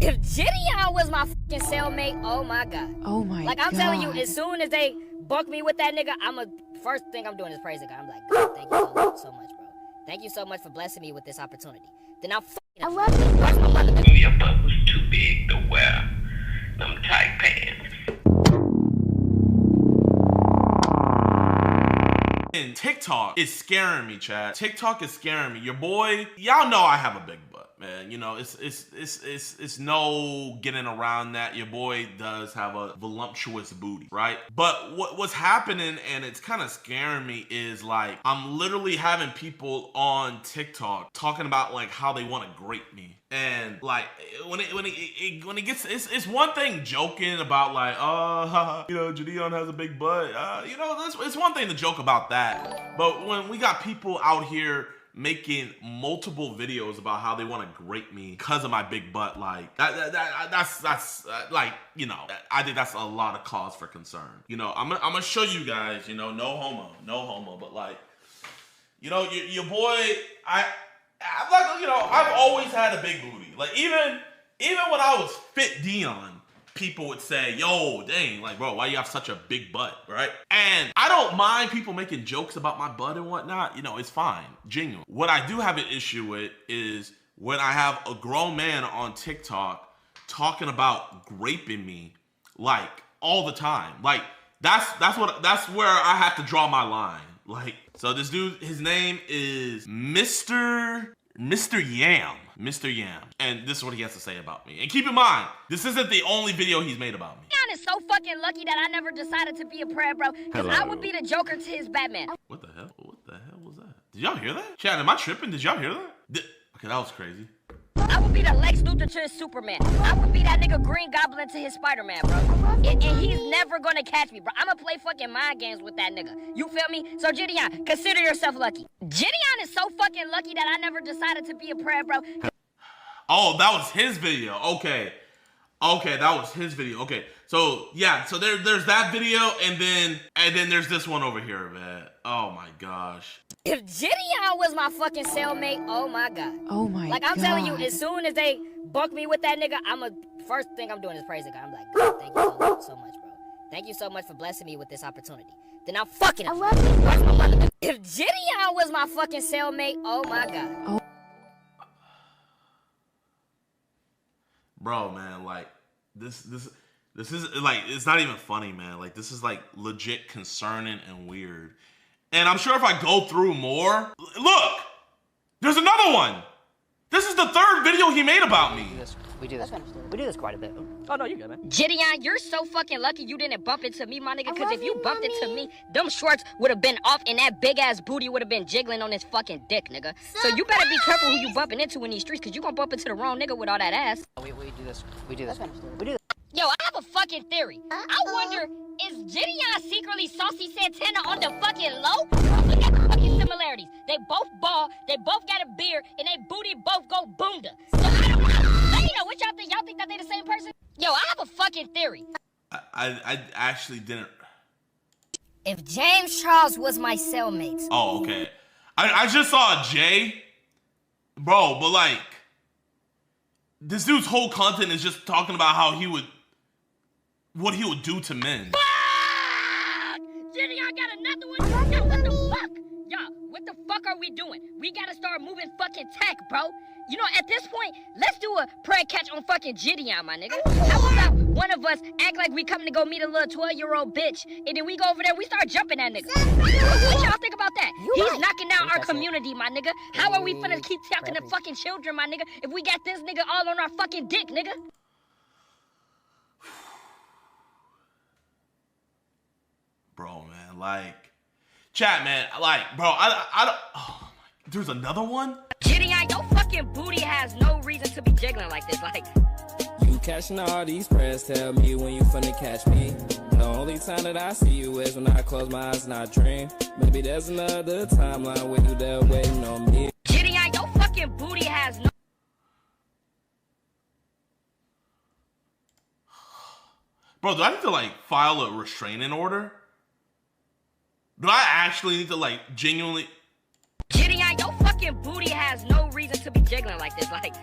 If JiDion was my fucking cellmate, oh my god. Oh my god. Like, I'm telling you, as soon as they book me with that nigga, first thing I'm doing is praising God. I'm like, God, thank you so much, bro. Thank you so much for blessing me with this opportunity. Then I love you. Your butt was too big to wear them tight pants. And TikTok is scaring me, Chad. TikTok is scaring me. Your boy, y'all know I have a big butt, man. You know, it's no getting around that. Your boy does have a voluptuous booty, right? But what's happening, and it's kind of scaring me, is like I'm literally having people on TikTok talking about like how they want to grape me. And like when it gets, it's one thing joking about like, you know, JiDion has a big butt. You know, it's one thing to joke about that. But when we got people out here making multiple videos about how they want to grape me because of my big butt, like that's like, you know, I think that's a lot of cause for concern. You know, I'm gonna show you guys, you know, no homo, but like, you know, your boy, I'm like, you know, I've always had a big booty. Like even when I was fit Dion, people would say, yo, dang, like, bro, why you have such a big butt, right? And I don't mind people making jokes about my butt and whatnot. You know, it's fine, genuine. What I do have an issue with is when I have a grown man on TikTok talking about graping me, like, all the time. Like, that's where I have to draw my line. Like, so this dude, his name is Mr. Yam. Mr. Yam. And this is what he has to say about me. And keep in mind, this isn't the only video he's made about me. JiDion is so fucking lucky that I never decided to be a prayer bro, because I would be the Joker to his Batman. What the hell? What the hell was that? Did y'all hear that? Chad, am I tripping? Did y'all hear that? Okay, that was crazy. I would be the Lex Luthor to his Superman. I would be that nigga Green Goblin to his Spider-Man, bro. And he's never gonna catch me, bro. I'ma play fucking mind games with that nigga. You feel me? So JiDion, consider yourself lucky. JiDion is so fucking lucky that I never decided to be a prayer bro. Oh, that was his video. Okay, that was his video. Okay, so yeah, so there's that video, and then there's this one over here, man. Oh my gosh. If JiDion was my fucking cellmate, oh my god. Oh my god. Like, I'm telling you, as soon as they book me with that nigga, first thing I'm doing is praising God. I'm like, God, thank you so much, bro. Thank you so much for blessing me with this opportunity. Then I'm fucking I love you. If JiDion was my fucking cellmate, oh my god. Oh. Bro, man, like this is like, it's not even funny, man. Like, this is like legit concerning and weird. And I'm sure if I go through more, look, there's another one. This is the third video he made about me. We do this quite a bit. Oh no, you're good, man. JiDion, you're so fucking lucky you didn't bump into me, my nigga, because if you bumped into me, them shorts would have been off and that big ass booty would have been jiggling on his fucking dick, nigga. So you better be careful who you bumping into in these streets, because you gonna bump into the wrong nigga with all that ass. We do this. We do this. Yo, I have a fucking theory. I wonder, is JiDion secretly Saucy Santana on the fucking low? Look at the fucking similarities. They both bald, they both got a beard, and they booty both go boonda. So I don't know. Let me know, what y'all think? Y'all think that they the same person? Yo, I have a fucking theory. I actually didn't. If James Charles was my cellmate. Oh, okay. I just saw Jay. Bro, but like, this dude's whole content is just talking about what he would do to men. Fuck! JiDion got another one? Yo, what the fuck? Yo, what the fuck are we doing? We gotta start moving fucking tech, bro. You know, at this point, let's do a prank catch on fucking JiDion, my nigga. How about one of us act like we coming to go meet a little 12-year-old bitch, and then we go over there, we start jumping that nigga. What y'all think about that? He's knocking down our community, my nigga. How are we finna keep talking to fucking children, my nigga, if we got this nigga all on our fucking dick, nigga? Bro, man, like, chat, man, like, bro, I don't, oh, there's another one? JiDion, your fucking booty has no reason to be jiggling like this, like. You catching all these prayers, tell me when you finna catch me. The only time that I see you is when I close my eyes and I dream. Maybe there's another timeline where you there waiting on me. JiDion, your fucking booty has no. Bro, do I need to like file a restraining order? Do I actually need to like genuinely? JiDion, your fucking booty has no reason to be jiggling like this, like.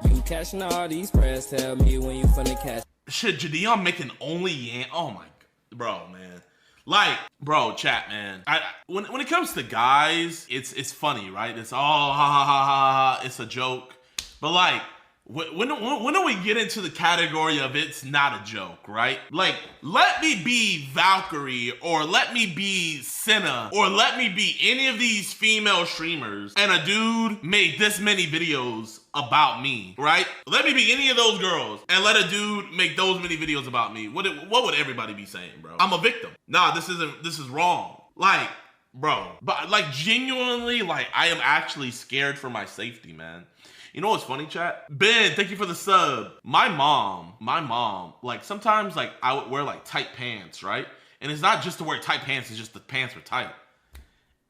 You Cashing all these press, tell me when you finna catch. Shit, JiDion making only yan. Oh my, bro, man. Like, bro, chat, man. When it comes to guys, it's funny, right? It's all ha ha ha ha ha. It's a joke, but like. When do we get into the category of it's not a joke, right? Like, let me be Valkyrie, or let me be Cenat, or let me be any of these female streamers, and a dude made this many videos about me, right? Let me be any of those girls, and let a dude make those many videos about me. What would everybody be saying, bro? I'm a victim. Nah, this is wrong. Like, bro, but like genuinely, like I am actually scared for my safety, man. You know what's funny, chat? Ben, thank you for the sub. My mom, like sometimes like I would wear like tight pants, right? And it's not just to wear tight pants, it's just the pants were tight.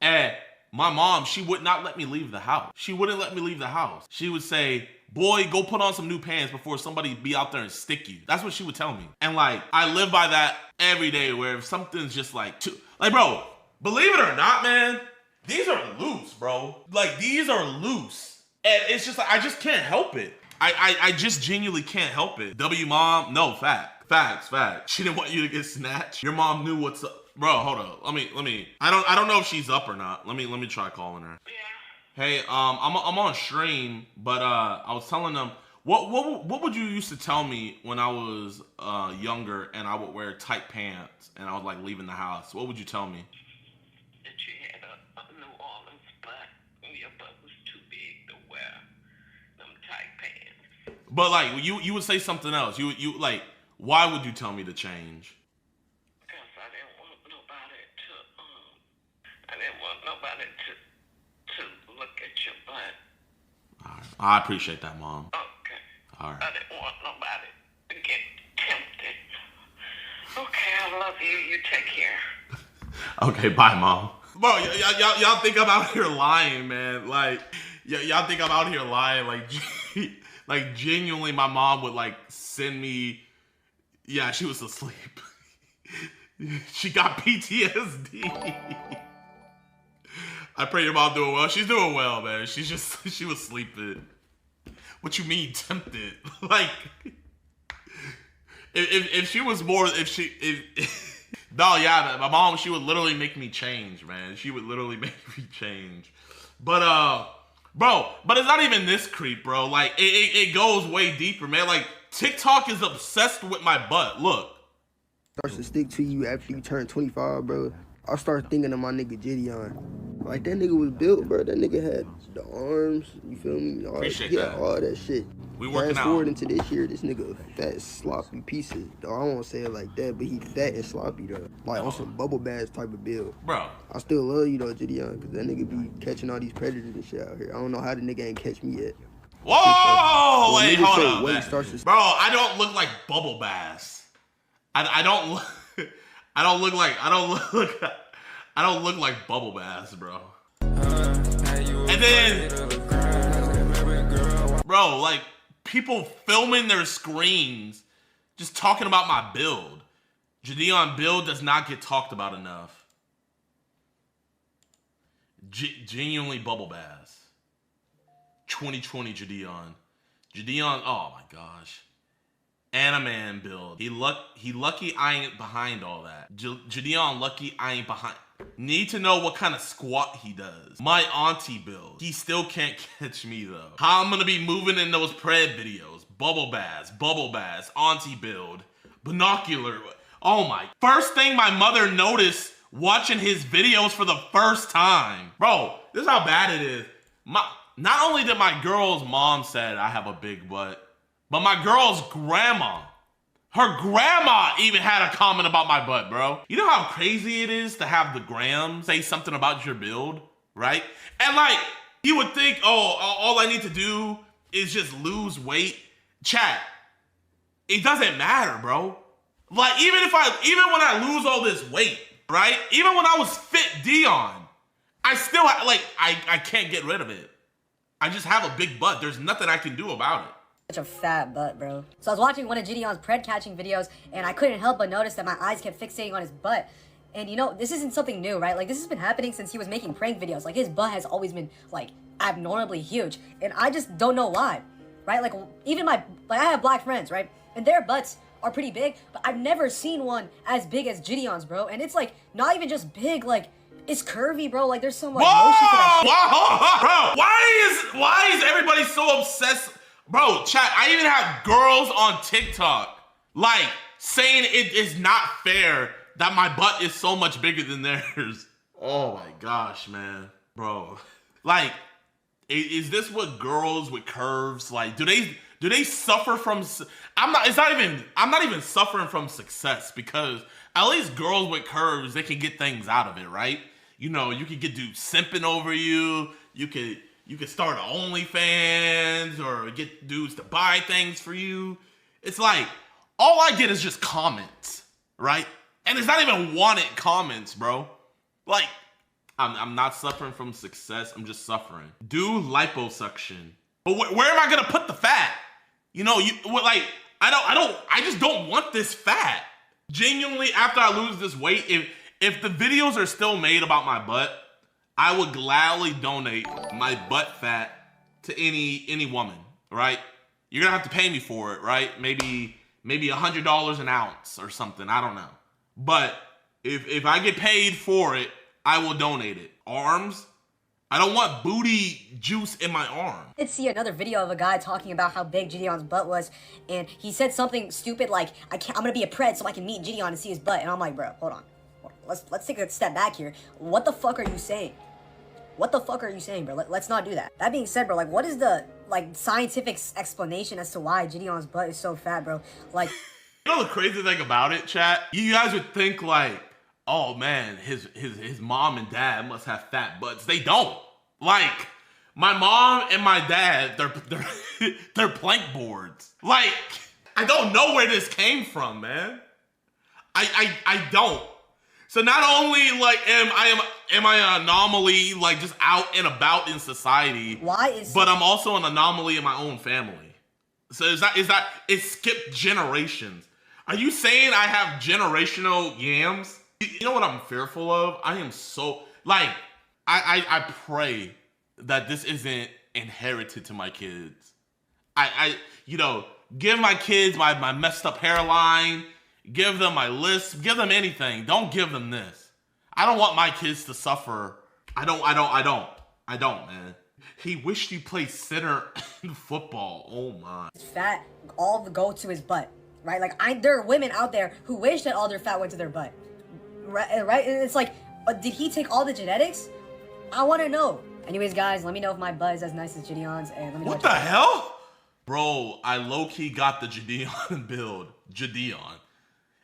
And my mom, she would not let me leave the house. She wouldn't let me leave the house. She would say, boy, go put on some new pants before somebody be out there and stick you. That's what she would tell me. And like, I live by that every day where if something's just like, like bro, believe it or not, man, these are loose, bro. Like these are loose. And it's just like, I just can't help it. I just genuinely can't help it. W mom, no, facts. She didn't want you to get snatched. Your mom knew what's up. Bro, hold up. Let me. I don't know if she's up or not. Let me try calling her. Yeah. Hey, I'm on stream, but I was telling them, what would you used to tell me when I was younger and I would wear tight pants and I was like leaving the house? What would you tell me? But like you would say something else. You like, why would you tell me to change? Because I didn't want nobody to look at your butt. All right. I appreciate that, Mom. Okay. All right. I didn't want nobody to get tempted. Okay, I love you. You take care. Okay, bye, Mom. Bro, y'all think I'm out here lying, man. Like, y'all think I'm out here lying, like. Like, genuinely, my mom would, like, send me... Yeah, she was asleep. She got PTSD. I pray your mom doing well. She's doing well, man. She was sleeping. What you mean, tempted? Like, if she was more... No, yeah, my mom, she would literally make me change, man. She would literally make me change. But, bro, but it's not even this creep, bro. Like, it goes way deeper, man. Like, TikTok is obsessed with my butt. Look. Starts to stick to you after you turn 25, bro. I start thinking of my nigga JiDion. Like, that nigga was built, bro. That nigga had the arms, you feel me? Appreciate that. Yeah, all that shit. We working Fast out. forward into this year, this nigga a fat, sloppy piece of... I won't say it like that, but he fat and sloppy, though. Like, on some bubble bath type of build. Bro. I still love you, though, JiDion, because that nigga be catching all these predators and shit out here. I don't know how the nigga ain't catch me yet. Whoa! Wait, hold on. Bro, I don't look like bubble bass. I don't look like bubble bass, bro. And then, bro, like, people filming their screens just talking about my build. JiDion build does not get talked about enough. Genuinely bubble bass. 2020 JiDion. JiDion, oh my gosh. Animan build. He lucky I ain't behind all that. JiDion lucky I ain't behind. Need to know what kind of squat he does. My auntie build. He still can't catch me though. How I'm gonna be moving in those pred videos. Bubble bass, auntie build, binocular. Oh my. First thing my mother noticed watching his videos for the first time. Bro, this is how bad it is. Not only did my girl's mom said I have a big butt, but my girl's grandma, her grandma even had a comment about my butt, bro. You know how crazy it is to have the gram say something about your build, right? And like, you would think, oh, all I need to do is just lose weight. Chat, it doesn't matter, bro. Like, even when I lose all this weight, right? Even when I was fit Dion, I still, like, I can't get rid of it. I just have a big butt. There's nothing I can do about it. Such a fat butt, bro. So I was watching one of JiDion's pred catching videos, and I couldn't help but notice that my eyes kept fixating on his butt. And you know, this isn't something new, right? Like, this has been happening since he was making prank videos. Like, his butt has always been, like, abnormally huge. And I just don't know why. right? Like even I have black friends, right? And their butts are pretty big, but I've never seen one as big as JiDion's, bro. And it's like not even just big, like it's curvy, bro. Like there's some like motion to that shit. Bro, why is everybody so obsessed? Bro, chat, I even have girls on TikTok like saying it is not fair that my butt is so much bigger than theirs. Oh my gosh, man. Bro, like, is this what girls with curves, like, do they suffer from, I'm not even suffering from success, because at least girls with curves, they can get things out of it, right? You know, you can get dudes simping over you, you could start an OnlyFans, or get dudes to buy things for you. It's like, all I get is just comments, right? And it's not even wanted comments, bro. Like, I'm not suffering from success, I'm just suffering. Do liposuction. But where am I gonna put the fat? You know, I just don't want this fat. Genuinely, after I lose this weight, if the videos are still made about my butt, I would gladly donate my butt fat to any woman, right? You're gonna have to pay me for it, right? Maybe $100 an ounce or something, I don't know. But if I get paid for it, I will donate it. Arms? I don't want booty juice in my arm. I did see another video of a guy talking about how big JiDion's butt was, and he said something stupid like, I'm gonna be a pred so I can meet JiDion and see his butt. And I'm like, bro, hold on. Let's take a step back here. What the fuck are you saying? What the fuck are you saying, bro? Let's not do that. That being said, bro, like, what is the, like, scientific explanation as to why JiDion's butt is so fat, bro? Like... You know the crazy thing about it, chat? You guys would think, like, oh, man, his mom and dad must have fat butts. They don't. Like, my mom and my dad, they're plank boards. Like, I don't know where this came from, man. I don't. So not only like am I an anomaly, like just out and about in society, but I'm also an anomaly in my own family. So it skipped generations. Are you saying I have generational yams? You know what I'm fearful of? I am so like I pray that this isn't inherited to my kids. I you know, give my kids my messed up hairline. Give them my list. Give them anything. Don't give them this. I don't want my kids to suffer. I don't, man. He wished he played center in football. Oh my. Fat all go to his butt, right? Like there are women out there who wish that all their fat went to their butt, right? And it's like, did he take all the genetics? I want to know. Anyways, guys, let me know if my butt is as nice as JiDion's, and let me know what the hell, bro. I low key got the JiDion build. JiDion.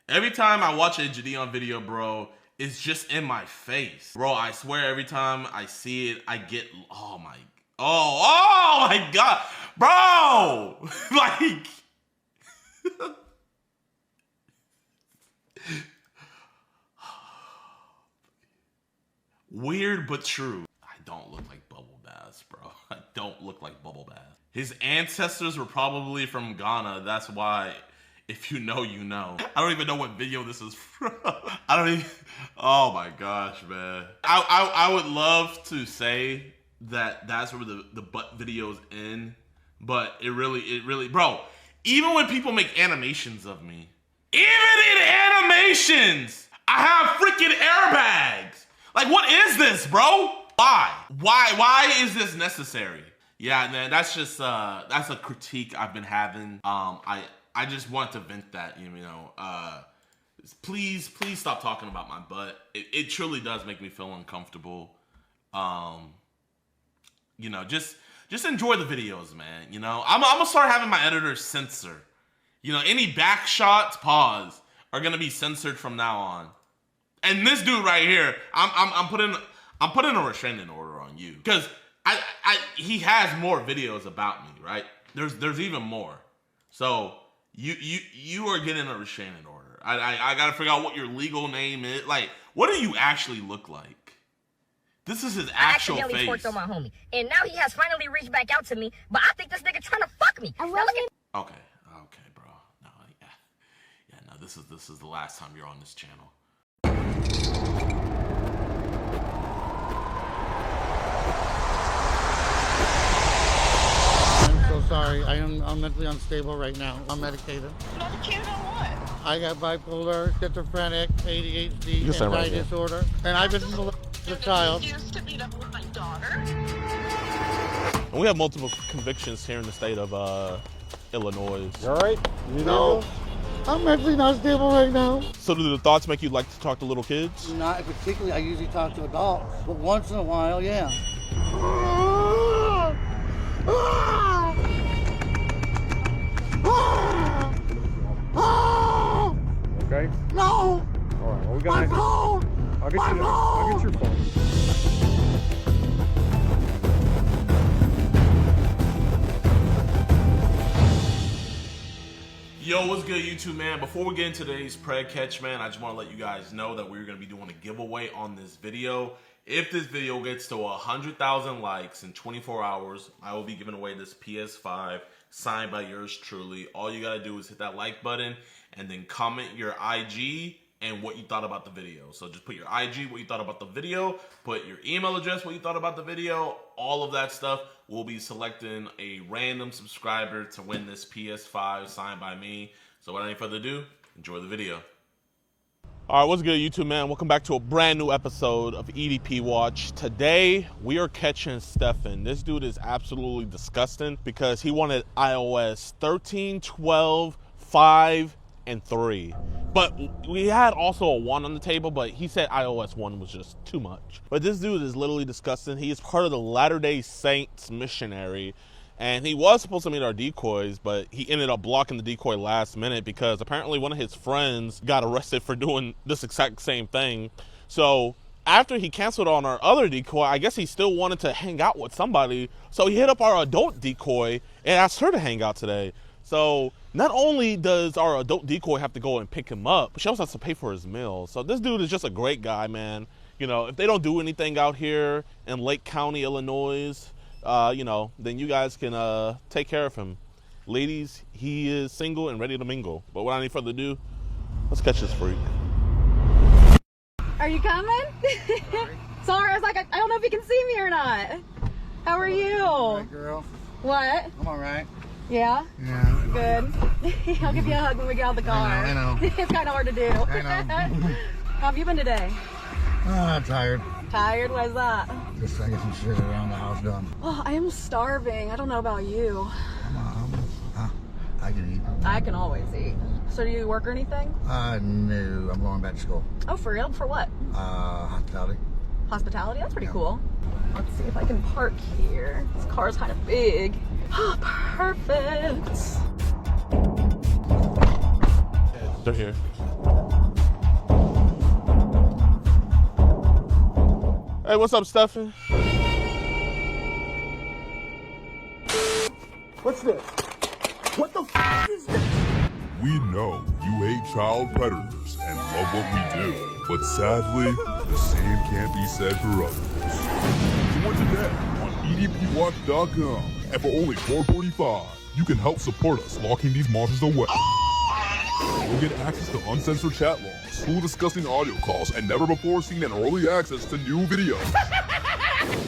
Every time I watch a JiDion video, bro, it's just in my face. Bro, I swear every time I see it, I get, oh my God. Bro, like, weird but true. I don't look like Bubble Bath, bro. I don't look like Bubble Bath. His ancestors were probably from Ghana, that's why. If you know, you know. I don't even know what video this is from. I don't even, oh my gosh, man. I would love to say that that's where the butt videos end, but it really, bro, even when people make animations of me, even in animations, I have freaking airbags. Like, what is this, bro? Why is this necessary? Yeah, man, that's just, that's a critique I've been having. I just want to vent that, you know. Please stop talking about my butt. It truly does make me feel uncomfortable. You know, just enjoy the videos, man. You know, I'm gonna start having my editor censor. You know, any back shots, pause, are gonna be censored from now on. And this dude right here, I'm putting a restraining order on you, because he has more videos about me, right? There's even more. So. You are getting a restraining order. I gotta figure out what your legal name is. Like, what do you actually look like? This is his actual face. I accidentally forked on my homie, and now he has finally reached back out to me. But I think this nigga trying to fuck me. Now look at. Okay, bro. No, yeah. No, this is the last time you're on this channel. sorry. I'm mentally unstable right now. I'm medicated. Medicated on what? I got bipolar, schizophrenic, ADHD, anxiety disorder, and I've been molested as a child. Used to meet up with my daughter. And we have multiple convictions here in the state of Illinois. You all right? No. I'm mentally not stable right now. So do the thoughts make you like to talk to little kids? Not particularly. I usually talk to adults, but once in a while, yeah. Okay? No! All right, well, we got My phone! I'll get your phone. Yo, what's good, YouTube, man? Before we get into today's prank catch, man, I just want to let you guys know that we're going to be doing a giveaway on this video. If this video gets to 100,000 likes in 24 hours, I will be giving away this PS5 signed by yours truly. All you got to do is hit that like button and then comment your IG and what you thought about the video. So just put your IG, what you thought about the video, put your email address, what you thought about the video, all of that stuff. We'll be selecting a random subscriber to win this PS5 signed by me. So without any further ado, enjoy the video. All right, what's good, YouTube, man? Welcome back to a brand new episode of EDP Watch. Today, we are catching Stefan. This dude is absolutely disgusting because he wanted iOS 13, 12, 5, and 3. But we had also a 1 on the table, but he said iOS 1 was just too much. But this dude is literally disgusting. He is part of the Latter-day Saints missionary, and he was supposed to meet our decoys, but he ended up blocking the decoy last minute because apparently one of his friends got arrested for doing this exact same thing. So after he canceled on our other decoy, I guess he still wanted to hang out with somebody. So he hit up our adult decoy and asked her to hang out today. So not only does our adult decoy have to go and pick him up, but she also has to pay for his meal. So this dude is just a great guy, man. You know, if they don't do anything out here in Lake County, Illinois, you know, then you guys can take care of him. Ladies, he is single and ready to mingle. But without any further ado, let's catch this freak. Are you coming? Sorry, I was like, I don't know if you can see me or not. How are you? All right, girl. What? I'm all right. Yeah? Yeah. Good. I'll give you a hug when we get out of the car. I know. It's kind of hard to do. I know. How have you been today? I'm tired. Tired? Why is that? Just trying to get some shit around the house done. Oh, I am starving. I don't know about you. I can eat. I can always eat. So do you work or anything? No. I'm going back to school. Oh, for real? For what? Hospitality. Hospitality? That's pretty cool. Let's see if I can park here. This car's kind of big. Oh, perfect. They're here. Hey, what's up, Stefan? What's this? What the f is this? We know you hate child predators and love what we do, but sadly, the same can't be said for others. Join today on EDPWatch.com, and for only $4.45, you can help support us locking these monsters away. You'll get access to uncensored chat logs, cool disgusting audio calls, and never before seen and early access to new videos.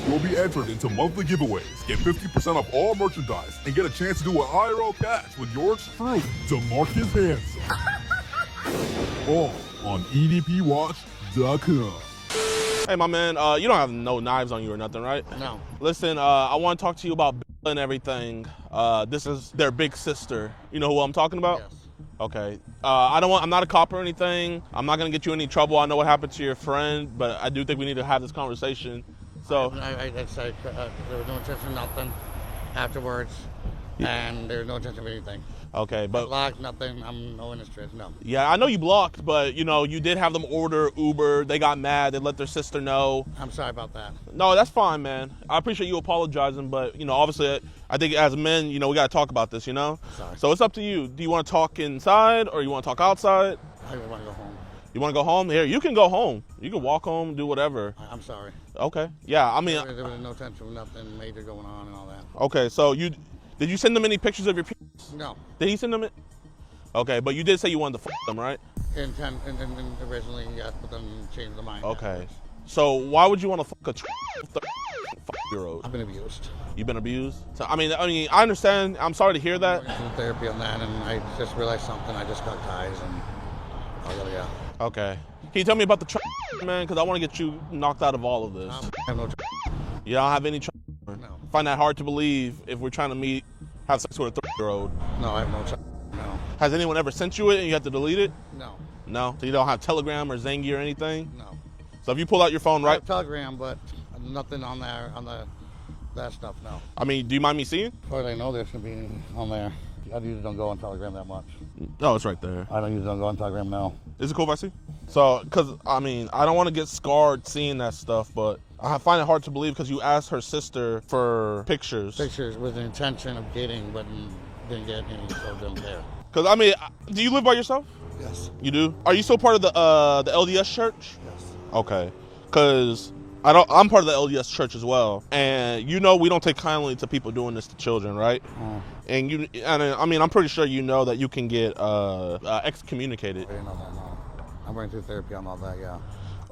You'll be entered into monthly giveaways, get 50% off all merchandise, and get a chance to do an IRL catch with yours truly, DeMarcus Hanson. All on EDPWatch.com. Hey, my man, you don't have no knives on you or nothing, right? No. Listen, I want to talk to you about Bella and everything. This is their big sister. You know who I'm talking about? Yes. Okay. I'm not a cop or anything. I'm not gonna get you in any trouble. I know what happened to your friend, but I do think we need to have this conversation. So I said there was no intention of nothing afterwards, and there was no intention of anything. okay, but Blocked, nothing. I'm no in the streets, no. yeah, I know you blocked, but you know you did have them order Uber. They got mad. They let their sister know. I'm sorry about that. No, that's fine, man. I appreciate you apologizing, but you know, obviously, I think as men, you know, we gotta talk about this. You know. Sorry. So it's up to you. Do you want to talk inside or you want to talk outside? I want to go home. You want to go home? Here, you can go home. You can walk home, do whatever. I'm sorry. Okay. Yeah, I mean. There was no intention of nothing major going on and all that. Okay, so did you send them any pictures of your penis? No. Did he send them it? Okay, but you did say you wanted to f them, right? And originally, yes, but then changed the mind. Okay. So why would you want to fuck a 30-year-old? I've been abused. You've been abused? So, I mean, I understand. I'm sorry to hear that. I went through therapy on that, and I just realized something. I just got ties, and yeah. Okay. Can you tell me about the man? Because I want to get you knocked out of all of this. I have no. You don't have any. No. Find that hard to believe if we're trying to have sex with a 30-year-old. No, I have no. No. Has anyone ever sent you it and you have to delete it? No. No. So you don't have Telegram or Zangy or anything? No. So if you pull out your phone, I right? have Telegram, but nothing on there that stuff. No. I mean, do you mind me seeing? As far as I know, there should be on there. I usually don't go on Telegram that much. Oh, it's right there. I don't go on Telegram now. Is it cool if I see? So, because, I mean, I don't want to get scarred seeing that stuff, but I find it hard to believe because you asked her sister for pictures. Pictures with the intention of getting, but didn't get any, so didn't care. Because, I mean, do you live by yourself? Yes. You do? Are you still part of the LDS church? Yes. Okay. Because I'm part of the LDS church as well. And we don't take kindly to people doing this to children, right? And I mean, I'm pretty sure you know that you can get excommunicated. I didn't know that, no. I'm going through therapy on all that, yeah.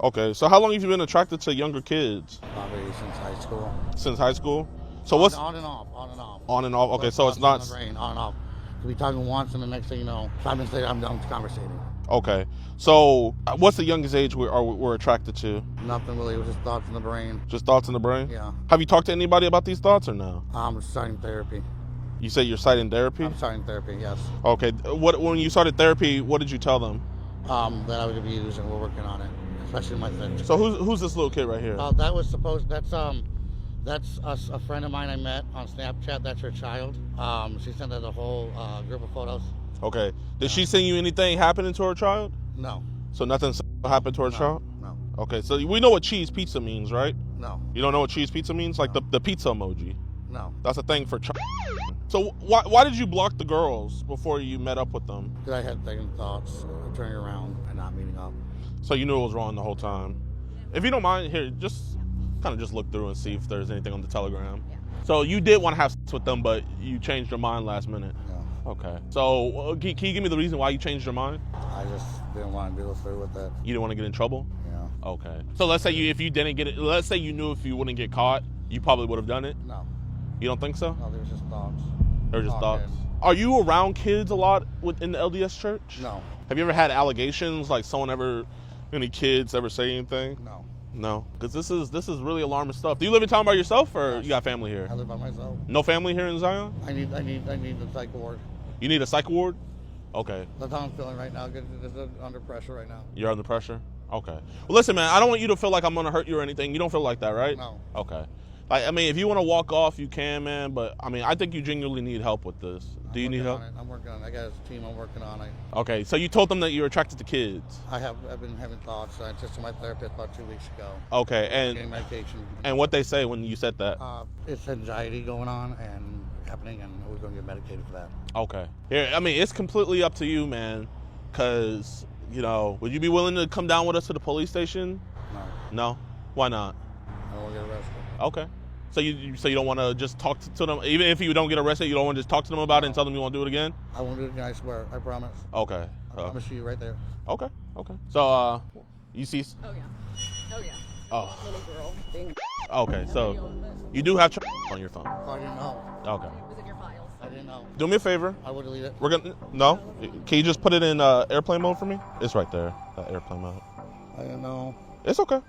Okay, so how long have you been attracted to younger kids? Probably since high school. Since high school? So what's... On and off, on and off. On and off, okay, so it's not... On and off. Could be talking once, and the next thing you know, 5 minutes later, I'm conversating. Okay, so what's the youngest age we're attracted to? Nothing really, it was just thoughts in the brain. Just thoughts in the brain? Yeah. Have you talked to anybody about these thoughts or no? I'm starting therapy. You say you're starting therapy? I'm starting therapy, yes. Okay, when you started therapy, what did you tell them? That I was abused, and we're working on it, especially my therapist. So who's this little kid right here? That's a friend of mine I met on Snapchat. That's her child. She sent us a whole group of photos. Okay. Did she send you anything happening to her child? No. So nothing happened to her child? No. Okay, so we know what cheese pizza means, right? No. You don't know what cheese pizza means? Like the pizza emoji. No. That's a thing for child. So why did you block the girls before you met up with them? Because I had second thoughts of turning around and not meeting up. So you knew it was wrong the whole time. If you don't mind, here, just kind of just look through and see if there's anything on the Telegram. Yeah. So you did want to have sex with them, but you changed your mind last minute. Yeah. Okay. So can you give me the reason why you changed your mind? I just didn't want to go through with that. You didn't want to get in trouble? Yeah. Okay. So let's say if you didn't get it, let's say you knew if you wouldn't get caught, you probably would have done it? No. You don't think so? No, there was just thoughts. They were just thoughts. Are you around kids a lot in the LDS church? No. Have you ever had allegations, like any kids ever say anything? No. No, because this is really alarming stuff. Do you live in town by yourself, or you got family here? I live by myself. No family here in Zion? I need the psych ward. You need a psych ward? Okay. That's how I'm feeling right now. It's under pressure right now. You're under pressure? Okay. Well, listen, man, I don't want you to feel like I'm going to hurt you or anything. You don't feel like that, right? No. Okay. I mean, if you want to walk off, you can, man. But, I mean, I think you genuinely need help with this. Do you need help? I'm working on it. I got a team I'm working on it. Okay. So you told them that you're attracted to kids. I've been having thoughts. I just saw my therapist about 2 weeks ago. Okay. Getting medication. And what they say when you said that? It's anxiety going on and happening, and we're going to get medicated for that. Okay. Here, I mean, it's completely up to you, man. Because, would you be willing to come down with us to the police station? No. No? Why not? I don't want to get arrested. Okay. So you don't want to just talk to them, even if you don't get arrested, you don't want to just talk to them about it and tell them you won't do it again? I won't do it again, I swear. I promise. Okay. I promise you right there. Okay. So, you see? Oh, yeah. Oh, yeah. Oh. Little girl thing. Okay, so you do have on your phone? I didn't know. Okay. It was in your files. I didn't know. Do me a favor. I would delete it. No? Can you just put it in airplane mode for me? It's right there, that airplane mode. I didn't know. It's okay.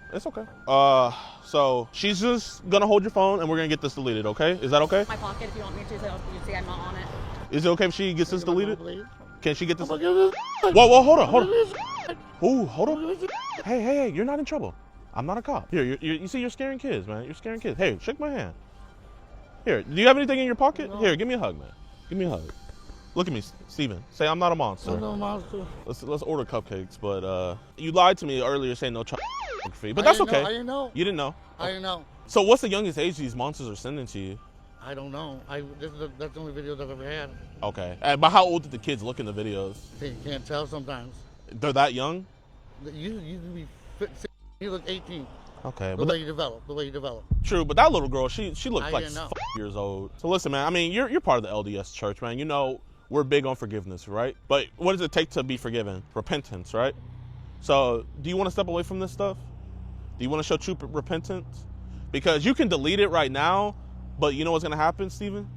So she's just gonna hold your phone and we're gonna get this deleted, okay? Is that okay? My pocket if you want me to, so you see I'm not on it. Is it okay if she gets this deleted? Can she get this? Whoa, hold on. Ooh, hold on. Hey, you're not in trouble. I'm not a cop. Here, you see, you're scaring kids, man. You're scaring kids. Hey, shake my hand. Here, do you have anything in your pocket? No. Here, give me a hug, man. Give me a hug. Look at me, Steven. Say I'm not a monster. I'm not a monster. Let's order cupcakes, but you lied to me earlier saying no free, but that's okay. I didn't know. You didn't know? I didn't know. So what's the youngest age these monsters are sending to you? I don't know. That's the only videos I've ever had. Okay. But how old did the kids look in the videos? You can't tell sometimes. They're that young? You look 18. Okay. The way you develop. True, but that little girl, she looked like 5 know. years old. So listen, man, I mean, you're part of the LDS church, man. You know, we're big on forgiveness, right? But what does it take to be forgiven? Repentance, right? So do you want to step away from this stuff? Do you want to show true repentance? Because you can delete it right now, but you know what's gonna happen, Steven?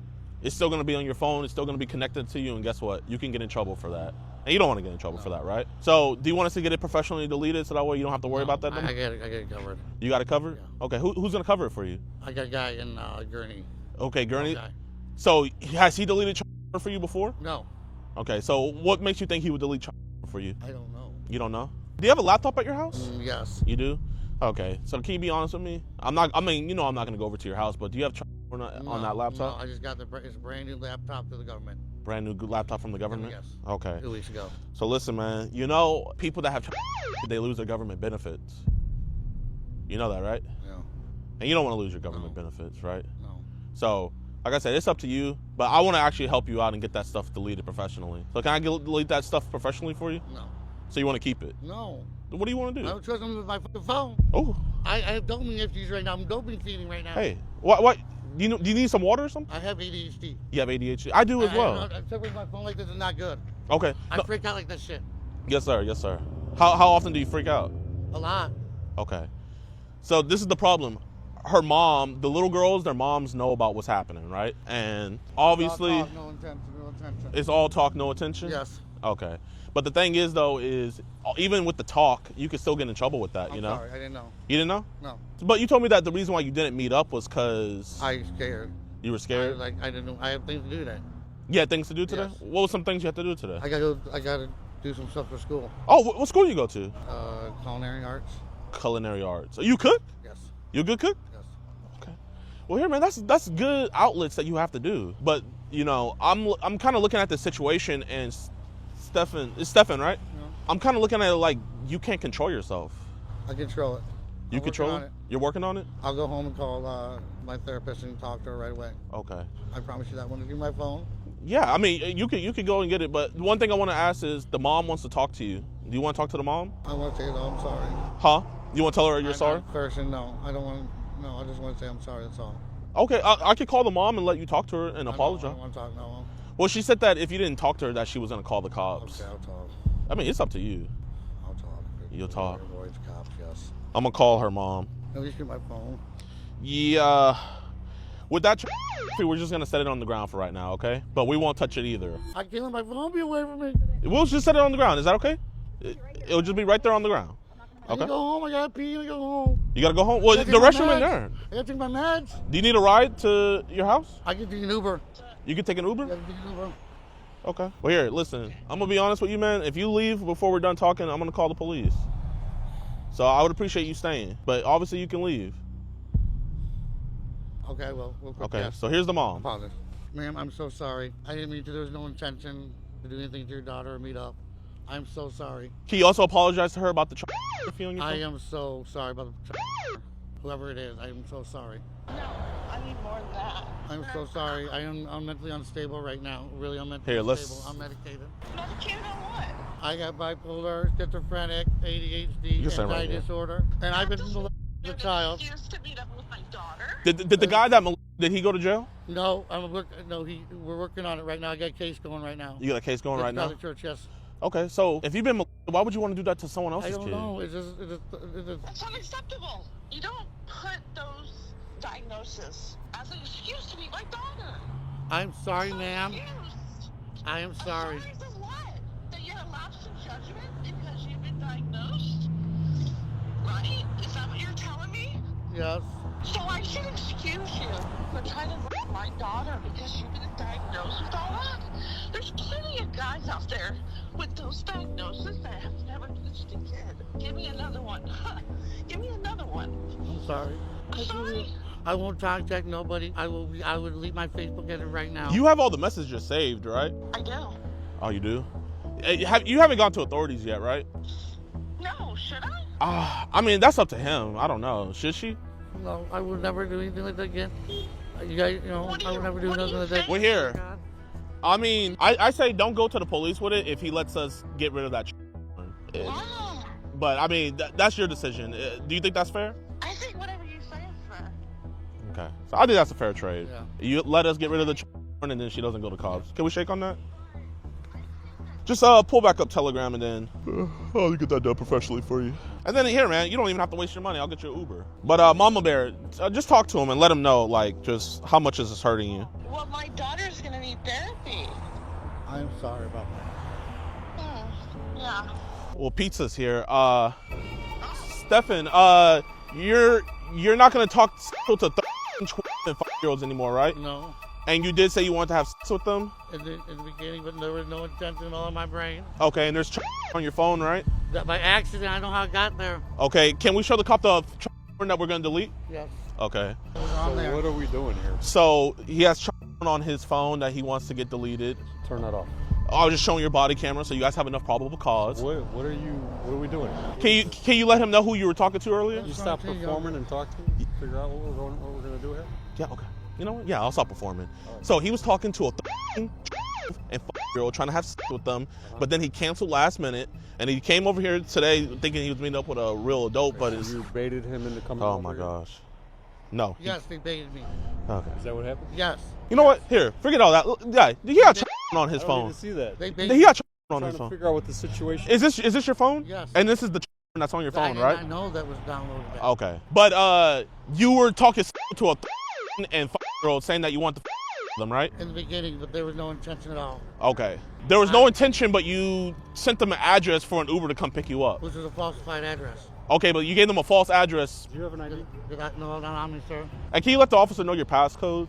It's still gonna be on your phone, it's still gonna be connected to you, and guess what? You can get in trouble for that. And you don't want to get in trouble for that, right? So do you want us to get it professionally deleted so that way you don't have to worry about that no more? I get it covered. You got it covered? Yeah. Okay, who's gonna cover it for you? I got a guy in Gurney. Okay, Gurney. Okay. So has he deleted for you before? No. Okay, so what makes you think he would delete for you? I don't know. You don't know? Do you have a laptop at your house? Yes. You do? Okay, so can you be honest with me? I'm not gonna go over to your house, but do you have on that laptop? No, I just got it's a brand new laptop to the government. Brand new laptop from the government? Yes. Okay. 2 weeks ago. So listen, man, you know, people that have they lose their government benefits. You know that, right? Yeah. And you don't want to lose your government benefits, right? No. So, like I said, it's up to you, but I want to actually help you out and get that stuff deleted professionally. So can I delete that stuff professionally for you? No. So you want to keep it? No. What do you want to do? I don't trust him with my fucking phone. Oh. I have dopamine issues right now. I'm dopamine feeding right now. Hey, what? Do you need some water or something? I have ADHD. You have ADHD? I do as well. With my phone like this is not good. Okay. I freak out like that shit. Yes, sir. Yes, sir. How often do you freak out? A lot. Okay. So this is the problem. Her mom, the little girls, their moms know about what's happening, right? And obviously, All talk, no attention. It's all talk, no attention? Yes. Okay. But the thing is, though, is even with the talk, you could still get in trouble with that, you know? Sorry, I didn't know. You didn't know? No. But you told me that the reason why you didn't meet up was because... I was scared. You were scared? I didn't know. I have things to do today. You had things to do today? Yes. What were some things you had to do today? I got to do some stuff for school. Oh, what school you go to? Culinary arts. Culinary arts. You cook? Yes. You a good cook? Yes. Okay. Well, here, man, that's good outlets that you have to do. But, you know, I'm kind of looking at the situation and it's Stefan, right? No. I'm kind of looking at it like you can't control yourself. I control it. You control it? You're working on it? I'll go home and call my therapist and talk to her right away. Okay. I promise you that. Want to give me my phone? Yeah, I mean, you could go and get it, but one thing I want to ask is the mom wants to talk to you. Do you want to talk to the mom? I want to say, no, I'm sorry. Huh? You want to tell her you're sorry? Person, no. I don't want to. No, I just want to say I'm sorry, that's all. Okay, I could call the mom and let you talk to her and apologize. I don't want to talk, no. Well, she said that if you didn't talk to her, that she was going to call the cops. Okay, I'll talk. I mean, it's up to you. I'll talk. You'll talk. Avoid the cops, yes. I'm going to call her mom. No, you get my phone. Yeah. With that, we're just going to set it on the ground for right now, okay? But we won't touch it either. I can't let my phone be away from me. We'll just set it on the ground. Is that okay? It'll just be right there on the ground. Okay. I gotta go home. I gotta pee. I gotta go home. You gotta go home? Well, the restroom in there. I gotta take my meds. Do you need a ride to your house? I can take an Uber. You can take an Uber? I can take an Uber. Okay. Well, here, listen. I'm gonna be honest with you, man. If you leave before we're done talking, I'm gonna call the police. So I would appreciate you staying, but obviously you can leave. Okay, well, okay. Yes. So here's the mom. Father, ma'am, I'm so sorry. I didn't mean to. There was no intention to do anything to your daughter or meet up. I'm so sorry. Can you also apologize to her about the feeling? I am so sorry about the whoever it is. I am so sorry. No, I need more than that. I'm so sorry. I'm mentally unstable right now. Really, I'm mentally unstable. I'm medicated. Medicated on what? I got bipolar, schizophrenic, ADHD, anxiety disorder, and I've been molested as a child. To meet up with my daughter. Did the guy that did he go to jail? No, we're working on it right now. I got a case going right now. You got a case going right now? The church, yes. Okay, so if you've been, why would you want to do that to someone else's kid? I don't know. It's just It's unacceptable. You don't put those diagnoses as an excuse to meet my daughter. I'm sorry, ma'am. I am sorry. I'm sorry for what? That you had a lapse in judgment because you've been diagnosed? Right? Is that what you're telling me? Yes. So I should excuse you for trying to rape my daughter because you've been diagnosed with all that? There's plenty of guys out there with those diagnoses that have never touched a kid. Give me another one. Give me another one. I'm sorry. I'm sorry. I won't contact nobody. I will delete my Facebook edit right now. You have all the messages saved, right? I do. Oh, you do? You haven't gone to authorities yet, right? No, should I? I mean, that's up to him. I don't know. Should she? No, I would never do anything like that again. You guys, I would never do nothing like that. We're here. I mean, I say don't go to the police with it if he lets us get rid of that. Wow. But, I mean, that's your decision. Do you think that's fair? I think whatever you say is fair. Okay. So I think that's a fair trade. Yeah. You let us get rid of the and then she doesn't go to cops. Can we shake on that? Just pull back up Telegram and then I'll get that done professionally for you. And then here, man, you don't even have to waste your money. I'll get you an Uber. But Mama Bear, just talk to him and let him know, like, just how much is this hurting you. Well, my daughter's gonna need therapy. I'm sorry about that. Yeah. Well, pizza's here. Stefan, you're not gonna talk to 5-year-olds anymore, right? No. And you did say you wanted to have sex with them? In the beginning, but there was no intention all in my brain. Okay, and there's on your phone, right? That by accident, I know how it got there. Okay, can we show the cop the that we're gonna delete? Yes. Okay. It was on there. What are we doing here? So he has on his phone that he wants to get deleted. Turn that off. I was just showing your body camera, so you guys have enough probable cause. What are we doing? Can you let him know who you were talking to earlier? You stop performing and talk to him? Figure out what we're gonna do here? Yeah, okay. You know what? Yeah, I'll stop performing. Right. So he was talking to a and 5-year-old trying to have sex with them, but then he canceled last minute, and he came over here today thinking he was meeting up with a real adult, but you baited him into coming Oh over my here? gosh. No. Yes, they baited me. Okay. Is that what happened? Yes. You know what? Here, forget all that. Yeah, he got on his I don't phone. need to see that. He got on trying his to phone. figure out what the situation Is this your phone? Yes. And this is the that's on your phone, right? I know that was downloaded. Back. Okay. But you were talking to a and 5-year-old saying that you want to them, right? In the beginning, but there was no intention at all. Okay. There was no intention, but you sent them an address for an Uber to come pick you up. Which was a falsified address. Okay, but you gave them a false address. Do you have an ID? No, not on me, sir. And can you let the officer know your passcode?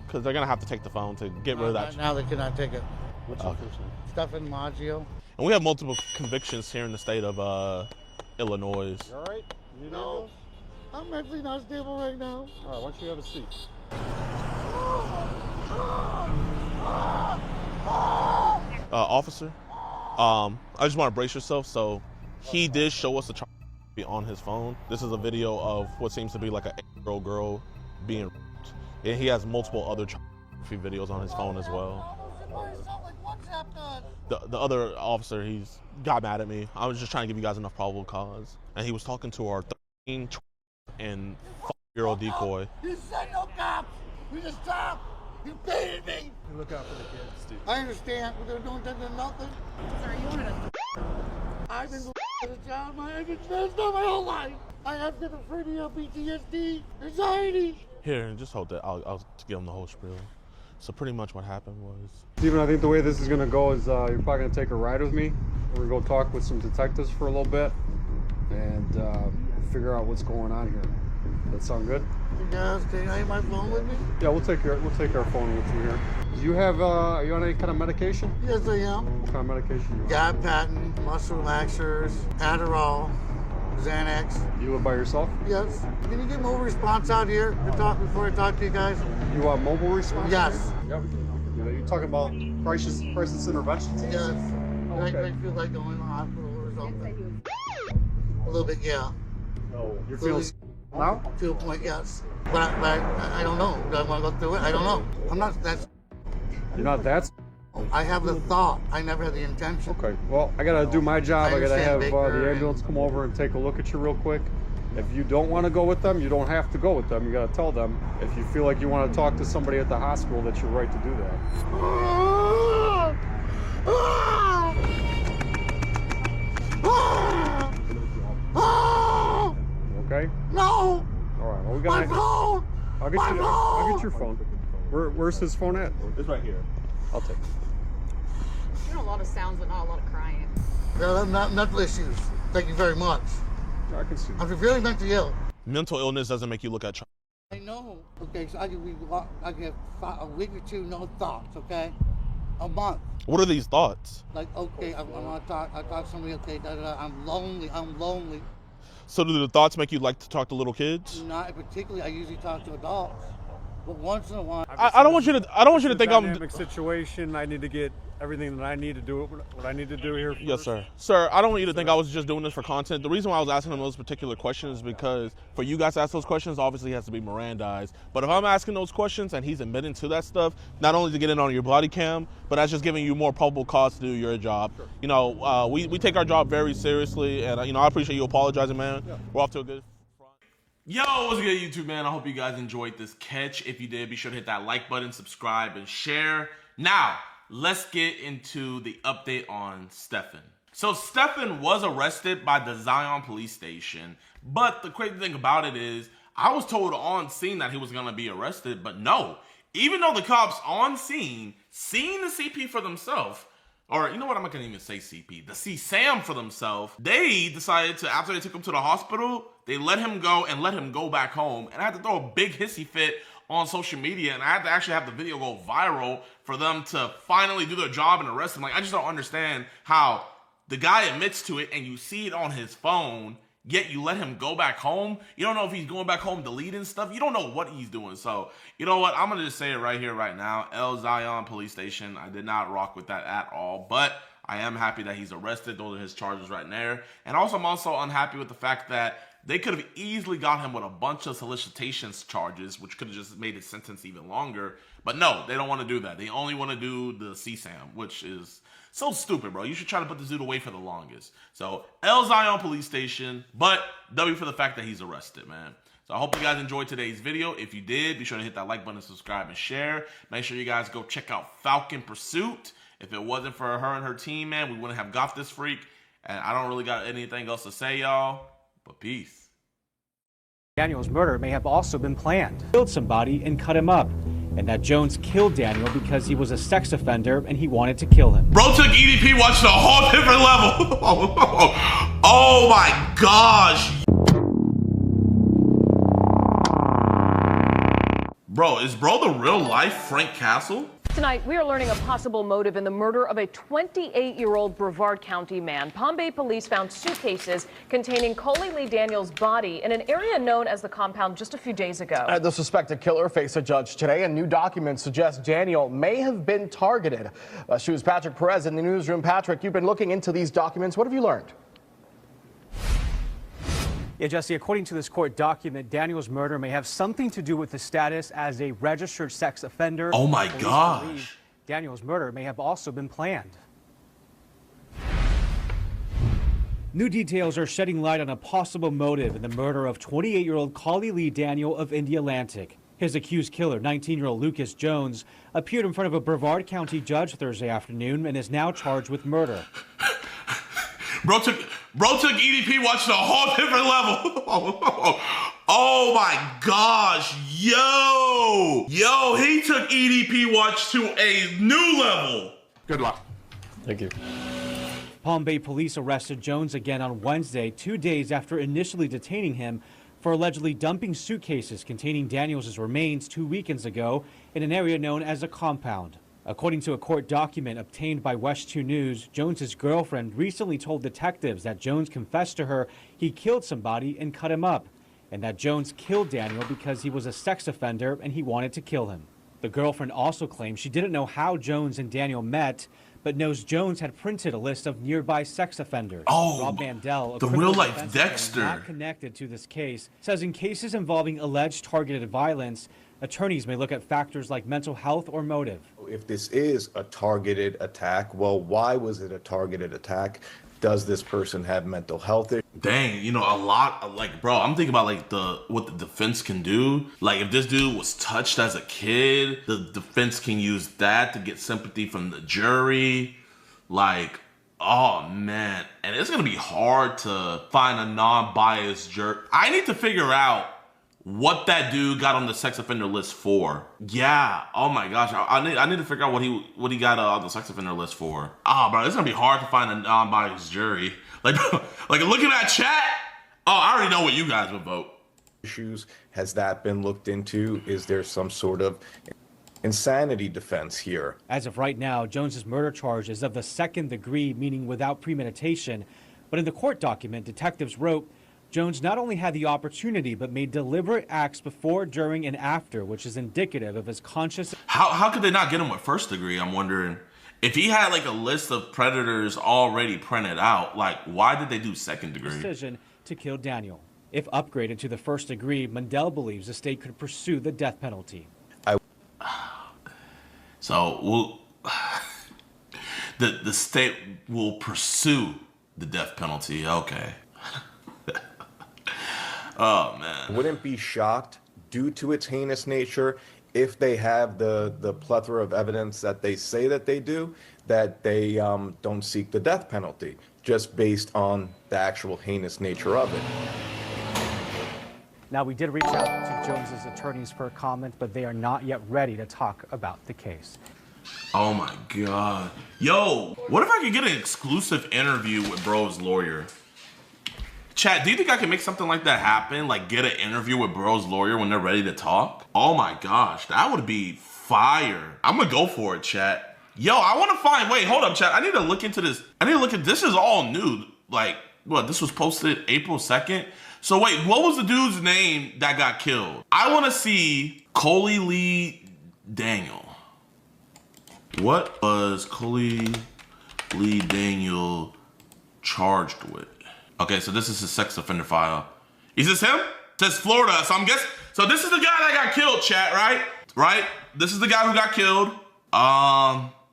Because they're going to have to take the phone to get rid of that. Now they cannot take it. What's your first name? Stefan Maggio. And we have multiple convictions here in the state of Illinois. You all right? You need No. I'm mentally not stable right now. All right, why don't you have a seat? Officer, I just want to brace yourself. So he did show us the on his phone. This is a video of what seems to be like a 8-year-old girl being raped. And he has multiple other videos on his phone as well. The other officer, he's got mad at me. I was just trying to give you guys enough probable cause. And he was talking to our 13 and 5-year-old decoy. You said no cops. We just stopped. You baited me. You look out for the kids, Steve. I understand, but they're doing nothing. Sorry, you wanted to. I've been as a child. I've been messed up my whole life. I have schizophrenia, PTSD, anxiety. Here, just hold that. I'll give him the whole spiel. So pretty much what happened was... Steven, I think the way this is going to go is you're probably going to take a ride with me. We're going to go talk with some detectives for a little bit and figure out what's going on here. That sound good? Yes, can I have my phone with me? Yeah, we'll take our phone with you here. Do you have, are you on any kind of medication? Yes, I am. What kind of medication you on? Gabapentin, muscle relaxers, Adderall, Xanax. You live by yourself? Yes. Can you get mobile response out here to talk before I talk to you guys? You want mobile response? Yes. Yeah, we can do that. You're talking about crisis interventions? Yes. Oh, okay. I feel like going to the hospital or something. A little bit, yeah. No. You're feeling now? To a point, yes. But I don't know. Do I want to go through it? I don't know. I'm not that. You're not that? I have the thought. I never had the intention. Okay. Well, I gotta do my job. I gotta have the Baker ambulance come over and take a look at you real quick. If you don't want to go with them, you don't have to go with them. You gotta tell them. If you feel like you want to talk to somebody at the hospital, that's your right to do that. Okay? No! All right. Well, we gotta. My phone! I'll get your phone. Where's his phone at? It's right here. I'll take it. You know, a lot of sounds, but not a lot of crying. No, not mental issues. Thank you very much. I can see. I'm severely mentally ill. Mental illness doesn't make you look at I know. Okay, so I can have a week or two, no thoughts, okay? A month. What are these thoughts? Like, okay, I want to talk. I talk to somebody, okay, I'm lonely. So do the thoughts make you like to talk to little kids? Not particularly. I usually talk to adults, but once in a while. I don't want you to think I'm. Dynamic situation. I need to get everything that I need to do. What I need to do here. First. Yes, sir. Sir, I don't want you to think I was just doing this for content. The reason why I was asking him those particular questions is because for you guys to ask those questions, obviously he has to be Mirandized. But if I'm asking those questions and he's admitting to that stuff, not only to get in on your body cam, but that's just giving you more probable cause to do your job. Sure. You know, we take our job very seriously, and you know, I appreciate you apologizing, man. Yeah. We're off to a good. Yo, what's good, YouTube, man? I hope you guys enjoyed this catch. If you did, be sure to hit that like button, subscribe, and share. Now, let's get into the update on Stefan. So Stefan was arrested by the Zion police station, but the crazy thing about it is, I was told on scene that he was gonna be arrested, but no. Even though the cops on scene, seeing the CP for themselves, or you know what, I'm not gonna even say CP, the C-SAM for themselves, they decided to, after they took him to the hospital, they let him go and let him go back home. And I had to throw a big hissy fit on social media, and I had to actually have the video go viral for them to finally do their job and arrest him. Like, I just don't understand how the guy admits to it and you see it on his phone, yet you let him go back home. You don't know if he's going back home deleting stuff. You don't know what he's doing. So, you know what? I'm going to just say it right here, right now. El Zion police station. I did not rock with that at all. But I am happy that he's arrested. Those are his charges right there. And also, I'm also unhappy with the fact that they could have easily got him with a bunch of solicitations charges, which could have just made his sentence even longer. But no, they don't want to do that. They only want to do the C-SAM, which is so stupid, bro. You should try to put this dude away for the longest. So, El Zion police station, but W for the fact that he's arrested, man. So I hope you guys enjoyed today's video. If you did, be sure to hit that like button, subscribe, and share. Make sure you guys go check out Falcon Pursuit. If it wasn't for her and her team, man, we wouldn't have got this freak. And I don't really got anything else to say, y'all. But peace. Daniel's murder may have also been planned. Killed somebody and cut him up. And that Jones killed Daniel because he was a sex offender and he wanted to kill him. Bro took EDP Watch to a whole different level. Oh my gosh. Bro, is bro the real life Frank Castle? Tonight, we are learning a possible motive in the murder of a 28-year-old Brevard County man. Palm Bay police found suitcases containing Coley Lee Daniels' body in an area known as the compound just a few days ago. The suspected killer faced a judge today, and new documents suggest Daniel may have been targeted. Shoes Patrick Perez in the newsroom. Patrick, you've been looking into these documents. What have you learned? Yeah, Jesse, according to this court document, Daniel's murder may have something to do with his status as a registered sex offender. Oh my gosh. Daniel's murder may have also been planned. New details are shedding light on a possible motive in the murder of 28-year-old Coley Lee Daniel of Indialantic. His accused killer, 19-year-old Lucas Jones, appeared in front of a Brevard County judge Thursday afternoon and is now charged with murder. Bro took EDP Watch to a whole different level. Oh my gosh. Yo, he took EDP Watch to a new level. Good luck. Thank you. Palm Bay police arrested Jones again on Wednesday, 2 days after initially detaining him for allegedly dumping suitcases containing Daniels' remains 2 weekends ago in an area known as a compound. According to a court document obtained by West 2 News, Jones's girlfriend recently told detectives that Jones confessed to her he killed somebody and cut him up, and that Jones killed Daniel because he was a sex offender and he wanted to kill him. The girlfriend also claimed she didn't know how Jones and Daniel met, but knows Jones had printed a list of nearby sex offenders. Oh, Rob Mandel, the real-life Dexter, not connected to this case, says in cases involving alleged targeted violence, attorneys may look at factors like mental health or motive. If this is a targeted attack, well, why was it a targeted attack? Does this person have mental health issues? Dang, you know, a lot, like, bro, I'm thinking about, like, what the defense can do. Like, if this dude was touched as a kid, the defense can use that to get sympathy from the jury. Like, oh, man. And it's going to be hard to find a non-biased jury. I need to figure out what that dude got on the sex offender list for. Yeah, oh my gosh, I need to figure out what he got on the sex offender list for. Ah, bro, it's gonna be hard to find a non-biased jury. Like, like looking at chat, oh, I already know what you guys would vote. Issues, has that been looked into? Is there some sort of insanity defense here? As of right now, Jones's murder charge is of the second degree, meaning without premeditation. But in the court document, detectives wrote, Jones not only had the opportunity, but made deliberate acts before, during, and after, which is indicative of his conscious... How could they not get him with first degree? I'm wondering. If he had, like, a list of predators already printed out, like, why did they do second degree? ...decision to kill Daniel. If upgraded to the first degree, Mandel believes the state could pursue the death penalty. So, the state will pursue the death penalty. Okay. Oh, man. Wouldn't be shocked, due to its heinous nature, if they have the plethora of evidence that they say that they do, that they don't seek the death penalty, just based on the actual heinous nature of it. Now, we did reach out to Jones's attorneys for a comment, but they are not yet ready to talk about the case. Oh my God. Yo, what if I could get an exclusive interview with bro's lawyer? Chat, do you think I can make something like that happen? Like get an interview with bro's lawyer when they're ready to talk? Oh my gosh, that would be fire. I'm gonna go for it, chat. Yo, I wanna find, wait, hold up, chat. I need to look into this. This is all new. Like, what, this was posted April 2nd? So wait, what was the dude's name that got killed? I wanna see Coley Lee Daniel. What was Coley Lee Daniel charged with? Okay, so this is his sex offender file. Is this him? It says Florida, so I'm guessing. So this is the guy that got killed, chat, right? Right? This is the guy who got killed.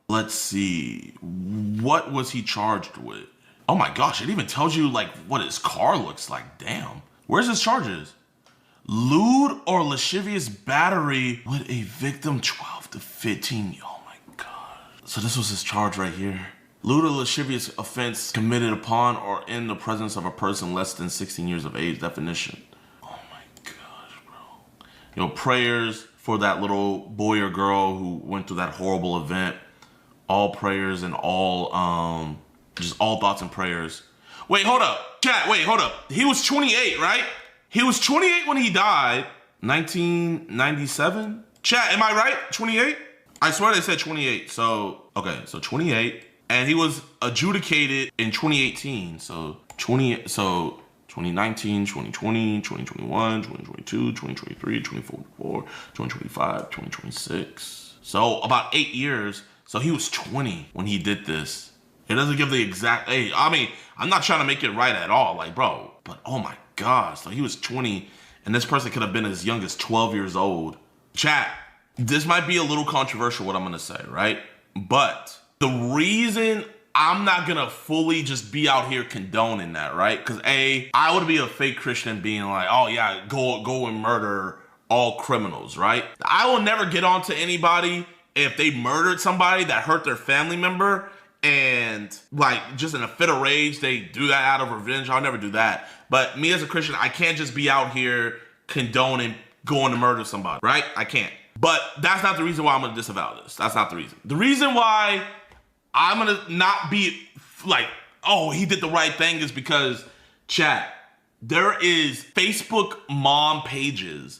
Let's see. What was he charged with? Oh my gosh, it even tells you like what his car looks like. Damn. Where's his charges? Lewd or lascivious battery with a victim 12 to 15. Oh my God. So this was his charge right here. Lewd or lascivious offense committed upon or in the presence of a person less than 16 years of age. Definition. Oh my gosh, bro. You know, prayers for that little boy or girl who went through that horrible event. All prayers and all, just all thoughts and prayers. Wait, hold up. Chat, wait, hold up. He was 28, right? He was 28 when he died. 1997? Chat, am I right? 28? I swear they said 28. So, okay, so 28. And he was adjudicated in 2018. So 2019, 2020, 2021, 2022, 2023, 2024, 2025, 2026. So about 8 years. So he was 20 when he did this. It doesn't give the exact age. I mean, I'm not trying to make it right at all, like, bro. But oh my gosh, so he was 20, and this person could have been as young as 12 years old. Chat, this might be a little controversial what I'm gonna say, right? But the reason I'm not gonna fully just be out here condoning that, right? Because I would be a fake Christian being like, oh yeah, go and murder all criminals, right? I will never get on to anybody if they murdered somebody that hurt their family member and like just in a fit of rage, they do that out of revenge. I'll never do that. But me as a Christian, I can't just be out here condoning going to murder somebody, right? I can't. But that's not the reason why I'm gonna disavow this. That's not the reason. The reason why I'm gonna not be like, oh, he did the right thing is because, chat, there is Facebook mom pages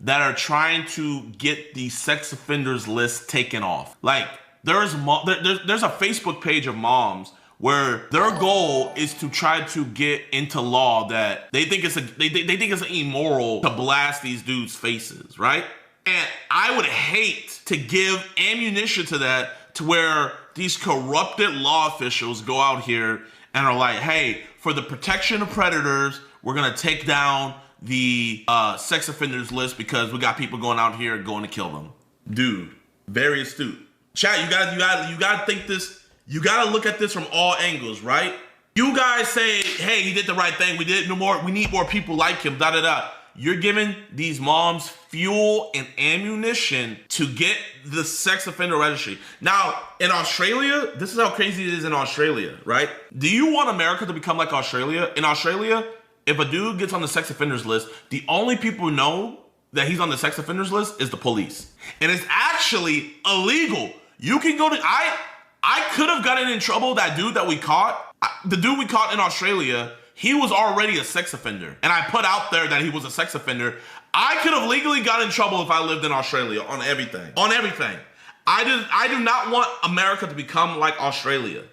that are trying to get the sex offenders list taken off. Like, there's a Facebook page of moms where their goal is to try to get into law that they think it's immoral to blast these dudes' faces, right? And I would hate to give ammunition to that, to where these corrupted law officials go out here and are like, hey, for the protection of predators, we're gonna take down the sex offenders list because we got people going out here going to kill them. Dude, very astute. Chat, you gotta think this, you gotta look at this from all angles, right? You guys say, hey, he did the right thing, we need more people like him, da da da. You're giving these moms fuel and ammunition to get the sex offender registry. Now, in Australia, this is how crazy it is in Australia, right? Do you want America to become like Australia? In Australia, if a dude gets on the sex offenders list, the only people who know that he's on the sex offenders list is the police. And it's actually illegal. You can go to, I could have gotten in trouble, that dude that we caught, the dude we caught in Australia, he was already a sex offender. And I put out there that he was a sex offender. I could have legally got in trouble if I lived in Australia on everything. On everything. I do not want America to become like Australia.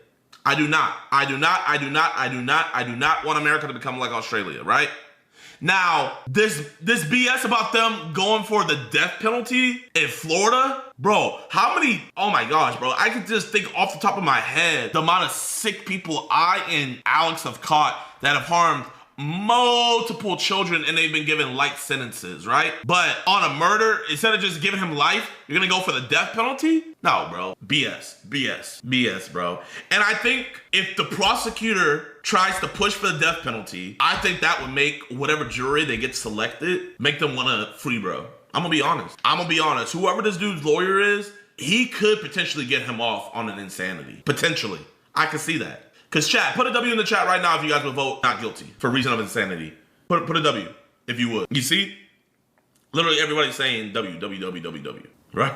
I do not want America to become like Australia, right? Now, this BS about them going for the death penalty in Florida, bro, how many, oh my gosh, bro, I could just think off the top of my head, the amount of sick people I and Alex have caught that have harmed multiple children and they've been given light sentences, right? But on a murder, instead of just giving him life, you're gonna go for the death penalty? No, bro, BS, bro. And I think if the prosecutor tries to push for the death penalty, I think that would make whatever jury they get selected, make them wanna free bro. I'm gonna be honest. Whoever this dude's lawyer is, he could potentially get him off on an insanity. Potentially. I can see that. Cause chat, put a W in the chat right now if you guys would vote not guilty for reason of insanity. Put a W if you would. You see? Literally everybody's saying W, right?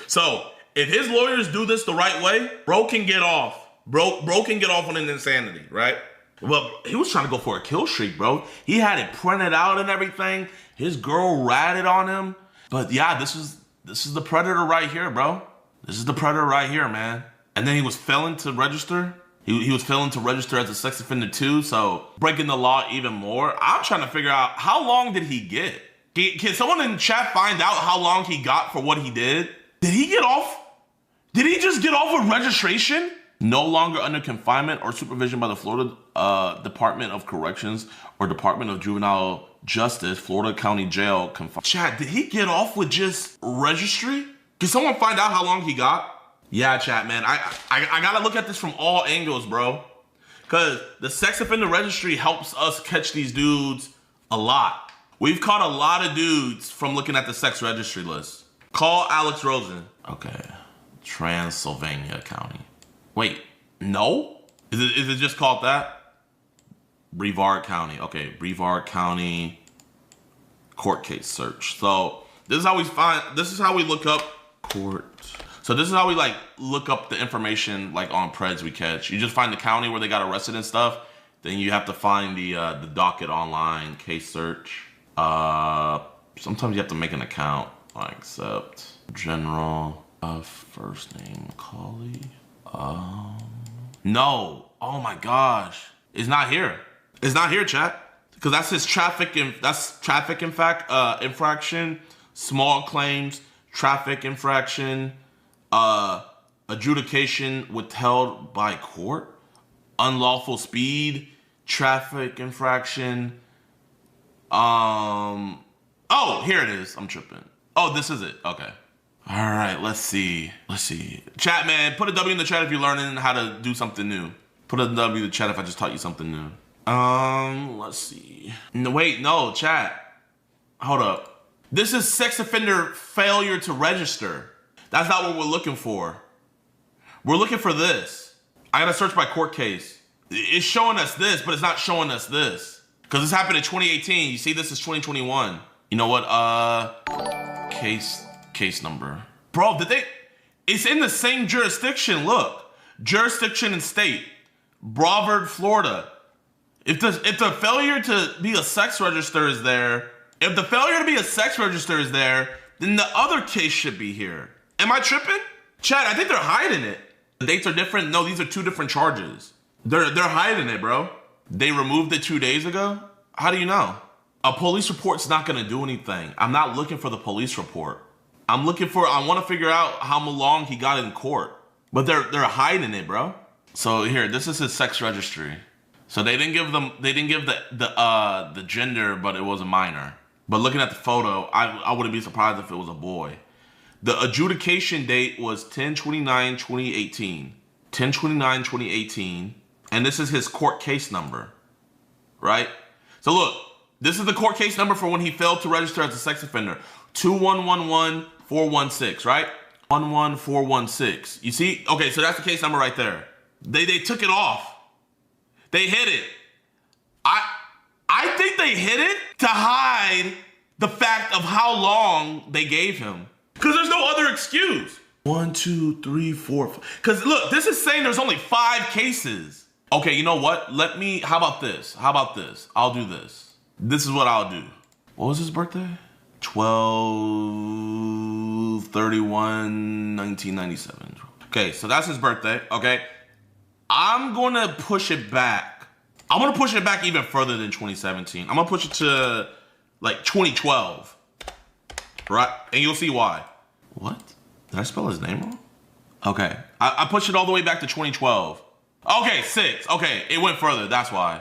So if his lawyers do this the right way, bro can get off. Bro can get off on an insanity, right? Well, he was trying to go for a kill streak, bro. He had it printed out and everything. His girl ratted on him. But yeah, this is the predator right here, bro. This is the predator right here, man. And then he was failing to register. He was failing to register as a sex offender too, so breaking the law even more. I'm trying to figure out, how long did he get? Can someone in chat find out how long he got for what he did? Did he get off? Did he just get off with registration? No longer under confinement or supervision by the Florida Department of Corrections or Department of Juvenile Justice, Florida County Jail. Chat, did he get off with just registry? Can someone find out how long he got? Yeah, chat, man. I gotta look at this from all angles, bro. Cause the sex offender registry helps us catch these dudes a lot. We've caught a lot of dudes from looking at the sex registry list. Call Alex Rosen. Okay, Transylvania County. Wait, no? Is it just called that? Brevard County. Okay, Brevard County court case search. So this is how we look up court. So this is how we like look up the information like on Preds we catch. You just find the county where they got arrested and stuff. Then you have to find the docket online, case search. Sometimes you have to make an account. I accept. General first name, Collie. No. Oh my gosh. It's not here. It's not here, chat. Because that's his traffic infraction, small claims, traffic infraction, adjudication withheld by court, unlawful speed, traffic infraction. Oh, here it is. I'm tripping. Oh, this is it. Okay. All right, let's see. Chat, man, put a W in the chat if you're learning how to do something new. Put a W in the chat if I just taught you something new. Let's see. No, wait, no, chat. Hold up. This is sex offender failure to register. That's not what we're looking for. We're looking for this. I gotta search by court case. It's showing us this, but it's not showing us this. Because this happened in 2018. You see, this is 2021. You know what? Case number. Bro, it's in the same jurisdiction, look. Jurisdiction and state. Brevard, Florida. If the failure to be a sex register is there, then the other case should be here. Am I tripping? Chad, I think they're hiding it. The dates are different. No, these are two different charges. They're hiding it, bro. They removed it 2 days ago? How do you know? A police report's not gonna do anything. I'm not looking for the police report. I want to figure out how long he got in court. But they're hiding it, bro. So here, this is his sex registry. So they didn't give the gender, but it was a minor. But looking at the photo, I wouldn't be surprised if it was a boy. The adjudication date was 10/29/2018. 10/29/2018. And this is his court case number, right? So look, this is the court case number for when he failed to register as a sex offender. 2111416, right? 11416. You see? Okay, so that's the case number right there. They took it off. They hid it. I think they hid it to hide the fact of how long they gave him. Because there's no other excuse. 1, 2, 3, 4. Because look, this is saying there's only 5 cases. Okay, you know what? How about this? I'll do this. This is what I'll do. What was his birthday? 12/31/1997. Okay, so that's his birthday, okay? I'm gonna push it back. I'm gonna push it back even further than 2017. I'm gonna push it to like 2012, right? And you'll see why. What? Did I spell his name wrong? Okay, I pushed it all the way back to 2012. Okay, 6. Okay, it went further. That's why.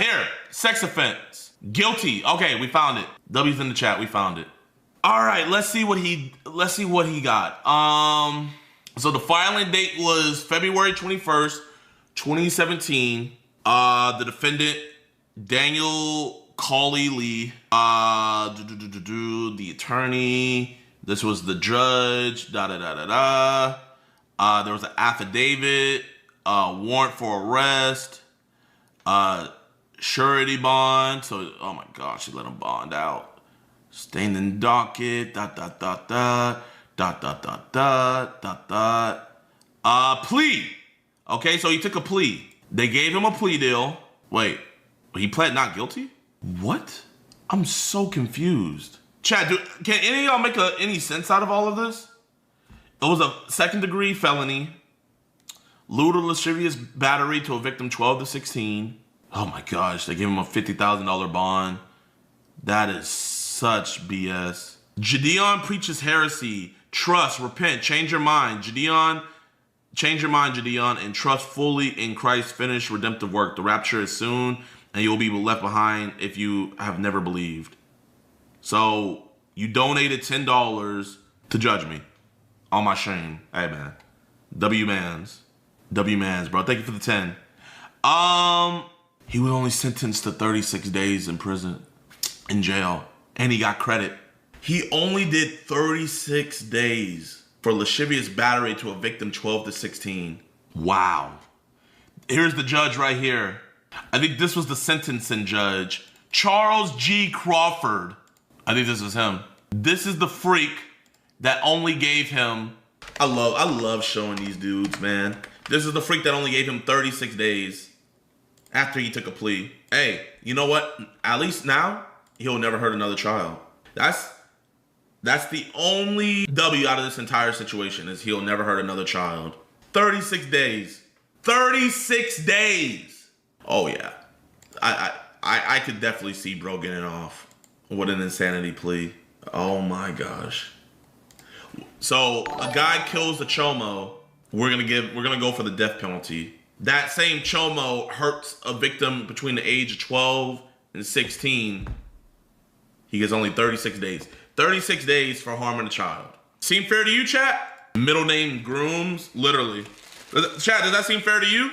Here, sex offense, guilty. Okay, we found it. W's in the chat. We found it. All right, let's see what he got. So the filing date was February 21st, 2017. The defendant, Daniel Cauley Lee, the attorney. This was the judge. There was an affidavit, warrant for arrest, surety bond. So, oh my gosh, she let him bond out. Standing docket. Plea. Okay, so he took a plea. They gave him a plea deal. Wait, he pled not guilty? What? I'm so confused. Chat, can any of y'all make any sense out of all of this? It was a second-degree felony. Lewd or lascivious battery to a victim 12 to 16. Oh my gosh, they gave him a $50,000 bond. That is such BS. JiDion preaches heresy. Trust, repent, change your mind. JiDion, change your mind, JiDion, and trust fully in Christ's finished redemptive work. The rapture is soon, and you'll be left behind if you have never believed. So, you donated $10 to judge me on my shame. Hey, man. W-Mans, bro. Thank you for the 10. He was only sentenced to 36 days in prison, in jail, and he got credit. He only did 36 days for lascivious battery to a victim 12 to 16. Wow. Here's the judge right here. I think this was the sentencing judge. Charles G. Crawford. I think this is him. This is the freak that only gave him, I love showing these dudes, man. This is the freak that only gave him 36 days after he took a plea. Hey, you know what? At least now, he'll never hurt another child. That's the only W out of this entire situation, is he'll never hurt another child. 36 days. 36 days. Oh yeah. I could definitely see bro getting off with an insanity plea. Oh my gosh. So a guy kills a chomo. We're gonna go for the death penalty. That same chomo hurts a victim between the age of 12 and 16. He gets only 36 days. 36 days for harming a child. Seem fair to you, chat? Middle name grooms, literally. Chat, does that seem fair to you?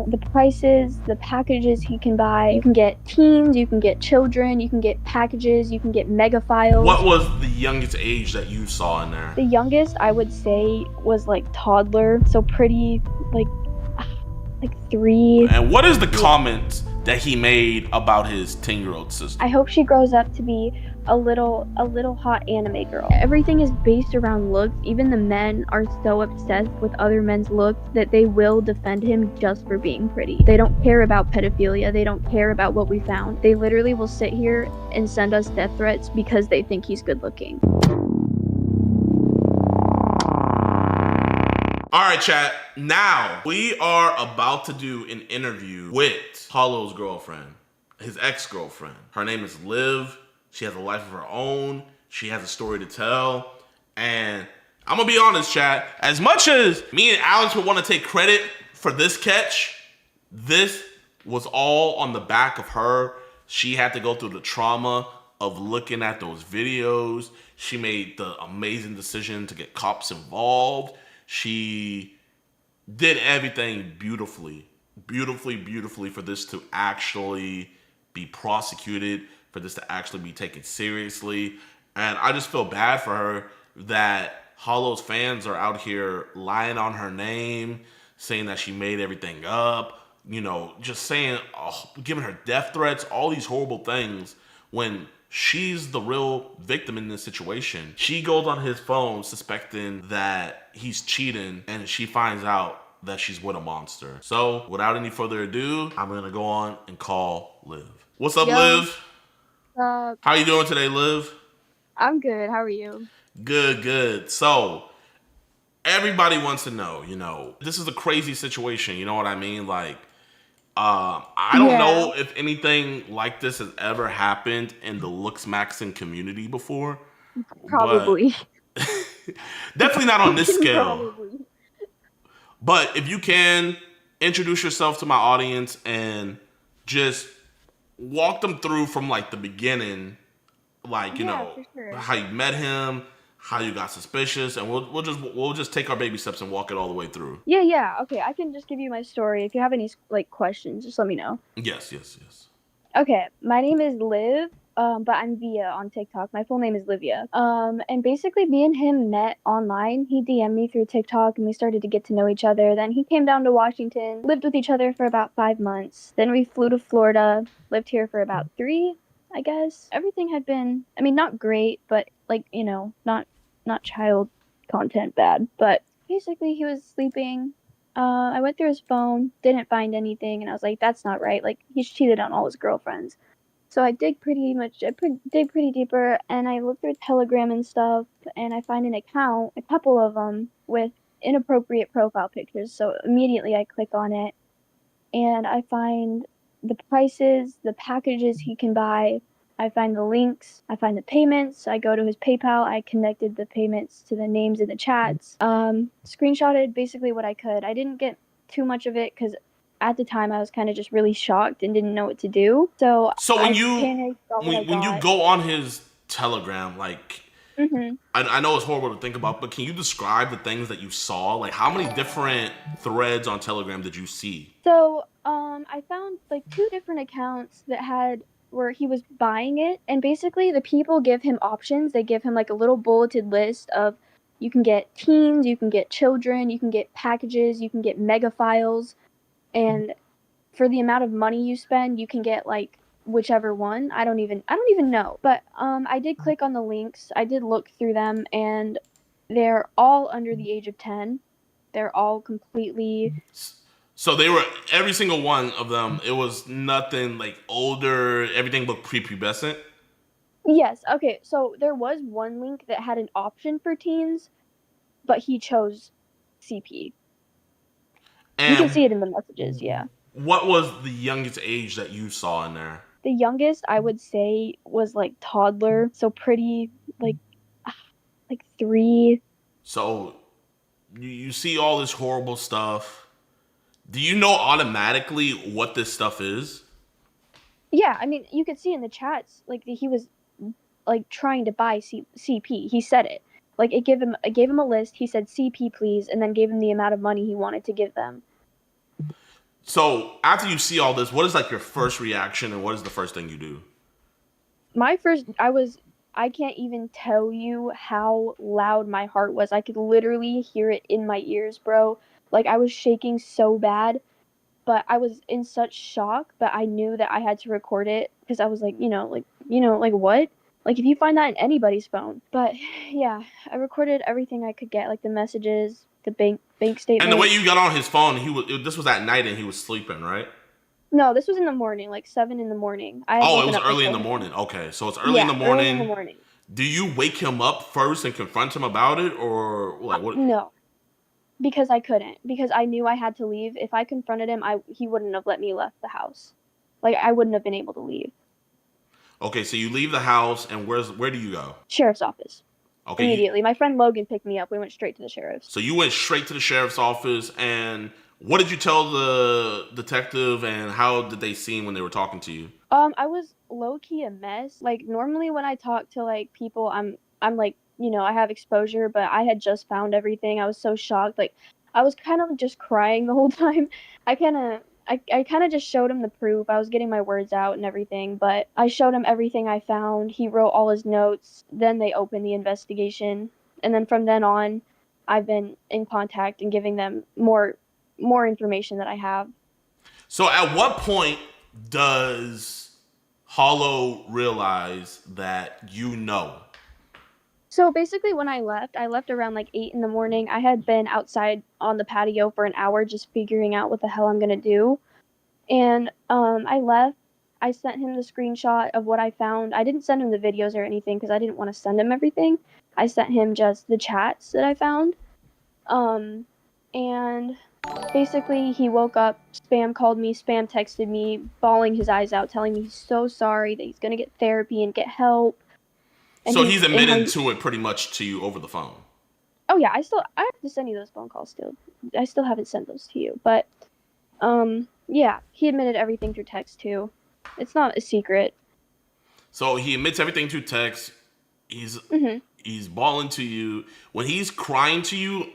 The prices, the packages he can buy. You can get teens, you can get children, you can get packages, you can get mega files. What was the youngest age that you saw in there? The youngest I would say was like toddler, so pretty like 3. And what is the comment that he made about his 10-year-old sister? I hope she grows up to be a little hot anime girl. Everything is based around looks. Even the men are so obsessed with other men's looks that they will defend him just for being pretty. They don't care about pedophilia. They don't care about what we found. They literally will sit here and send us death threats because they think he's good looking. All right, chat. Now we are about to do an interview with Hollow's girlfriend, his ex-girlfriend. Her name is Liv. She has a life of her own. She has a story to tell. And I'm gonna be honest, chat. As much as me and Alex would want to take credit for this catch, this was all on the back of her. She had to go through the trauma of looking at those videos. She made the amazing decision to get cops involved. She did everything beautifully for this to actually be prosecuted, for this to actually be taken seriously. And I just feel bad for her that Hollow's fans are out here lying on her name, saying that she made everything up, you know, just saying, giving her death threats, all these horrible things, when she's the real victim in this situation. She goes on his phone suspecting that he's cheating, and she finds out that she's with a monster. So without any further ado, I'm gonna go on and call Liv. What's up, Liv? How you doing today, Liv? I'm good. How are you? Good. So everybody wants to know, you know, this is a crazy situation. You know what I mean? Like, I don't know if anything like this has ever happened in the looks maxing community before. Probably. Definitely not on this scale. Probably. But if you can, introduce yourself to my audience and just walk them through from like the beginning, like, you know, for sure. How you met him, how you got suspicious, and we'll just take our baby steps and walk it all the way through. Yeah. Okay, I can just give you my story. If you have any like questions, just let me know. Yes. Okay, my name is Liv, but I'm Via on TikTok. My full name is Livia. And basically me and him met online. He DM'd me through TikTok and we started to get to know each other. Then he came down to Washington, lived with each other for about 5 months. Then we flew to Florida, lived here for about 3, I guess. Everything had been, I mean, not great, but like, you know, not child content bad. But basically he was sleeping. I went through his phone, didn't find anything, and I was like, that's not right. Like, he's cheated on all his girlfriends. So I dig pretty deeper, and I look through Telegram and stuff, and I find an account, a couple of them, with inappropriate profile pictures. So immediately I click on it, and I find the prices, the packages he can buy. I find the links, I find the payments, I go to his PayPal, I connected the payments to the names in the chats, screenshotted basically what I could. I didn't get too much of it because at the time I was kind of just really shocked and didn't know what to do. So when I you panicked, got what I when you got. go on his Telegram, like Mhm. I know it's horrible to think about, but can you describe the things that you saw? Like, how many different threads on Telegram did you see? So, I found like 2 different accounts that had where he was buying it, and basically the people give him options. They give him like a little bulleted list of you can get teens, you can get children, you can get packages, you can get mega files, and for the amount of money you spend, you can get like whichever one. I don't even know. But I did click on the links. I did look through them, and they're all under the age of 10. They're all completely. So they were every single one of them. It was nothing like older. Everything looked prepubescent. Yes, okay, so there was one link that had an option for teens, but he chose CP. You can see it in the messages, yeah. What was the youngest age that you saw in there? The youngest I would say was like toddler, so pretty like 3. So you see all this horrible stuff. Do you know automatically what this stuff is? Yeah, I mean, you could see in the chats like he was like trying to buy CP. He said it. Like it gave him a list. He said CP please, and then gave him the amount of money he wanted to give them. So after you see all this, what is like your first reaction, and what is the first thing you do? I can't even tell you how loud my heart was. I could literally hear it in my ears, bro. Like I was shaking so bad, but I was in such shock, but I knew that I had to record it because I was like, like what? Like if you find that in anybody's phone. But yeah, I recorded everything I could get, like the messages, the bank statement. And the way you got on his phone, this was at night and he was sleeping, right? No, this was in the morning, like 7 in the morning. It was early in the morning. Okay, so it's early in the morning. Early in the morning. Do you wake him up first and confront him about it, or like what? No, because I couldn't. Because I knew I had to leave. If I confronted him, he wouldn't have let me left the house. Like I wouldn't have been able to leave. Okay, so you leave the house, and where do you go? Sheriff's office. Okay. Immediately. My friend Logan picked me up. We went straight to the sheriff's. So you went straight to the sheriff's office, and what did you tell the detective, and how did they seem when they were talking to you? I was low-key a mess. Like normally when I talk to like people, I'm like, I have exposure, but I had just found everything. I was so shocked. Like I was kind of just crying the whole time. I kind of just showed him the proof. I was getting my words out and everything, but I showed him everything I found. He wrote all his notes. Then they opened the investigation. And then from then on, I've been in contact and giving them more information that I have. So at what point does Hollow realize that you know? So basically when I left around like 8 in the morning. I had been outside on the patio for an hour just figuring out what the hell I'm going to do. And I left. I sent him the screenshot of what I found. I didn't send him the videos or anything because I didn't want to send him everything. I sent him just the chats that I found. And basically he woke up, spam called me, spam texted me, bawling his eyes out, telling me he's so sorry, that he's going to get therapy and get help. And so he's admitted to it pretty much to you over the phone. Oh yeah, I have to send you those phone calls still. I still haven't sent those to you, but yeah, he admitted everything through text too. It's not a secret. So he admits everything through text. He's bawling to you. When he's crying to you,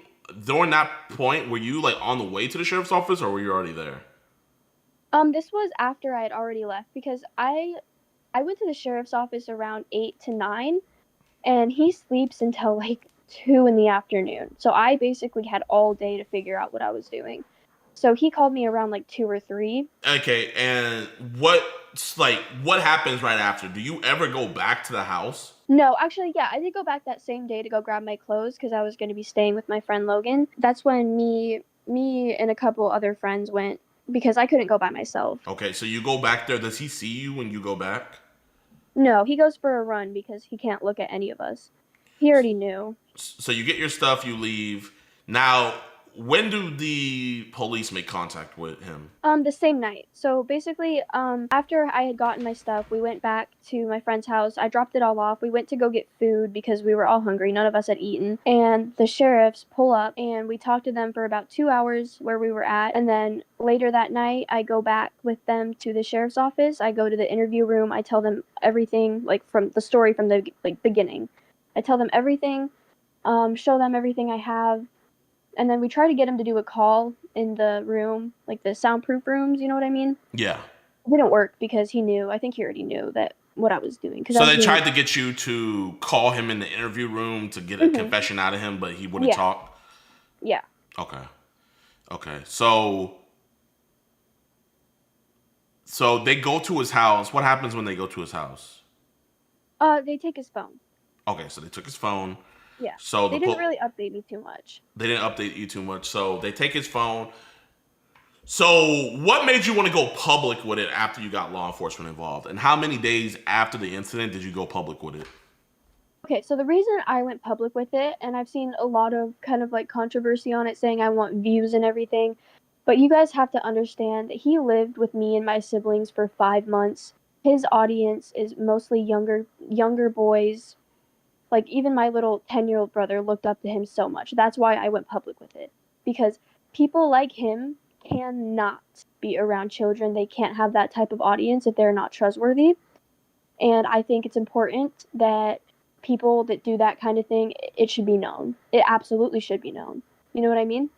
during that point, were you like on the way to the sheriff's office, or were you already there? This was after I had already left because I went to the sheriff's office around 8 to 9, and he sleeps until like 2 in the afternoon. So I basically had all day to figure out what I was doing. So he called me around like 2 or 3. Okay, and what happens right after? Do you ever go back to the house? No, actually, yeah, I did go back that same day to go grab my clothes because I was going to be staying with my friend Logan. That's when me and a couple other friends went because I couldn't go by myself. Okay, so you go back there. Does he see you when you go back? No, he goes for a run because he can't look at any of us. He already knew. So you get your stuff, you leave. Now, when do the police make contact with him? The same night. So basically, after I had gotten my stuff, we went back to my friend's house. I dropped it all off. We went to go get food because we were all hungry. None of us had eaten. And the sheriffs pull up and we talked to them for about 2 hours where we were at. And then later that night, I go back with them to the sheriff's office. I go to the interview room. I tell them everything, like from the story from the beginning. I tell them everything, show them everything I have. And then we try to get him to do a call in the room, like the soundproof rooms, you know what I mean? Yeah. It didn't work because he knew, I think he already knew that what I was doing. So they tried to get you to call him in the interview room to get a confession out of him, but he wouldn't talk? Yeah. Okay. So they go to his house. What happens when they go to his house? They take his phone. Okay, so they took his phone. Yeah. So they didn't really update me too much. They didn't update you too much. So they take his phone. So what made you want to go public with it after you got law enforcement involved? And how many days after the incident did you go public with it? Okay, so the reason I went public with it, and I've seen a lot of kind of like controversy on it saying I want views and everything, but you guys have to understand that he lived with me and my siblings for 5 months. His audience is mostly younger boys. Like, even my little 10-year-old brother looked up to him so much. That's why I went public with it. Because people like him cannot be around children. They can't have that type of audience if they're not trustworthy. And I think it's important that people that do that kind of thing, it should be known. It absolutely should be known. You know what I mean?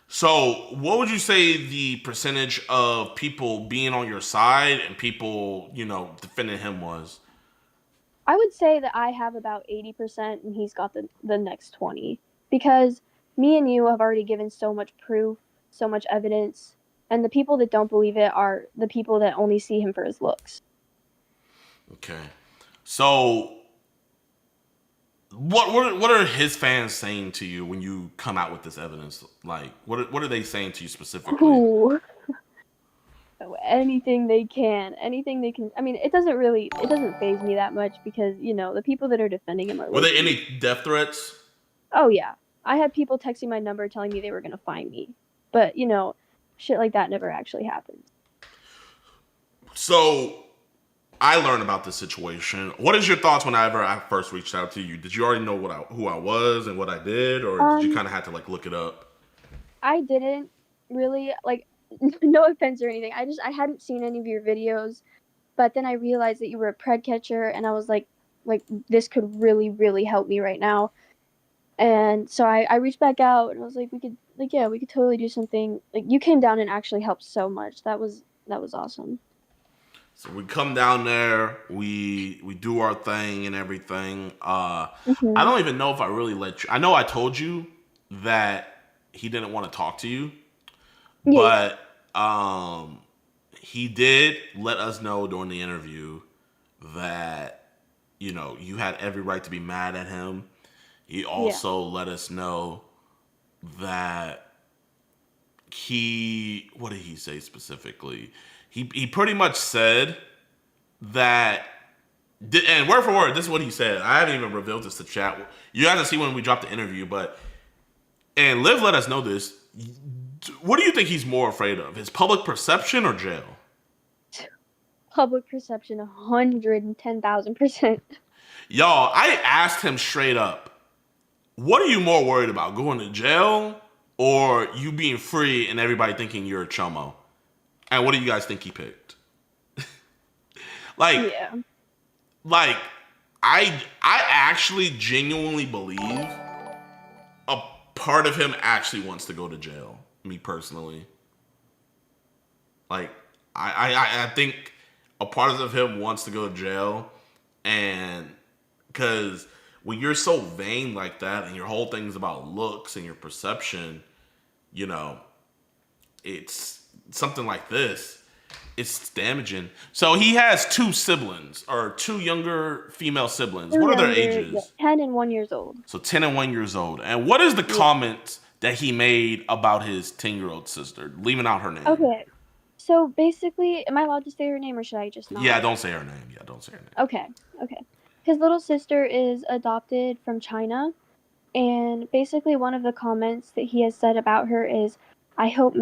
So what would you say the percentage of people being on your side and people, defending him was? I would say that I have about 80% and he's got the next 20. Because me and you have already given so much proof, so much evidence, and the people that don't believe it are the people that only see him for his looks. Okay. So what are his fans saying to you when you come out with this evidence? Like, what are they saying to you specifically? Ooh. Anything they can. I mean, it doesn't faze me that much because, the people that are defending him are Were there any death threats? Oh, yeah. I had people texting my number telling me they were going to find me. But, shit like that never actually happened. So, I learned about this situation. What is your thoughts whenever I first reached out to you? Did you already know who I was and what I did? Or did you kind of have to, look it up? I didn't really, no offense or anything. I hadn't seen any of your videos, but then I realized that you were a pred catcher, and I was like this could really, really help me right now. And so I reached back out, and I was like, we could totally do something. You came down and actually helped so much. That was awesome. So we come down there, we do our thing and everything. I don't even know if I really let you. I know I told you that he didn't want to talk to you. Yeah. But he did let us know during the interview that, you had every right to be mad at him. He also let us know that what did he say specifically? He pretty much said that, and word for word, this is what he said. I haven't even revealed this to chat. You guys will see when we drop the interview, and Liv let us know this. What do you think he's more afraid of? His public perception or jail? Public perception, 110,000%. Y'all, I asked him straight up, what are you more worried about? Going to jail or you being free and everybody thinking you're a chomo? And what do you guys think he picked? I actually genuinely believe a part of him actually wants to go to jail. Me personally. I think a part of him wants to go to jail, and because when you're so vain like that and your whole thing's about looks and your perception, you know, it's something like this. It's damaging. So he has two siblings, or two younger female siblings. What are their ages? Yeah, 10 and 1 years old. So 10 and 1 years old. And what is the comment that he made about his 10-year-old sister, leaving out her name? Okay. So basically, am I allowed to say her name or should I just not? Yeah, don't say her name. Yeah, don't say her name. Okay. His little sister is adopted from China, and basically one of the comments that he has said about her is, I hope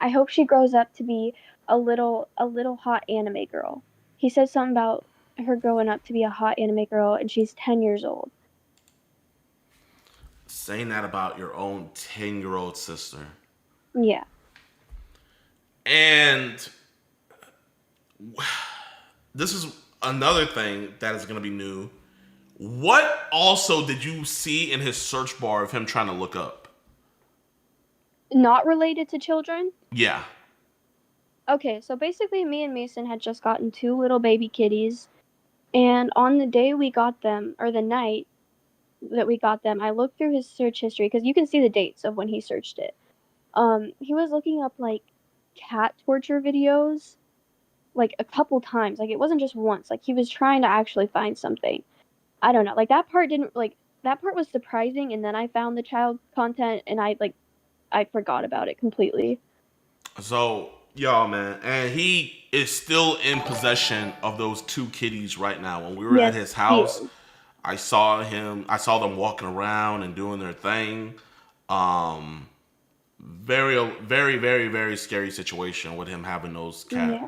I hope she grows up to be a little hot anime girl. He said something about her growing up to be a hot anime girl, and she's 10 years old. Saying that about your own 10-year-old sister. Yeah. And this is another thing that is going to be new. What also did you see in his search bar of him trying to look up? Not related to children? Yeah. Okay, so basically me and Mason had just gotten 2 little baby kitties, and on the day we got them, or the night that we got them, I looked through his search history, because you can see the dates of when he searched it. He was looking up, like, cat torture videos, like, a couple times. Like, it wasn't just once. Like, he was trying to actually find something. I don't know. Like, that part was surprising, and then I found the child content, and I forgot about it completely. So, y'all, man, and he is still in possession of those 2 kitties right now. When we were at his house, I saw them walking around and doing their thing. Very, very, very, very scary situation with him having those cats. Yeah.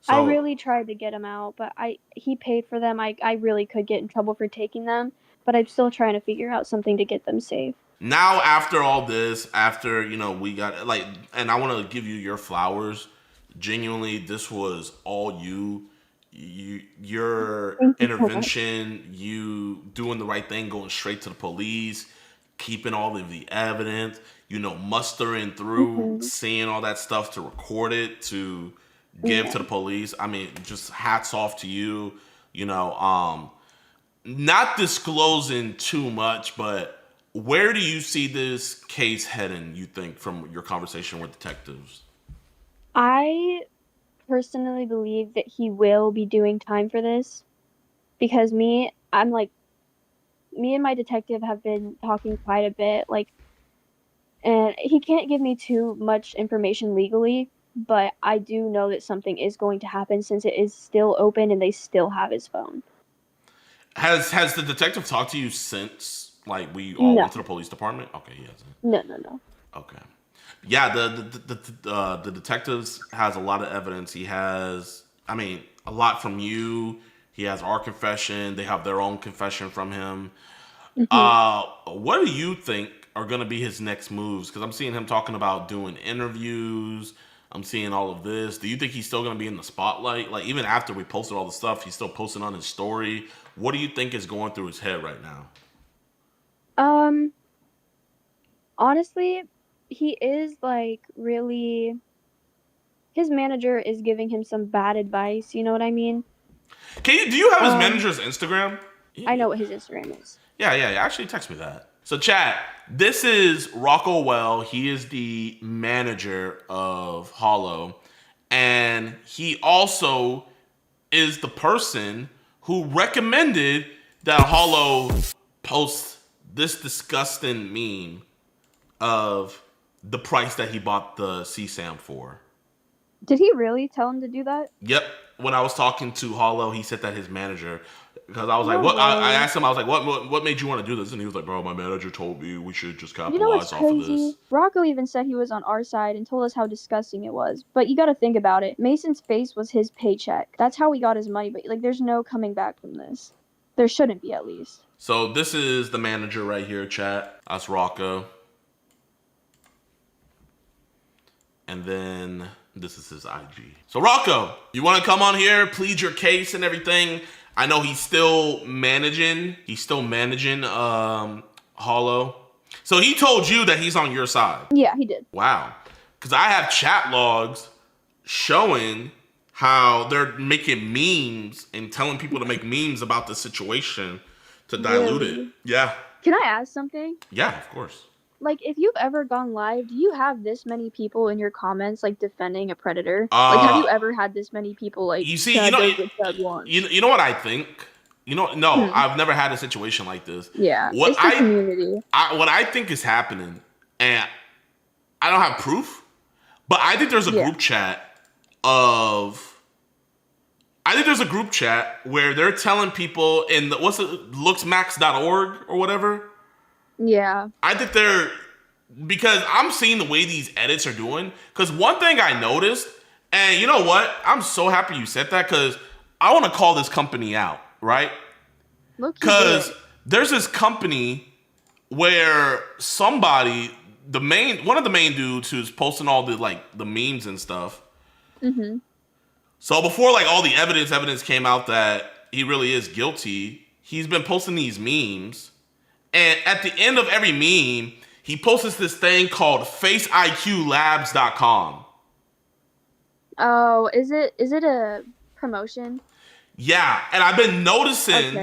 So, I really tried to get him out, but he paid for them. I really could get in trouble for taking them, but I'm still trying to figure out something to get them safe. now, after all this, after, you know, we got, like, and I want to give you your flowers. Genuinely, this was all your intervention, you doing the right thing, going straight to the police, keeping all of the evidence, you know, mustering through, seeing all that stuff to record it, to give to the police. I mean, just hats off to you, you know, not disclosing too much, but where do you see this case heading, you think, from your conversation with detectives? I personally believe that he will be doing time for this because me and my detective have been talking quite a bit, like, and he can't give me too much information legally, but I do know that something is going to happen since it is still open and they still have his phone. Has the detective talked to you since, like, we all went to the police department? Okay, he hasn't. No. Okay. Yeah, the detectives has a lot of evidence. He has, I mean, a lot from you. He has our confession. They have their own confession from him. What do you think are going to be his next moves? Because I'm seeing him talking about doing interviews. I'm seeing all of this. Do you think he's still going to be in the spotlight? Like, even after we posted all the stuff, he's still posting on his story. What do you think is going through his head right now? Honestly, he is, like, really... His manager is giving him some bad advice, you know what I mean? Do you have his manager's Instagram? I know what his Instagram is. Yeah. Actually, text me that. So, chat, this is Rocco Well. He is the manager of Hollow. And he also is the person who recommended that Hollow post this disgusting meme of the price that he bought the CSAM for. Did he really tell him to do that? Yep. When I was talking to Hollow, he said that his manager, because I was like, what? I asked him, I was like, what made you want to do this? And he was like, bro, my manager told me we should just capitalize off of this. Rocco even said he was on our side and told us how disgusting it was. But you got to think about it. Mason's face was his paycheck. That's how we got his money. But, like, there's no coming back from this. There shouldn't be, at least. So this is the manager right here, chat. That's Rocco. And then this is his IG. So Rocco, you want to come on here, plead your case and everything? I know he's still managing. Hollow. So he told you that he's on your side. Yeah, he did. Wow. Because I have chat logs showing how they're making memes and telling people to make memes about the situation to dilute it. Yeah. Can I ask something? Yeah, of course. Like, if you've ever gone live, do you have this many people in your comments, like, defending a predator? Like, have you ever had this many people, like, you see, Chad you know, does what Chad wants? you know what I think? You know, no, I've never had a situation like this. Yeah, What it's the community. what I think is happening, and I don't have proof, but I think there's a group chat where they're telling people in the, looksmax.org or whatever. Yeah. I think because I'm seeing the way these edits are doing. Because one thing I noticed, and you know what? I'm so happy you said that because I want to call this company out, right? Because there's this company where somebody, one of the main dudes who's posting all the memes and stuff. Mm-hmm. So before all the evidence came out that he really is guilty, he's been posting these memes. And at the end of every meme, he posts this thing called FaceIQLabs.com. Oh, is it a promotion? Yeah, and I've been noticing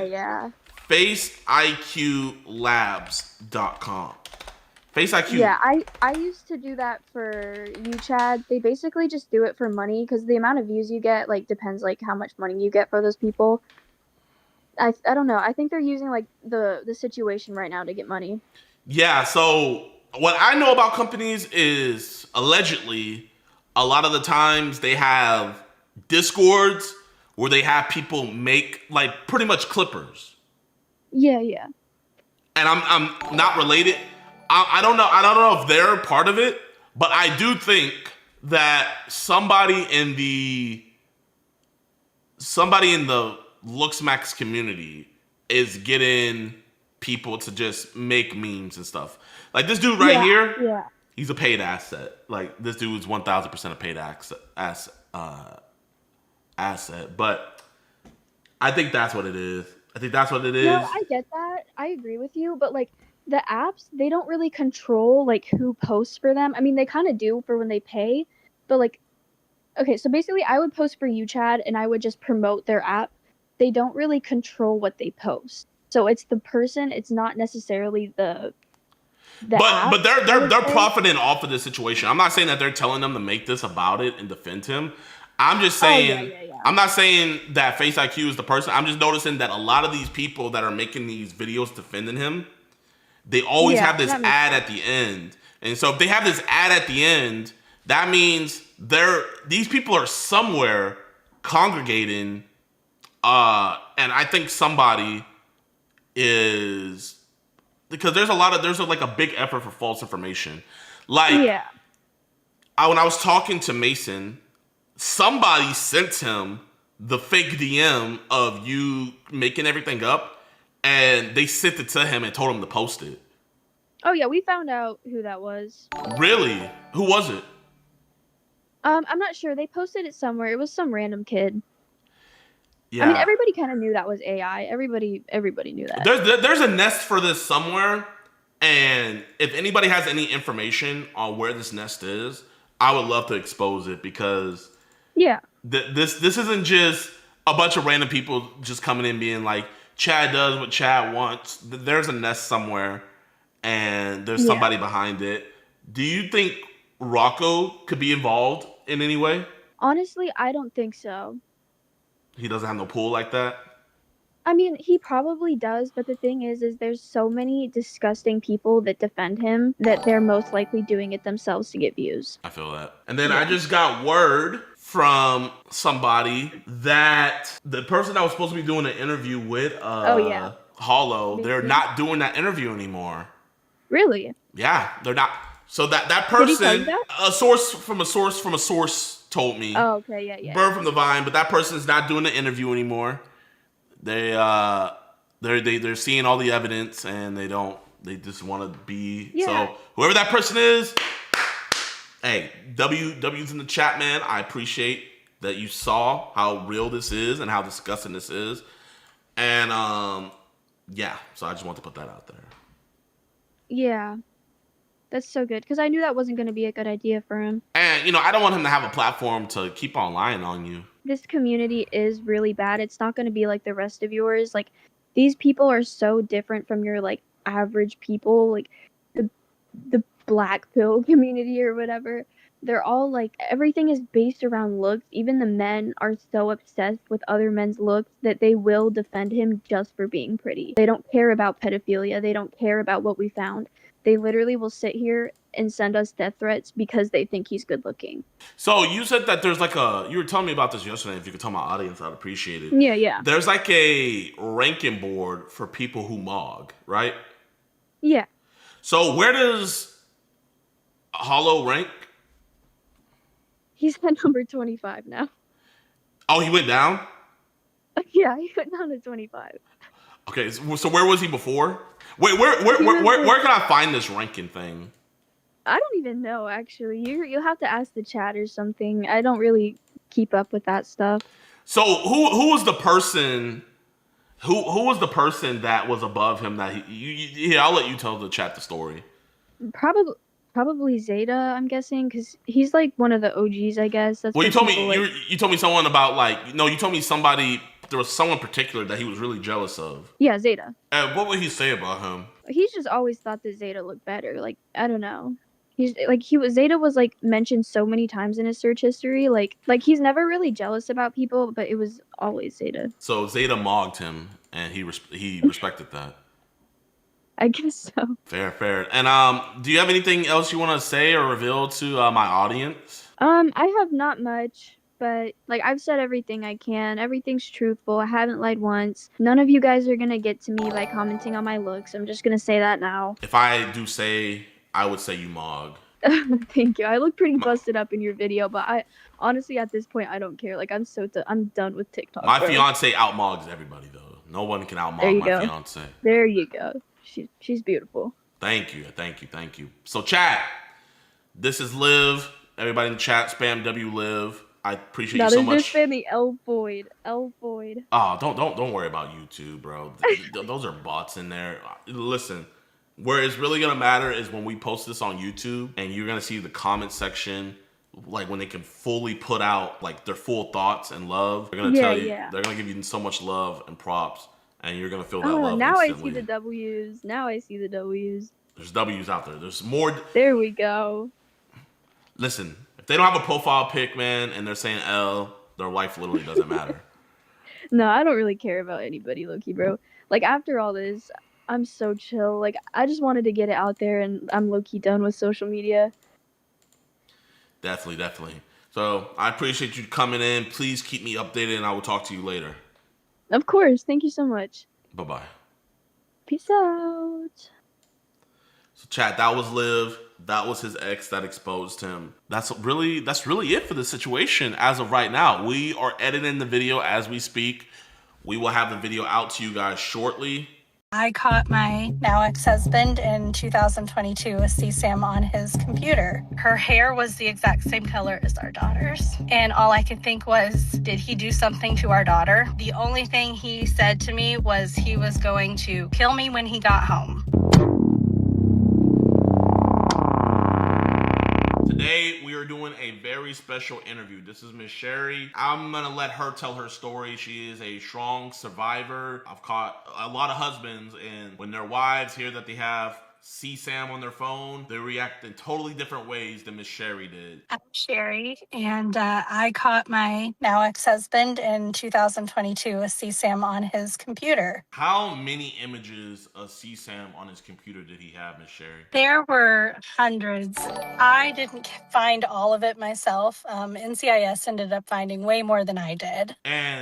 FaceIQLabs.com. FaceIQ. Yeah, I used to do that for you, Chad. They basically just do it for money because the amount of views you get depends how much money you get for those people. I don't know. I think they're using the situation right now to get money. Yeah, so what I know about companies is allegedly a lot of the times they have Discords where they have people make pretty much clippers. Yeah. And I'm not related. I don't know if they're part of it, but I do think that somebody in the Looksmax community is getting people to just make memes and stuff. Like this dude right here, he's a paid asset. This dude is 1,000% a paid asset. But I think that's what it is. No, I get that. I agree with you. But the apps, they don't really control who posts for them. I mean, they kind of do for when they pay. But okay, so basically I would post for you, Chad, and I would just promote their app. They don't really control what they post. So it's the person, it's not necessarily the app, but they're profiting off of this situation. I'm not saying that they're telling them to make this about it and defend him. I'm just saying I'm not saying that Face IQ is the person. I'm just noticing that a lot of these people that are making these videos defending him, they always have this ad at the end. And so if they have this ad at the end, that means these people are somewhere congregating. And I think somebody is, because there's a big effort for false information. When I was talking to Mason, somebody sent him the fake DM of you making everything up, and they sent it to him and told him to post it. Oh yeah, we found out who that was. Really? Who was it? I'm not sure. They posted it somewhere. It was some random kid. Yeah. I mean, everybody kind of knew that was AI. Everybody knew that. There's a nest for this somewhere, and if anybody has any information on where this nest is, I would love to expose it because this isn't just a bunch of random people just coming in being like, Chad does what Chad wants. There's a nest somewhere, and there's somebody behind it. Do you think Rocco could be involved in any way? Honestly, I don't think so. He doesn't have no pull like that? I mean, he probably does, but the thing is there's so many disgusting people that defend him that they're most likely doing it themselves to get views. I feel that. And then I just got word from somebody that the person that was supposed to be doing an interview with Hollow, they're not doing that interview anymore. Really? Yeah, they're not. So that person, a source from a source told me. Oh, okay, yeah. Bird from the Vine, but that person's not doing the interview anymore. They're seeing all the evidence and they just want to be. So whoever that person is, hey, W's in the chat, man. I appreciate that you saw how real this is and how disgusting this is. And so I just want to put that out there. Yeah. That's so good, because I knew that wasn't going to be a good idea for him. And, you know, I don't want him to have a platform to keep on lying on you. This community is really bad. It's not going to be like the rest of yours. Like, these people are so different from your, like, average people. Like, the black pill community or whatever. They're all, like, everything is based around looks. Even the men are so obsessed with other men's looks that they will defend him just for being pretty. They don't care about pedophilia. They don't care about what we found. They literally will sit here and send us death threats because they think he's good looking. So you said that there's like you were telling me about this yesterday. If you could tell my audience, I'd appreciate it. Yeah. There's like a ranking board for people who mog, right? Yeah. So where does Hollow rank? He's at number 25 now. Oh, he went down? Yeah, he went down to 25. Okay, so where was he before? Wait, where can I find this ranking thing? I don't even know, actually. You'll have to ask the chat or something. I don't really keep up with that stuff. So who was the person? Who was the person that was above him? That I'll let you tell the chat the story. Probably Zeta, I'm guessing, because he's like one of the OGs, I guess. That's well, you told me like... you told me someone about you told me somebody. There was someone particular that he was really jealous of. Yeah, Zeta. And what would he say about him? He's just always thought that Zeta looked better. Like, I don't know. Zeta was like mentioned so many times in his search history. Like he's never really jealous about people, but it was always Zeta. So Zeta mogged him, and he respected that. I guess so. Fair. And do you have anything else you want to say or reveal to my audience? I have not much. But, like, I've said everything I can. Everything's truthful. I haven't lied once. None of you guys are going to get to me by commenting on my looks. I'm just going to say that now. If I do say, I would say you mog. Thank you. I look pretty busted up in your video, but I honestly, at this point, I don't care. Like, I'm done with TikTok. My fiance outmogs everybody, though. No one can outmog my fiance. There you go. She's beautiful. Thank you. So, chat, this is Liv. Everybody in the chat, spam WLiv. I appreciate you so much. Just spamming L Void. Oh, don't worry about YouTube, bro. Those are bots in there. Listen, where it's really gonna matter is when we post this on YouTube, and you're gonna see the comment section, like when they can fully put out like their full thoughts and love. They're gonna tell you, they're gonna give you so much love and props, and you're gonna feel that love. Now instantly. I see the W's. There's W's out there. There's more. There we go. Listen. They don't have a profile pic, man, and they're saying L, their life literally doesn't matter. No, I don't really care about anybody, low-key, bro. Like, after all this, I'm so chill. Like, I just wanted to get it out there, and I'm low-key done with social media. Definitely. So, I appreciate you coming in. Please keep me updated, and I will talk to you later. Of course. Thank you so much. Bye-bye. Peace out. So, chat, that was Liv. That was his ex that exposed him. That's really it for the situation as of right now. We are editing the video as we speak. We will have the video out to you guys shortly. I caught my now ex-husband in 2022 with CSAM on his computer. Her hair was the exact same color as our daughter's. And all I could think was, did he do something to our daughter? The only thing he said to me was he was going to kill me when he got home. Today, we are doing a very special interview. This is Miss Sherry. I'm going to let her tell her story. She is a strong survivor. I've caught a lot of husbands, and when their wives hear that they have CSAM on their phone, they react in totally different ways than Miss Sherry did. I'm Sherry, and I caught my now ex-husband in 2022 with CSAM on his computer. How many images of CSAM on his computer did he have, Miss Sherry? There were hundreds. I didn't find all of it myself. NCIS ended up finding way more than I did.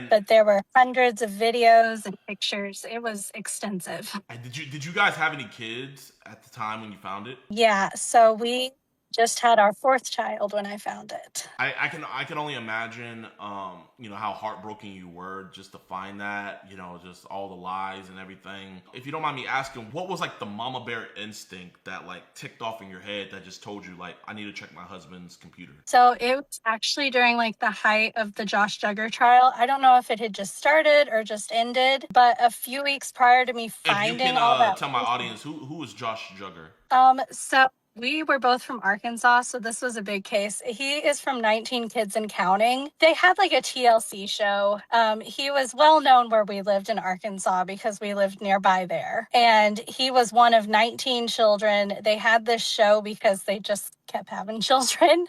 But there were hundreds of videos and pictures. It was extensive. Did you guys have any kids at the time when you found it? Yeah, so we just had our 4th child when I found it. I can only imagine how heartbroken you were just to find that, just all the lies and everything. If you don't mind me asking, what was like the mama bear instinct that like ticked off in your head that just told you like, I need to check my husband's computer? So it was actually during like the height of the Josh Duggar trial. I don't know if it had just started or just ended, but a few weeks prior to me finding all that. Tell my audience, who is Josh Duggar? So We were both from Arkansas, so this was a big case. He is from 19 Kids and Counting. They had like a TLC show. He was well known where we lived in Arkansas because we lived nearby there. And he was one of 19 children. They had this show because they just kept having children.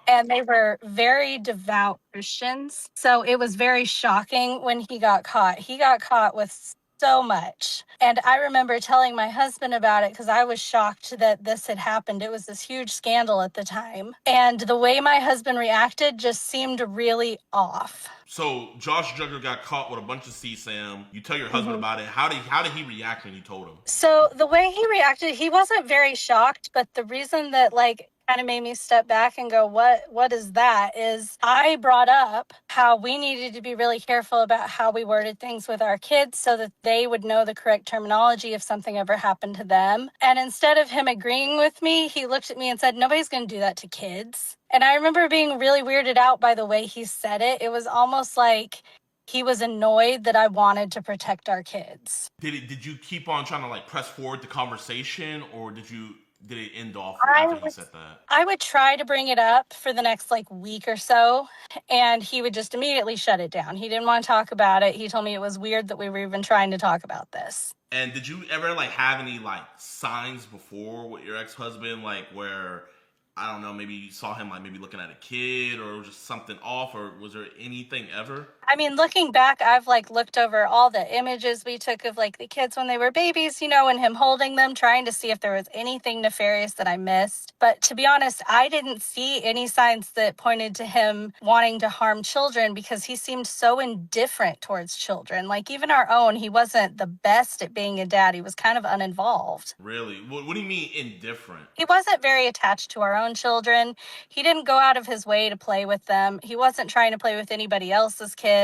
And they were very devout Christians. So it was very shocking when he got caught. He got caught with so much. And I remember telling my husband about it because I was shocked that this had happened. It was this huge scandal at the time. And the way my husband reacted just seemed really off. So Josh Jugger got caught with a bunch of CSAM. You tell your husband about it. How did he react when you told him? So the way he reacted, he wasn't very shocked, but the reason that kind of made me step back and go, what is that? Is I brought up how we needed to be really careful about how we worded things with our kids so that they would know the correct terminology if something ever happened to them. And instead of him agreeing with me, he looked at me and said, nobody's going to do that to kids. And I remember being really weirded out by the way he said it. It was almost like he was annoyed that I wanted to protect our kids. Did you keep on trying to press forward the conversation, or did it end off after he said that? I would try to bring it up for the next week or so, and he would just immediately shut it down. He didn't want to talk about it. He told me it was weird that we were even trying to talk about this. And did you ever have any signs before with your ex-husband, where, I don't know, maybe you saw him maybe looking at a kid or just something off, or was there anything ever? I mean, looking back, I've looked over all the images we took of the kids when they were babies, and him holding them, trying to see if there was anything nefarious that I missed. But to be honest, I didn't see any signs that pointed to him wanting to harm children because he seemed so indifferent towards children. Even our own, he wasn't the best at being a dad. He was kind of uninvolved. Really? What do you mean indifferent? He wasn't very attached to our own children. He didn't go out of his way to play with them. He wasn't trying to play with anybody else's kids.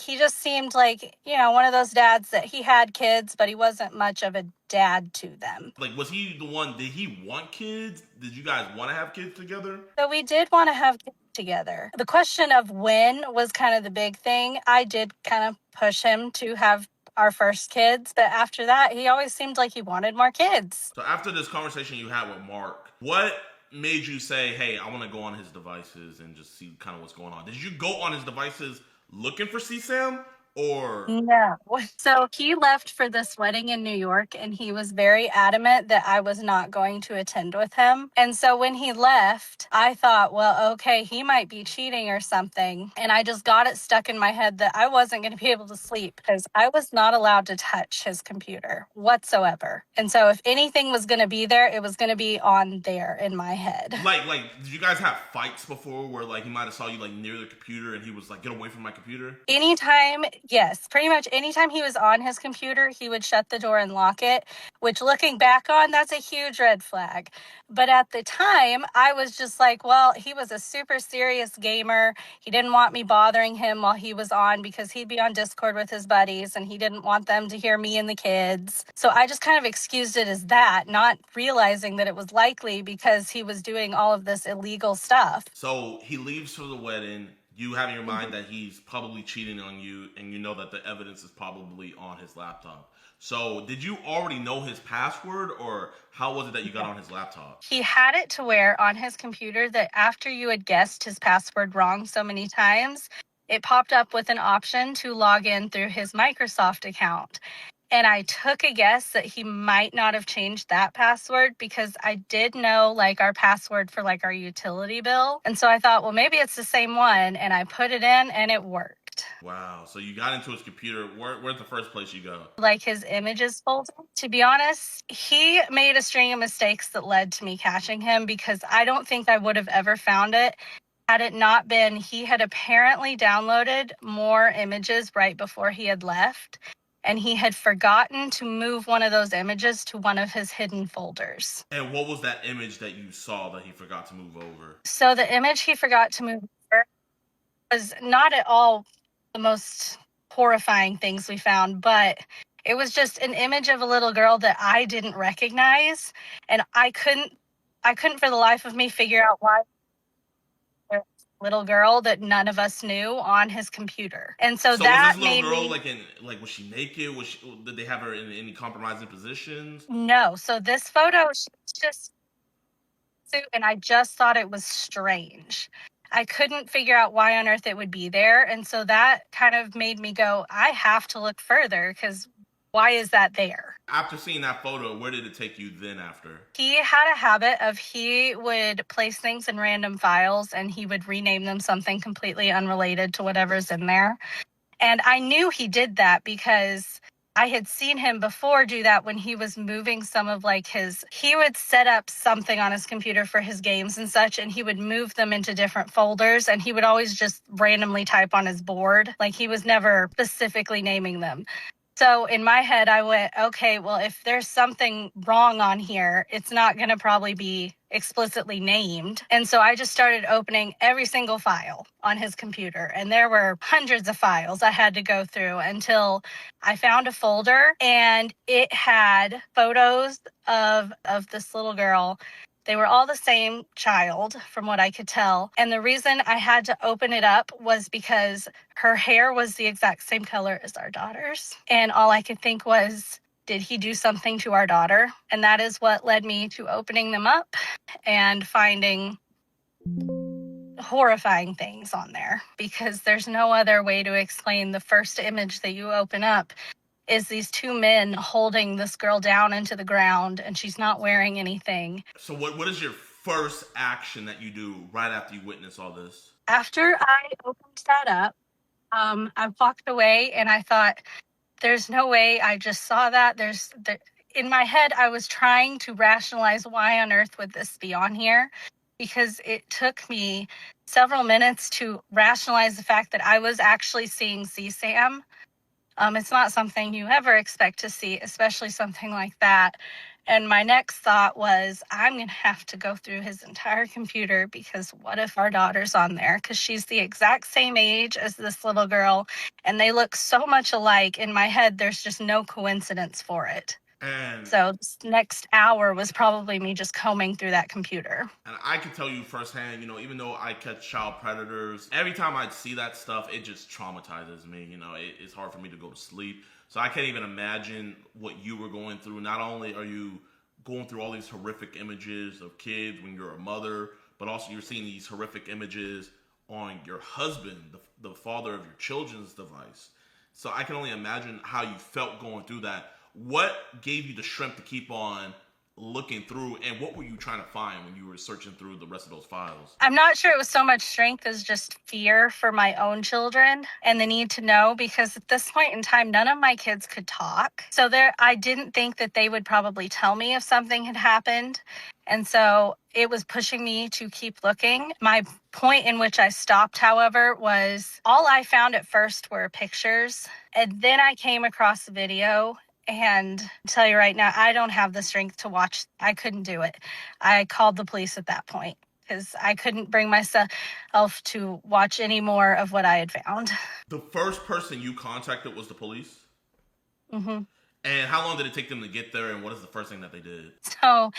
He just seemed one of those dads that he had kids, but he wasn't much of a dad to them. Was he the one, did he want kids? Did you guys want to have kids together? So we did want to have kids together. The question of when was kind of the big thing. I did kind of push him to have our first kids, but after that, he always seemed like he wanted more kids. So after this conversation you had with Mark, what made you say, hey, I want to go on his devices and just see kind of what's going on? Did you go on his devices looking for CSAM, or? No. So he left for this wedding in New York, and he was very adamant that I was not going to attend with him. And so when he left, I thought, well, okay, he might be cheating or something. And I just got it stuck in my head that I wasn't going to be able to sleep because I was not allowed to touch his computer whatsoever. And so if anything was going to be there, it was going to be on there in my head. Did you guys have fights before where he might have saw you near the computer and he was get away from my computer? Anytime, yes, pretty much anytime he was on his computer, he would shut the door and lock it, which looking back on, that's a huge red flag. But at the time, I was just well, he was a super serious gamer. He didn't want me bothering him while he was on because he'd be on Discord with his buddies and he didn't want them to hear me and the kids. So I just kind of excused it as that, not realizing that it was likely because he was doing all of this illegal stuff. So he leaves for the wedding. You have in your mind that he's probably cheating on you, and you know that the evidence is probably on his laptop. So did you already know his password, or how was it that you got on his laptop? He had it to where on his computer that after you had guessed his password wrong so many times, it popped up with an option to log in through his Microsoft account. And I took a guess that he might not have changed that password because I did know our password for our utility bill. And so I thought, well, maybe it's the same one. And I put it in and it worked. Wow. So you got into his computer. Where's the first place you go? His images folder. To be honest, he made a string of mistakes that led to me catching him because I don't think I would have ever found it had it not been he had apparently downloaded more images right before he had left. And he had forgotten to move one of those images to one of his hidden folders. And what was that image that you saw that he forgot to move over? So the image he forgot to move over was not at all the most horrifying things we found, but it was just an image of a little girl that I didn't recognize. And I couldn't for the life of me figure out why little girl that none of us knew on his computer. And so that was this little girl me, was she naked? Did they have her in any compromising positions? No. So this photo, she's just suit, and I just thought it was strange. I couldn't figure out why on earth it would be there. And so that kind of made me go, I have to look further because why is that there? After seeing that photo, where did it take you then after? He had a habit of he would place things in random files and he would rename them something completely unrelated to whatever's in there. And I knew he did that because I had seen him before do that when he was moving some of like he would set up something on his computer for his games and such, and he would move them into different folders, and he would always just randomly type on his board. Like he was never specifically naming them. So in my head, I went, okay, well, if there's something wrong on here, it's not going to probably be explicitly named. And so I just started opening every single file on his computer. And there were hundreds of files I had to go through until I found a folder, and it had photos of this little girl. They were all the same child, from what I could tell. And the reason I had to open it up was because her hair was the exact same color as our daughter's. And all I could think was, did he do something to our daughter? And that is what led me to opening them up and finding horrifying things on there. Because there's no other way to explain the first image that you open up is these two men holding this girl down into the ground, and she's not wearing anything. So what is your first action that you do right after you witness all this? After I opened that up, I walked away and I thought, there's no way I just saw that. In my head, I was trying to rationalize why on earth would this be on here, because it took me several minutes to rationalize the fact that I was actually seeing CSAM. It's not something you ever expect to see, especially something like that. And my next thought was, I'm going to have to go through his entire computer, because what if our daughter's on there? Because she's the exact same age as this little girl, and they look so much alike. In my head, there's just no coincidence for it. And so this next hour was probably me just combing through that computer. And I can tell you firsthand, even though I catch child predators, every time I see that stuff, it just traumatizes me. It's hard for me to go to sleep. So I can't even imagine what you were going through. Not only are you going through all these horrific images of kids when you're a mother, but also you're seeing these horrific images on your husband, the father of your children's device. So I can only imagine how you felt going through that. What gave you the strength to keep on looking through, and what were you trying to find when you were searching through the rest of those files? I'm not sure it was so much strength as just fear for my own children and the need to know, because at this point in time, none of my kids could talk. So I didn't think that they would probably tell me if something had happened. And so it was pushing me to keep looking. My point in which I stopped, however, was all I found at first were pictures. And then I came across a video. And I'll tell you right now, I don't have the strength to watch. I couldn't do it. I called the police at that point because I couldn't bring myself to watch any more of what I had found. The first person you contacted was the police? Mm-hmm. And how long did it take them to get there, and what is the first thing that they did? So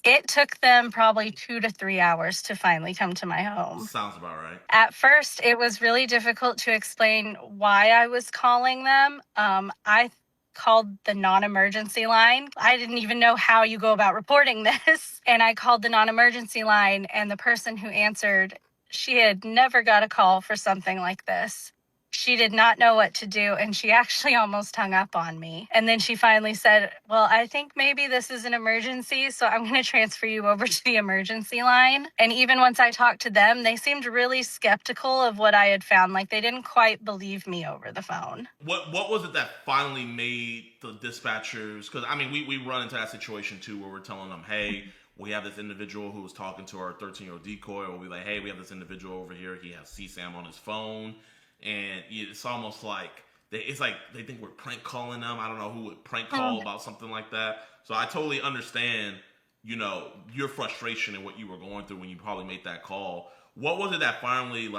it took them probably 2 to 3 hours to finally come to my home. Sounds about right. At first, it was really difficult to explain why I was calling them. I called the non-emergency line. I didn't even know how you go about reporting this. And I called the non-emergency line, and the person who answered, she had never got a call for something like this. She did not know what to do, and she actually almost hung up on me. And then she finally said, well, I think maybe this is an emergency, so I'm going to transfer you over to the emergency line. And even once I talked to them, they seemed really skeptical of what I had found. Like, they didn't quite believe me over the phone. What was it that finally made the dispatchers, because, we run into that situation, too, where we're telling them, hey, we have this individual who was talking to our 13-year-old decoy, or we'll be like, hey, we have this individual over here, he has CSAM on his phone. And it's almost like they think we're prank calling them. I don't know who would prank call about something like that. So I totally understand, your frustration and what you were going through when you probably made that call. What was it that finally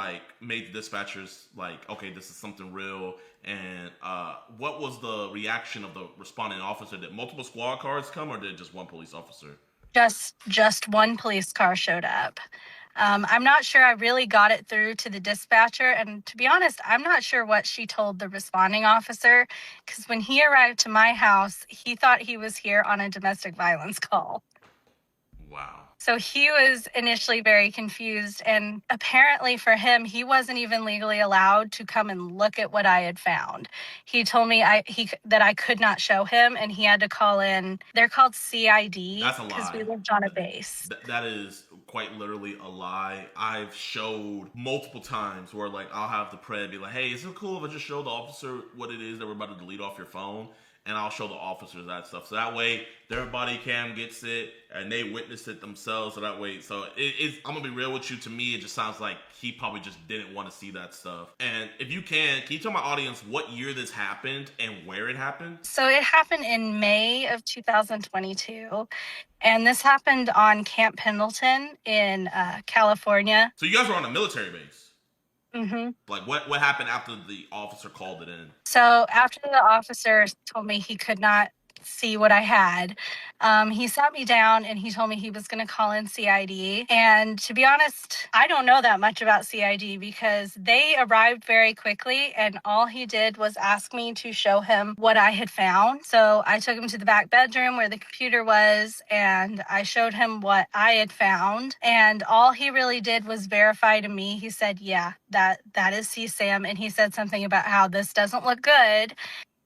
made the dispatchers okay, this is something real? And what was the reaction of the responding officer? Did multiple squad cars come, or did just one police officer? Just one police car showed up. I'm not sure I really got it through to the dispatcher. And to be honest, I'm not sure what she told the responding officer, because when he arrived to my house, he thought he was here on a domestic violence call. Wow. So he was initially very confused, and apparently for him, he wasn't even legally allowed to come and look at what I had found. He told me that I could not show him, and he had to call in. They're called CID. That's a because lie. we lived on a base. That is quite literally a lie. I've showed multiple times where like I'll have the pred be like, hey, is it cool if I just show the officer what it is that we're about to delete off your phone? And I'll show the officers that stuff. So that way their body cam gets it and they witness it themselves. So that way, I'm gonna be real with you. To me, it just sounds like he probably just didn't want to see that stuff. And if you can you tell my audience what year this happened and where it happened? So it happened in May of 2022. And this happened on Camp Pendleton in California. So you guys were on a military base. Mm-hmm. Like what happened after the officer called it in? So after the officer told me he could not see what I had, he sat me down and he told me he was going to call in CID. And to be honest, I don't know that much about CID because they arrived very quickly and all he did was ask me to show him what I had found. So I took him to the back bedroom where the computer was and I showed him what I had found. And all he really did was verify to me. He said, yeah, that is CSAM. And he said something about how this doesn't look good.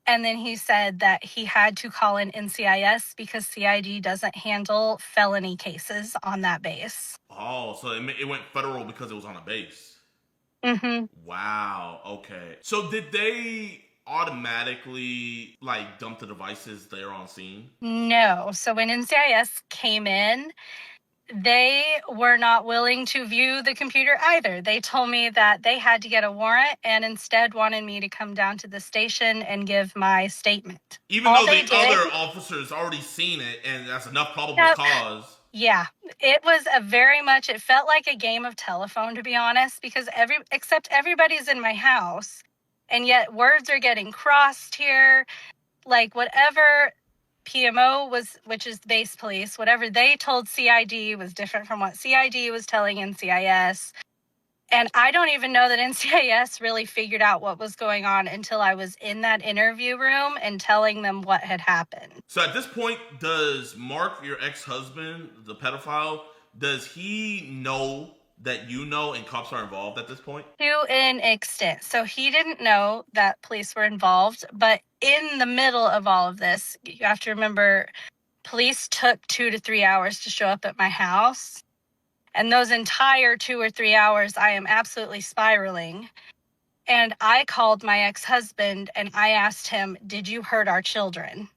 And then he said that he had to call in NCIS because CID doesn't handle felony cases on that base. Oh, so it went federal because it was on a base. Mm-hmm. Wow, okay. So did they automatically, like, dump the devices there on scene? No. So when NCIS came in, they were not willing to view the computer either. They told me that they had to get a warrant and instead wanted me to come down to the station and give my statement. Even though the other officers already seen it and that's enough probable cause. Yeah, it was it felt like a game of telephone, to be honest, because except everybody's in my house and yet words are getting crossed here. Like whatever PMO was, which is base police, whatever they told CID was different from what CID was telling NCIS. And I don't even know that NCIS really figured out what was going on until I was in that interview room and telling them what had happened. So at this point, does Mark, your ex-husband, the pedophile, does he know that you know and cops are involved at this point? To an extent. So he didn't know that police were involved, but in the middle of all of this, you have to remember, police took 2 to 3 hours to show up at my house. And those entire 2 or 3 hours, I am absolutely spiraling. And I called my ex-husband and I asked him, did you hurt our children?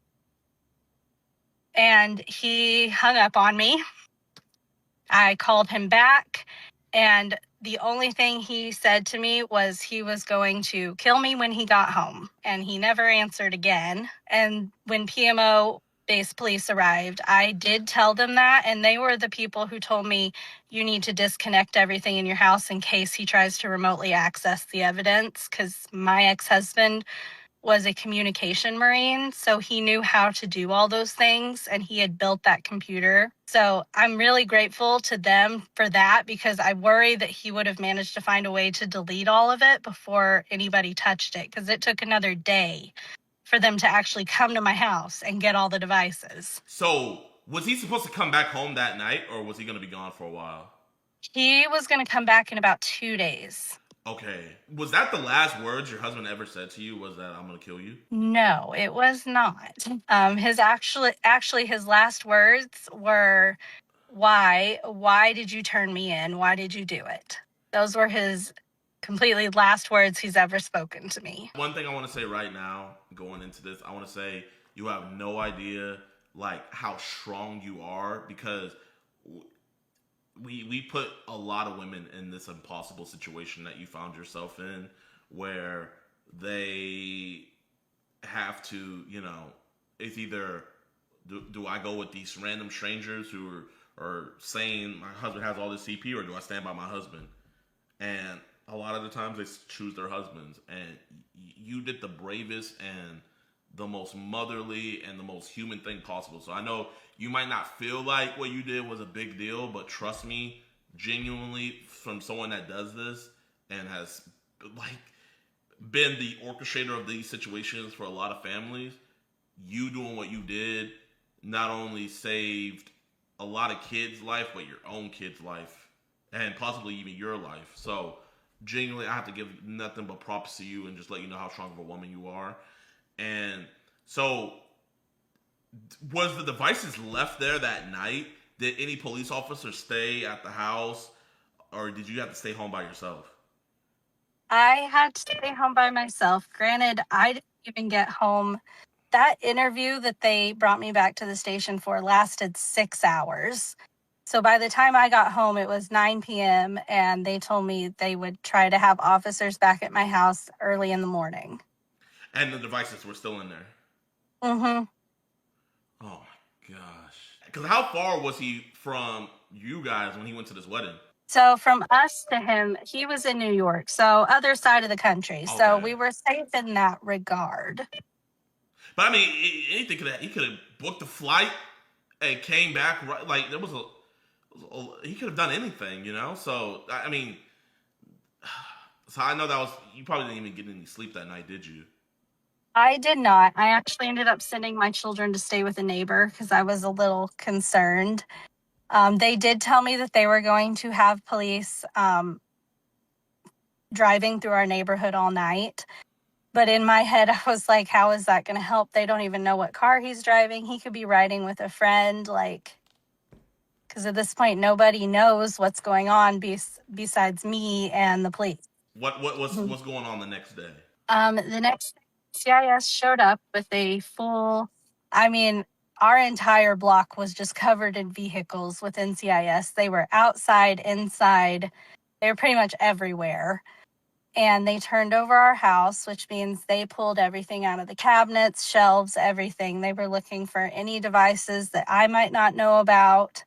And he hung up on me. I called him back and the only thing he said to me was he was going to kill me when he got home. And he never answered again. And when PMO base police arrived, I did tell them that, and they were the people who told me you need to disconnect everything in your house in case he tries to remotely access the evidence, because my ex-husband was a communication Marine, so he knew how to do all those things, and he had built that computer. So I'm really grateful to them for that, because I worry that he would have managed to find a way to delete all of it before anybody touched it, because it took another day for them to actually come to my house and get all the devices. So was he supposed to come back home that night, or was he going to be gone for a while? He was going to come back in about 2 days. Okay. Was that the last words your husband ever said to you, was that I'm going to kill you? No, it was not. His last words were, why did you turn me in? Why did you do it? Those were his completely last words he's ever spoken to me. One thing I want to say right now, going into this, I want to say you have no idea like how strong you are, because we put a lot of women in this impossible situation that you found yourself in, where they have to, you know, it's either do I go with these random strangers who are saying my husband has all this CP, or do I stand by my husband? And a lot of the times they choose their husbands, and you did the bravest and the most motherly and the most human thing possible. So I know you might not feel like what you did was a big deal, but trust me, genuinely, from someone that does this and has like been the orchestrator of these situations for a lot of families, you doing what you did not only saved a lot of kids' life, but your own kid's life, and possibly even your life. So, genuinely, I have to give nothing but props to you and just let you know how strong of a woman you are. And so, was the devices left there that night? Did any police officer stay at the house, or did you have to stay home by yourself? I had to stay home by myself. Granted, I didn't even get home. That interview that they brought me back to the station for lasted 6 hours. So by the time I got home, it was 9 p.m. and they told me they would try to have officers back at my house early in the morning. And the devices were still in there? Mm-hmm. Oh my gosh. Because how far was he from you guys when he went to this wedding? So from us to him, he was in New York, so other side of the country. Okay. So we were safe in that regard. But I mean, anything he could have booked a flight and came back. Right, like he could have done anything, you know. So I mean, so I know that was you probably didn't even get any sleep that night, did you? I did not. I actually ended up sending my children to stay with a neighbor because I was a little concerned. They did tell me that they were going to have police driving through our neighborhood all night. But in my head, I was like, how is that going to help? They don't even know what car he's driving. He could be riding with a friend, because at this point, nobody knows what's going on besides me and the police. What's going on the next day? The next day, CIS showed up with a full, our entire block was just covered in vehicles with NCIS. They were outside, inside. They were pretty much everywhere. And they turned over our house, which means they pulled everything out of the cabinets, shelves, everything. They were looking for any devices that I might not know about.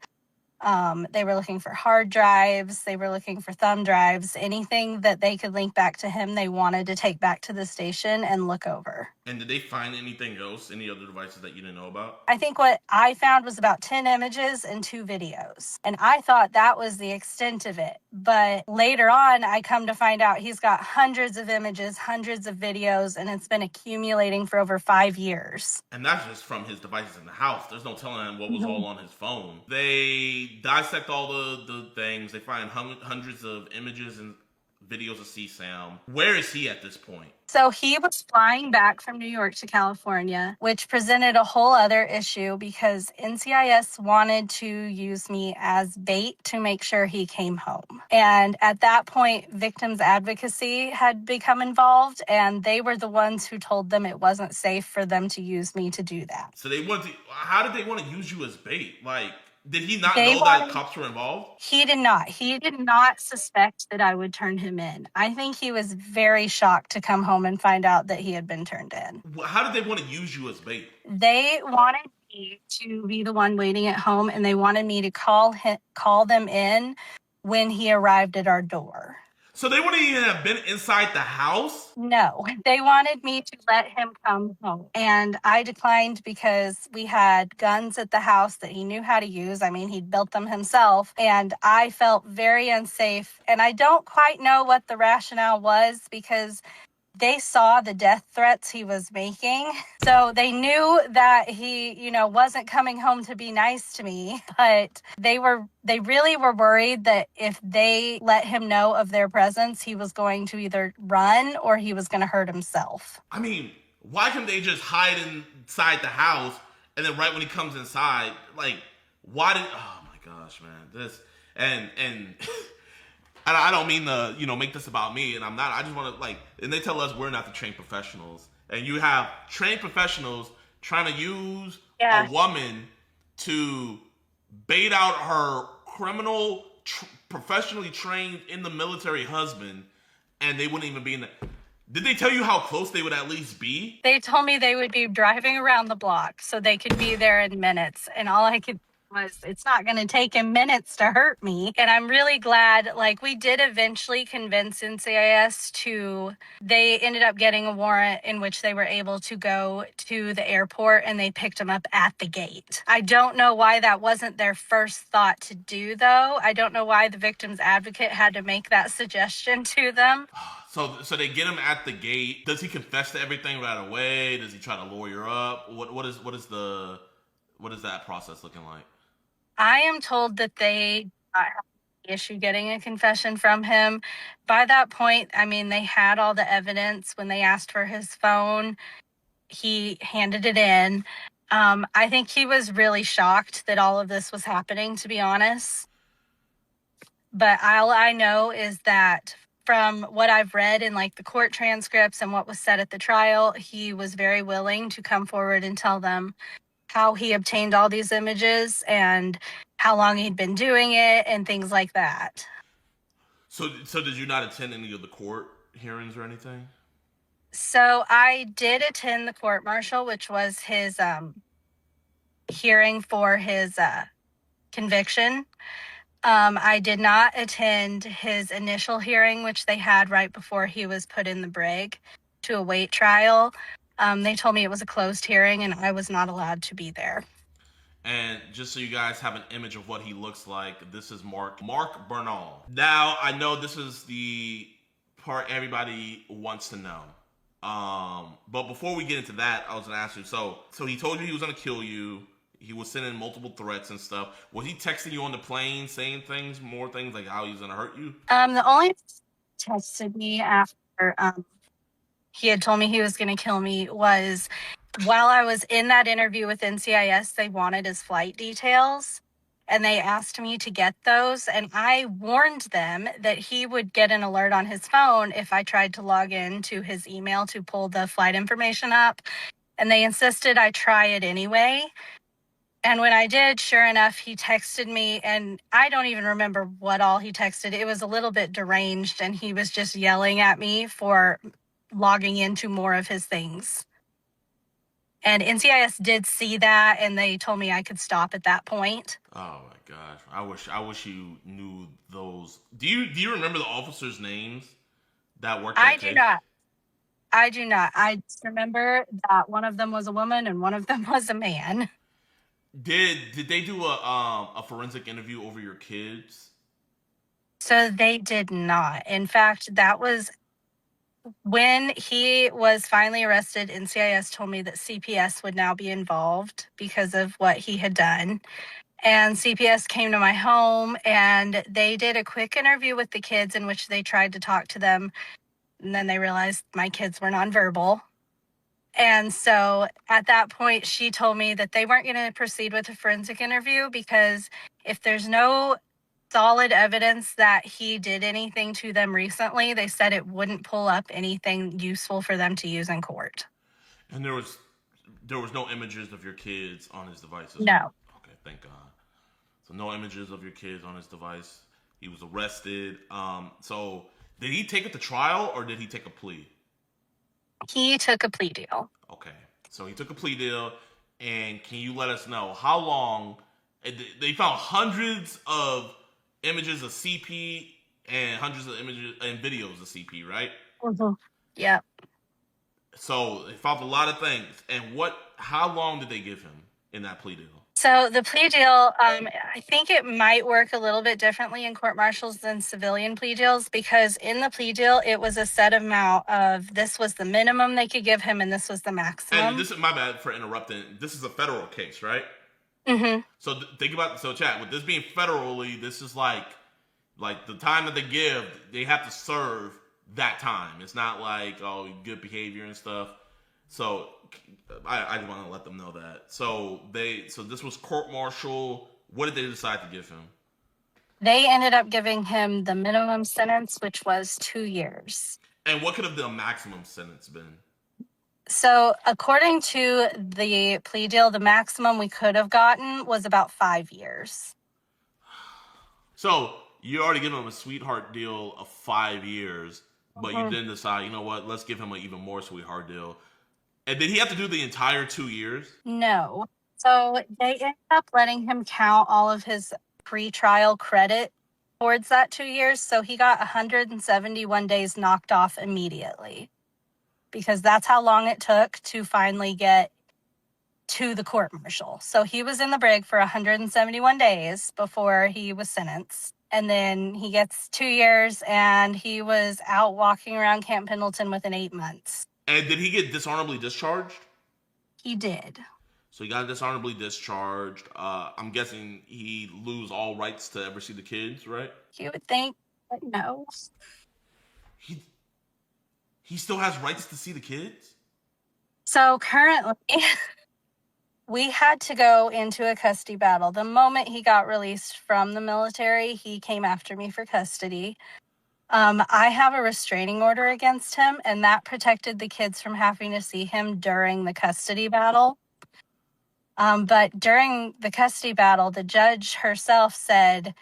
They were looking for hard drives. They were looking for thumb drives. Anything that they could link back to him, they wanted to take back to the station and look over. And did they find anything else? Any other devices that you didn't know about? I think what I found was about 10 images and 2 videos. And I thought that was the extent of it. But later on, I come to find out he's got hundreds of images, hundreds of videos, and it's been accumulating for over 5 years. And that's just from his devices in the house. There's no telling him what was all on his phone. They dissect all the things. They find hundreds of images and videos of CSAM. Where is he at this point? So he was flying back from New York to California, which presented a whole other issue because NCIS wanted to use me as bait to make sure he came home. And at that point, victims advocacy had become involved, and they were the ones who told them it wasn't safe for them to use me to do that. So how did they want to use you as bait? Did he not know that cops were involved? He did not. He did not suspect that I would turn him in. I think he was very shocked to come home and find out that he had been turned in. How did they want to use you as bait? They wanted me to be the one waiting at home, and they wanted me to call them in when he arrived at our door. So they wouldn't even have been inside the house? No, they wanted me to let him come home. And I declined because we had guns at the house that he knew how to use. He'd built them himself. And I felt very unsafe. And I don't quite know what the rationale was because they saw the death threats he was making. So they knew that he, wasn't coming home to be nice to me. But they really were worried that if they let him know of their presence, he was going to either run or he was going to hurt himself. Why can't they just hide inside the house and then right when he comes inside, why did, oh my gosh, man, this, and I don't mean to, make this about me, and I'm not. I just want to, and they tell us we're not the trained professionals. And you have trained professionals trying to use a woman to bait out her criminal, professionally trained in the military husband, and they wouldn't even be in the... Did they tell you how close they would at least be? They told me they would be driving around the block so they could be there in minutes. And all I could was it's not going to take him minutes to hurt me. And I'm really glad, we did eventually convince NCIS they ended up getting a warrant in which they were able to go to the airport and they picked him up at the gate. I don't know why that wasn't their first thought to do, though. I don't know why the victim's advocate had to make that suggestion to them. So they get him at the gate. Does he confess to everything right away? Does he try to lawyer up? What is that process looking like? I am told that they have the issue getting a confession from him. By that point, I mean, they had all the evidence. When they asked for his phone, he handed it in. I think he was really shocked that all of this was happening, to be honest. But all I know is that from what I've read in like the court transcripts and what was said at the trial, he was very willing to come forward and tell them how he obtained all these images and how long he'd been doing it and things like that. So did you not attend any of the court hearings or anything? So I did attend the court martial, which was his hearing for his conviction. I did not attend his initial hearing, which they had right before he was put in the brig to await trial. They told me it was a closed hearing and I was not allowed to be there. And just so you guys have an image of what he looks like, this is Mark Bernal. Now, I know this is the part everybody wants to know. But before we get into that, I was gonna ask you, so he told you he was gonna kill you. He was sending multiple threats and stuff. Was he texting you on the plane, saying more things like how he was gonna hurt you? The only texted me after he had told me he was gonna kill me was while I was in that interview with NCIS, they wanted his flight details and they asked me to get those. And I warned them that he would get an alert on his phone if I tried to log in to his email to pull the flight information up. And they insisted I try it anyway. And when I did, sure enough, he texted me, and I don't even remember what all he texted. It was a little bit deranged, and he was just yelling at me for logging into more of his things. And NCIS did see that, and they told me I could stop at that point. Oh my gosh, I wish you knew those. Do you remember the officers' names that worked? I do not. I just remember that one of them was a woman and one of them was a man. Did they do a forensic interview over your kids? So they did not. In fact, that was when he was finally arrested. NCIS told me that CPS would now be involved because of what he had done. And CPS came to my home and they did a quick interview with the kids in which they tried to talk to them. And then they realized my kids were nonverbal. And so at that point, she told me that they weren't going to proceed with a forensic interview because if there's no solid evidence that he did anything to them recently, they said it wouldn't pull up anything useful for them to use in court. And there was no images of your kids on his devices? No. Okay, thank God. So no images of your kids on his device. He was arrested. So did he take it to trial or did he take a plea? He took a plea deal. Okay. So he took a plea deal. And can you let us know how long? They found hundreds of images of CP and hundreds of images and videos of CP, right? Mm-hmm. Yeah. So they found a lot of things. And how long did they give him in that plea deal? So the plea deal, I think it might work a little bit differently in court martials than civilian plea deals because in the plea deal, it was a set amount of this was the minimum they could give him and this was the maximum. And this is my bad for interrupting. This is a federal case, right? Mm-hmm. So think about chat with this being federally. This is like the time that they give, they have to serve that time. It's not like good behavior and stuff. So I just want to let them know that. So this was court martial. What did they decide to give him? They ended up giving him the minimum sentence, which was 2 years. And what could have the maximum sentence been? So according to the plea deal, the maximum we could have gotten was about 5 years. So you already given him a sweetheart deal of 5 years, but you didn't decide, you know what, let's give him an even more sweetheart deal. And did he have to do the entire 2 years? No. So they ended up letting him count all of his pre-trial credit towards that 2 years. So he got 171 days knocked off immediately because that's how long it took to finally get to the court martial. So he was in the brig for 171 days before he was sentenced. And then he gets 2 years and he was out walking around Camp Pendleton within 8 months. And did he get dishonorably discharged? He did. So he got dishonorably discharged. I'm guessing he lose all rights to ever see the kids, right? You would think, but no. He still has rights to see the kids? So currently, we had to go into a custody battle. The moment he got released from the military, he came after me for custody. I have a restraining order against him, and that protected the kids from having to see him during the custody battle. But during the custody battle, the judge herself said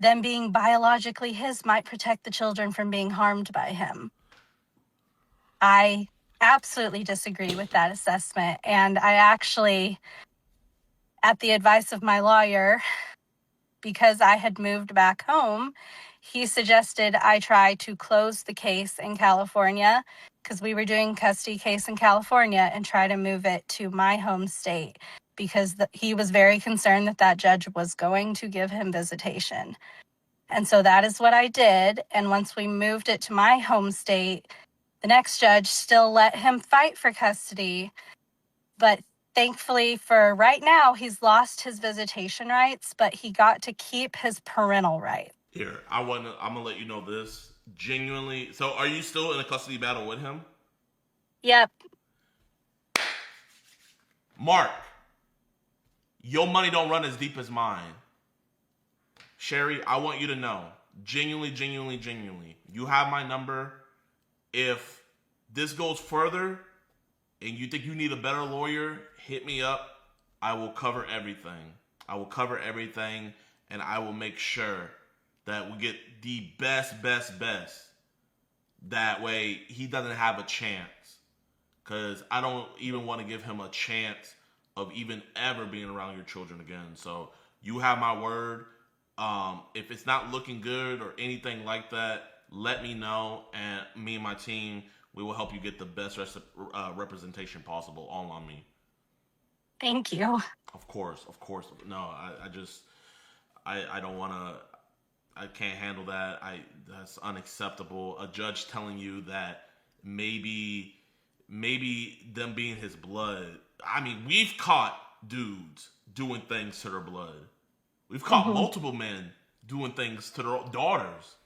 them being biologically his might protect the children from being harmed by him. I absolutely disagree with that assessment. And I actually, at the advice of my lawyer, because I had moved back home, he suggested I try to close the case in California because we were doing custody case in California and try to move it to my home state because he was very concerned that that judge was going to give him visitation. And so that is what I did. And once we moved it to my home state, the next judge still let him fight for custody. But thankfully for right now, he's lost his visitation rights, but he got to keep his parental rights. Here, I'm gonna let you know this. Genuinely, so are you still in a custody battle with him? Yep. Mark, your money don't run as deep as mine. Sherry, I want you to know, genuinely, you have my number. If this goes further and you think you need a better lawyer, hit me up. I will cover everything. And I will make sure that we get the best. That way he doesn't have a chance. Because I don't even want to give him a chance of even ever being around your children again. So you have my word. If it's not looking good or anything like that, let me know, and me and my team, we will help you get the best representation possible, all on me. Thank you. Of course. No, I don't want to, I can't handle that. That's unacceptable. A judge telling you that maybe them being his blood. I mean, we've caught dudes doing things to their blood. We've caught multiple men doing things to their daughters,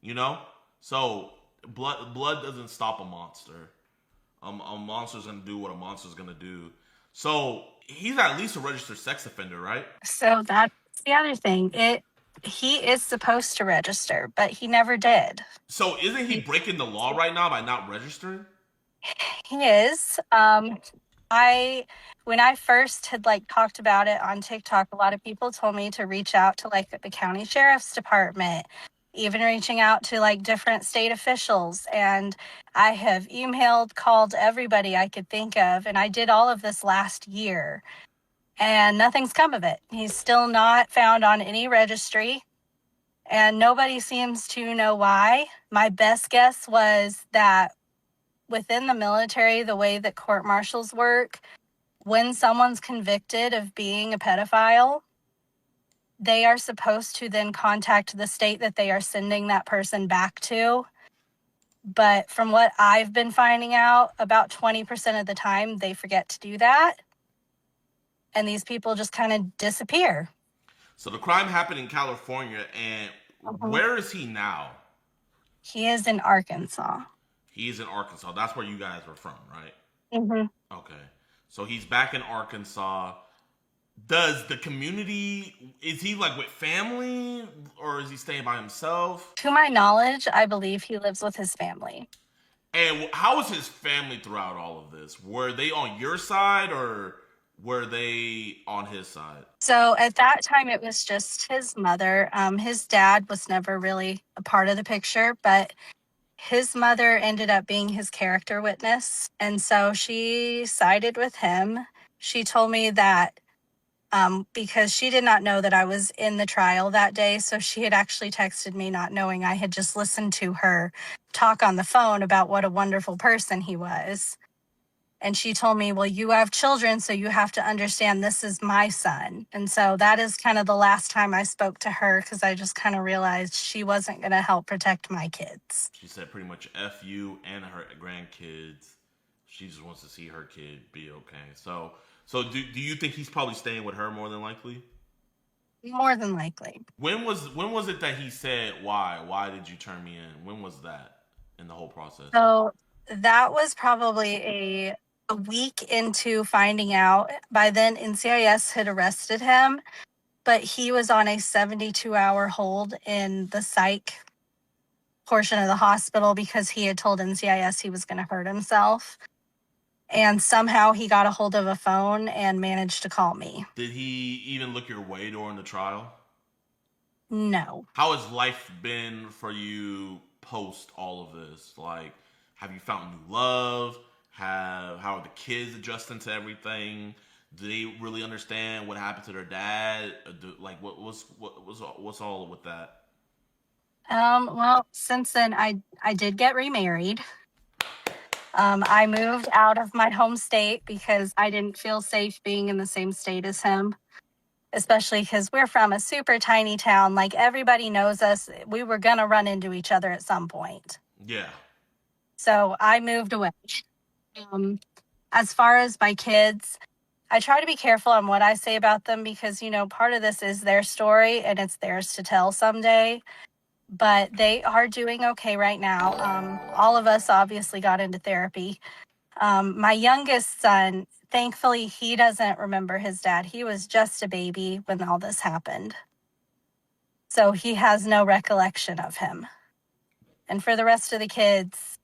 you know? So blood doesn't stop a monster. A monster's gonna do what a monster's gonna do. So he's at least a registered sex offender, right? So that's the other thing. He is supposed to register, but he never did. So isn't he breaking the law right now by not registering? He is. When I first had talked about it on TikTok, a lot of people told me to reach out to the county sheriff's department, even reaching out to different state officials. And I have emailed, called everybody I could think of. And I did all of this last year and nothing's come of it. He's still not found on any registry and nobody seems to know why. My best guess was that within the military, the way that court martials work, when someone's convicted of being a pedophile, they are supposed to then contact the state that they are sending that person back to. But from what I've been finding out, about 20% of the time, they forget to do that. And these people just kind of disappear. So the crime happened in California, and where is he now? He is in Arkansas. He's in Arkansas. That's where you guys were from, right? Mm-hmm. Okay. So he's back in Arkansas. Does the community, is he with family or is he staying by himself? To my knowledge, I believe he lives with his family. And how was his family throughout all of this? Were they on your side or were they on his side? So at that time, it was just his mother. His dad was never really a part of the picture, but his mother ended up being his character witness. And so she sided with him. She told me that because she did not know that I was in the trial that day. So she had actually texted me not knowing. I had just listened to her talk on the phone about what a wonderful person he was. And she told me, well, you have children, so you have to understand this is my son. And so that is kind of the last time I spoke to her because I just kind of realized she wasn't going to help protect my kids. She said pretty much F you and her grandkids. She just wants to see her kid be okay. So do you think he's probably staying with her more than likely? More than likely. When was it that he said why? Why did you turn me in? When was that in the whole process? So that was probably a week into finding out. By then, NCIS had arrested him, but he was on a 72-hour hold in the psych portion of the hospital because he had told NCIS he was going to hurt himself. And somehow he got a hold of a phone and managed to call me. Did he even look your way during the trial? No. How has life been for you post all of this? Like, have you found new love? How are the kids adjusting to everything? Do they really understand what happened to their dad? What's all with that? Well, since then I did get remarried. I moved out of my home state because I didn't feel safe being in the same state as him, especially because we're from a super tiny town. Like, everybody knows us. We were going to run into each other at some point. Yeah. So I moved away. As far as my kids, I try to be careful on what I say about them because, part of this is their story and it's theirs to tell someday. But they are doing okay right now. All of us obviously got into therapy. My youngest son, thankfully, he doesn't remember his dad. He was just a baby when all this happened. So he has no recollection of him. And for the rest of the kids,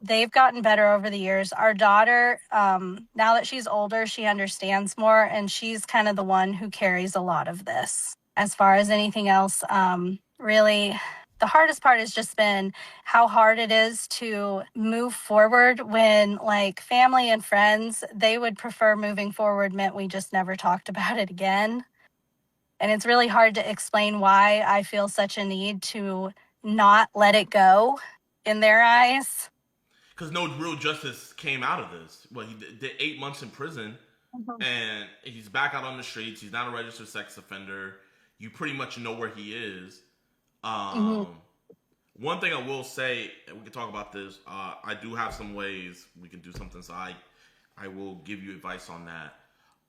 they've gotten better over the years. Our daughter, now that she's older, she understands more, and she's kind of the one who carries a lot of this. As far as anything else, really, the hardest part has just been how hard it is to move forward when, like, family and friends, they would prefer moving forward meant we just never talked about it again. And it's really hard to explain why I feel such a need to not let it go in their eyes. Because no real justice came out of this. Well, he did 8 months in prison, and he's back out on the streets. He's not a registered sex offender. You pretty much know where he is. One thing I will say, and we can talk about this, I do have some ways we can do something, so I will give you advice on that.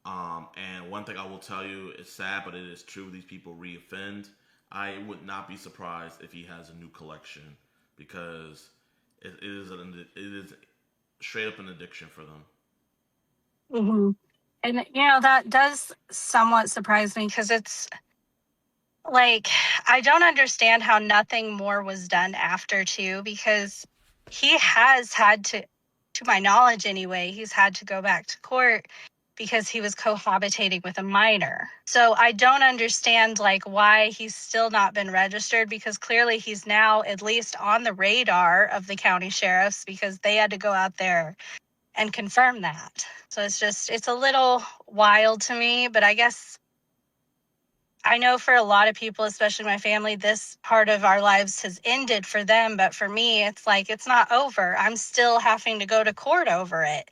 And one thing I will tell you, it's sad, but it is true, these people reoffend. I would not be surprised if he has a new collection, because it is straight up an addiction for them. And, that does somewhat surprise me because it's like, I don't understand how nothing more was done after, too, because he has had to my knowledge anyway, he's had to go back to court because he was cohabitating with a minor. So I don't understand, like, why he's still not been registered, because clearly he's now at least on the radar of the county sheriffs because they had to go out there and confirm that. So it's a little wild to me, but I guess I know for a lot of people, especially my family, this part of our lives has ended for them. But for me, it's like, it's not over. I'm still having to go to court over it.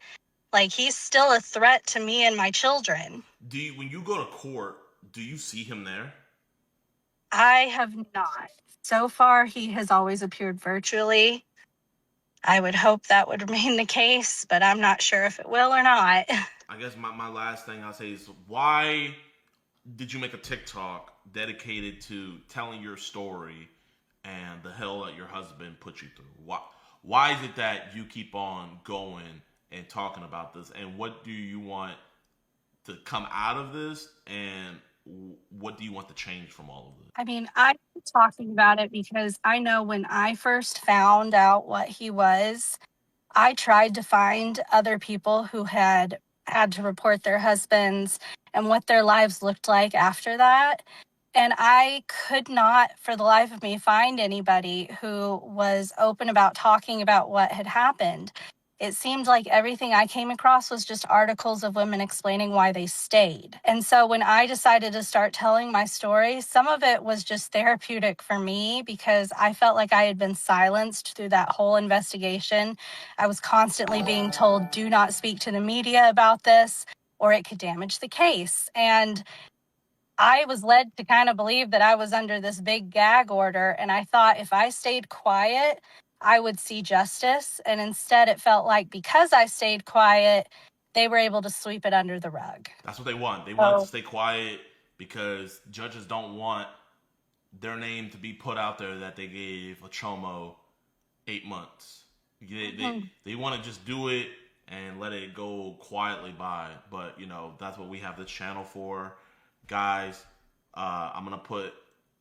Like, he's still a threat to me and my children. When you go to court, do you see him there? I have not. So far, he has always appeared virtually. I would hope that would remain the case, but I'm not sure if it will or not. I guess my last thing I'll say is, why did you make a TikTok dedicated to telling your story and the hell that your husband put you through? Why is it that you keep on going and talking about this? And what do you want to come out of this? And what do you want to change from all of this? I mean, I'm talking about it because I know when I first found out what he was, I tried to find other people who had to report their husbands and what their lives looked like after that. And I could not, for the life of me, find anybody who was open about talking about what had happened. It seemed like everything I came across was just articles of women explaining why they stayed. And so when I decided to start telling my story, some of it was just therapeutic for me because I felt like I had been silenced through that whole investigation. I was constantly being told, do not speak to the media about this, or it could damage the case. And I was led to kind of believe that I was under this big gag order. And I thought if I stayed quiet, I would see justice. And instead, it felt like because I stayed quiet, they were able to sweep it under the rug. That's what they want. They want to stay quiet because judges don't want their name to be put out there that they gave a chomo 8 months. They want to just do it and let it go quietly by. But, you know, that's what we have this channel for. Guys, I'm going to put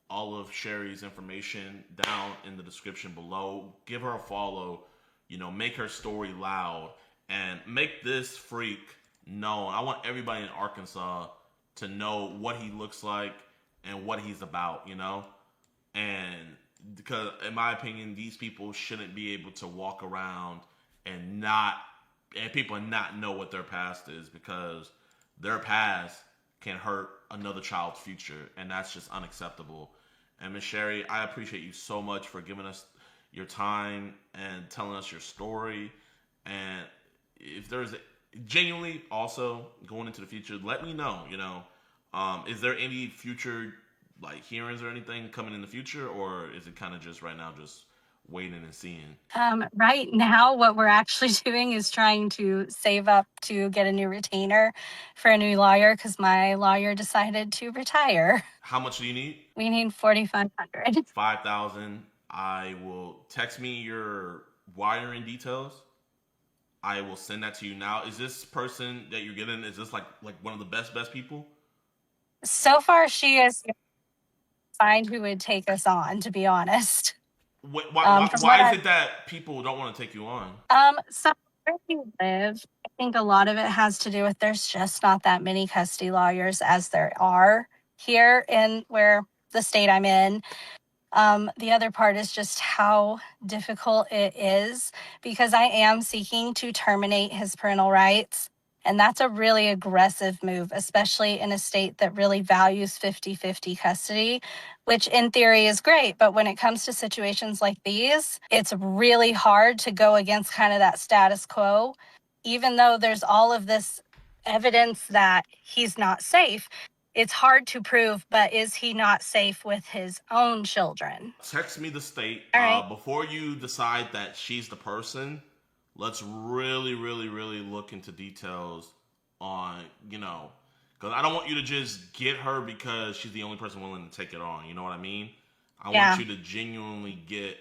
all of Sherry's information down in the description below. Give her a follow. You know, make her story loud. And make this freak known. I want everybody in Arkansas to know what he looks like and what he's about, you know? And because, in my opinion, these people shouldn't be able to walk around and people not know what their past is, because their past can hurt another child's future, and that's just unacceptable. And Miss Sherry, I appreciate you so much for giving us your time and telling us your story. And if there's genuinely also going into the future, let me know, you know. Is there any future like hearings or anything coming in the future, or is it kind of just right now just waiting and seeing? Right now, what we're actually doing is trying to save up to get a new retainer for a new lawyer, because my lawyer decided to retire. How much do you need? We need $4,500. $5,000. I will text me your wiring details. I will send that to you now. Is this person that you're getting, is this like one of the best people? So far, she is find who would take us on, to be honest. Why is it that people don't want to take you on? So where we live, I think a lot of it has to do with there's just not that many custody lawyers as there are here in the state I'm in. The other part is just how difficult it is, because I am seeking to terminate his parental rights. And that's a really aggressive move, especially in a state that really values 50-50 custody, which in theory is great. But when it comes to situations like these, it's really hard to go against kind of that status quo, even though there's all of this evidence that he's not safe. It's hard to prove, but is he not safe with his own children? Text me the state. All right. Before you decide that she's the person, let's really look into details on, you know, because I don't want you to just get her because she's the only person willing to take it on. You know what I mean? I want you to genuinely get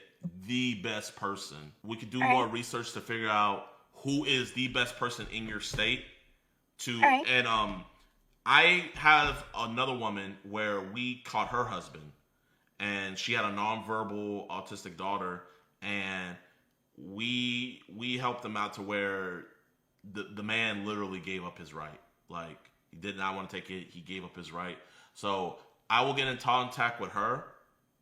the best person. We could do more research to figure out who is the best person in your state. And I have another woman where we caught her husband, and she had a nonverbal autistic daughter, and we helped them out to where the man literally gave up his right. Like, he did not want to take it. He gave up his right. So I will get in contact with her,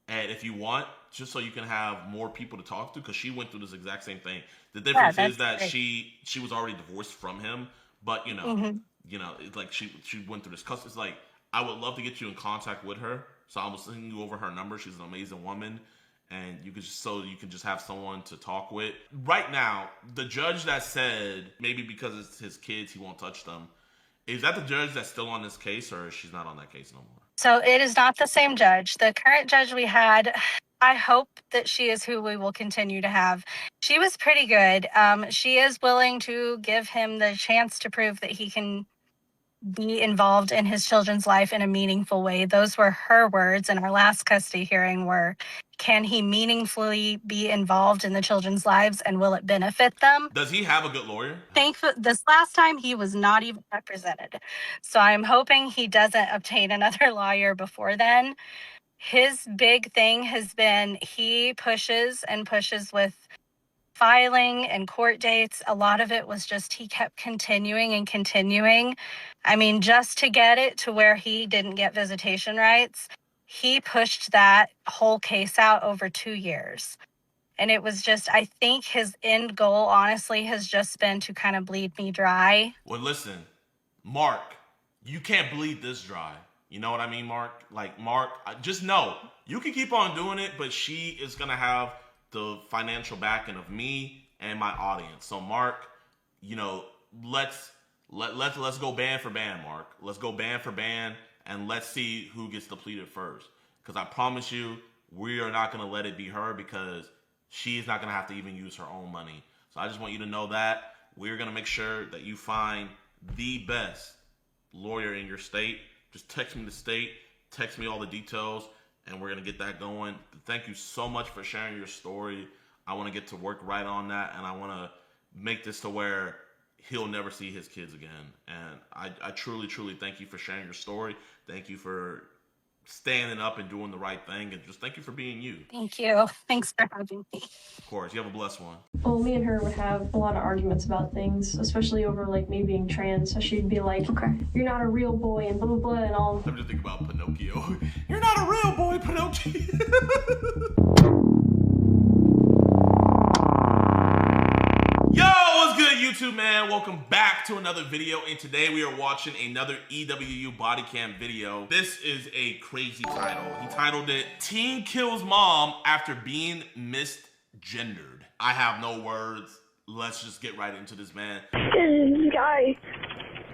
and if you want, just so you can have more people to talk to, because she went through this exact same thing. The difference is that she was already divorced from him, but you know, you know, it's like she went through this. Cause it's like, I would love to get you in contact with her, so I will send you over her number. She's an amazing woman, and you can just have someone to talk with. Right now, the judge that said maybe because it's his kids he won't touch them, is that the judge that's still on this case, or she's not on that case no more? So it is not the same judge. The current judge we had, I hope that she is who we will continue to have. She was pretty good. She is willing to give him the chance to prove that he can be involved in his children's life in a meaningful way. Those were her words in our last custody hearing, were, can he meaningfully be involved in the children's lives, and will it benefit them? Does he have a good lawyer? Thankfully, this last time he was not even represented. So I'm hoping he doesn't obtain another lawyer before then. His big thing has been he pushes and pushes with filing and court dates. A lot of it was just he kept continuing and continuing. I mean, just to get it to where he didn't get visitation rights, he pushed that whole case out over 2 years. And it was just, I think his end goal, honestly, has just been to kind of bleed me dry. Well, listen, Mark, you can't bleed this dry. You know what I mean, Mark? Like, Mark, just know, you can keep on doing it, but she is going to have the financial backing of me and my audience. So, Mark, you know, let's go band for band, Mark. Let's go band for band, and let's see who gets depleted first. Because I promise you, we are not going to let it be her, because she is not going to have to even use her own money. So I just want you to know that. We're going to make sure that you find the best lawyer in your state. Just text me the state, text me all the details, and we're going to get that going. Thank you so much for sharing your story. I want to get to work right on that, and I want to make this to where he'll never see his kids again. And I truly, truly thank you for sharing your story. Thank you for standing up and doing the right thing, and just thank you for being you. Thank you. Thanks for having me. Of course, you have a blessed one. Well, me and her would have a lot of arguments about things, especially over like me being trans. So she'd be like, "Okay, you're not a real boy," and blah blah blah, and all. I'm just thinking about Pinocchio. You're not a real boy, Pinocchio. Yo, what's good, YouTube, man? Welcome back to another video, and today we are watching another EWU body cam video. This is a crazy title. He titled it, "Teen Kills Mom After Being Misgendered." I have no words. Let's just get right into this, man. This guy,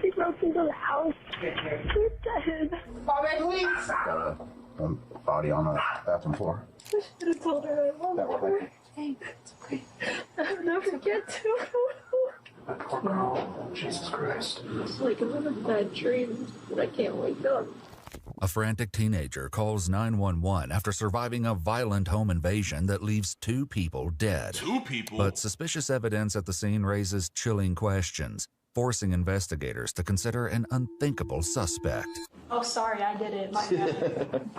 he broke into the house. He's dead. Bobby, please. Got a body on the bathroom floor. I should have told her I love her. Hey, it's okay. I'll never get to her. That poor girl. Jesus Christ. It's like I'm in a bad dream, but I can't wake up. A frantic teenager calls 911 after surviving a violent home invasion that leaves 2 people dead. 2 people? But suspicious evidence at the scene raises chilling questions, forcing investigators to consider an unthinkable suspect. Oh, sorry, I did it. My bad.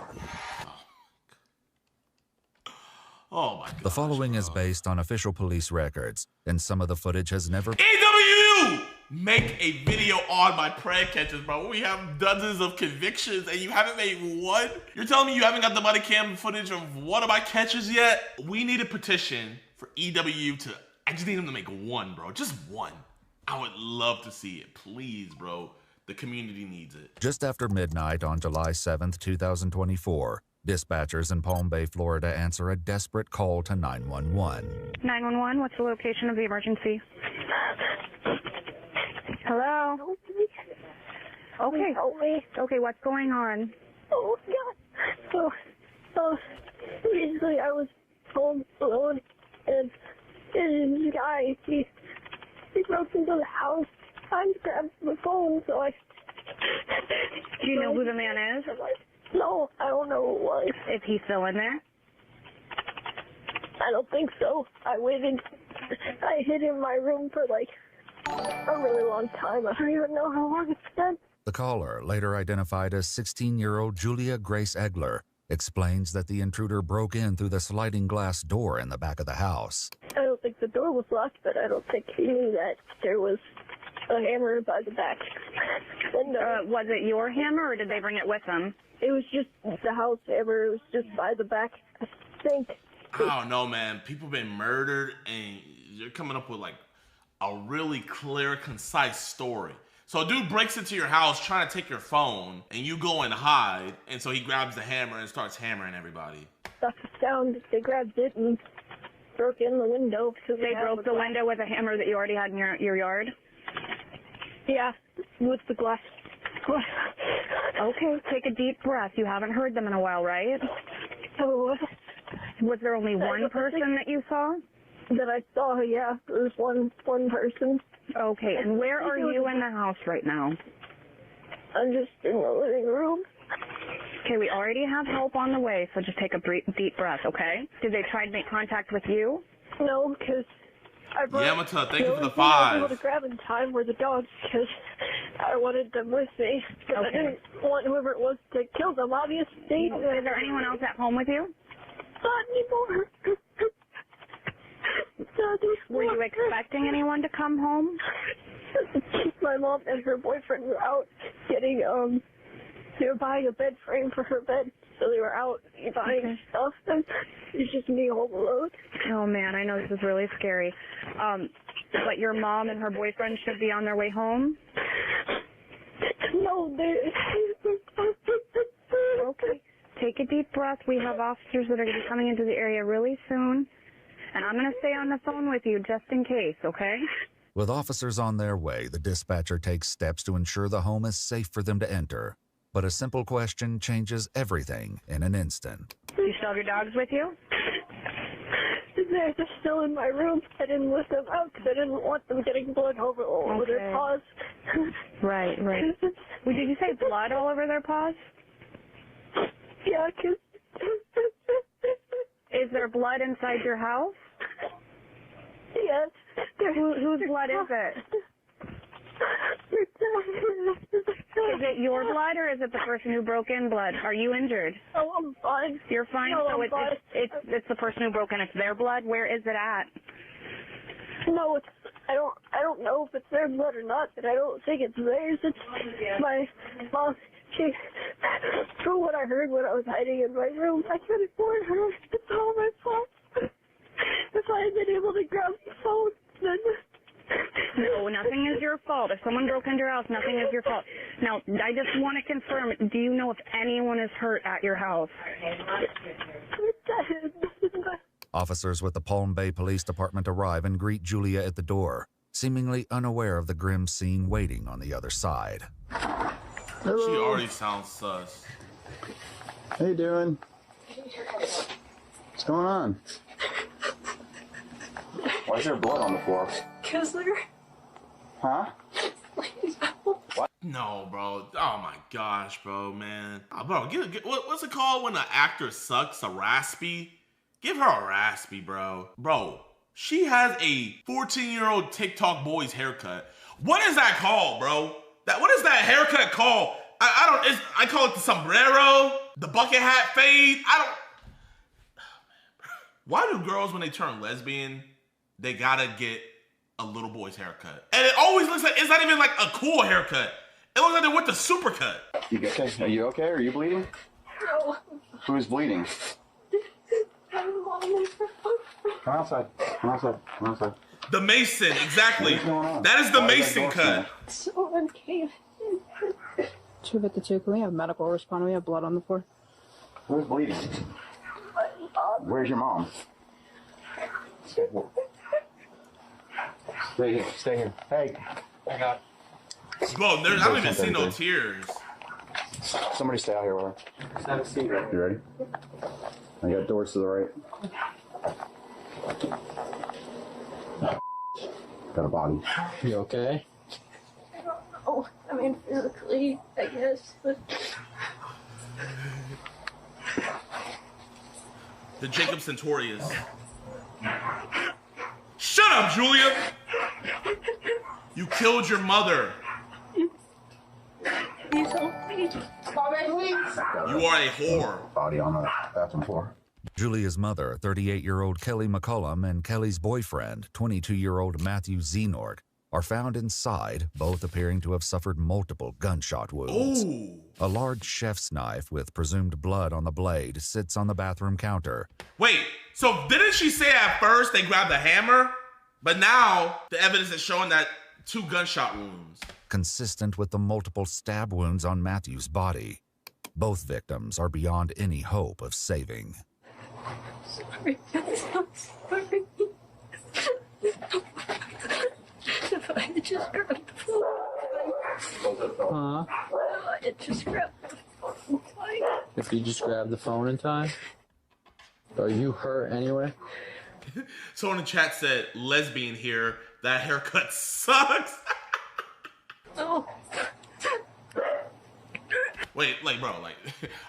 Oh my God. The following is based on official police records, and some of the footage has never... EWU! Make a video on my prank catches, bro. We have dozens of convictions and you haven't made one? You're telling me you haven't got the body cam footage of one of my catches yet? We need a petition for EWU to... I just need them to make one, bro. Just one. I would love to see it. Please, bro. The community needs it. Just after midnight on July 7th, 2024, dispatchers in Palm Bay, Florida answer a desperate call to 911. 911, what's the location of the emergency? Hello? Okay. Help me. Okay, what's going on? Oh, God. So, basically, I was home alone, and this guy, he broke into the house. I grabbed the phone, so I... Do you know who the man is? No, I don't know who it was. Is he still in there? I don't think so. I waited. I hid in my room for like a really long time. I don't even know how long it's been. The caller, later identified as 16-year-old Julia Grace Egler, explains that the intruder broke in through the sliding glass door in the back of the house. I don't think the door was locked, but I don't think he knew that there was a hammer by the back window. Was it your hammer, or did they bring it with them? It was just the house hammer. It was just by the back, I think. I don't know, man. People been murdered, and you're coming up with like a really clear, concise story. So a dude breaks into your house trying to take your phone, and you go and hide, and so he grabs the hammer and starts hammering everybody. That's the sound. They grabbed it and broke in the window. Because they broke the window with a hammer that you already had in your yard? Yeah, with the glass. Okay, take a deep breath. You haven't heard them in a while, right? Oh, was there only one person that you saw? That I saw, yeah. There was one person. Okay, and where are you in the house right now? I'm just in the living room. Okay, we already have help on the way, so just take a deep breath, okay? Did they try to make contact with you? No, because I brought... Yamata, thank you for the 5. I was able to grab in time were the dogs, because I wanted them with me. But I didn't want whoever it was to kill them, obviously. Is there anyone else at home with you? Not anymore. Were you expecting anyone to come home? My mom and her boyfriend were out getting, they were buying a bed frame for her bed. So they were out buying stuff, and it's just me home alone. Oh, man, I know this is really scary. But your mom and her boyfriend should be on their way home? No, Okay, take a deep breath. We have officers that are going to be coming into the area really soon. And I'm going to stay on the phone with you just in case, okay? With officers on their way, the dispatcher takes steps to ensure the home is safe for them to enter. But a simple question changes everything in an instant. Do you still have your dogs with you? they're just still in my room. I didn't lift them out because I didn't want them getting blood all over their paws. Right. Well, did you say blood all over their paws? Yeah, cause... Is there blood inside your house? Yes. Whose blood is it? Is it your blood or is it the person who broke in blood? Are you injured? Oh, I'm fine. You're fine? No, so I'm fine. it's the person who broke in. It's their blood? Where is it at? No, I don't know if it's their blood or not, but I don't think it's theirs. It's my mom. From what I heard when I was hiding in my room, I could have warned her. It's all my fault. If I had been able to grab the phone, then... No, nothing is your fault. If someone broke into your house, nothing is your fault. Now, I just want to confirm, do you know if anyone is hurt at your house? Officers with the Palm Bay Police Department arrive and greet Julia at the door, seemingly unaware of the grim scene waiting on the other side. She already sounds sus. How you doing? What's going on? Why is there blood on the floor? Because they're... Huh? No, bro. Oh my gosh, bro, man. Bro, what's it called when an actor sucks? A raspy? Give her a raspy, bro. Bro, she has a 14-year-old TikTok boy's haircut. What is that called, bro? What is that haircut called? I call it the sombrero, the bucket hat fade. Why do girls, when they turn lesbian, they gotta get a little boy's haircut? And it always looks like, it's not even like a cool haircut. It looks like they went to supercut. You okay? Are you okay? Are you bleeding? No. Who's bleeding? Come outside. Come outside. Come outside. The Mason, exactly. That is the Mason cut. Someone came in. 252, can we have medical respond? We have blood on the floor. Who's bleeding? Where's your mom? Stay here. Stay here. Hey. Hang on. Bro, I don't even see no tears. Somebody stay out here with her. Have a seat. You ready? I got doors to the right. Got a body. You okay? I don't know. I mean, physically, I guess, but... The Jacob Centurious. Shut up, Julia! You killed your mother. You are a whore. Body on the bathroom floor. Julia's mother, 38-year-old Kelly McCullum, and Kelly's boyfriend, 22-year-old Matthew Zenort, are found inside, both appearing to have suffered multiple gunshot wounds. Ooh. A large chef's knife with presumed blood on the blade sits on the bathroom counter. Wait, so didn't she say at first they grabbed a hammer? But now the evidence is showing that 2 gunshot wounds. Consistent with the multiple stab wounds on Matthew's body. Both victims are beyond any hope of saving. Sorry. I'm so sorry. If I had just grabbed the phone. I just grabbed the phone. If you just grab the phone in time? Are you hurt anyway? Someone in chat said, lesbian here, that haircut sucks. Oh. Wait, bro,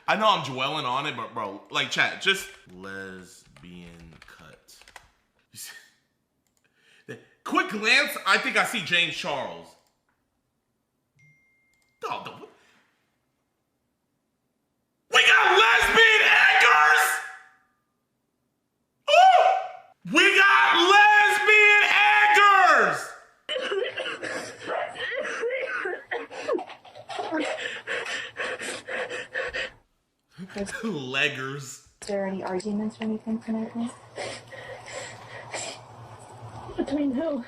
I know I'm dwelling on it, but bro, chat, just lesbian cut. Quick glance, I think I see James Charles. Oh, we got lesbian anchors! Ooh! We got lesbian anchors! Leggers. Is there any arguments or anything tonight? Between who?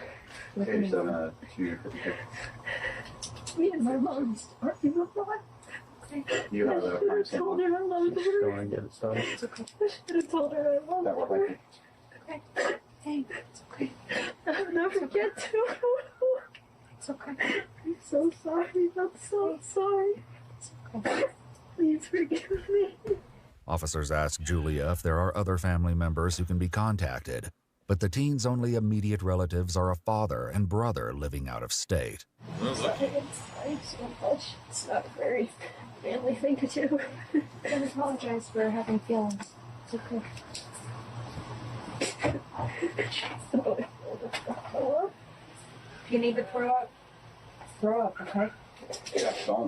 Me and my mom started a lot. You have I should have told her I loved her. Go and get it started. It's okay. I should have told her I loved her. Okay. Hey, it's okay. I'll never forget to. It's okay. I'm so sorry. I'm so sorry. It's okay. Please forgive me. Officers ask Julia if there are other family members who can be contacted. but the teen's only immediate relatives are a father and brother living out of state. I'm sorry so much. It's not a very manly thing to do. I apologize for having feelings. It's okay. If you need to throw up, okay?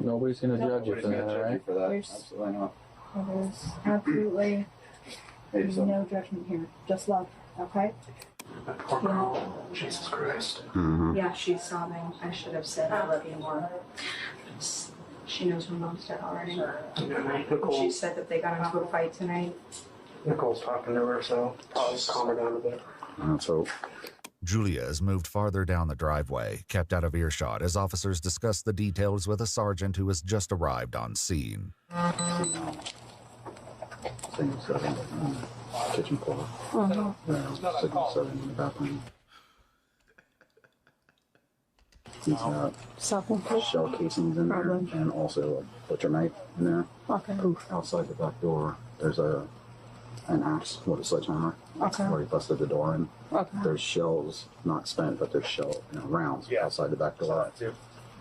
Nobody's gonna judge you for that, right? There's, Absolutely not. there's absolutely no judgment here. Just love, okay? Jesus Christ. Yeah, she's sobbing. I should have said I love you more. She knows her mom's dead already. She said that they got into a fight tonight. Nicole's talking to her, so probably calm her down a bit. Let's hope. Julia is moved farther down the driveway, kept out of earshot as officers discuss the details with a sergeant who has just arrived on scene. Kitchen floor. Signal in the bathroom. He's got shell casings in there and also a butcher knife in there. Okay. Outside the back door, there's an axe with a sledgehammer. Okay. Where he busted the door in. Okay. There's shells, not spent, but there's rounds outside the back door,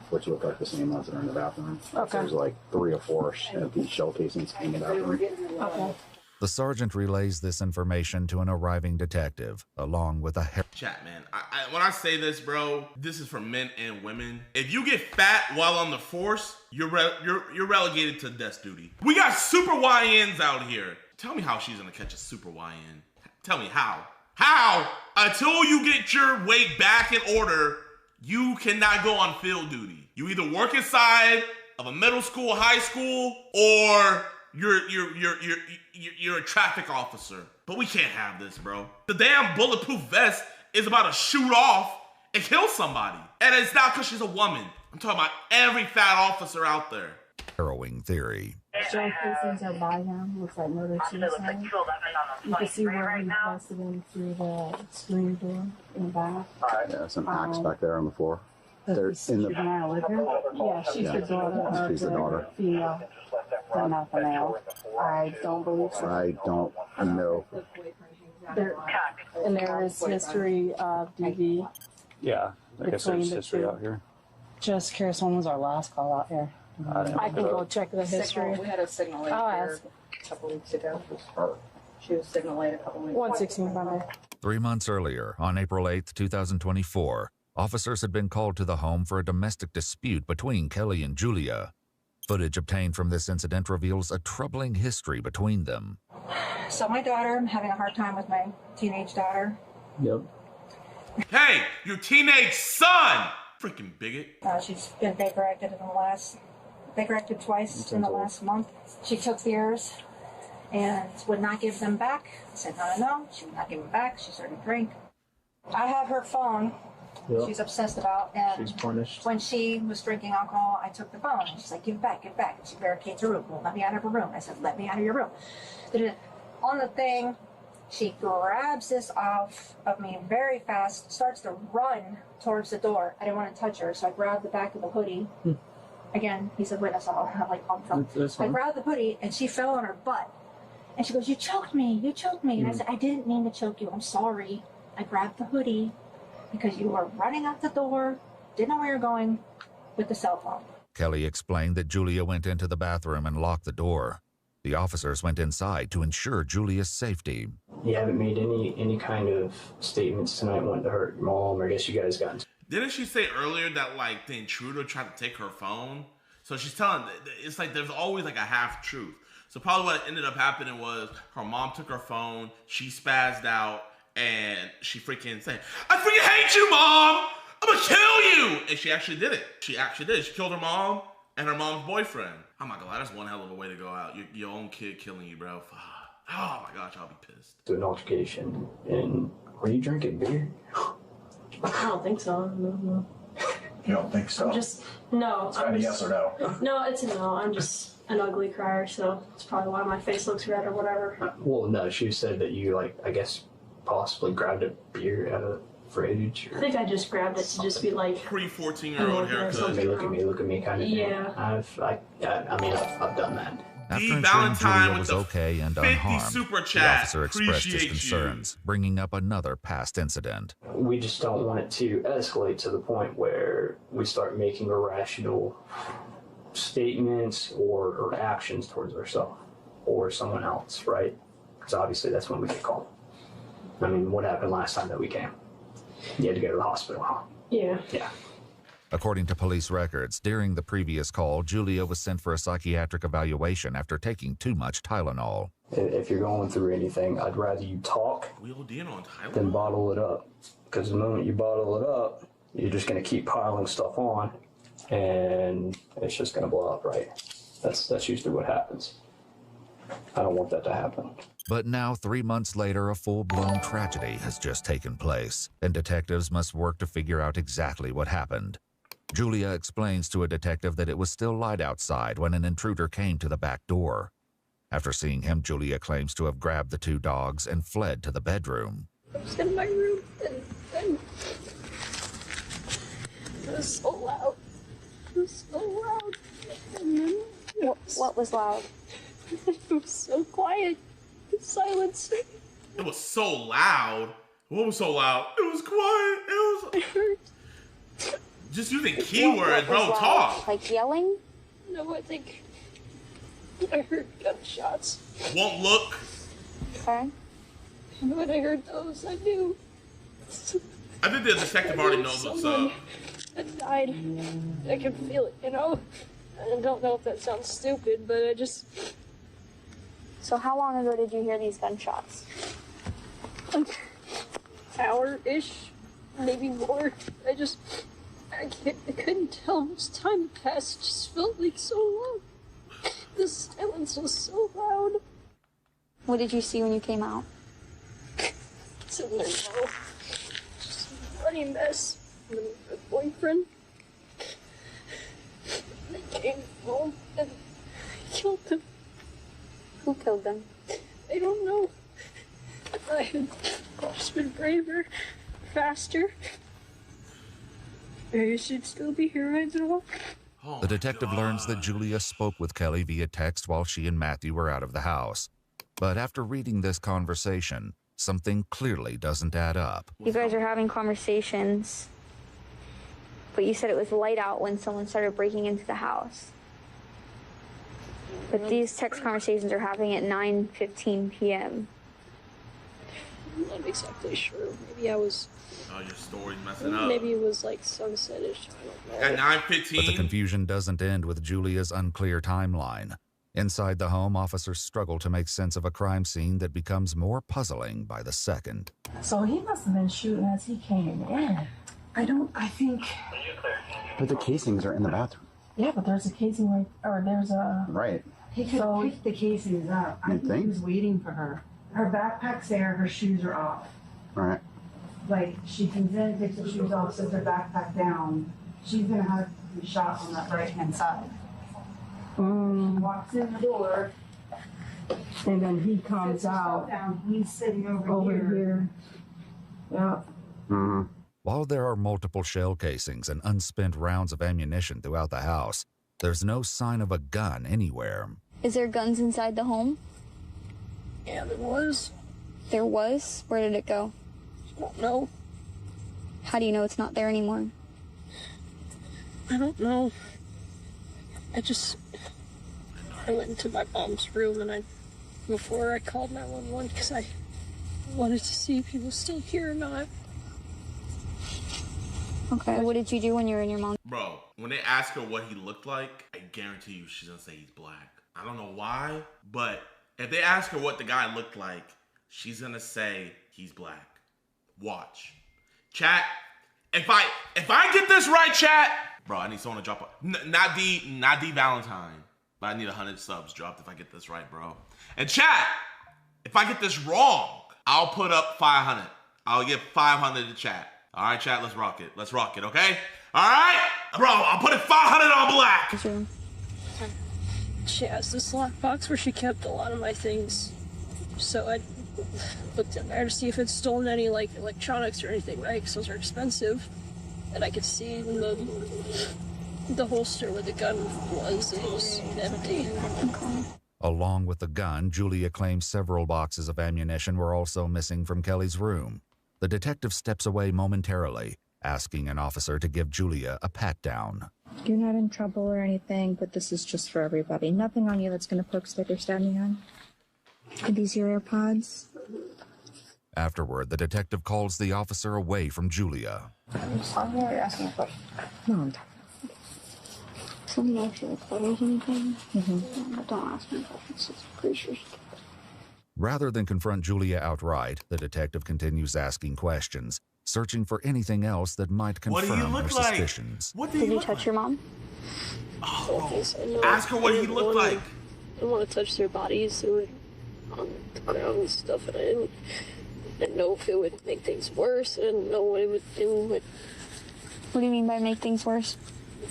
which look like the same ones that are in the bathroom. Okay. There's like 3 or 4 empty shell casings in the bathroom. Okay. The sergeant relays this information to an arriving detective, along with a Chat, man. When I say this, bro, this is for men and women. If you get fat while on the force, you're relegated to desk duty. We got super YNs out here. Tell me how she's gonna catch a super YN. Tell me how. How? Until you get your weight back in order, you cannot go on field duty. You either work inside of a middle school, high school, or you're a traffic officer. But we can't have this, bro. The damn bulletproof vest is about to shoot off and kill somebody. And it's not because she's a woman. I'm talking about every fat officer out there. harrowing theory. Shell casings are by him. Looks like murder suicide. You can see where he busted in through the screen door in the back. Yeah, some axe back there on the floor. Does They're in the juvenile live here? Yeah, she's the daughter. She's the daughter. Female, but not the male. I don't believe so. I don't know. And there is history of DV. Yeah, I guess there's history out here. Just curious, when was our last call out here? I can go check the history. We had a signal late here a couple weeks ago. She was signal late a couple weeks ago. 116 Monday. 3 months earlier, on April 8, 2024, officers had been called to the home for a domestic dispute between Kelly and Julia. Footage obtained from this incident reveals a troubling history between them. So my daughter, I'm having a hard time with my teenage daughter. Yep. Hey, your teenage son! Freaking bigot. She's been Baker-acted twice in the last month. She took theirs and would not give them back. I said, no. She would not give them back. She started to drink. I have her phone. Yep. She's obsessed about, and She's punished. when she was drinking alcohol, I took the phone, and she's like, give it back. And she barricades her room. Well, let me out of her room. I said, let me out of your room. On the thing, she grabs this off of me very fast, starts to run towards the door. I didn't want to touch her, so I grabbed the back of the hoodie. Again, he's a witness. I'm like, I grabbed the hoodie, and she fell on her butt. And she goes, you choked me. And I said, I didn't mean to choke you. I'm sorry. I grabbed the hoodie because you were running out the door, didn't know where you're going with the cell phone. Kelly explained that Julia went into the bathroom and locked the door. The officers went inside to ensure Julia's safety. You haven't made any kind of statements tonight wanting to hurt your mom, or I guess you guys got into. Didn't she say earlier that, like, the intruder tried to take her phone? So she's telling, it's like there's always, like, a half-truth. So probably what ended up happening was her mom took her phone, she spazzed out, and she freaking said, I freaking hate you, Mom! I'm gonna kill you! And she actually did it. She killed her mom and her mom's boyfriend. Oh my God, that's one hell of a way to go out. Your own kid killing you, bro. Oh my gosh, I'll be pissed. To an altercation, and were you drinking beer? I don't think so. No. You don't think so? No. It's a yes or no? No, it's a no. I'm just an ugly crier, so it's probably why my face looks red or whatever. Well, no, she said that you, like, I guess, possibly grabbed a beer out of the fridge. I think I just grabbed it to just be like pre-14-year-old haircut. Look at me, kind of. Yeah. I've done that. After ensuring Valentine Julia with was the okay and 50 unharmed, super the chat. officer expressed his Appreciate concerns, bringing up another past incident. We just don't want it to escalate to the point where we start making irrational statements or actions towards ourselves or someone else, right? Because obviously that's when we get called. I mean, what happened last time that we came? You had to go to the hospital, huh? Yeah. Yeah. According to police records, during the previous call, Julia was sent for a psychiatric evaluation after taking too much Tylenol. If you're going through anything, I'd rather you talk than bottle it up. Because the moment you bottle it up, you're just going to keep piling stuff on, and it's just going to blow up, right? That's usually what happens. I don't want that to happen. But now, 3 months later, a full-blown tragedy has just taken place, and detectives must work to figure out exactly what happened. Julia explains to a detective that it was still light outside when an intruder came to the back door. After seeing him, Julia claims to have grabbed the two dogs and fled to the bedroom. I was in my room and it was so loud. It was so loud. And then What was loud? It was so quiet. Silence. It was so loud. What was so loud? It was quiet. It was just using keywords, bro. Talk. Like yelling? No, I think I heard gunshots. Won't look. Okay. And when I heard those, I knew. I think the detective already knows what's up. That died. I can feel it, you know? I don't know if that sounds stupid, but I just... So how long ago did you hear these gunshots? Like, hour-ish, maybe more. I couldn't tell how much time passed. It just felt like so long. The silence was so loud. What did you see when you came out? It's in there now. Just a bloody mess. And then my boyfriend. They came home and killed them. Who killed them? I don't know. I had just been braver, faster. I should still be here right now. The detective learns that Julia spoke with Kelly via text while she and Matthew were out of the house. But after reading this conversation, something clearly doesn't add up. You guys are having conversations, but you said it was light out when someone started breaking into the house. But these text conversations are happening at 9:15 p.m. I'm not exactly sure. Maybe I was... Oh, your story's messing up. Maybe it was like sunsetish. I don't know. At 9:15. But the confusion doesn't end with Julia's unclear timeline. Inside the home, officers struggle to make sense of a crime scene that becomes more puzzling by the second. So he must have been shooting as he came in. I think... But the casings are in the bathroom. Yeah, but there's a casing right, or there's a... Right. He could have picked the casings up. I think he was waiting for her. Her backpack's there, her shoes are off. Right. Like, she comes in, takes her shoes off, sets her backpack down. She's gonna have to be shot on that right-hand side. Walks in the door, and then he comes out. He's sitting over here. Yeah. Mm-hmm. While there are multiple shell casings and unspent rounds of ammunition throughout the house, there's no sign of a gun anywhere. Is there guns inside the home? Yeah, there was. There was? Where did it go? I don't know. How do you know it's not there anymore? I don't know. I went into my mom's room and before I called 911 because I wanted to see if he was still here or not. Okay, what did you do when you were in your mom's? Bro, when they ask her what he looked like, I guarantee you she's gonna say he's black. I don't know why, but if they ask her what the guy looked like, she's gonna say he's black. Watch. Chat, if I get this right, chat, bro, I need someone to drop not D Valentine, but I need 100 subs dropped if I get this right, bro. And chat, if I get this wrong, I'll put up 500. I'll give 500 to chat. All right, chat, let's rock it. Let's rock it, okay? All right? Bro, I'll put it 500 on black. She has this lockbox where she kept a lot of my things. So I looked in there to see if it's stolen any, like, electronics or anything, right? Because those are expensive. And I could see in the holster where the gun was, it was empty. Along with the gun, Julia claims several boxes of ammunition were also missing from Kelly's room. The detective steps away momentarily, asking an officer to give Julia a pat-down. You're not in trouble or anything, but this is just for everybody. Nothing on you that's going to poke, stick, or stab me on. Are these your AirPods? Afterward, the detective calls the officer away from Julia. I'm sorry, you're asking a question. No, I'm talking. Something actually close anything? Don't ask me questions. It's pretty sure. Rather than confront Julia outright, the detective continues asking questions, searching for anything else that might confirm her suspicions. What do Did you you look touch like? your mom? Ask her what he looked like. I didn't want to touch their bodies. They were on the ground and stuff, and I didn't know if it would make things worse. I didn't know what it would do. What do you mean by make things worse?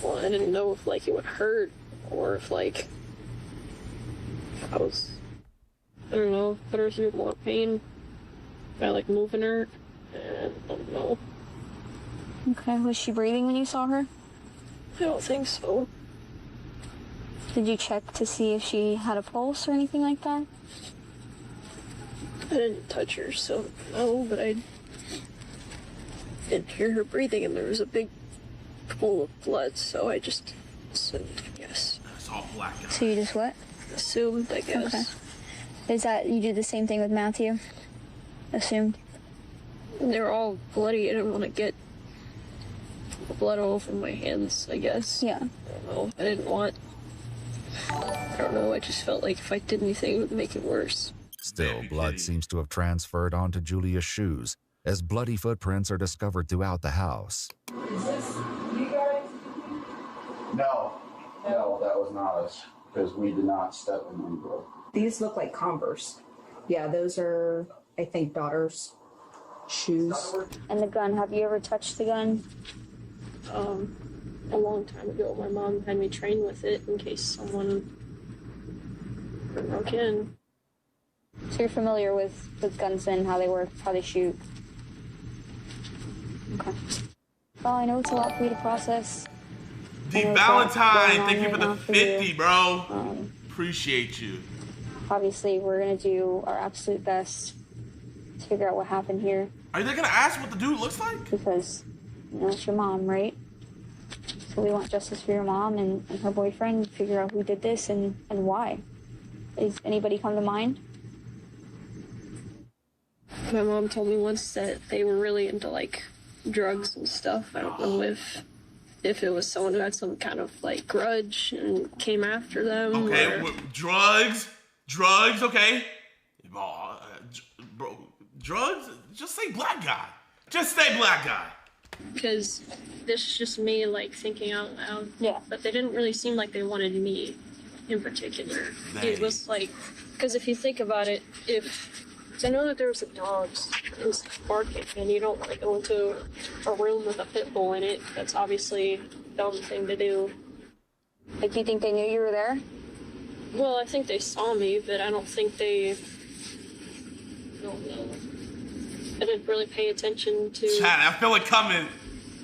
Well, I didn't know if, like, it would hurt, or if, like, I was, I don't know, put her through more pain by, like, moving her, and I don't know. Okay, was she breathing when you saw her? I don't think so. Did you check to see if she had a pulse or anything like that? I didn't touch her, so no, but I didn't hear her breathing, and there was a big pool of blood, so I just assumed, yes. It's all black guy. So you just what? Assumed, I guess. Okay. Is that, you do the same thing with Matthew? Assumed? They were all bloody. I didn't want to get blood all over my hands, I guess. Yeah. I don't know. I didn't want, I don't know, I just felt like if I did anything, it would make it worse. Still, blood seems to have transferred onto Julia's shoes, as bloody footprints are discovered throughout the house. Is this you guys? No, that was not us, because we did not step in any blood. These look like Converse. Yeah, those are, I think, daughter's shoes. And the gun, have you ever touched the gun? A long time ago, my mom had me train with it in case someone broke in. So you're familiar with guns and how they work, how they shoot? Okay. Well, I know it's a lot for you to process. D Valentine, thank you for the 50, bro. Appreciate you. Obviously, we're gonna do our absolute best to figure out what happened here. Are they gonna ask what the dude looks like? Because, you know, it's your mom, right? So we want justice for your mom and her boyfriend, figure out who did this and why. Is anybody come to mind? My mom told me once that they were really into, like, drugs and stuff. I don't know if it was someone who had some kind of, like, grudge and came after them. Okay, drugs, okay. Bro, drugs? Just say black guy. Just say black guy. Because this is just me, like, thinking out loud. Yeah. But they didn't really seem like they wanted me in particular. It was like, because if you think about it, because I know that there was some dogs that was barking, and you don't want to go into a room with a pit bull in it. That's obviously a dumb thing to do. Like, do you think they knew you were there? Well, I think they saw me, but I don't think they... I don't know. I didn't really pay attention to... Chat, I feel it coming.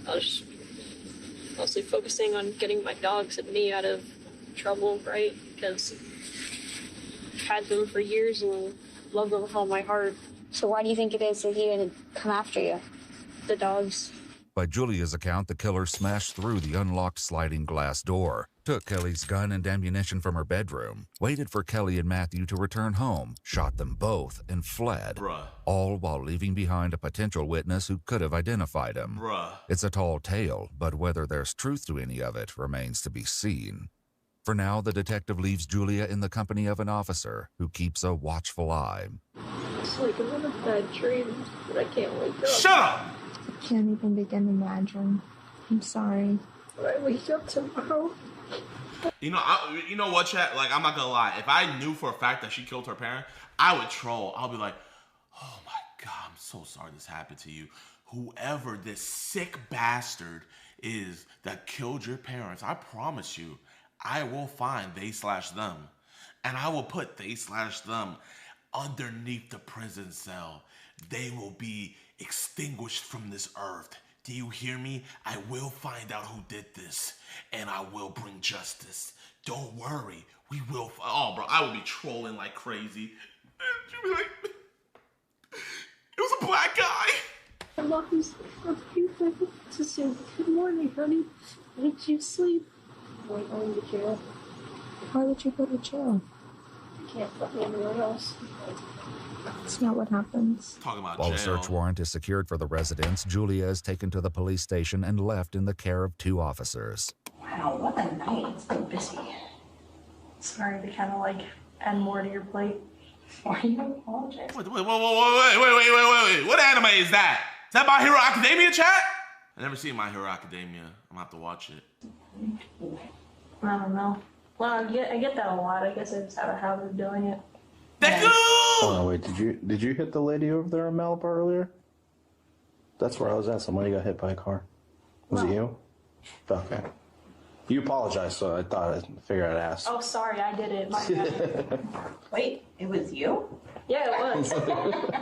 I was mostly focusing on getting my dogs and me out of trouble, right? Because I've had them for years and love them with all my heart. So why do you think it is that he didn't come after you? The dogs. By Julia's account, the killer smashed through the unlocked sliding glass door, took Kelly's gun and ammunition from her bedroom, waited for Kelly and Matthew to return home, shot them both, and fled. Bruh. All while leaving behind a potential witness who could have identified him. Bruh. It's a tall tale, but whether there's truth to any of it remains to be seen. For now, the detective leaves Julia in the company of an officer who keeps a watchful eye. It's like I'm in a bad dream, but I can't wake up. Shut up! I can't even begin to imagine. I'm sorry. But I wake up tomorrow. You know what, chat? Like, I'm not gonna lie. If I knew for a fact that she killed her parent, I would troll. I'll be like, oh my God, I'm so sorry this happened to you. Whoever this sick bastard is that killed your parents, I promise you, I will find they/them. And I will put they/them underneath the prison cell. They will be extinguished from this earth. Do you hear me? I will find out who did this, and I will bring justice. Don't worry, we will. Oh, bro, I would be trolling like crazy. She'd be like, it was a black guy. My mom's a few seconds to say good morning, honey. Did you sleep? I'm going to jail. Why would you go to jail? I can't put me anywhere else. That's not what happens. Talking about While jail. a search warrant is secured for the residence, Julia is taken to the police station and left in the care of 2 officers. Wow, what a night. It's been busy. Sorry to kind of like add more to your plate. Why do you apologize? Wait. What anime is that? Is that My Hero Academia, chat? I never seen My Hero Academia. I'm gonna have to watch it. I don't know. Well, I get that a lot. I guess I just have a habit of doing it. Oh no, wait, did you hit the lady over there in Malibu earlier? That's where I was at. Somebody got hit by a car. Was it you? Okay. You apologized, so I figured I'd ask. Oh, sorry, I did it. My bad. Wait, it was you? Yeah, it was.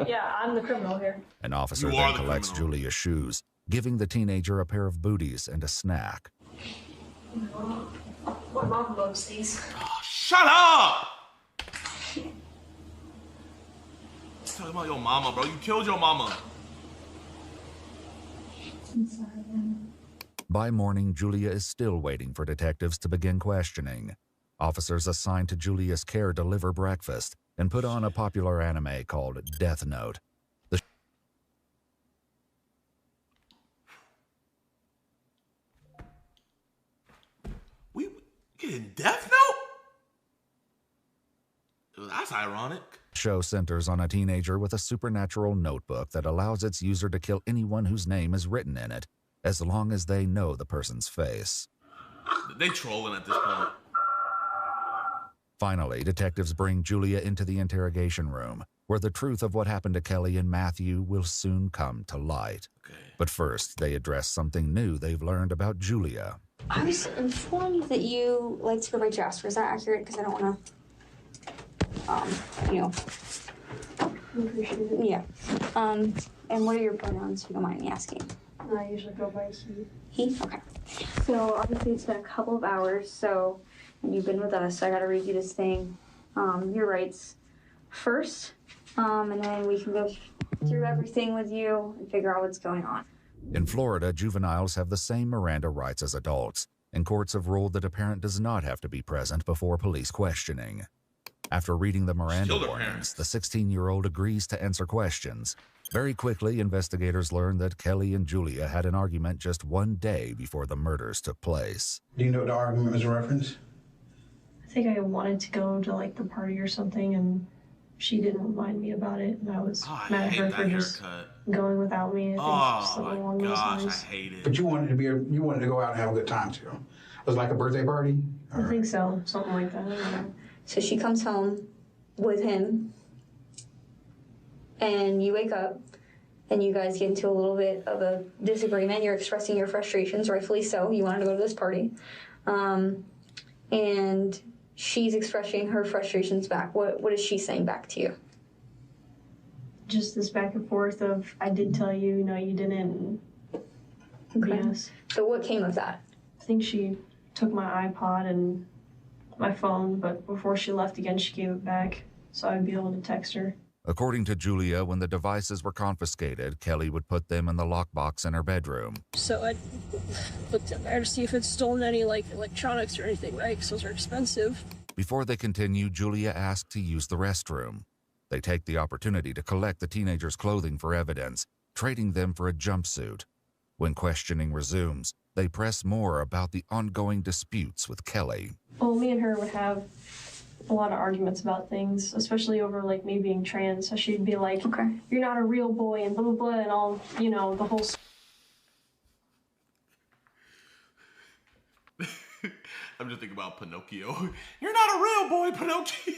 Yeah, I'm the criminal here. An officer then collects Julia's shoes, giving the teenager a pair of booties and a snack. My mom loves these. Shut up! Talking about your mama, bro. You killed your mama. I'm sorry, man. By morning, Julia is still waiting for detectives to begin questioning. Officers assigned to Julia's care deliver breakfast and put on a popular anime called Death Note. We getting Death Note? That's ironic. Show centers on a teenager with a supernatural notebook that allows its user to kill anyone whose name is written in it, as long as they know the person's face. They trolling at this point. Finally, detectives bring Julia into the interrogation room, where the truth of what happened to Kelly and Matthew will soon come to light. But first, they address something new they've learned about Julia. I was informed that you like to go by Jasper. Is that accurate? Because I don't want to, Yeah. And what are your pronouns, if you don't mind me asking? I usually go by he. He? Okay. So obviously it's been a couple of hours, so you've been with us, so I gotta read you this thing. Your rights first, and then we can go through everything with you and figure out what's going on. In Florida, juveniles have the same Miranda rights as adults, and courts have ruled that a parent does not have to be present before police questioning. After reading the Miranda warnings, the 16-year-old agrees to answer questions. Very quickly, investigators learn that Kelly and Julia had an argument just one day before the murders took place. Do you know what the argument was a reference? I think I wanted to go to like the party or something, and she didn't remind me about it, and I was mad at her for just going without me. I think something along those lines. I hate it. But you wanted to go out and have a good time too. It was like a birthday party? I think so, something like that. I don't know. So she comes home with him, and you wake up, and you guys get into a little bit of a disagreement. You're expressing your frustrations, rightfully so. You wanted to go to this party. And she's expressing her frustrations back. What is she saying back to you? Just this back and forth of, I did tell you, no, you didn't. Okay. Yes. So what came of that? I think she took my iPod and my phone, but before she left again, she gave it back so I'd be able to text her. According to Julia, when the devices were confiscated, Kelly would put them in the lockbox in her bedroom. So I looked in there to see if it's stolen any like electronics or anything, right? Because those are expensive. Before they continue, Julia asked to use the restroom. They take the opportunity to collect the teenager's clothing for evidence, trading them for a jumpsuit. When questioning resumes, they press more about the ongoing disputes with Kelly. Well, me and her would have a lot of arguments about things, especially over like me being trans. So she'd be like, "Okay, you're not a real boy," and blah blah blah, and all, you know, the whole. I'm just thinking about Pinocchio. You're not a real boy, Pinocchio.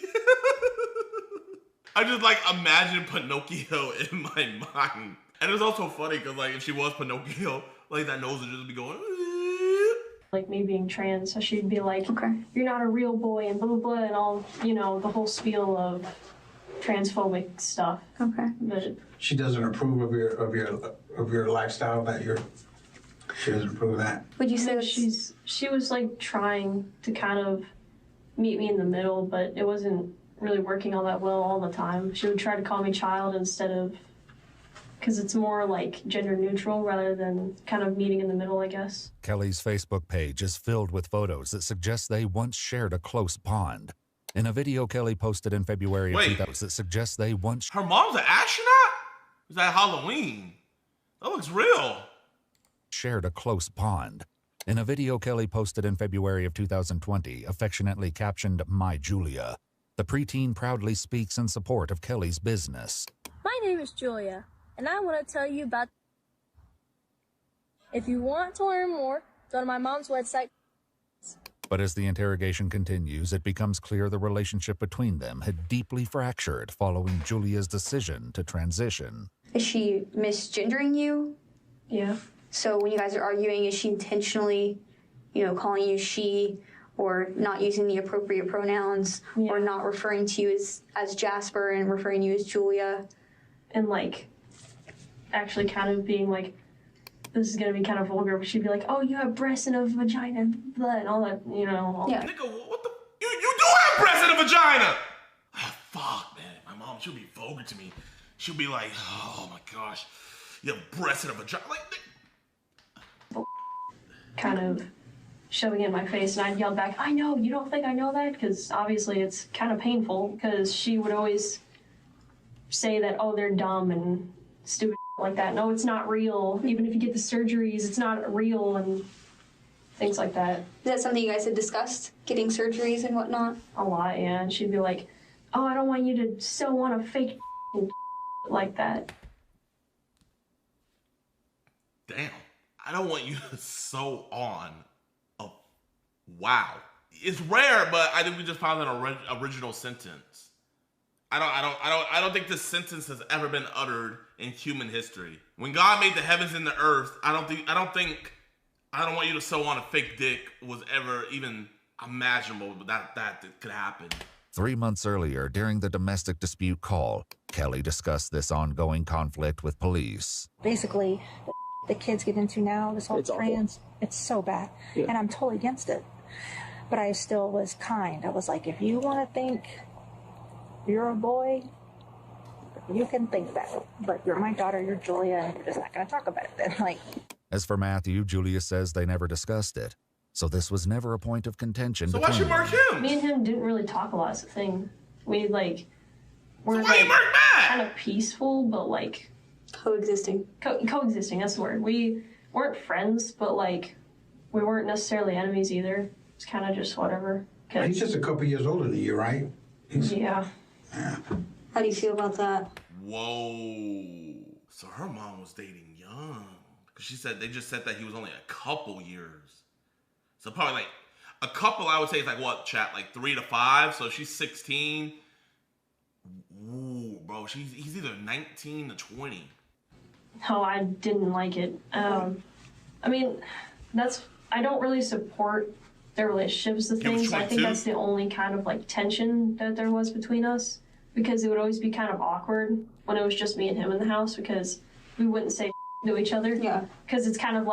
I just like imagine Pinocchio in my mind. And it was also funny because like if she was Pinocchio, like that nose would just be going. Like me being trans, so she'd be like, "Okay, you're not a real boy," and blah blah blah, and all, you know, the whole spiel of transphobic stuff. Okay. But She doesn't approve of your lifestyle that you're She doesn't prove that. Would you say that she was like trying to kind of meet me in the middle, but it wasn't really working all that well all the time. She would try to call me child instead of, because it's more like gender neutral rather than kind of meeting in the middle, I guess. Kelly's Facebook page is filled with photos that suggest they once shared a close bond. In a video Kelly posted in February of 2000 that suggests they once... Her mom's an astronaut? Is that Halloween? That looks real. ...shared a close bond. In a video Kelly posted in February of 2020, affectionately captioned, "My Julia," the preteen proudly speaks in support of Kelly's business. My name is Julia, and I want to tell you about... If you want to learn more, go to my mom's website. But as the interrogation continues, it becomes clear the relationship between them had deeply fractured following Julia's decision to transition. Is she misgendering you? Yeah. So when you guys are arguing, is she intentionally, calling you she, or not using the appropriate pronouns, or not referring to you as Jasper and referring you as Julia? And like, actually kind of being like, this is gonna be kind of vulgar, but she'd be like, "Oh, you have breasts and a vagina and blood and all that, Yeah. Nigga, what the? You do have breasts and a vagina! Oh, fuck, man. My mom, she'll be vulgar to me. She'll be like, "Oh my gosh, you have breasts and a vagina." Like, kind of shoving it in my face, and I'd yell back, "I know, you don't think I know that?" Because obviously it's kind of painful, because she would always say that, "Oh, they're dumb and stupid like that. No, it's not real. Even if you get the surgeries, it's not real," and things like that. Is that something you guys had discussed, getting surgeries and whatnot? A lot, yeah. And she'd be like, "Oh, I don't want you to sew on a fake like that." damn. I don't want you to sew on a wow. It's rare, but I think we just found an original sentence. I don't think this sentence has ever been uttered in human history. When God made the heavens and the earth, I don't want you to sew on a fake dick was ever even imaginable, but that could happen. 3 months earlier, during the domestic dispute call, Kelly discussed this ongoing conflict with police. Basically, the kids get into now, this whole trans, it's so bad. Yeah. And I'm totally against it. But I still was kind. I was like, if you want to think you're a boy, you can think that. But you're my daughter, you're Julia, and we're just not going to talk about it then. Like. As for Matthew, Julia says they never discussed it. So this was never a point of contention so between them. why should mark him? Me and him didn't really talk a lot. It's the thing. We we're kind of peaceful, but coexisting. Coexisting. That's the word. We weren't friends, but we weren't necessarily enemies either. It's kind of just whatever. He's just a couple years older than you, right? Yeah. How do you feel about that? Whoa. So her mom was dating young. Because they just said that he was only a couple years. So probably a couple, I would say, is what, chat? 3 to 5. So she's 16. Ooh, bro, he's either 19 to 20. No, I didn't like it. I mean, I don't really support their relationships with things. I think that's the only kind of tension that there was between us, because it would always be kind of awkward when it was just me and him in the house, because we wouldn't say to each other. Yeah. Because it's kind of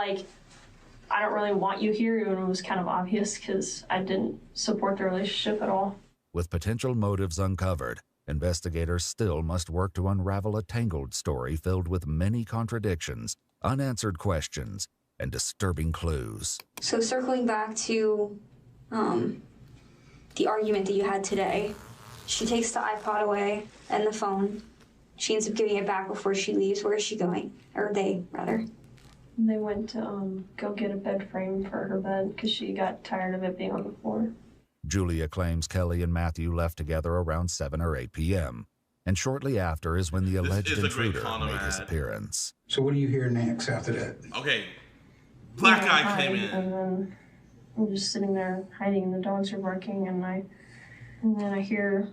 I don't really want you here, and it was kind of obvious because I didn't support the relationship at all. With potential motives uncovered, investigators still must work to unravel a tangled story filled with many contradictions, unanswered questions, and disturbing clues. So circling back to the argument that you had today, she takes the iPod away and the phone. She ends up giving it back before she leaves. Where is she going? Or they, rather. They went to go get a bed frame for her bed because she got tired of it being on the floor. Julia claims Kelly and Matthew left together around 7 or 8 p.m. And shortly after is when the alleged intruder made his appearance. So what do you hear next after that? Okay. Black guy came in. And then I'm just sitting there hiding, and the dogs are barking, and then I hear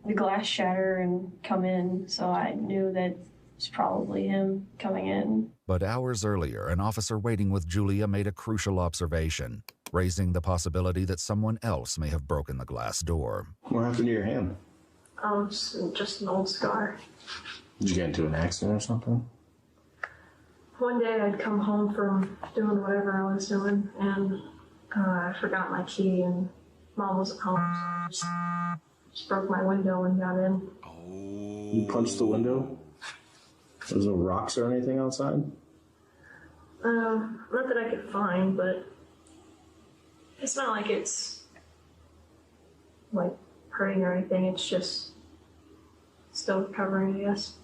the glass shatter and come in, so I knew that it's probably him coming in. But hours earlier, an officer waiting with Julia made a crucial observation, raising the possibility that someone else may have broken the glass door. What happened to your hand? Just an old scar. Did you get into an accident or something? one day I'd come home from doing whatever I was doing, and I forgot my key, and Mom wasn't home, so I just broke my window and got in. You punched the window? There's no rocks or anything outside? Not that I could find, but it's not like it's like hurting or anything. It's just still recovering, I guess.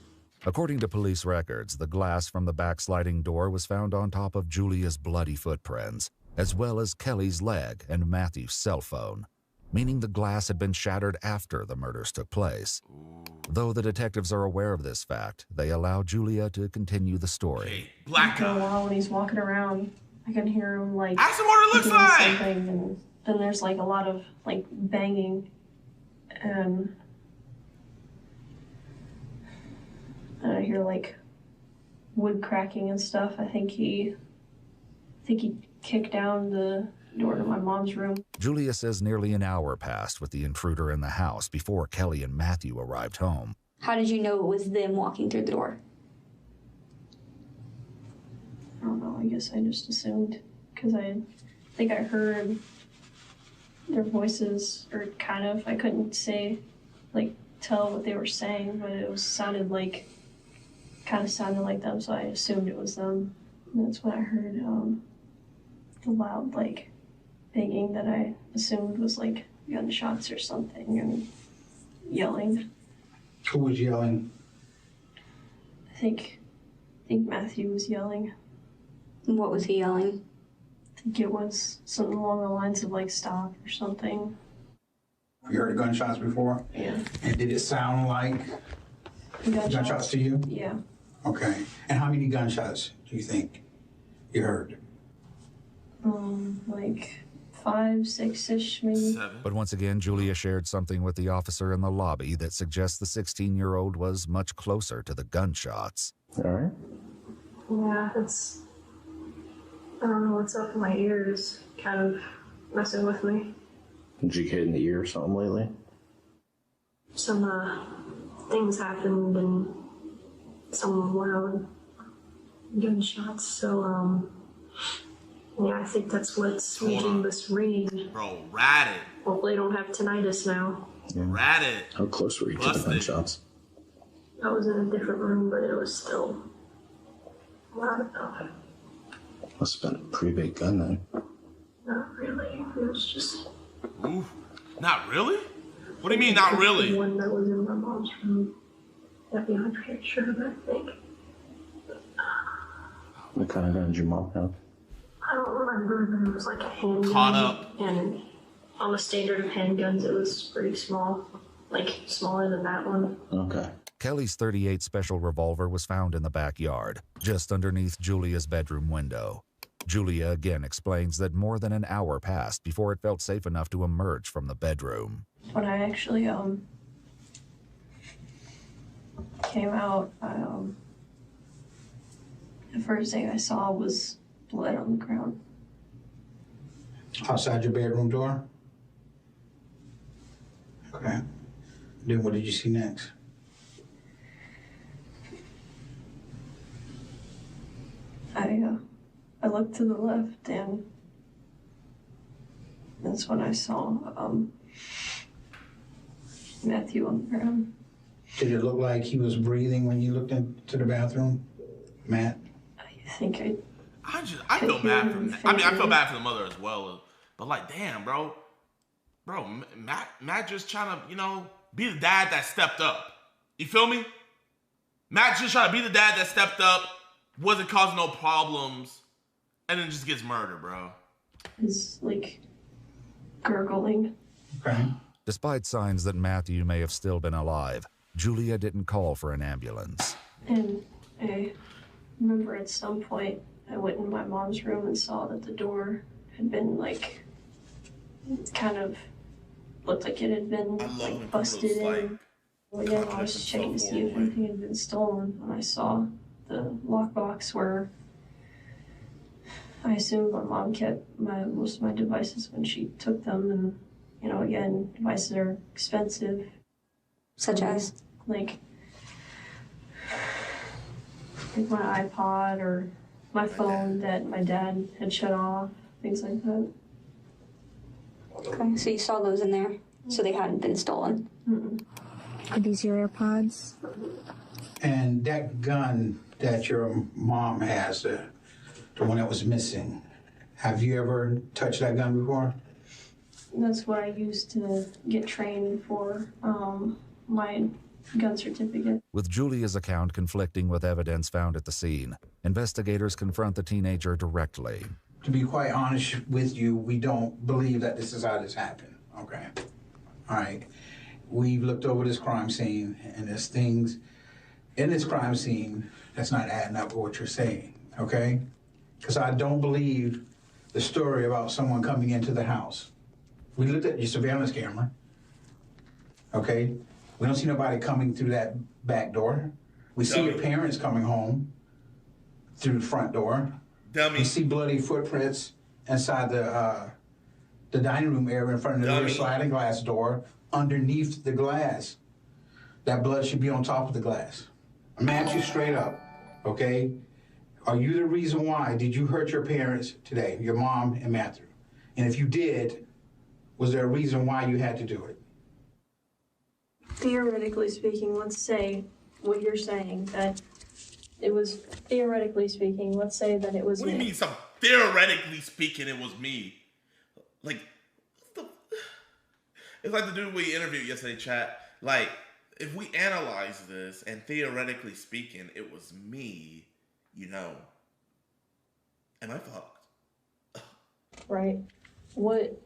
According to police records, the glass from the back sliding door was found on top of Julia's bloody footprints, as well as Kelly's leg and Matthew's cell phone, meaning the glass had been shattered after the murders took place. Though the detectives are aware of this fact, they allow Julia to continue the story. After a while, when he's walking around, I can hear him like ask him what it looks doing like. something, and then there's like a lot of like banging, and I hear like wood cracking and stuff. I think he kicked down the door to my mom's room. Julia says nearly an hour passed with the intruder in the house before Kelly and Matthew arrived home. How did you know it was them walking through the door? I don't know, I guess I just assumed, because I think I heard their voices, or kind of, I couldn't say, like, tell what they were saying, but it sounded like them, so I assumed it was them. And that's when I heard the loud, like, banging that I assumed was, like, gunshots or something, and yelling. Who was yelling? I think Matthew was yelling. And what was he yelling? I think it was something along the lines of, like, stop or something. Have you heard gunshots before? Yeah. And did it sound like gunshots to you? Yeah. Okay. And how many gunshots do you think you heard? Like 5, 6-ish, maybe. But once again, Julia shared something with the officer in the lobby that suggests the 16-year-old was much closer to the gunshots. All right. Yeah, I don't know what's up in my ears, kind of messing with me. Did you get hit in the ear or something lately? Some things happened and some loud gunshots, so yeah, I think that's what's making this ringing. Bro, rat it. Hopefully I don't have tinnitus now. Yeah. Rat it. How close were you to the gunshots? I was in a different room, but it was still loud enough. Must have been a pretty big gun then. Not really. It was just... Ooh, not really? What do you mean, not really? The one that was in my mom's room. I'd be 100% sure, but I think... What kind of gun did your mom have? I don't remember, but it was like a handgun. Caught up. And on the standard of handguns, it was pretty small. Like, smaller than that one. Okay. Kelly's .38 special revolver was found in the backyard, just underneath Julia's bedroom window. Julia again explains that more than an hour passed before it felt safe enough to emerge from the bedroom. When I actually came out, the first thing I saw was blood on the ground. Outside your bedroom door? Okay. Then what did you see next? I looked to the left, and that's when I saw Matthew on the ground. Did it look like he was breathing when you looked into the bathroom, Matt? I think I feel bad for. I feel bad for the mother as well. But like, damn, bro, Matt just trying to, be the dad that stepped up. You feel me? Matt just trying to be the dad that stepped up, wasn't causing no problems, and then just gets murdered, bro. He's like gurgling. Okay. Despite signs that Matthew may have still been alive, Julia didn't call for an ambulance. And I remember at some point I went in my mom's room and saw that the door had been like, kind of looked like it had been like busted in. Again, I was checking to see if anything had been stolen, and I saw the lockbox where I assumed my mom kept most of my devices when she took them, and again, devices are expensive. Such as? Like my iPod or my phone that my dad had shut off, things like that. Okay, so you saw those in there, so they hadn't been stolen. Are these your AirPods? And that gun that your mom has, the one that was missing, have you ever touched that gun before? That's what I used to get trained for my gun certificate. With Julia's account conflicting with evidence found at the scene, investigators confront the teenager directly. To be quite honest with you, we don't believe that this is how this happened, okay? All right. We've looked over this crime scene, and there's things in this crime scene that's not adding up with what you're saying, okay? Because I don't believe the story about someone coming into the house. We looked at your surveillance camera, okay? We don't see nobody coming through that back door. We see your parents coming home through the front door. Dummy. We see bloody footprints inside the dining room area in front of the sliding glass door underneath the glass. That blood should be on top of the glass. I'm asking you straight up, okay? Are you the reason why did you hurt your parents today, your mom and Matthew? And if you did, was there a reason why you had to do it? Theoretically speaking, let's say what you're saying, that it was, theoretically speaking, let's say that it was What do you me. mean, theoretically speaking, it was me? Like, it's like the dude we interviewed yesterday, chat. Like, if we analyze this and theoretically speaking, it was me, you know, am I fucked? Right. What?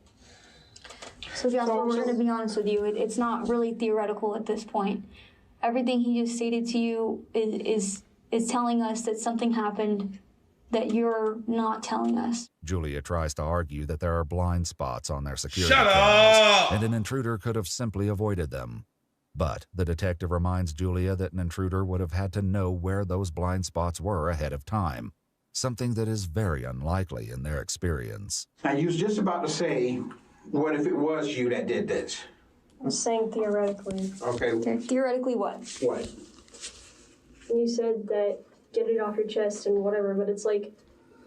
So Jasper, we're going to be honest with you. It's not really theoretical at this point. Everything he just stated to you is telling us that something happened that you're not telling us. Julia tries to argue that there are blind spots on their security Shut cameras, up! and an intruder could have simply avoided them. But the detective reminds Julia that an intruder would have had to know where those blind spots were ahead of time, something that is very unlikely in their experience. Now, you was just about to say, what if it was you that did this? I'm saying theoretically. Okay. Theoretically what? What? You said that get it off your chest and whatever, but it's like,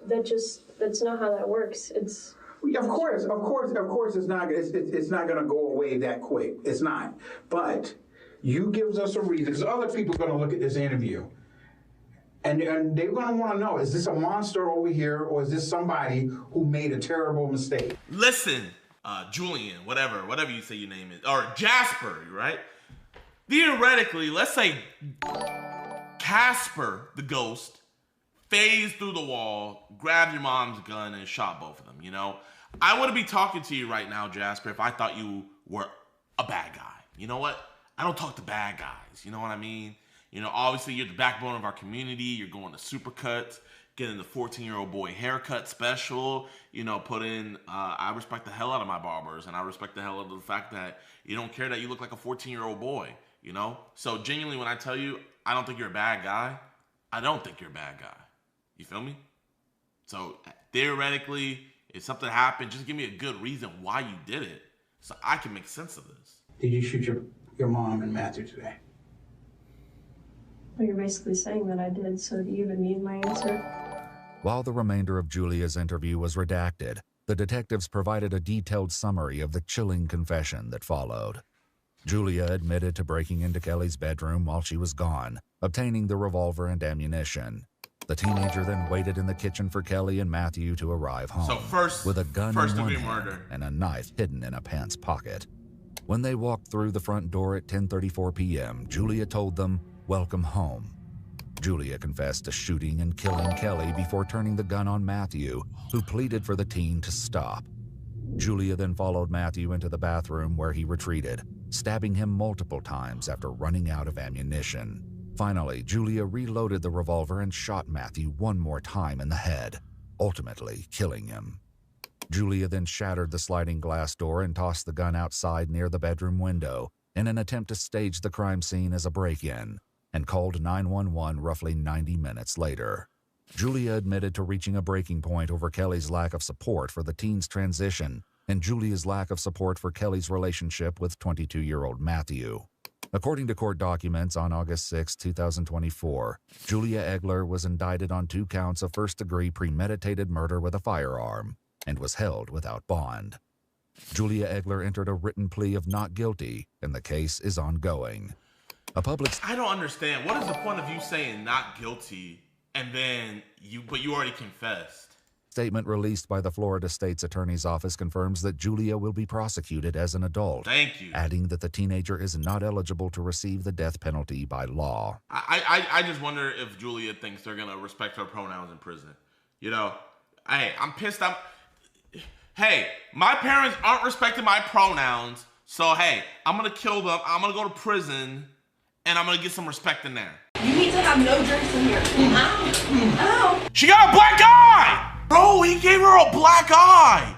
that's not how that works. It's... Of course, it's not going to go away that quick. It's not. But you gives us a reason, because other people are going to look at this interview, and they're going to want to know, is this a monster over here, or is this somebody who made a terrible mistake? Listen, Julian, whatever you say your name is, or Jasper, right? Theoretically, let's say Casper, the ghost, phased through the wall, grabbed your mom's gun, and shot both of them, you know? I wouldn't be talking to you right now, Jasper, if I thought you were a bad guy. You know what? I don't talk to bad guys. You know what I mean? You know, obviously, you're the backbone of our community. You're going to Supercuts, getting the 14-year-old boy haircut special. You know, I respect the hell out of my barbers, and I respect the hell out of the fact that you don't care that you look like a 14-year-old boy, you know? So, genuinely, when I tell you I don't think you're a bad guy, I don't think you're a bad guy. You feel me? So, theoretically, if something happened, just give me a good reason why you did it so I can make sense of this. Did you shoot your mom and Matthew today? Well, you're basically saying that I did, so do you even need my answer? While the remainder of Julia's interview was redacted, the detectives provided a detailed summary of the chilling confession that followed. Julia admitted to breaking into Kelly's bedroom while she was gone, obtaining the revolver and ammunition. The teenager then waited in the kitchen for Kelly and Matthew to arrive home, with a gun in one hand and a knife hidden in a pants pocket. When they walked through the front door at 10:34 p.m., Julia told them, "Welcome home." Julia confessed to shooting and killing Kelly before turning the gun on Matthew, who pleaded for the teen to stop. Julia then followed Matthew into the bathroom where he retreated, stabbing him multiple times after running out of ammunition. Finally, Julia reloaded the revolver and shot Matthew one more time in the head, ultimately killing him. Julia then shattered the sliding glass door and tossed the gun outside near the bedroom window in an attempt to stage the crime scene as a break-in, and called 911 roughly 90 minutes later. Julia admitted to reaching a breaking point over Kelly's lack of support for the teen's transition and Julia's lack of support for Kelly's relationship with 22-year-old Matthew. According to court documents on August 6, 2024, Julia Egler was indicted on 2 counts of first-degree premeditated murder with a firearm and was held without bond. Julia Egler entered a written plea of not guilty, and the case is ongoing. I don't understand. What is the point of you saying not guilty and then you already confessed? Statement released by the Florida State's Attorney's Office confirms that Julia will be prosecuted as an adult. Thank you. Adding that the teenager is not eligible to receive the death penalty by law. I just wonder if Julia thinks they're gonna respect her pronouns in prison. You know, hey, I'm pissed. Hey, my parents aren't respecting my pronouns, so hey, I'm gonna kill them. I'm gonna go to prison, and I'm gonna get some respect in there. You need to have no drinks in here. Ow. She got a black eye! Bro, he gave her a black eye!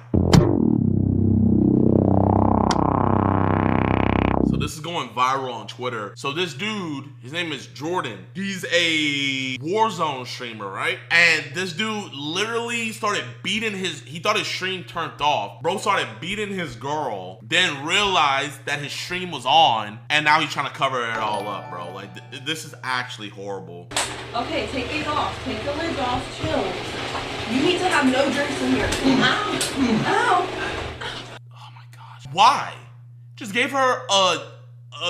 So this is going viral on Twitter. So this dude, his name is Jordan. He's a Warzone streamer, right? And this dude literally started beating he thought his stream turned off. Bro started beating his girl, then realized that his stream was on, and now he's trying to cover it all up, bro. Like, this is actually horrible. Okay, take it off. Take the lid off. Chill. You need to have no drinks in here. Ow. Why? Just gave her a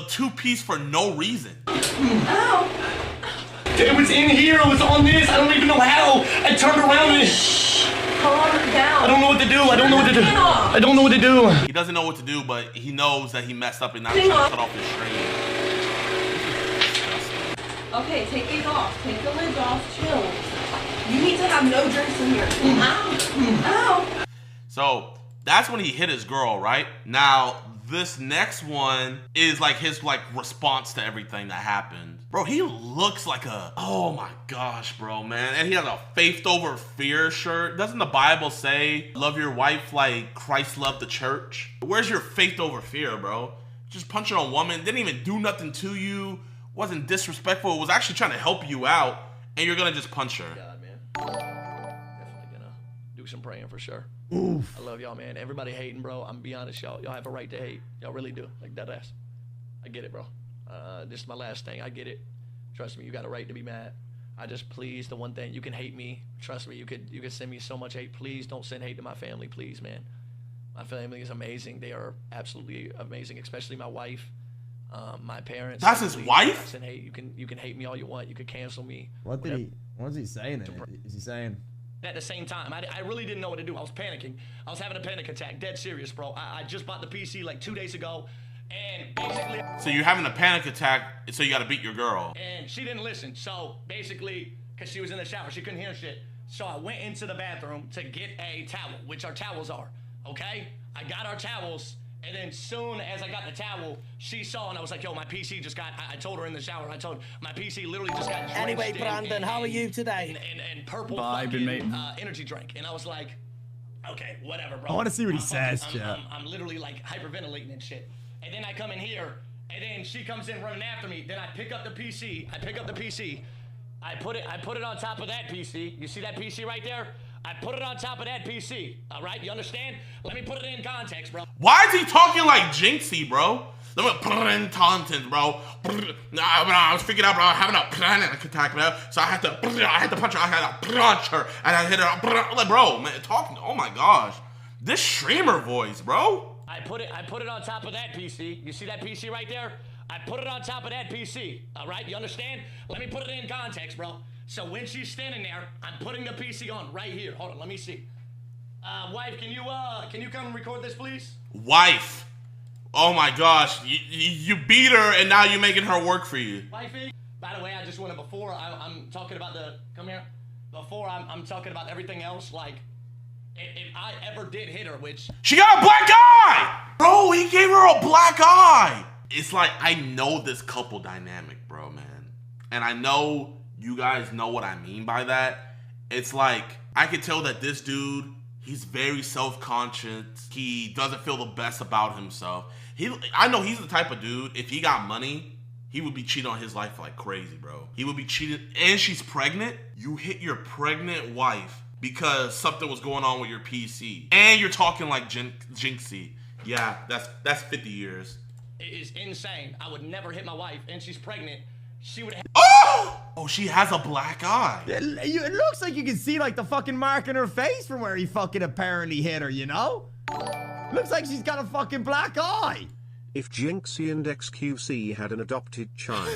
2-piece for no reason. Ow. It was in here, it was on this, I don't even know how. I turned around and Calm down. I don't know what to do, I don't know what to do. I don't know what to do. He doesn't know what to do, but he knows that he messed up and now he's trying to cut off his stream. Okay, take it off. Take the lid off. Chill. You need to have no drinks in here. Ow. So that's when he hit his girl, right? Now, this next one is like his response to everything that happened. Bro, he looks like oh my gosh, bro, man. And he has a faith over fear shirt. Doesn't the Bible say, love your wife like Christ loved the church? Where's your faith over fear, bro? Just punching a woman, didn't even do nothing to you, wasn't disrespectful, was actually trying to help you out, and you're gonna just punch her. God, man. Definitely gonna do some praying for sure. Oof. I love y'all, man. Everybody hating, bro. I'm be honest, y'all have a right to hate. Y'all really do. Like, dead ass. I get it, bro. This is my last thing. I get it. Trust me, you got a right to be mad. I just, please, the one thing, you can hate me. Trust me, you could send me so much hate. Please don't send hate to my family, please, man. My family is amazing. They are absolutely amazing, especially my wife, my parents. That's his wife? Send hate. You can hate me all you want. You can cancel me. What was he saying? Is he saying? At the same time, I really didn't know what to do. I was panicking. I was having a panic attack. Dead serious, bro. I just bought the PC like 2 days ago, and basically... So you're having a panic attack, so you gotta beat your girl. And she didn't listen. So basically, because she was in the shower, she couldn't hear shit. So I went into the bathroom to get a towel, which our towels are, okay? I got our towels, and then soon as I got the towel, she saw, and I was like, yo, my PC just got, I told her in the shower, I told her, my PC literally just got drenched Anyway, Brandon, how are you today? And purple Vibing, mate. energy drink. And I was like, okay, whatever, bro. I want to see what he says, chat. I'm literally like hyperventilating and shit. And then I come in here, and then she comes in running after me. Then I pick up the PC. I put it on top of that PC. You see that PC right there? I put it on top of that PC. All right, you understand? Let me put it in context, bro. Why is he talking like Jinxie, bro? Let me put it in content, bro. I was freaking out, bro. I was having a panic attack, bro. So I had to punch her. I had to punch her, and I hit her. Like, bro, man, talking. Oh my gosh, this streamer voice, bro. I put it on top of that PC. You see that PC right there? I put it on top of that PC. All right, you understand? Let me put it in context, bro. So when she's standing there, I'm putting the PC on right here. Hold on, let me see. Wife, can you come and record this, please? Wife. Oh my gosh, you beat her and now you're making her work for you. Wifey. By the way, I just wanted before I'm talking about come here. Before I'm talking about everything else, like if I ever did hit her, which she got a black eye, bro. He gave her a black eye. It's like I know this couple dynamic, bro, man, and I know you guys know what I mean by that. It's like, I could tell that this dude, he's very self-conscious. He doesn't feel the best about himself. I know he's the type of dude, if he got money, he would be cheating on his life like crazy, bro. He would be cheating, and she's pregnant. You hit your pregnant wife because something was going on with your PC. And you're talking like Jinxie. Yeah, that's 50 years. is insane. I would never hit my wife, and she's pregnant. She would have. Oh, she has a black eye. It looks like you can see like the fucking mark in her face from where he fucking apparently hit her, you know? Looks like she's got a fucking black eye. If Jinxie and XQC had an adopted child.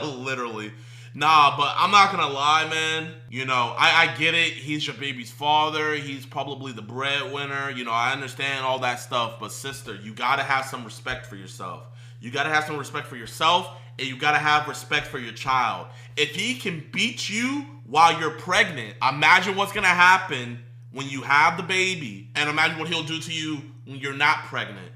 Literally. Nah, but I'm not gonna lie, man. You know, I get it. He's your baby's father. He's probably the breadwinner. You know, I understand all that stuff. But sister, you gotta have some respect for yourself. You gotta have some respect for yourself, and you gotta have respect for your child. If he can beat you while you're pregnant, imagine what's gonna happen when you have the baby, and imagine what he'll do to you when you're not pregnant.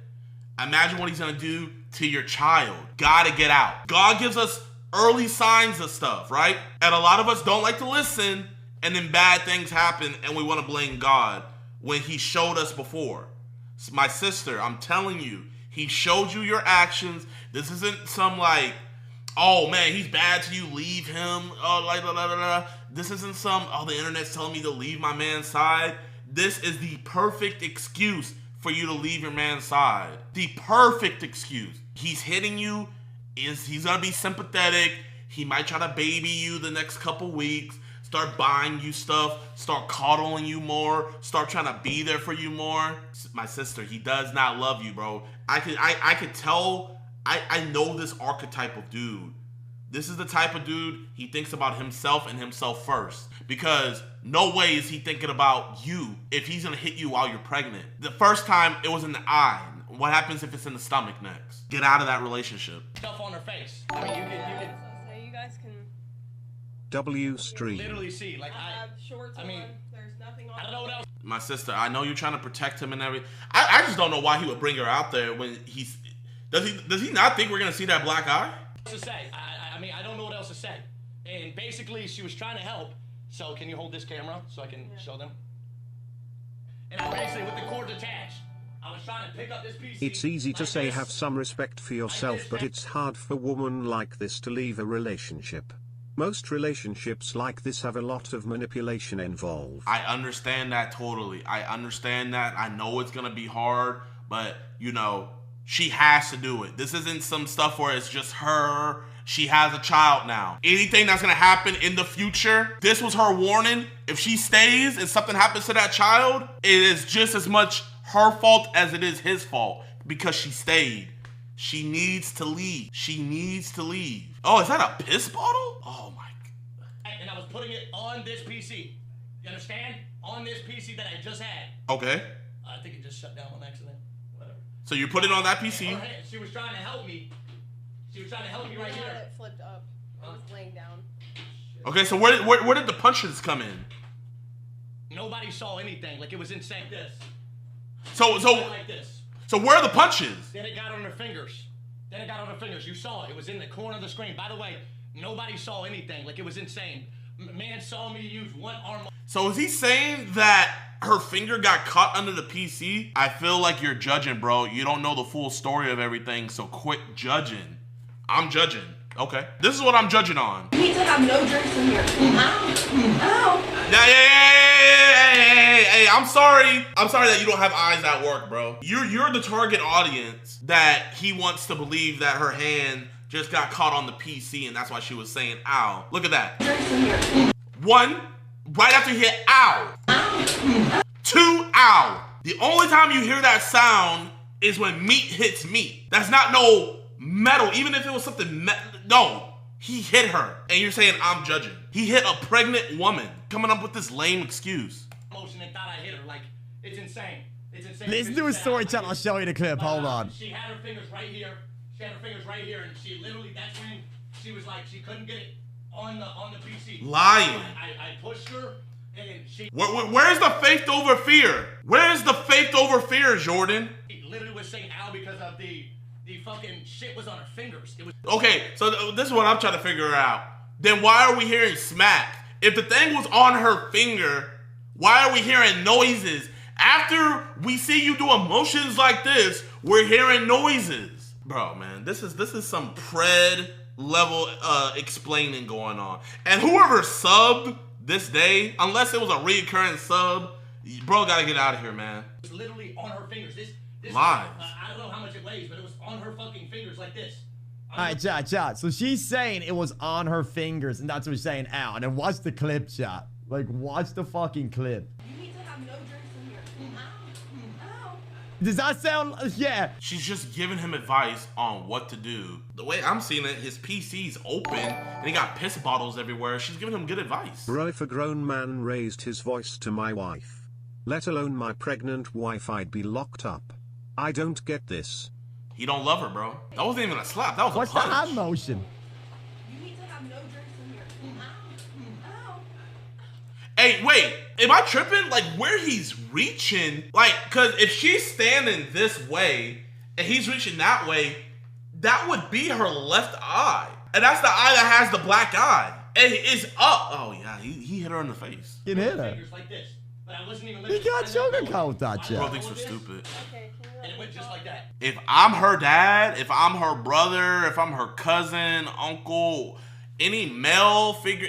Imagine what he's gonna do to your child. Gotta get out. God gives us early signs of stuff, right? And a lot of us don't like to listen, and then bad things happen, and we want to blame God when he showed us before. My sister, I'm telling you, he showed you your actions. This isn't some like, oh man, he's bad to you, leave him. Oh, like, blah, blah, blah, blah. This isn't some, oh, the internet's telling me to leave my man's side. This is the perfect excuse for you to leave your man's side. The perfect excuse. He's hitting you. He's gonna be sympathetic. He might try to baby you the next couple weeks, start buying you stuff, start coddling you more, start trying to be there for you more. My sister, he does not love you, bro. I could tell. I know this archetype of dude. This is the type of dude, he thinks about himself and himself first. Because no way is he thinking about you if he's gonna hit you while you're pregnant. The first time, it was in the eye. What happens if it's in the stomach next? Get out of that relationship. Stuff on her face. I mean, you can. So you guys can W stream. Literally see, like I have shorts on. There's nothing on. I don't know what else. My sister, I know you're trying to protect him and everything. I just don't know why he would bring her out there when he's. Does he not think we're gonna see that black eye? To say, I mean, I don't know what else to say. And basically, she was trying to help. So can you hold this camera so I can show them? And I basically, with the cord attached, I was trying to pick up this PC. It's easy to say have some respect for yourself, but it's hard for a woman like this to leave a relationship. Most relationships like this have a lot of manipulation involved. I understand that totally. I understand that. I know it's gonna be hard, but you know, she has to do it. This isn't some stuff where it's just her. She has a child now. Anything that's gonna happen in the future, this was her warning. If she stays and something happens to that child, it is just as much her fault as it is his fault because she stayed. She needs to leave. She needs to leave. Oh, is that a piss bottle? Oh my God. And I was putting it on this PC. You understand? On this PC that I just had. Okay. I think it just shut down on accident. Whatever. So you put it on that PC. She was trying to help me. She was trying to help me right here. It flipped up. I was laying down. Okay, so where did the punches come in? Nobody saw anything. Like it was insane. This. So like this. So where are the punches? Then it got on her fingers. Then it got on her fingers. You saw it. It was in the corner of the screen. By the way, nobody saw anything. Like it was insane. Man saw me use one arm. So is he saying that her finger got caught under the PC? I feel like you're judging, bro. You don't know the full story of everything, so quit judging. I'm judging. Okay. This is what I'm judging on. You need to have no drinks in here. Ow. Hey, I'm sorry. I'm sorry that you don't have eyes at work, bro. You're the target audience that he wants to believe that her hand just got caught on the PC and that's why she was saying ow. Look at that. Drinks in here. One, right after he hit ow. Two, ow. The only time you hear that sound is when meat hits meat. That's not no metal. Even if it was something no. He hit her. And you're saying I'm judging. He hit a pregnant woman. Coming up with this lame excuse. Motion and thought I hit her. Like, it's insane. It's insane. Listen to his story, chat. I'll show you the clip. Hold on. She had her fingers right here. She had her fingers right here, and she literally, that's when she was like, she couldn't get it on the PC. Lying. I pushed her, and she... Where's the faith over fear? Where's the faith over fear, Jordan? He literally was saying ow because of the fucking shit was on her fingers. It was... Okay, so this is what I'm trying to figure out. Then why are we hearing smack? If the thing was on her finger, why are we hearing noises? After we see you doing motions like this, we're hearing noises. Bro, man, this is some pred level explaining going on. And whoever subbed this day, unless it was a recurring sub, bro gotta get out of here, man. It was literally on her fingers. This Lies. I don't know how much it weighs, but it was on her fucking fingers like this. Alright, chat. So she's saying it was on her fingers, and that's what she's saying out. And then watch the clip, chat. Like, watch the fucking clip. You need to have no drinks in here. Ow. Ow. Does that sound... Yeah. She's just giving him advice on what to do. The way I'm seeing it, his PC's open, and he got piss bottles everywhere. She's giving him good advice. Bro, if a grown man raised his voice to my wife, let alone my pregnant wife, I'd be locked up. I don't get this. He don't love her, bro. That wasn't even a slap. That was What's a punch. the hand motion? You need to have no drinks in here. Ow. Ow. Hey, wait. Am I tripping? Like, where he's reaching? Like, because if she's standing this way, and he's reaching that way, that would be her left eye. And that's the eye that has the black eye. And it's up. Oh, yeah. He hit her in the face. You hit her. Like this. But I wasn't even He got sugarcoat that shit. Bro thinks we're stupid. And it went just like that. If I'm her dad, if I'm her brother, if I'm her cousin, uncle, any male figure,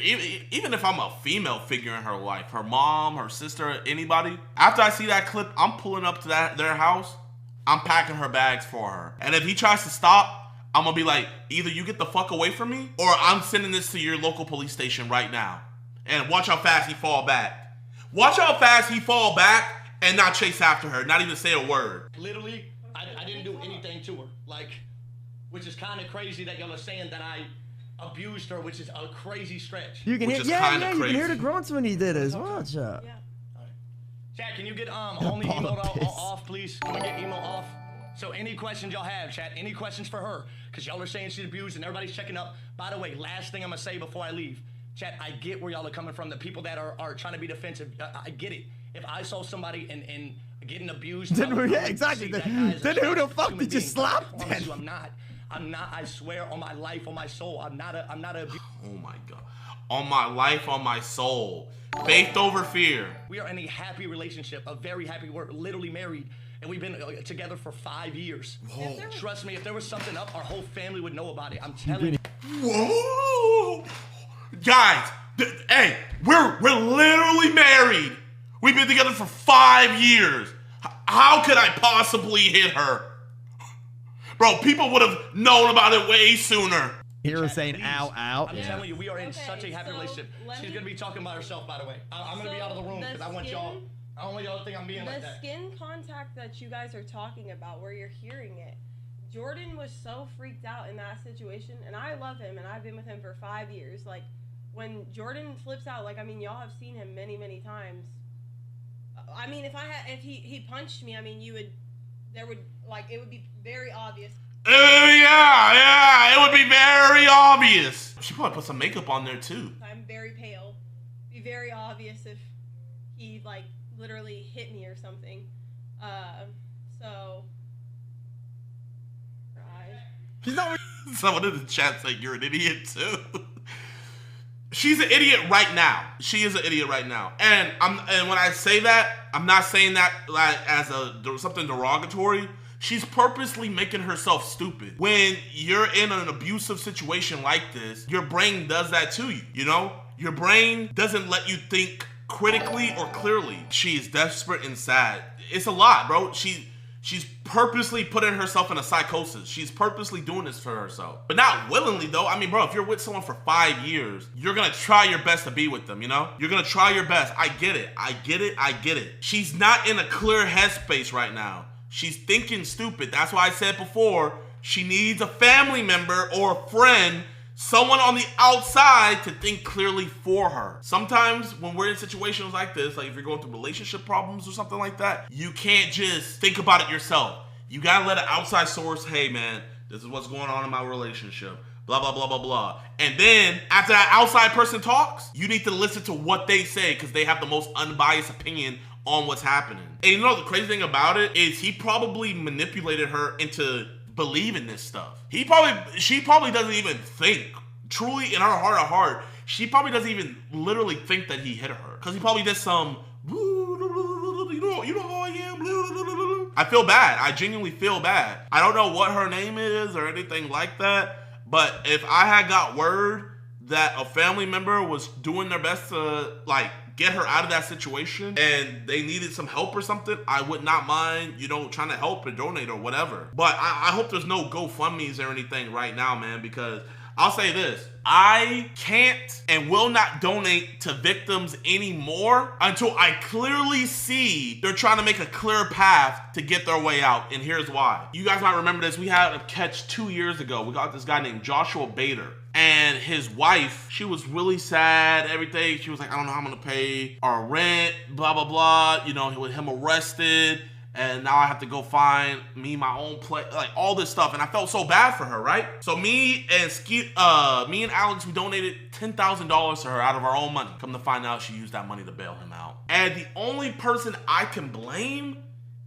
even if I'm a female figure in her life, her mom, her sister, anybody, after I see that clip, I'm pulling up to their house, I'm packing her bags for her. And if he tries to stop, I'm gonna be like, either you get the fuck away from me, or I'm sending this to your local police station right now. And watch how fast he fall back. Watch how fast he fall back and not chase after her, not even say a word. Literally, I didn't do anything to her. Like, which is kind of crazy that y'all are saying that I abused her, which is a crazy stretch. You can hear, you can hear the grunts when he did it as well, chat. Chat, can you get only emo off, please? Can we get emo off? So any questions y'all have, chat, any questions for her? Because y'all are saying she's abused and everybody's checking up. By the way, last thing I'm going to say before I leave. Chat, I get where y'all are coming from. The people that are trying to be defensive, I get it. If I saw somebody and getting abused, Then who the fuck did you slap? I'm not. I swear on my life, on my soul, I'm not a. Oh my god. On my life, on my soul. Faith over fear. We are in a happy relationship, a very happy. We're literally married, and we've been together for 5 years. Trust me, if there was something up, our whole family would know about it. I'm telling you. Whoa. Guys, hey, we're literally married. We've been together for 5 years. How could I possibly hit her? Bro, people would have known about it way sooner. Hero saying ow, ow. I'm telling you, we are in such a happy relationship. She's going to be talking about herself, by the way. I'm going to be out of the room because I want y'all to think I'm being like that. The skin contact that you guys are talking about, where you're hearing it, Jordan was so freaked out in that situation, and I love him, and I've been with him for 5 years. Like, when Jordan flips out, like, I mean, y'all have seen him many, many times. I mean, if he punched me, I mean, it would be very obvious. Yeah, it would be very obvious. She probably put some makeup on there too. I'm very pale. It'd be very obvious if he, like, literally hit me or something. So. Someone in the chat said you're an idiot too. She's an idiot right now. She is an idiot right now. And when I say that, I'm not saying that like as something derogatory. She's purposely making herself stupid. When you're in an abusive situation like this, your brain does that to you, you know? Your brain doesn't let you think critically or clearly. She is desperate and sad. It's a lot, bro. She's purposely putting herself in a psychosis. She's purposely doing this for herself. But not willingly, though. I mean, bro, if you're with someone for 5 years, you're gonna try your best to be with them, you know? You're gonna try your best. I get it. She's not in a clear headspace right now. She's thinking stupid. That's why I said before, she needs a family member or a friend, someone on the outside to think clearly for her. Sometimes when we're in situations like this, like if you're going through relationship problems or something like that, you can't just think about it yourself. You gotta let an outside source, hey man, this is what's going on in my relationship, blah, blah, blah, blah, blah. And then after that outside person talks, you need to listen to what they say because they have the most unbiased opinion on what's happening. And you know the crazy thing about it is he probably manipulated her into believing this stuff. She probably doesn't even think, truly in her heart of heart, she probably doesn't even literally think that he hit her. Because he probably did some, you know who I am? I feel bad. I genuinely feel bad. I don't know what her name is or anything like that, but if I had got word that a family member was doing their best to like get her out of that situation and they needed some help or something, I would not mind, you know, trying to help or donate or whatever. But I hope there's no GoFundMes or anything right now, man, because I'll say this, I can't and will not donate to victims anymore until I clearly see they're trying to make a clear path to get their way out. And here's why. You guys might remember this. We had a catch 2 years ago. We got this guy named Joshua Bader. And his wife, she was really sad, everything. She was like, I don't know how I'm gonna pay our rent, blah, blah, blah. You know, with him arrested. And now I have to go find me my own place, like all this stuff. And I felt so bad for her, right? So me and Alex, we donated $10,000 to her out of our own money. Come to find out, she used that money to bail him out. And the only person I can blame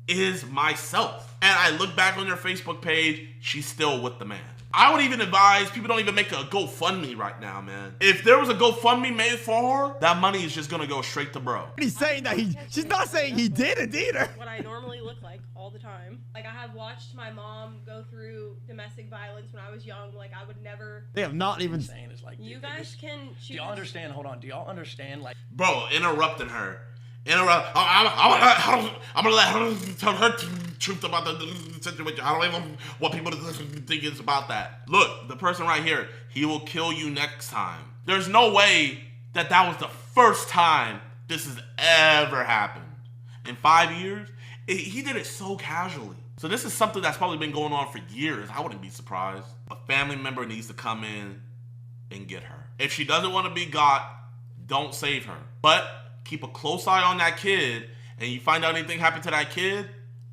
is myself. And I look back on her Facebook page, she's still with the man. I would even advise people don't even make a GoFundMe right now, man. If there was a GoFundMe made for her, that money is just gonna go straight to bro. He's saying that she's not saying he did it either. What I normally look like all the time. Like, I have watched my mom go through domestic violence when I was young. Like, I would never. They have not even saying it's like you guys can choose. Do y'all understand? Hold on. Do y'all understand? Like, bro, interrupting her. I'm gonna let her tell her truth about the situation. I don't even want people to think it's about that. Look, the person right here, he will kill you next time. There's no way that was the first time this has ever happened. In 5 years, he did it so casually. So this is something that's probably been going on for years. I wouldn't be surprised. A family member needs to come in and get her. If she doesn't want to be got, don't save her. But keep a close eye on that kid, and you find out anything happened to that kid,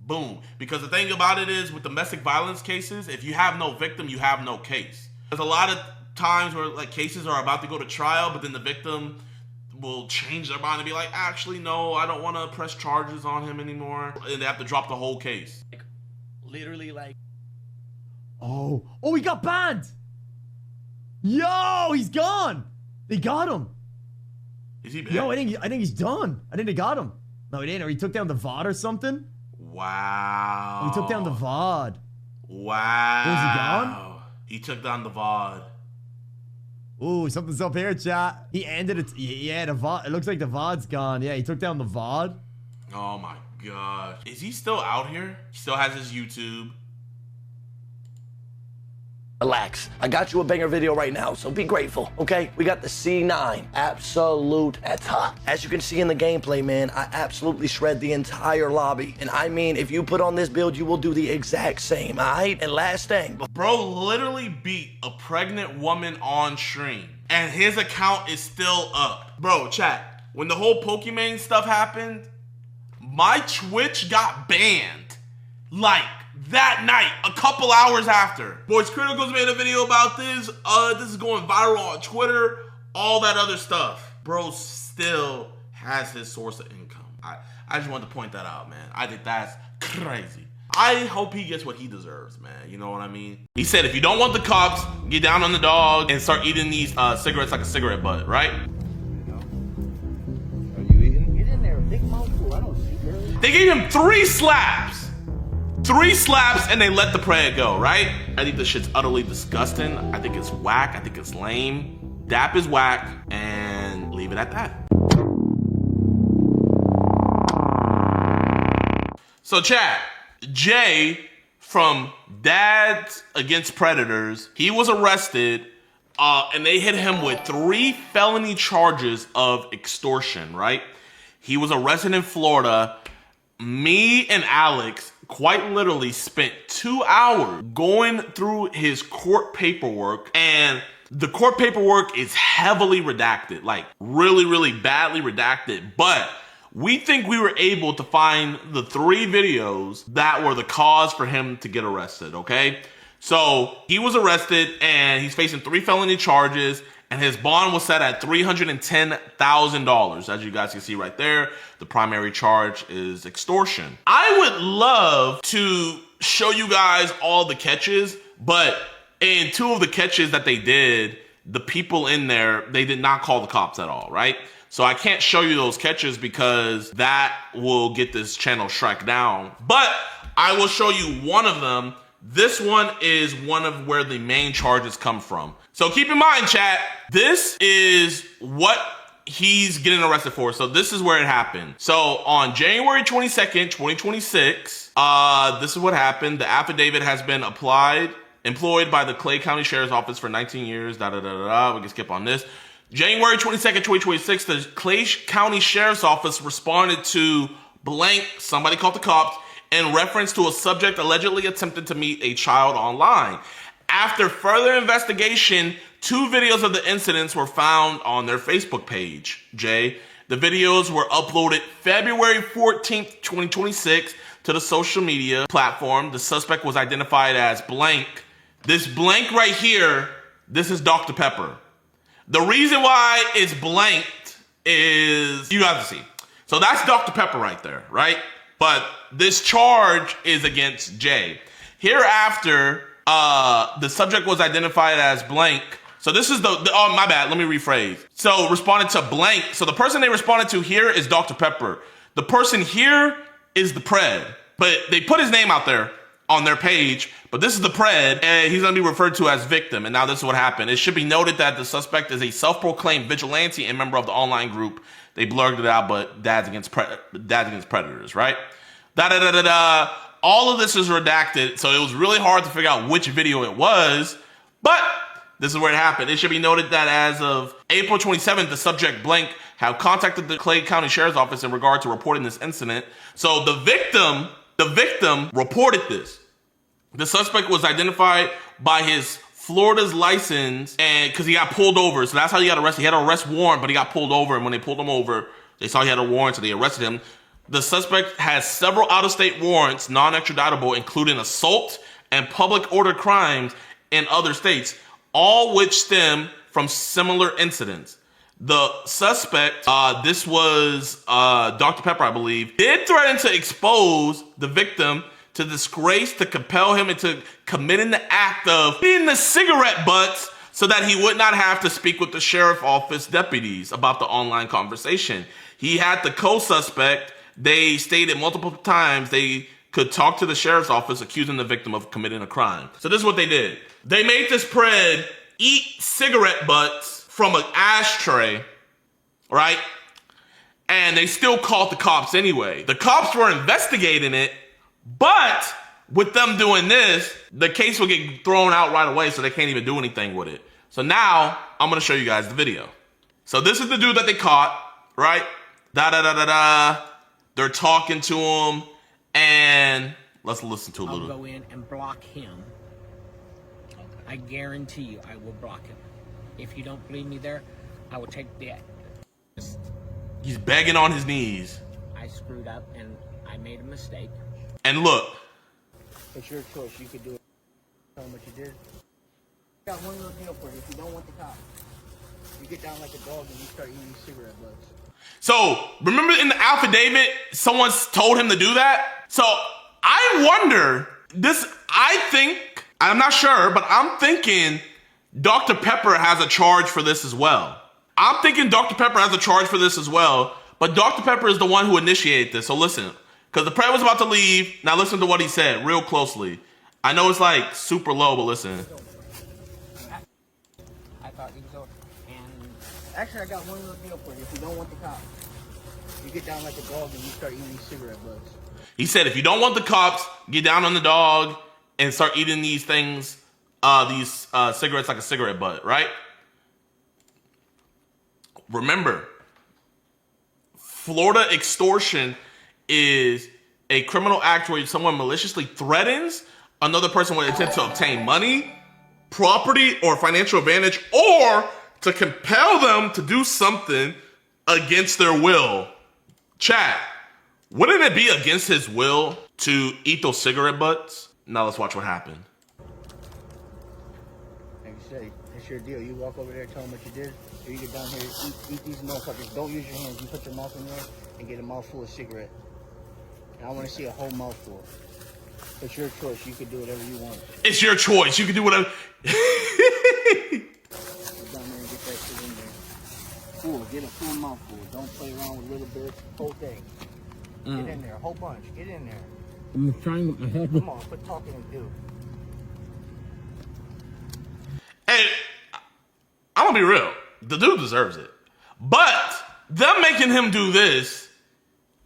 boom. Because the thing about it is, with domestic violence cases, if you have no victim, you have no case. There's a lot of times where like cases are about to go to trial, but then the victim will change their mind and be like, actually, no, I don't want to press charges on him anymore. And they have to drop the whole case. literally, like. Oh, he got banned. Yo, he's gone. They got him. Is he banned? Yo, I think he's done. I think they got him. No, he didn't. Or he took down the VOD or something. Wow. He took down the VOD. Wow. Was he gone? He took down the VOD. Ooh, something's up here, chat. He ended it. Yeah, the VOD. It looks like the VOD's gone. Yeah, he took down the VOD. Oh my gosh. Is he still out here? He still has his YouTube. Relax. I got you a banger video right now, so be grateful, okay? We got the C9, absolute at top. As you can see in the gameplay, man, I absolutely shred the entire lobby. And I mean, if you put on this build, you will do the exact same, all right? And last thing. Bro literally beat a pregnant woman on stream, and his account is still up. Bro, chat, when the whole Pokimane stuff happened, my Twitch got banned. Like, that night, a couple hours after. Boys Critical's made a video about this. This is going viral on Twitter. All that other stuff. Bro still has his source of income. I just wanted to point that out, man. I think that's crazy. I hope he gets what he deserves, man. You know what I mean? He said, if you don't want the cops, get down on the dog and start eating these cigarettes like a cigarette butt, right? Are you eating? Get in there, big mouthful. I don't see, girl. They gave him 3 slaps. 3 slaps and they let the prey go, right? I think this shit's utterly disgusting. I think it's whack. I think it's lame. Dap is whack, and leave it at that. So chat, Jay from Dads Against Predators, he was arrested and they hit him with 3 felony charges of extortion, right? He was arrested in Florida. Me and Alex quite literally spent 2 hours going through his court paperwork, and the court paperwork is heavily redacted, like really, really badly redacted, but we think we were able to find the 3 videos that were the cause for him to get arrested, okay? So he was arrested and he's facing 3 felony charges, and his bond was set at $310,000. As you guys can see right there, the primary charge is extortion. I would love to show you guys all the catches, but in 2 of the catches that they did, the people in there, they did not call the cops at all, right? So I can't show you those catches because that will get this channel strike down. But I will show you one of them. This one is one of where the main charges come from. So keep in mind, chat, this is what he's getting arrested for. So this is where it happened. So on January 22nd, 2026, this is what happened. The affidavit has been employed by the Clay County Sheriff's Office for 19 years. We can skip on this. January 22nd, 2026, the Clay County Sheriff's Office responded to blank, somebody called the cops, in reference to a subject allegedly attempted to meet a child online. After further investigation, 2 videos of the incidents were found on their Facebook page, Jay. The videos were uploaded February 14th, 2026 to the social media platform. The suspect was identified as blank. This blank right here, this is Dr. Pepper. The reason why it's blanked is, you have to see. So that's Dr. Pepper right there, right? But this charge is against Jay. Hereafter, the subject was identified as blank. So this is oh, my bad, let me rephrase. So responded to blank. So the person they responded to here is Dr. Pepper. The person here is the pred. But they put his name out there on their page, but this is the pred, and he's gonna be referred to as victim. And now this is what happened. It should be noted that the suspect is a self-proclaimed vigilante and member of the online group. They blurred it out, but dads against predators, right? All of this is redacted, so it was really hard to figure out which video it was, but this is where it happened. It should be noted that as of April 27th, the subject blank have contacted the Clay County Sheriff's Office in regard to reporting this incident. So the victim reported this. The suspect was identified by his Florida's license, and because he got pulled over, so that's how he got arrested. He had an arrest warrant, but he got pulled over, and when they pulled him over, they saw he had a warrant, so they arrested him. The suspect has several out-of-state warrants, non-extraditable, including assault and public order crimes in other states, all which stem from similar incidents. The suspect, this was Dr. Pepper, I believe, did threaten to expose the victim to disgrace, to compel him into committing the act of eating the cigarette butts so that he would not have to speak with the sheriff office deputies about the online conversation. He had the co-suspect. They stated multiple times they could talk to the sheriff's office accusing the victim of committing a crime. So this is what they did. They made this pred eat cigarette butts from an ashtray, right? And they still called the cops anyway. The cops were investigating it, but with them doing this, the case will get thrown out right away, so they can't even do anything with it. So now I'm gonna show you guys the video. So this is the dude that they caught, right? They're talking to him, and let's listen to a little. I'll go in and block him. I guarantee you I will block him. If you don't believe me there, I will take the... He's begging on his knees. I screwed up and I made a mistake. And look. It's your choice. You could do it. Tell them what you did. I got one little deal for you. If you don't want the cops, you get down like a dog and you start eating cigarette butts. So, remember in the affidavit, someone told him to do that? So, I wonder, I'm not sure, but I'm thinking Dr. Pepper has a charge for this as well. I'm thinking Dr. Pepper has a charge for this as well, but Dr. Pepper is the one who initiated this. So listen, because the pred was about to leave. Now listen to what he said real closely. I know it's like super low, but listen. I thought he was over. And actually, I got one little deal for you. If you don't want the cops, you get down like a dog and you start eating these cigarette butts. He said, if you don't want the cops, get down on the dog and start eating these things, these cigarettes like a cigarette butt, right? Remember, Florida extortion is a criminal act where someone maliciously threatens another person with intent to obtain money, property, or financial advantage, or to compel them to do something against their will. Chat, wouldn't it be against his will to eat those cigarette butts? Now let's watch what happened. Like I said, it's your deal. You walk over there, tell them what you did, or you get down here, eat these motherfuckers. Don't use your hands. You put your mouth in there and get a mouthful of cigarette. And I want to see a whole mouthful. It's your choice. You can do whatever you want. It's your choice. You can do whatever. Get down there and get that shit in there. Full. Get a full mouthful. Don't play around with little bits. Whole thing. Get in there. A whole bunch. Get in there. I'm trying with my head. Come on. Quit talking and do. Hey, I'm gonna be real. The dude deserves it. But them making him do this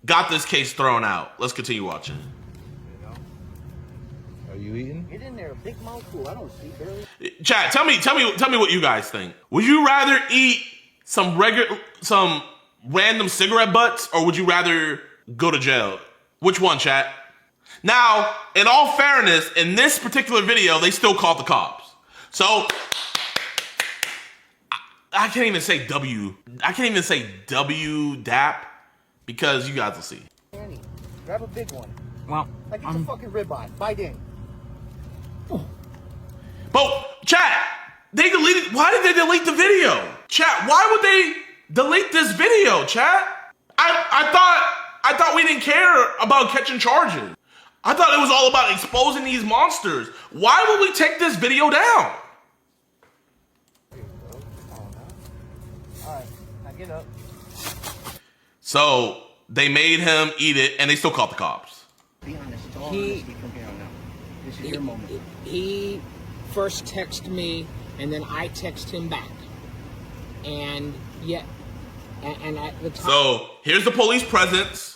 got this case thrown out. Let's continue watching. Are you eating? Get in there, big mouthful. I don't see barely. Chat, tell me what you guys think. Would you rather eat some random cigarette butts, or would you rather go to jail? Which one, chat? Now, in all fairness, in this particular video, they still called the cops. So I can't even say W. I can't even say WDAP because you guys will see. Annie, grab a big one. Well, like it's a fucking ribeye. Bite in. But chat, they deleted. Why did they delete the video? Chat, why would they delete this video? Chat, I thought we didn't care about catching charges. I thought it was all about exposing these monsters. Why would we take this video down? Alright, now get up. So they made him eat it, and they still called the cops. Be honest, it's all honesty from here on out. This is your moment. He first texted me, and then I text him back. And yet, and at the time. So here's the police presence.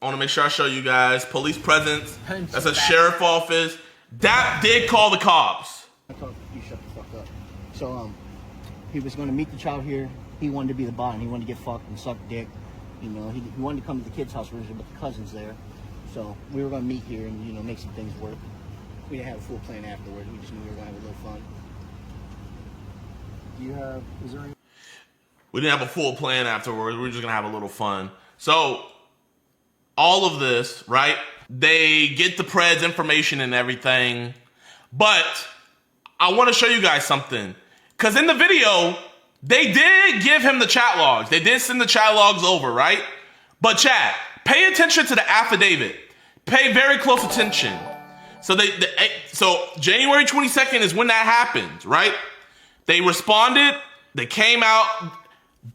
I want to make sure I show you guys police presence. That's a sheriff office. That did call the cops. I told you shut the fuck up. So he was going to meet the child here. He wanted to be the bottom. He wanted to get fucked and suck dick. You know, he wanted to come to the kid's house originally, but the cousin's there. So we were going to meet here and, you know, make some things work. We didn't have a full plan afterwards. We just knew we were going to have a little fun. Do you have, is there any? We didn't have a full plan afterwards. We were just going to have a little fun. So all of this, right? They get the Pred's information and everything. But I want to show you guys something. Because in the video, they did give him the chat logs. They did send the chat logs over, right? But chat, pay attention to the affidavit. Pay very close attention. So so January 22nd is when that happened, right? They responded. They came out.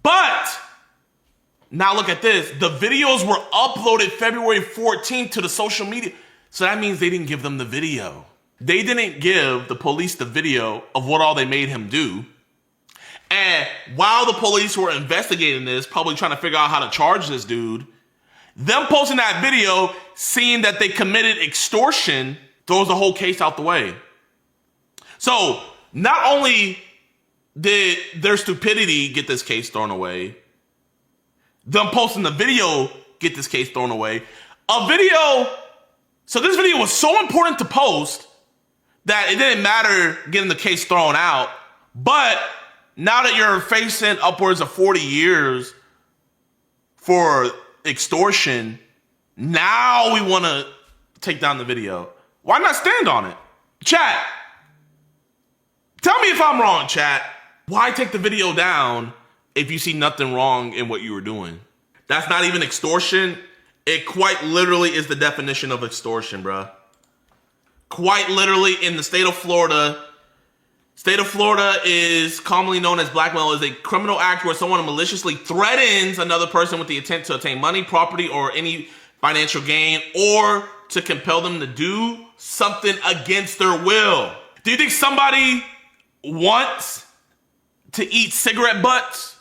But now look at this. The videos were uploaded February 14th to the social media. So that means they didn't give them the video. They didn't give the police the video of what all they made him do. And while the police were investigating this, probably trying to figure out how to charge this dude, them posting that video, seeing that they committed extortion, throws the whole case out the way. So not only did their stupidity get this case thrown away, them posting the video get this case thrown away. So this video was so important to post that it didn't matter getting the case thrown out. But now that you're facing upwards of 40 years for extortion, now we want to take down the video. Why not stand on it? Chat, tell me if I'm wrong, chat. Why take the video down if you see nothing wrong in what you were doing? That's not even extortion. It quite literally is the definition of extortion, bruh. Quite literally in the state of Florida. State of Florida is commonly known as blackmail, is a criminal act where someone maliciously threatens another person with the intent to obtain money, property, or any financial gain, or to compel them to do something against their will. Do you think somebody wants to eat cigarette butts?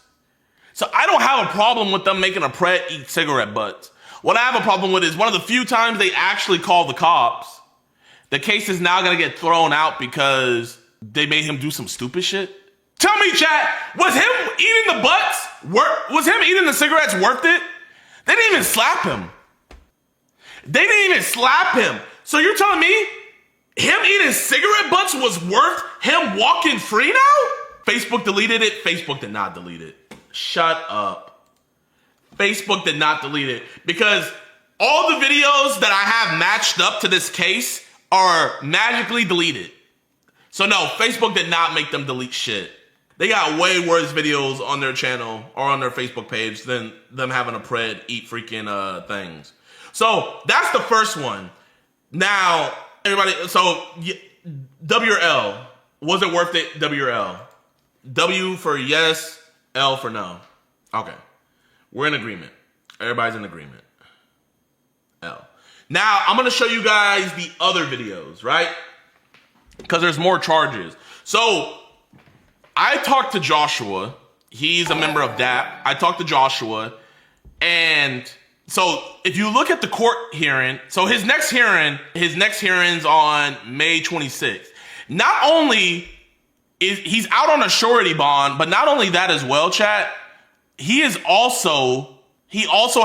So I don't have a problem with them making a pret eat cigarette butts. What I have a problem with is one of the few times they actually call the cops, the case is now going to get thrown out because they made him do some stupid shit. Tell me, chat, was him eating the butts, was him eating the cigarettes worth it? They didn't even slap him. They didn't even slap him. So you're telling me him eating cigarette butts was worth him walking free now? Facebook deleted it. Facebook did not delete it. Shut up. Facebook did not delete it because all the videos that I have matched up to this case are magically deleted. So no, Facebook did not make them delete shit. They got way worse videos on their channel or on their Facebook page than them having a pred eat freaking things. So that's the first one. Now, everybody, so W or L? Was it worth it, W or L? W for yes, L for no. Okay. We're in agreement. Everybody's in agreement. L. Now, I'm going to show you guys the other videos, right? Because there's more charges. So, I talked to Joshua. He's a member of DAP. I talked to Joshua, and so if you look at the court hearing, so his next hearing's on May 26th. Not only is he's out on a surety bond, but not only that as well, chat, he also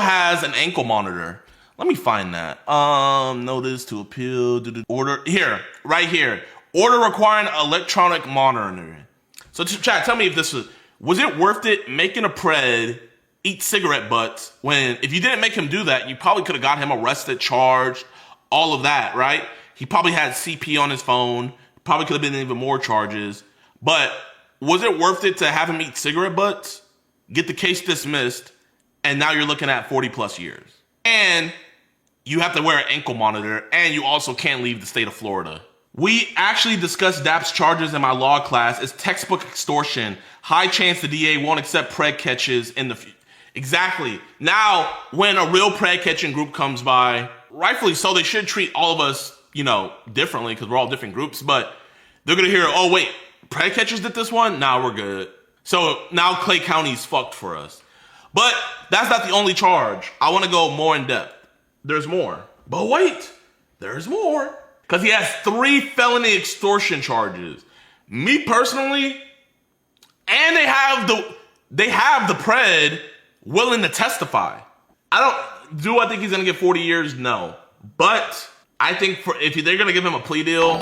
has an ankle monitor. Let me find that. Notice to appeal, order here, right here. Order requiring electronic monitoring. So chat, tell me if this was it worth it making a pred eat cigarette butts when if you didn't make him do that, you probably could have got him arrested, charged, all of that, right? He probably had CP on his phone, probably could have been even more charges. But was it worth it to have him eat cigarette butts, get the case dismissed, and now you're looking at 40 plus years? And you have to wear an ankle monitor, and you also can't leave the state of Florida. We actually discussed DAP's charges in my law class. It's textbook extortion. High chance the DA won't accept pred catches in the future. Exactly. Now, when a real pred catching group comes by, rightfully so, they should treat all of us, differently because we're all different groups, but they're going to hear, oh, wait, pred catchers did this one? Nah, we're good. So now Clay County's fucked for us. But that's not the only charge. I want to go more in depth. There's more. But wait, there's more. Because he has 3 felony extortion charges. Me personally, and they have the pred willing to testify. Do I think he's going to get 40 years? No. But I think if they're going to give him a plea deal,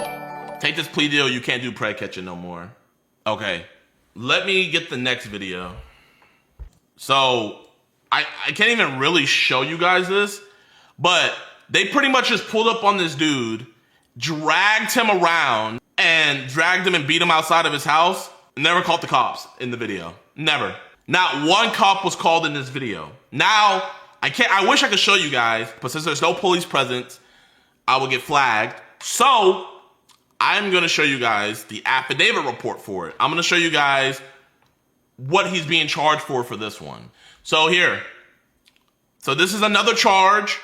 take this plea deal, you can't do pred catching no more. Okay, let me get the next video. So I can't even really show you guys this, but they pretty much just pulled up on this dude, dragged him around, and dragged him and beat him outside of his house. Never called the cops in the video. Never. Not one cop was called in this video. Now, I wish I could show you guys, but since there's no police presence, I will get flagged. So, I'm going to show you guys the affidavit report for it. I'm going to show you guys what he's being charged for this one. So here. So this is another charge.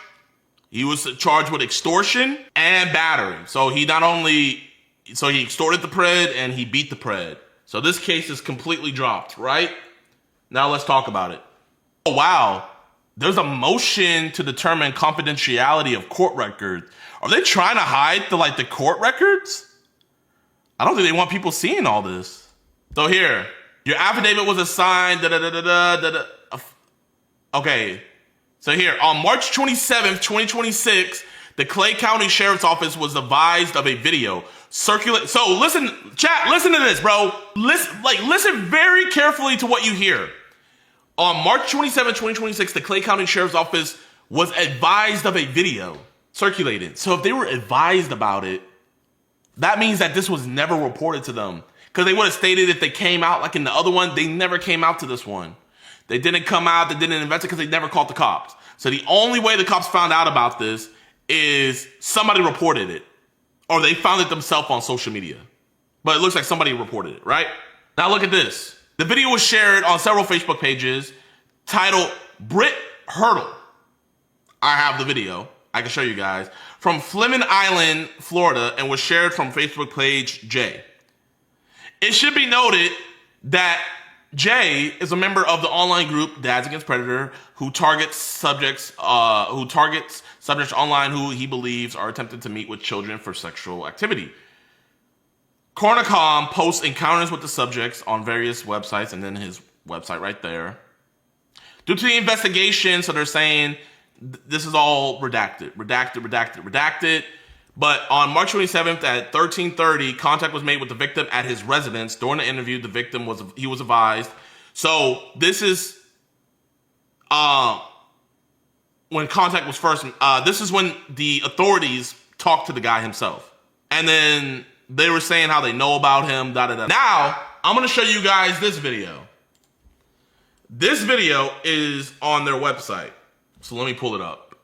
He was charged with extortion and battery. So he extorted the pred and he beat the pred. So this case is completely dropped, right? Now let's talk about it. Oh, wow. There's a motion to determine confidentiality of court records. Are they trying to hide the court records? I don't think they want people seeing all this. So here, your affidavit was assigned, Okay. So here, on March 27th, 2026, the Clay County Sheriff's Office was advised of a video circulate. So listen, chat, listen to this, bro. Listen very carefully to what you hear. On March 27th, 2026, the Clay County Sheriff's Office was advised of a video circulated. So if they were advised about it, that means that this was never reported to them. Because they would have stated if they came out like in the other one, they never came out to this one. They didn't come out, they didn't investigate because they never called the cops. So the only way the cops found out about this is somebody reported it. Or they found it themselves on social media. But it looks like somebody reported it, right? Now look at this. The video was shared on several Facebook pages titled Brit Hurdle. I have the video. I can show you guys. From Fleming Island, Florida, and was shared from Facebook page J. It should be noted that Jay is a member of the online group Dads Against Predator, who targets subjects online who he believes are attempting to meet with children for sexual activity. Cornicom posts encounters with the subjects on various websites, and then his website right there. Due to the investigation, so they're saying this is all redacted. But on March 27th at 13:30, contact was made with the victim at his residence. During the interview, the victim was advised. So this is when contact was first. This is when the authorities talked to the guy himself, and then they were saying how they know about him. Now I'm gonna show you guys this video. This video is on their website, so let me pull it up.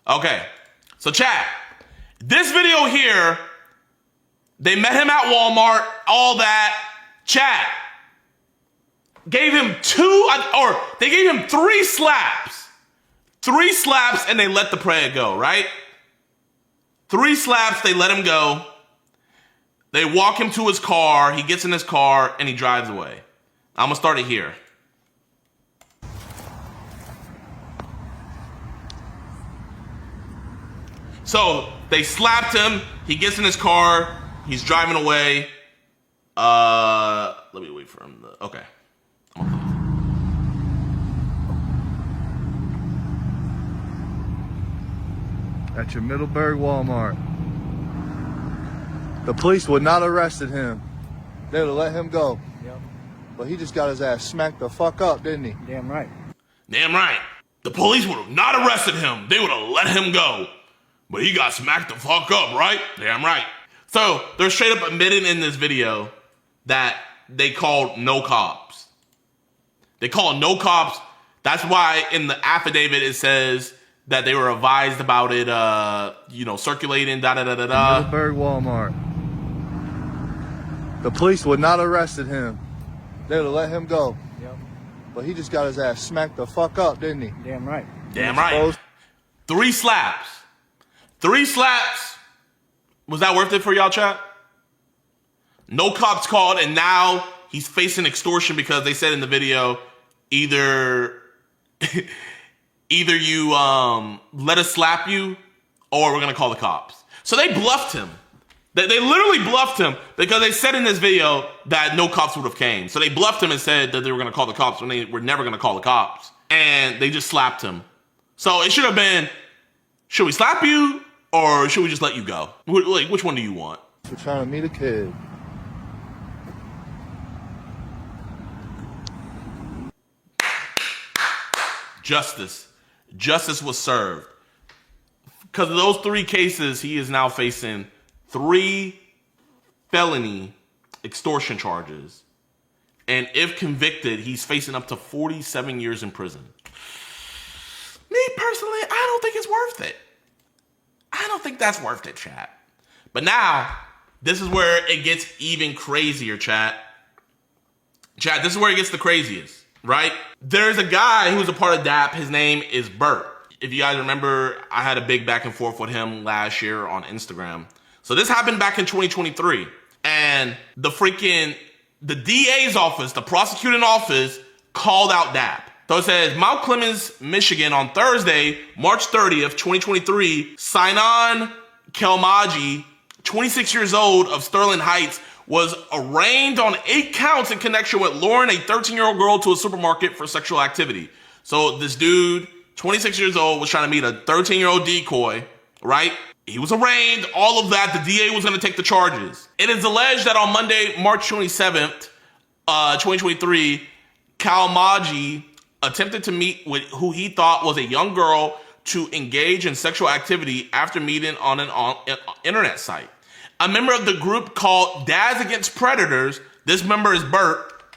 Okay. So chat, this video here, they met him at Walmart, all that. Chat, gave him they gave him 3 slaps. 3 slaps and they let the pred go, right? 3 slaps, they let him go. They walk him to his car, he gets in his car and he drives away. I'm gonna start it here. So they slapped him. He gets in his car. He's driving away. Let me wait for him. Okay. At your Middleburg Walmart. The police would not have arrested him. They would have let him go. Yep. But he just got his ass smacked the fuck up, didn't he? Damn right. Damn right. The police would have not arrested him. They would have let him go. But he got smacked the fuck up, right? Damn right. So they're straight up admitting in this video that they called no cops. They called no cops. That's why in the affidavit it says that they were advised about it, circulating, da-da-da-da-da. Middleburg Walmart. The police would not have arrested him. They would have let him go. Yep. But he just got his ass smacked the fuck up, didn't he? Damn right. Damn right. 3 slaps. 3 slaps. Was that worth it for y'all, chat? No cops called, and now he's facing extortion because they said in the video, either you let us slap you, or we're gonna call the cops. So they bluffed him. They literally bluffed him because they said in this video that no cops would have came. So they bluffed him and said that they were gonna call the cops when they were never gonna call the cops. And they just slapped him. So it should have been, should we slap you or should we just let you go? Like, which one do you want? We're trying to meet a kid. Justice was served. Because of those 3 cases, he is now facing 3 felony extortion charges. And if convicted, he's facing up to 47 years in prison. Me personally, I don't think it's worth it. I don't think that's worth it, chat. But now, this is where it gets even crazier, chat. Chat, this is where it gets the craziest, right? There's a guy who's a part of DAP. His name is Bert. If you guys remember, I had a big back and forth with him last year on Instagram. So this happened back in 2023. And the DA's office, the prosecuting office, called out DAP. So it says, Mount Clemens, Michigan, on Thursday, March 30th, 2023, Sinan Kelmaji, 26 years old, of Sterling Heights, was arraigned on 8 counts in connection with luring a 13-year-old girl to a supermarket for sexual activity. So this dude, 26 years old, was trying to meet a 13-year-old decoy, right? He was arraigned, all of that. The DA was going to take the charges. It is alleged that on Monday, March 27th, 2023, Kalmaji attempted to meet with who he thought was a young girl to engage in sexual activity after meeting on an internet site. A member of the group called Dads Against Predators, this member is Bert,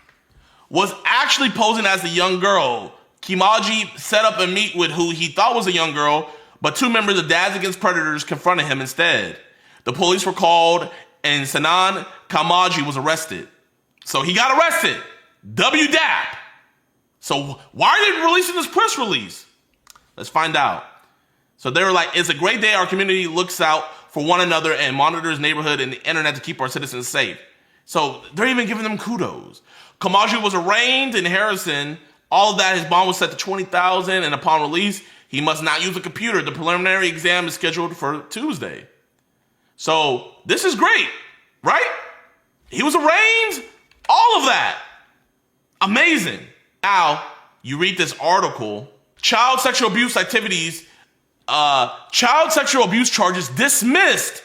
was actually posing as the young girl. Kimaji set up a meet with who he thought was a young girl, but 2 members of Dads Against Predators confronted him instead. The police were called and Sinan Kamaji was arrested. So he got arrested. WDAP. So why are they releasing this press release? Let's find out. So they were like, it's a great day. Our community looks out for one another and monitors neighborhood and the internet to keep our citizens safe. So they're even giving them kudos. Kamaji was arraigned in Harrison. All of that, his bond was set to $20,000, and upon release, he must not use a computer. The preliminary exam is scheduled for Tuesday. So this is great, right? He was arraigned, all of that. Amazing. Now, you read this article, child sexual abuse charges dismissed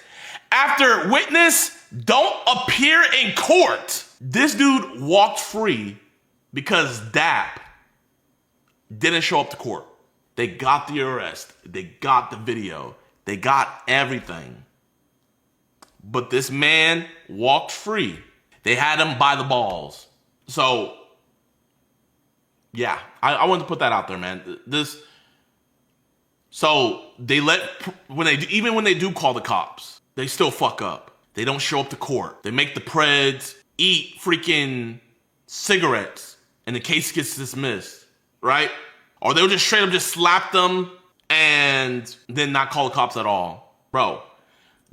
after witness don't appear in court. This dude walked free because DAP didn't show up to court. They got the arrest. They got the video. They got everything. But this man walked free. They had him by the balls. So, yeah, I wanted to put that out there, man. So they even when they do call the cops, they still fuck up. They don't show up to court. They make the preds eat freaking cigarettes and the case gets dismissed, right? Or they'll just straight up just slap them and then not call the cops at all. Bro,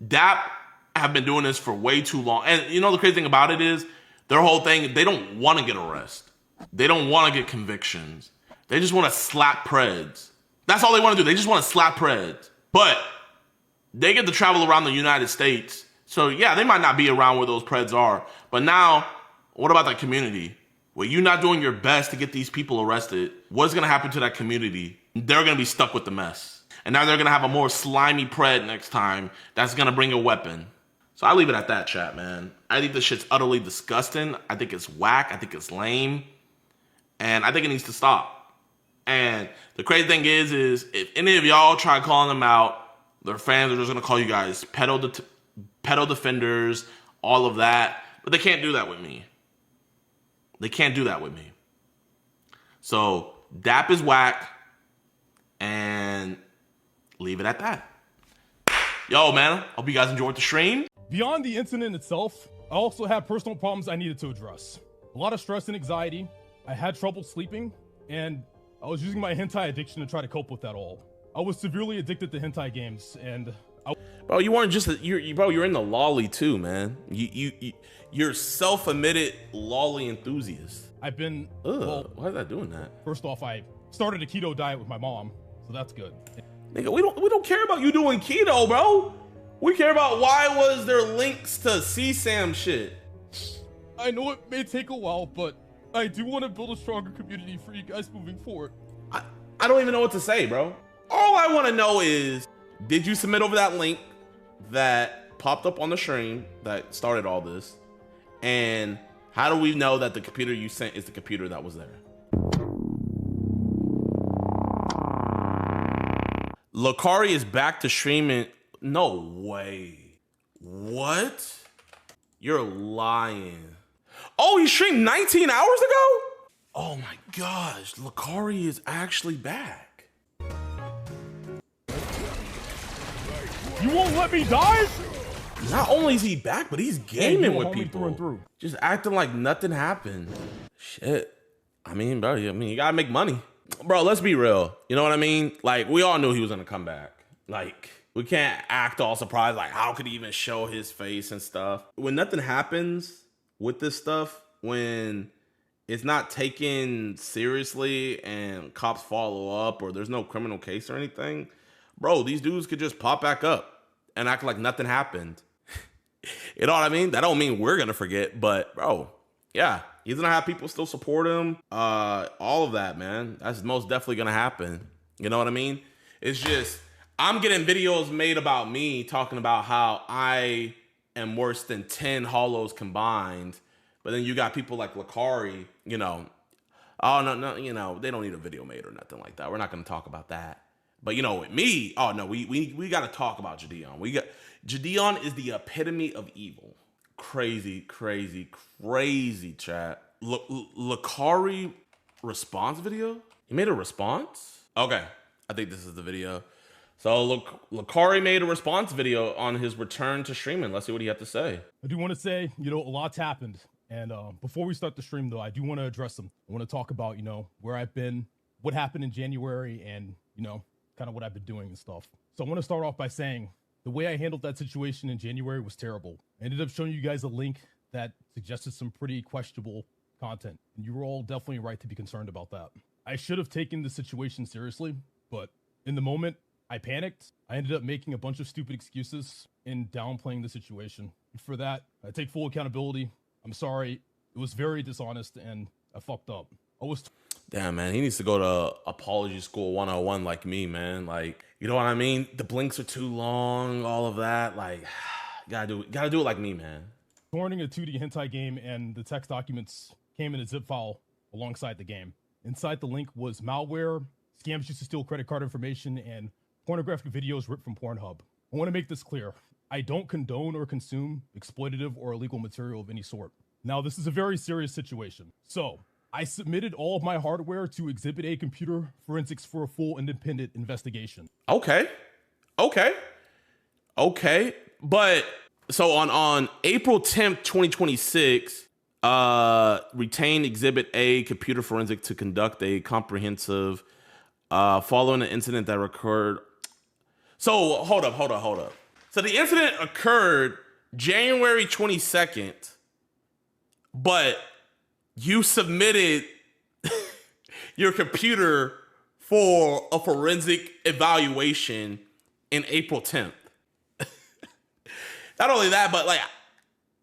DAP have been doing this for way too long. And you know the crazy thing about it is, their whole thing, they don't want to get arrested. They don't want to get convictions. They just want to slap Preds. That's all they want to do. They just want to slap Preds. But they get to travel around the United States. So yeah, they might not be around where those Preds are. But now, what about that community? Well, you're not doing your best to get these people arrested. What's going to happen to that community? They're going to be stuck with the mess. And now they're going to have a more slimy Pred next time that's going to bring a weapon. So I leave it at that, chat, man. I think this shit's utterly disgusting. I think it's whack. I think it's lame. And I think it needs to stop. And the crazy thing is if any of y'all try calling them out, their fans are just going to call you guys pedo defenders, all of that. But they can't do that with me. They can't do that with me. So DAP is whack. And leave it at that. Yo, man, hope you guys enjoyed the stream. Beyond the incident itself, I also had personal problems I needed to address. A lot of stress and anxiety. I had trouble sleeping, and I was using my hentai addiction to try to cope with that all. I was severely addicted to hentai games, and bro, you weren't just you're in the lolly too, man. You're self-admitted lolly enthusiast. I've been why is that doing that? First off, I started a keto diet with my mom, so that's good. Nigga, we don't care about you doing keto, bro. We care about why was there links to CSAM shit. I know it may take a while, but I do want to build a stronger community for you guys moving forward. I don't even know what to say, bro. All I want to know is, did you submit over that link that popped up on the stream that started all this? And how do we know that the computer you sent is the computer that was there? Lakari is back to streaming. No way. What? You're lying. Oh, he streamed 19 hours ago? Oh my gosh, Lakari is actually back. You won't let me die? Not only is he back, but he's gaming with through people. and through. Just acting like nothing happened. Shit. I mean, bro, you gotta make money. Bro, let's be real. You know what I mean? Like, we all knew he was gonna come back. Like, we can't act all surprised, like, how could he even show his face and stuff? When nothing happens with this stuff, when it's not taken seriously and cops follow up or there's no criminal case or anything, bro, these dudes could just pop back up and act like nothing happened. You know what I mean? That don't mean we're gonna forget, but bro, yeah, he's gonna have people still support him. All of that, man. That's most definitely gonna happen. You know what I mean? It's just, I'm getting videos made about me talking about how I am worse than 10 hollows combined. But then you got people like Lakari, you know, oh, no, you know, they don't need a video made or nothing like that. We're not going to talk about that. But, you know, with me, oh, no, we got to talk about JiDion. JiDion is the epitome of evil. Crazy, crazy, crazy, chat. Lakari response video? He made a response? Okay, I think this is the video. So Lakari made a response video on his return to streaming. Let's see what he had to say. I do want to say, you know, a lot's happened. And before we start the stream, though, I do want to address them. I want to talk about, you know, where I've been, what happened in January, and, you know, kind of what I've been doing and stuff. So I want to start off by saying the way I handled that situation in January was terrible. I ended up showing you guys a link that suggested some pretty questionable content. And you were all definitely right to be concerned about that. I should have taken the situation seriously, but in the moment, I panicked. I ended up making a bunch of stupid excuses and downplaying the situation. For that, I take full accountability. I'm sorry. It was very dishonest and I fucked up. Damn, man, he needs to go to apology school 101 like me, man. Like, you know what I mean? The blinks are too long, all of that. Like, gotta do it like me, man. Torrenting a 2D hentai game and the text documents came in a zip file alongside the game. Inside the link was malware, scams used to steal credit card information, and pornographic videos ripped from Pornhub. I want to make this clear. I don't condone or consume exploitative or illegal material of any sort. Now, this is a very serious situation. So, I submitted all of my hardware to Exhibit A Computer Forensics for a full independent investigation. Okay. But, so on April 10th, 2026, retained Exhibit A Computer Forensic to conduct a comprehensive, following an incident that occurred. So, hold up. So the incident occurred January 22nd, but you submitted your computer for a forensic evaluation in April 10th. Not only that, but like,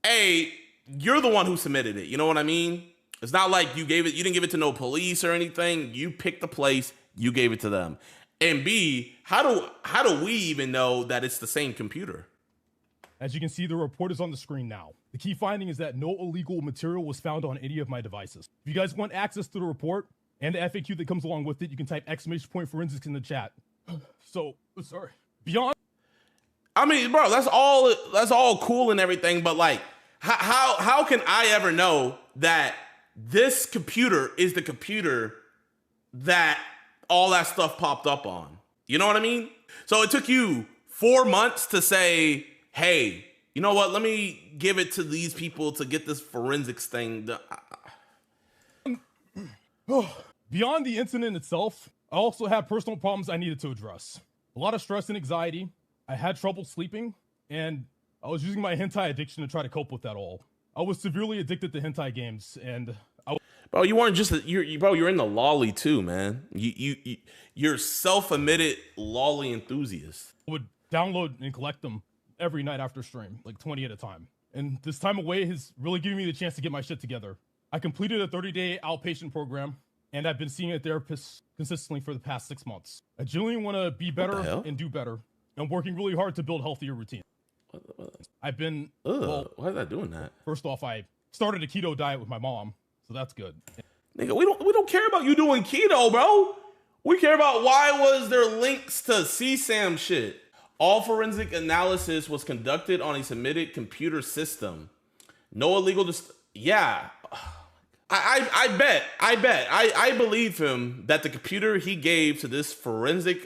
A, you're the one who submitted it. You know what I mean? It's not like you didn't give it to no police or anything. You picked the place, you gave it to them. And B, how do we even know that it's the same computer? As you can see, the report is on the screen now. The key finding is that no illegal material was found on any of my devices. If you guys want access to the report and the FAQ that comes along with it, you can type !forensics in the chat. So, sorry. Beyond... I mean, bro, that's all cool and everything, but like, how can I ever know that this computer is the computer that all that stuff popped up on? You know what I mean? So it took you 4 months to say, hey, you know what? Let me give it to these people to get this forensics thing done. Beyond the incident itself, I also had personal problems I needed to address. A lot of stress and anxiety. I had trouble sleeping, and I was using my hentai addiction to try to cope with that all. I was severely addicted to hentai games, and bro, you weren't just you're in the lolly too, man. You're self-admitted lolly enthusiast. I would download and collect them every night after stream, like 20 at a time. And this time away has really given me the chance to get my shit together. I completed a 30-day outpatient program, and I've been seeing a therapist consistently for the past 6 months. I genuinely want to be better and do better. I'm working really hard to build healthier routines. I've been... why is that doing that? First off, I started a keto diet with my mom, so that's good. Nigga, we don't care about you doing keto, bro. We care about why was there links to CSAM shit. All forensic analysis was conducted on a submitted computer system. No illegal... Yeah. I bet. I believe him that the computer he gave to this forensic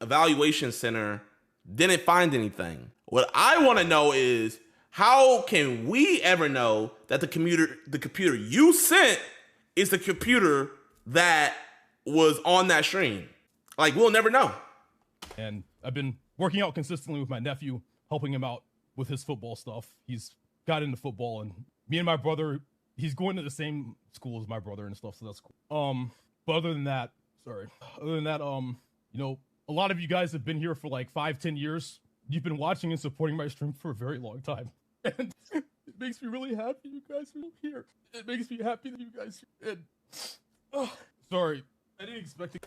evaluation center didn't find anything. What I want to know is, how can we ever know that the computer you sent is the computer that was on that stream? Like, we'll never know. And I've been working out consistently with my nephew, helping him out with his football stuff. He's got into football, and me and my brother, he's going to the same school as my brother and stuff, so that's cool. But other than that, you know, a lot of you guys have been here for like 5-10 years. You've been watching and supporting my stream for a very long time. And it makes me really happy you guys are here. It makes me happy that you guys are here. And, sorry, I didn't expect it.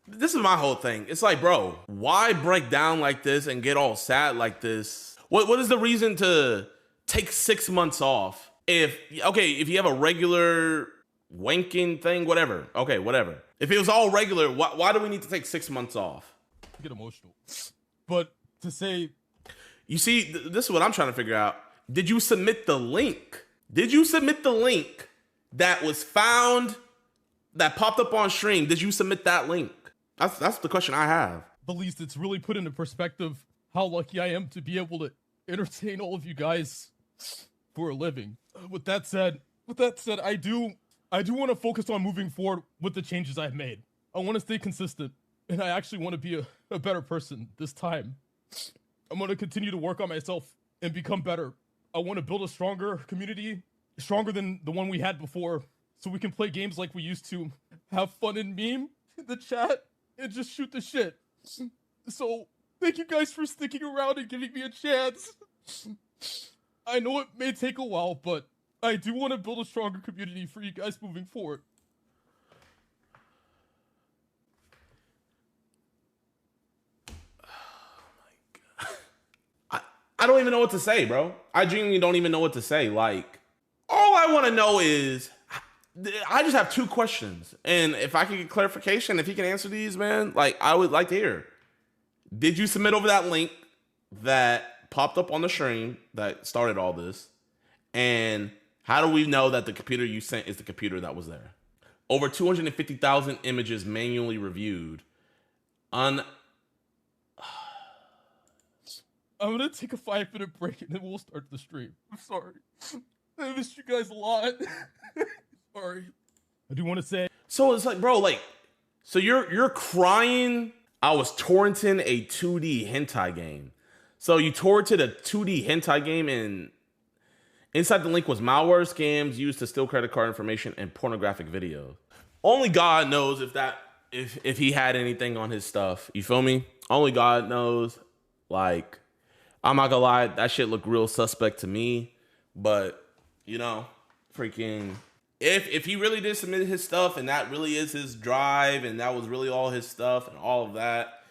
This is my whole thing. It's like, bro, why break down like this and get all sad like this? What is the reason to take 6 months off? If you have a regular wanking thing, whatever. Okay, whatever. If it was all regular, why do we need to take 6 months off? I get emotional. But to say... You see, this is what I'm trying to figure out. Did you submit the link? Did you submit the link that was found, that popped up on stream? Did you submit that link? That's the question I have. The least, it's really put into perspective how lucky I am to be able to entertain all of you guys for a living. With that said, I do want to focus on moving forward with the changes I've made. I want to stay consistent, and I actually want to be a better person this time. I'm going to continue to work on myself and become better. I want to build a stronger community, stronger than the one we had before, so we can play games like we used to, have fun and meme in the chat, and just shoot the shit. So, thank you guys for sticking around and giving me a chance. I know it may take a while, but I do want to build a stronger community for you guys moving forward. I don't even know what to say, bro. I genuinely don't even know what to say. Like, all I want to know is, I just have 2 questions. And if I can get clarification, if he can answer these, man, like, I would like to hear. Did you submit over that link that popped up on the stream that started all this? And how do we know that the computer you sent is the computer that was there? Over 250,000 images manually reviewed. I'm gonna take a 5-minute break and then we'll start the stream. I'm sorry. I missed you guys a lot. Sorry. I do want to say. So it's like, bro, like, so you're crying. I was torrenting a 2D hentai game. So you torrented a 2D hentai game, and inside the link was malware, scams used to steal credit card information, and pornographic videos. only God knows if he had anything on his stuff. You feel me? Only God knows. Like, I'm not gonna lie, that shit looked real suspect to me. But, you know, freaking, if he really did submit his stuff and that really is his drive and that was really all his stuff and all of that,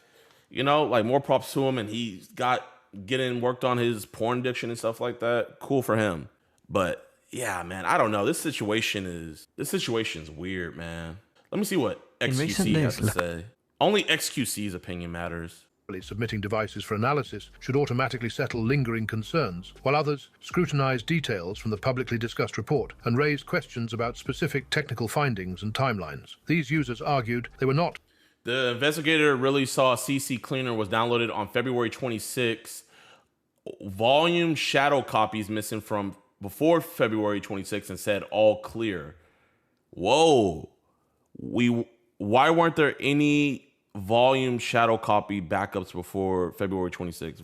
you know, like, more props to him, and he's worked on his porn addiction and stuff like that. Cool for him. But yeah, man, I don't know. This situation's weird, man. Let me see what XQC has to say. Only XQC's opinion matters. Submitting devices for analysis should automatically settle lingering concerns, while others scrutinized details from the publicly discussed report and raised questions about specific technical findings and timelines. These users argued they were not. The investigator really saw CC Cleaner was downloaded on February 26. Volume shadow copies missing from before February 26 and said all clear. Whoa. Why weren't there any volume shadow copy backups before February 26th?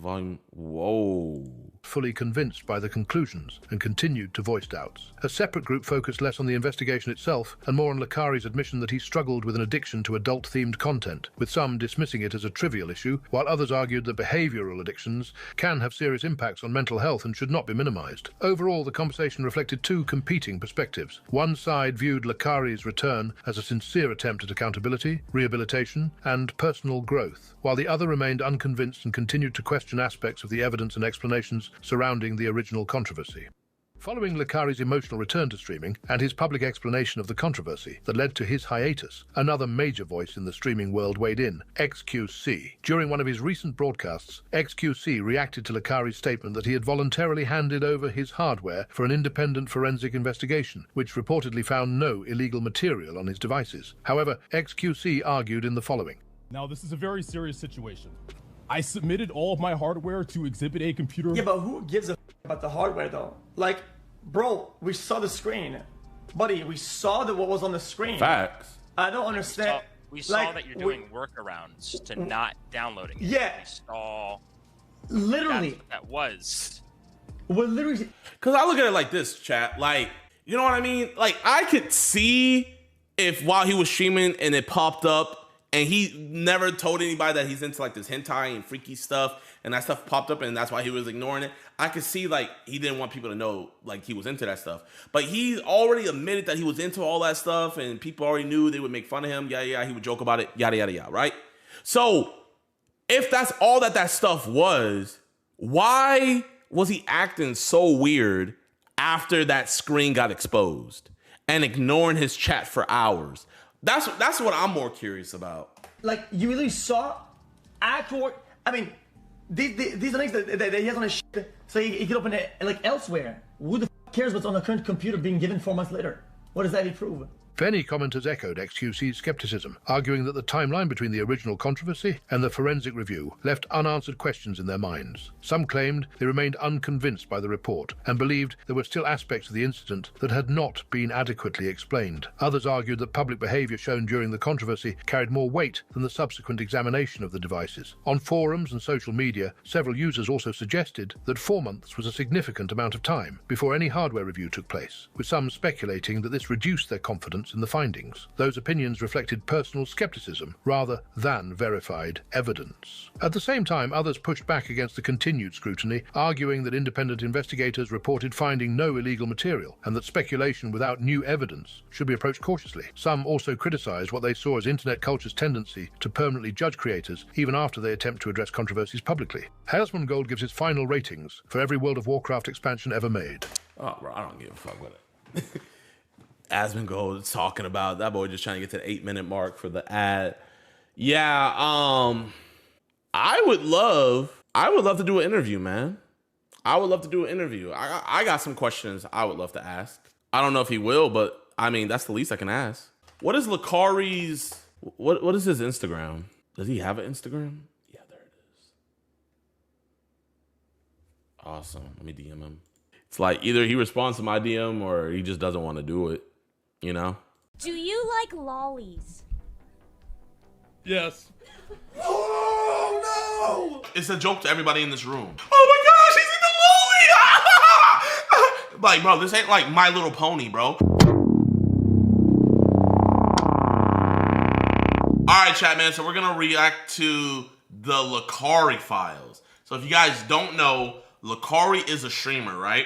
Whoa. Fully convinced by the conclusions and continued to voice doubts. A separate group focused less on the investigation itself and more on Lakari's admission that he struggled with an addiction to adult-themed content, with some dismissing it as a trivial issue, while others argued that behavioral addictions can have serious impacts on mental health and should not be minimized. Overall, the conversation reflected two competing perspectives. One side viewed Lakari's return as a sincere attempt at accountability, rehabilitation, and personal growth, while the other remained unconvinced and continued to question aspects of the evidence and explanations surrounding the original controversy. Following Lakari's emotional return to streaming and his public explanation of the controversy that led to his hiatus, another major voice in the streaming world weighed in, XQC. During one of his recent broadcasts, XQC reacted to Lakari's statement that he had voluntarily handed over his hardware for an independent forensic investigation, which reportedly found no illegal material on his devices. However, XQC argued in the following. Now, this is a very serious situation. I submitted all of my hardware to Exhibit A computer. Yeah, but who gives a f about the hardware though? Like, bro, we saw the screen. Buddy, we saw what was on the screen. Facts. I don't understand. We saw that you're doing workarounds to not downloading it. Yeah. We saw. Literally. That's what that was. We're literally. Because I look at it like this, chat. Like, you know what I mean? Like, I could see if while he was streaming and it popped up, and he never told anybody that he's into like this hentai and freaky stuff, and that stuff popped up, and that's why he was ignoring it. I could see like he didn't want people to know like he was into that stuff. But he already admitted that he was into all that stuff, and people already knew they would make fun of him. Yeah, he would joke about it, yada, yada, yada, right? So if that's all that stuff was, why was he acting so weird after that screen got exposed and ignoring his chat for hours? That's what I'm more curious about. Like, you really saw actual. I mean, these are things that he has on his shit, so he could open it like elsewhere. Who the f cares what's on the current computer being given 4 months later? What does that prove? Many commenters echoed XQC's skepticism, arguing that the timeline between the original controversy and the forensic review left unanswered questions in their minds. Some claimed they remained unconvinced by the report and believed there were still aspects of the incident that had not been adequately explained. Others argued that public behavior shown during the controversy carried more weight than the subsequent examination of the devices. On forums and social media, several users also suggested that 4 months was a significant amount of time before any hardware review took place, with some speculating that this reduced their confidence in the findings. Those opinions reflected personal skepticism rather than verified evidence. At the same time, others pushed back against the continued scrutiny, arguing that independent investigators reported finding no illegal material and that speculation without new evidence should be approached cautiously. Some also criticized what they saw as internet culture's tendency to permanently judge creators even after they attempt to address controversies publicly. Hailsman Gold gives his final ratings for every World of Warcraft expansion ever made. Oh, bro, I don't give a fuck with it. Asmongold is talking about that boy just trying to get to the 8-minute mark for the ad. Yeah, I would love to do an interview, man. I would love to do an interview. I got some questions I would love to ask. I don't know if he will, but I mean that's the least I can ask. What is Lakari's? What is his Instagram? Does he have an Instagram? Yeah, there it is. Awesome. Let me DM him. It's like either he responds to my DM or he just doesn't want to do it. You know? Do you like lollies? Yes. Oh no! It's a joke to everybody in this room. Oh my gosh, he's in the lolly! Like, bro, this ain't like My Little Pony, bro. right, chat, man. So we're going to react to the Lakari files. So if you guys don't know, Lakari is a streamer, right?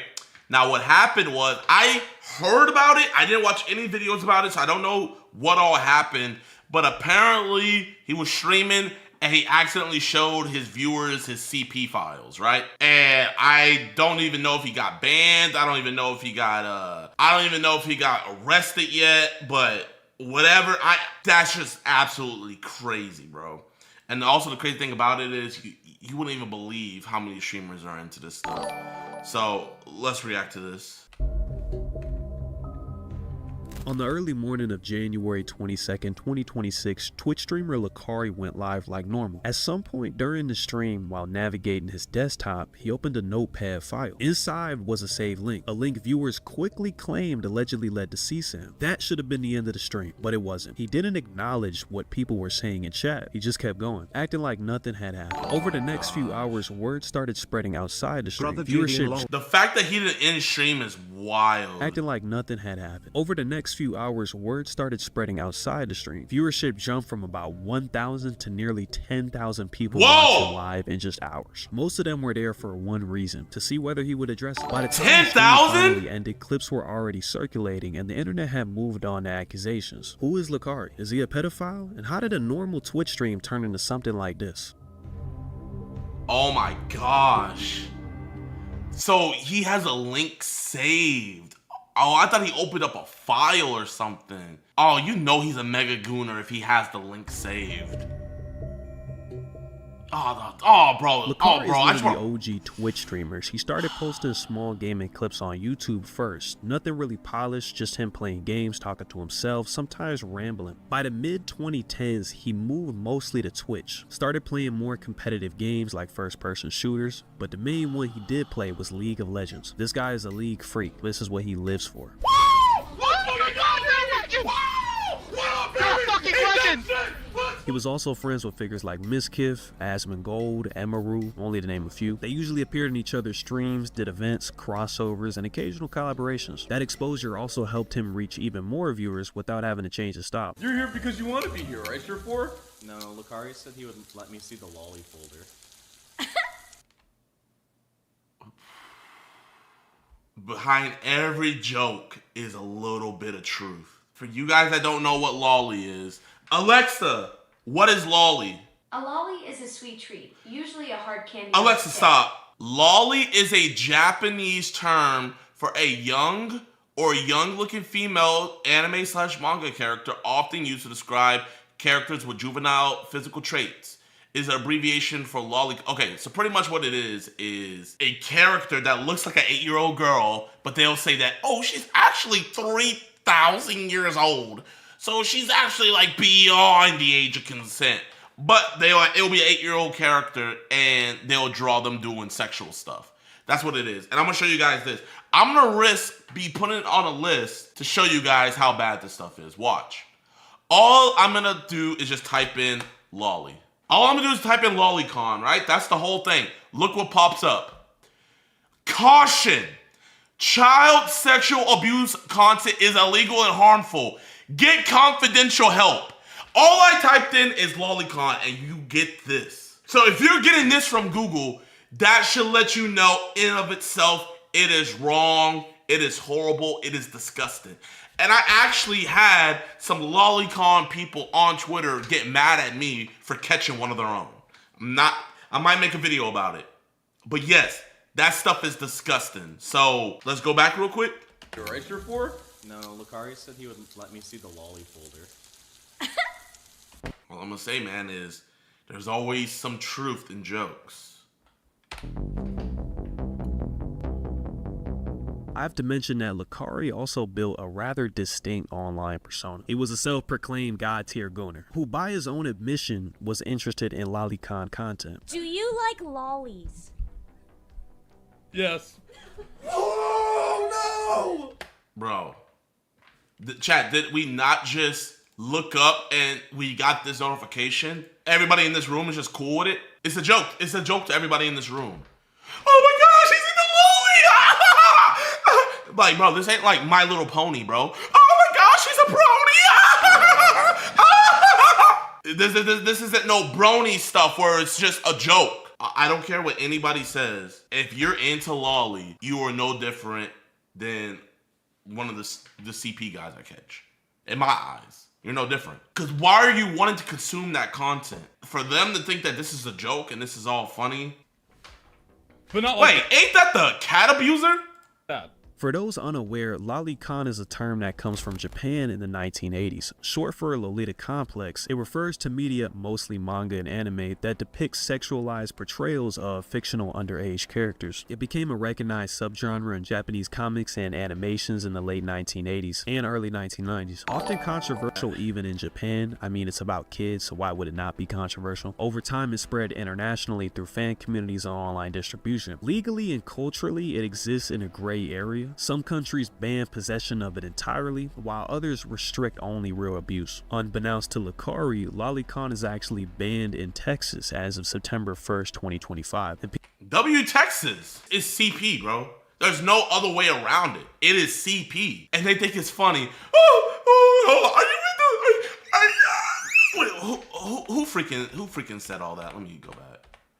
Now, what happened was I heard about it. I didn't watch any videos about it, so I don't know what all happened. But apparently, he was streaming and he accidentally showed his viewers his CP files, right? And I don't even know if he got banned. I don't even know if he got arrested yet, but whatever. That's just absolutely crazy, bro. And also the crazy thing about it is you wouldn't even believe how many streamers are into this stuff. So let's react to this. On the early morning of January 22nd, 2026, Twitch streamer Lakari went live like normal. At some point during the stream, while navigating his desktop, he opened a notepad file. Inside was a saved link, a link viewers quickly claimed allegedly led to CSAM. That should have been the end of the stream, but it wasn't. He didn't acknowledge what people were saying in chat. He just kept going, acting like nothing had happened. Over the next few hours, word started spreading outside the stream. The fact that he didn't end stream is wild. Acting like nothing had happened. Over the next few hours, word started spreading outside the stream. Viewership jumped from about 1,000 to nearly 10,000 people watching live in just hours. Most of them were there for one reason, to see whether he would address it. By the time 10,000 finally ended, clips were already circulating and the internet had moved on to accusations. Who is Lakari? Is he a pedophile? And how did a normal Twitch stream turn into something like this? Oh my gosh. So he has a link saved. Oh, I thought he opened up a file or something. Oh, you know he's a mega gooner if he has the link saved. Oh, bro. Lakari is one of the OG Twitch streamers. He started posting small gaming clips on YouTube first. Nothing really polished, just him playing games, talking to himself, sometimes rambling. By the mid-2010s, he moved mostly to Twitch. Started playing more competitive games like first-person shooters, but the main one he did play was League of Legends. This guy is a league freak. This is what he lives for. He was also friends with figures like Miskiff, Asmongold, Emaru, only to name a few. They usually appeared in each other's streams, did events, crossovers, and occasional collaborations. That exposure also helped him reach even more viewers without having to change his style. You're here because you want to be here, right, Sure For? No, Lakari said he would let me see the lolly folder. Behind every joke is a little bit of truth. For you guys that don't know what lolly is, Alexa, what is lolly? A lolly is a sweet treat, usually a hard candy. Alexa, stop. Lolly is a Japanese term for a young or young-looking female anime/manga character, often used to describe characters with juvenile physical traits. Is an abbreviation for lolly. Okay, so pretty much what it is a character that looks like an 8-year-old girl, but they'll say that, oh, she's actually 3,000 years old. So she's actually like beyond the age of consent. But it'll be an 8-year-old character and they'll draw them doing sexual stuff. That's what it is. And I'm gonna show you guys this. I'm gonna be putting it on a list to show you guys how bad this stuff is. Watch. All I'm gonna do is just type in lolly. All I'm gonna do is type in lolicon, right? That's the whole thing. Look what pops up. Caution. Child sexual abuse content is illegal and harmful. Get confidential help. All I typed in is lolicon and you get this. So if you're getting this from Google, that should let you know in of itself, it is wrong, it is horrible, it is disgusting. And I actually had some lolicon people on Twitter get mad at me for catching one of their own. I might make a video about it. But yes, that stuff is disgusting. So let's go back real quick. You're right, Sure For? No, Lakari said he would let me see the lolly folder. All I'm gonna say, man, is there's always some truth in jokes. I have to mention that Lakari also built a rather distinct online persona. He was a self-proclaimed god-tier gooner, who by his own admission was interested in lolicon content. Do you like lollies? Yes. Oh, no! Bro, chat, did we not just look up and we got this notification? Everybody in this room is just cool with it? It's a joke. It's a joke to everybody in this room. Oh my gosh, he's in the lolly! Like, bro, this ain't like My Little Pony, bro. Oh my gosh, he's a This isn't no brony stuff where it's just a joke. I don't care what anybody says. If you're into lolly, you are no different than one of the CP guys I catch. In my eyes, you're no different. Because why are you wanting to consume that content? For them to think that this is a joke and this is all funny? But not like wait, ain't that the cat abuser? that. For those unaware, lolicon is a term that comes from Japan in the 1980s. Short for Lolita complex, it refers to media, mostly manga and anime, that depicts sexualized portrayals of fictional underage characters. It became a recognized subgenre in Japanese comics and animations in the late 1980s and early 1990s. Often controversial even in Japan. I mean, it's about kids, so why would it not be controversial? Over time, it spread internationally through fan communities and online distribution. Legally and culturally, it exists in a gray area. Some countries ban possession of it entirely, while others restrict only real abuse. Unbeknownst to Lakari, lolicon is actually banned in Texas as of September 1st, 2025. Texas is CP, bro. There's no other way around it. It is CP. And they think it's funny. Are you into who freaking said all that? Let me go back.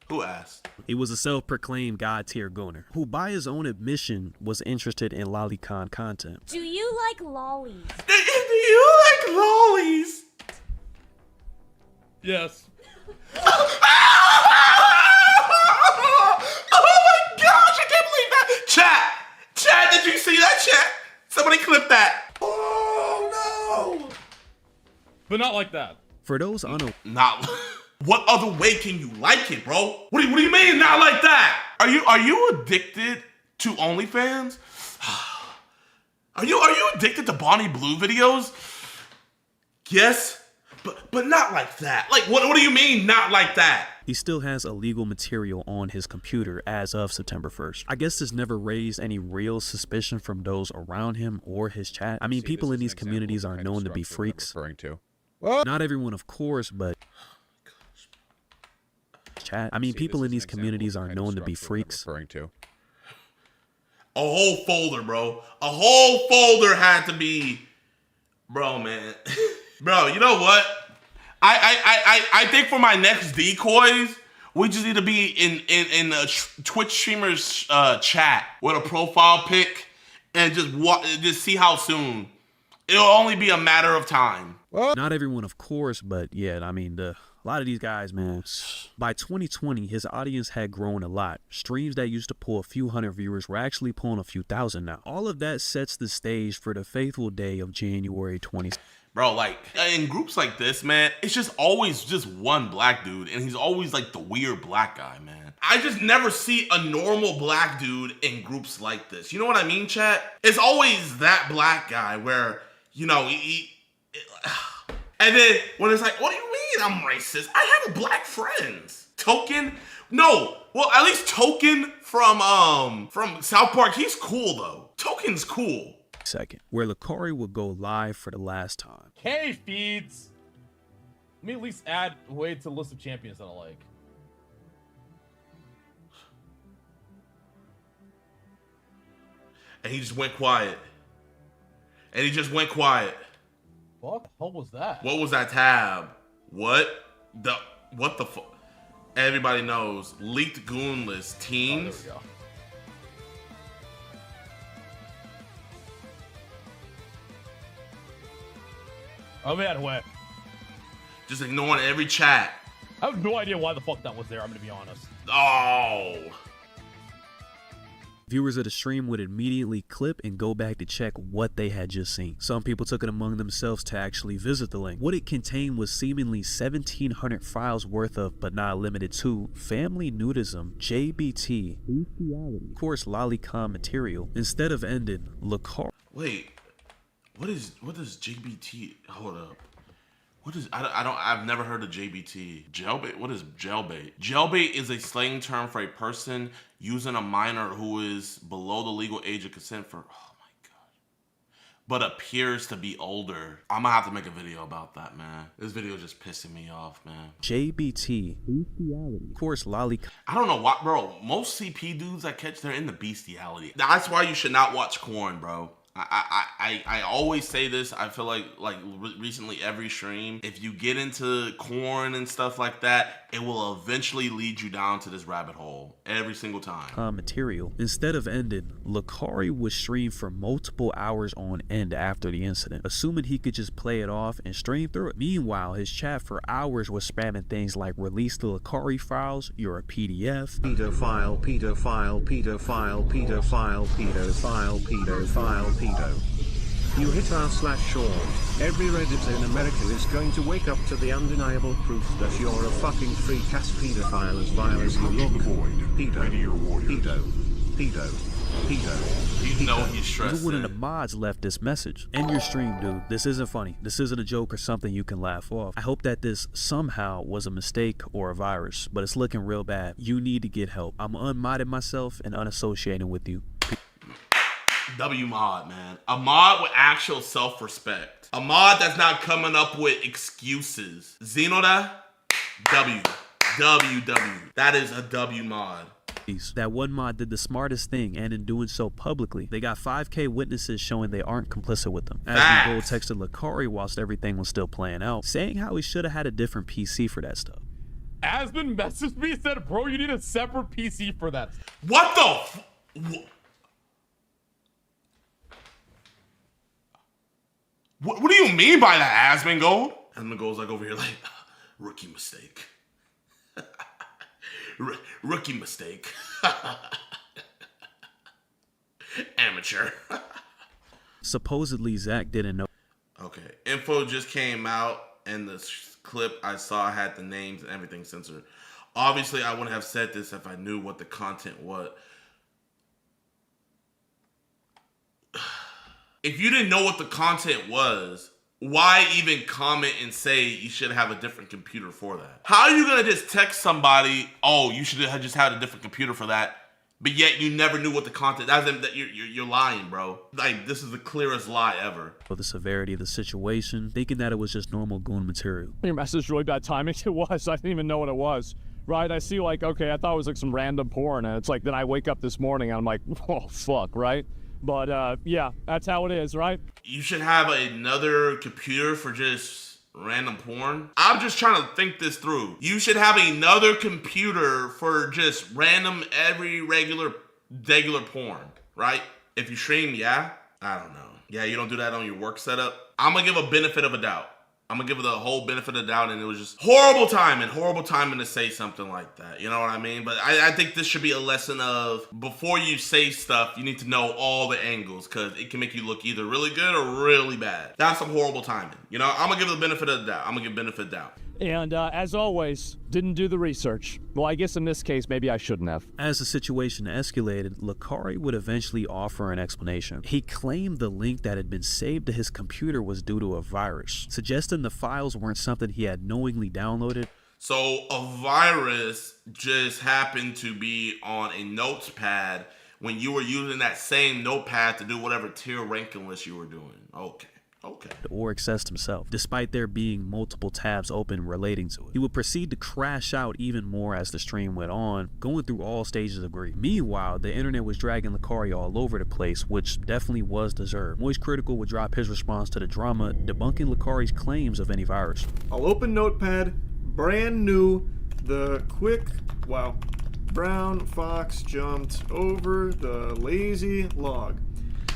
Who asked? He was a self-proclaimed god-tier gooner, who by his own admission was interested in lolicon content. Do you like lollies? Do you like lollies? Yes. Oh my gosh, I can't believe that. Chat, did you see that, chat? Somebody clip that. Oh no. But not like that. For those not what other way can you like it, bro? What do you mean not like that? Are you addicted to OnlyFans? Are you addicted to Bonnie Blue videos? Yes, but not like that. Like what do you mean not like that? He still has illegal material on his computer as of September 1st. I guess this never raised any real suspicion from those around him or his chat. I mean, people in these communities are known to be freaks. Not everyone, of course, but chat. I mean, people in these communities are known to be freaks. A whole folder, bro. A whole folder had to be, bro, man. Bro, you know what? I think for my next decoys, we just need to be in a Twitch streamer's chat with a profile pic and just see how soon. It'll only be a matter of time. Not everyone, of course, but yeah, I mean, a lot of these guys, man. By 2020, his audience had grown a lot. Streams that used to pull a few hundred viewers were actually pulling a few thousand now. All of that sets the stage for the fateful day of January 20. Bro, like, in groups like this, man, it's just always just one black dude, and he's always like the weird black guy, man. I just never see a normal black dude in groups like this. You know what I mean, chat? It's always that black guy where, you know, and then when it's like, what do you mean I'm racist? I have black friends. Token? No. Well, at least Token from South Park, he's cool though. Token's cool. Second, where Lakari would go live for the last time. K feeds. Let me at least add a way to the list of champions that I like. And he just went quiet. And he just went quiet. What the hell was that? What was that tab? What the fuck? Everybody knows. Leaked goon list teams. Oh, there we go. Oh man, what? Just ignoring every chat. I have no idea why the fuck that was there, I'm gonna be honest. Oh. Viewers of the stream would immediately clip and go back to check what they had just seen. Some people took it among themselves to actually visit the link. What it contained was seemingly 1,700 files worth of, but not limited to, family nudism, JBT, bestiality, of course, lolicon material. Instead of ending, Lakari. Wait. What is JBT? Hold up. What is I've never heard of JBT. Jailbait? What is jailbait? Jailbait is a slang term for a person using a minor who is below the legal age of consent for, oh my god, but appears to be older. I'm gonna have to make a video about that, man. This video is just pissing me off, man. JBT, bestiality, of course, lolicon. I don't know why, bro. Most CP dudes I catch, they're in the bestiality. That's why you should not watch corn, bro. I always say this. I feel like recently every stream, if you get into corn and stuff like that, it will eventually lead you down to this rabbit hole every single time. Material. Instead of ending, Lakari would stream for multiple hours on end after the incident, assuming he could just play it off and stream through it. Meanwhile, his chat for hours was spamming things like release the Lakari files, you're a PDF. Pedophile, pedophile, pedophile, pedophile, pedophile, pedophile, pedo. You hit r/Sean. Every Redditor in America is going to wake up to the undeniable proof that you're a fucking freak-ass pedophile as vile as you look. Pedo, pedo, pedo, pedo. You know he's stressed. Even one of the mods left this message. End your stream, dude. This isn't funny. This isn't a joke or something you can laugh off. I hope that this somehow was a mistake or a virus, but it's looking real bad. You need to get help. I'm unmodding myself and unassociating with you. W mod, man. A mod with actual self-respect. A mod that's not coming up with excuses. Xenoda, W. That is a W mod. That one mod did the smartest thing, and in doing so publicly, they got 5K witnesses showing they aren't complicit with them. As Gold texted Lakari whilst everything was still playing out, saying how he should have had a different PC for that stuff. Asbin messaged me and said, bro, you need a separate PC for that. What the What do you mean by that, Asbin Gold? Asbin Gold's like over here like, rookie mistake. Rookie mistake. Amateur. Supposedly, Zach didn't know. Okay, info just came out, and the clip I saw had the names and everything censored. Obviously, I wouldn't have said this if I knew what the content was. If you didn't know what the content was, why even comment and say you should have a different computer for that? How are you gonna just text somebody, oh, you should have just had a different computer for that, but yet you never knew what the content? That you're lying, bro. Like, this is the clearest lie ever. For the severity of the situation, thinking that it was just normal goon material. Your message really bad timing. It was. I didn't even know what it was. Right? I see, like, okay, I thought it was like some random porn, and it's like, then I wake up this morning and I'm like, oh fuck, right? But yeah, that's how it is, right? You should have another computer for just random porn. I'm just trying to think this through. You should have another computer for just random, regular porn, right? If you stream, yeah? I don't know. Yeah, you don't do that on your work setup? I'm gonna give a benefit of a doubt. I'm gonna give it the whole benefit of the doubt, and it was just horrible timing to say something like that. You know what I mean? But I think this should be a lesson of, before you say stuff, you need to know all the angles, because it can make you look either really good or really bad. That's some horrible timing. You know, I'm gonna give the benefit of the doubt. I'm gonna give benefit of the doubt. And as always, didn't do the research. Well, I guess in this case, maybe I shouldn't have. As the situation escalated, Lakari would eventually offer an explanation. He claimed the link that had been saved to his computer was due to a virus, suggesting the files weren't something he had knowingly downloaded. So a virus just happened to be on a notepad when you were using that same notepad to do whatever tier ranking list you were doing. Okay. Or accessed himself, despite there being multiple tabs open relating to it. He would proceed to crash out even more as the stream went on, going through all stages of grief. Meanwhile, the internet was dragging Lakari all over the place, which definitely was deserved. Moist Critical would drop his response to the drama, debunking Lakari's claims of any virus. I'll open Notepad, brand new, the quick, wow, brown fox jumped over the lazy log.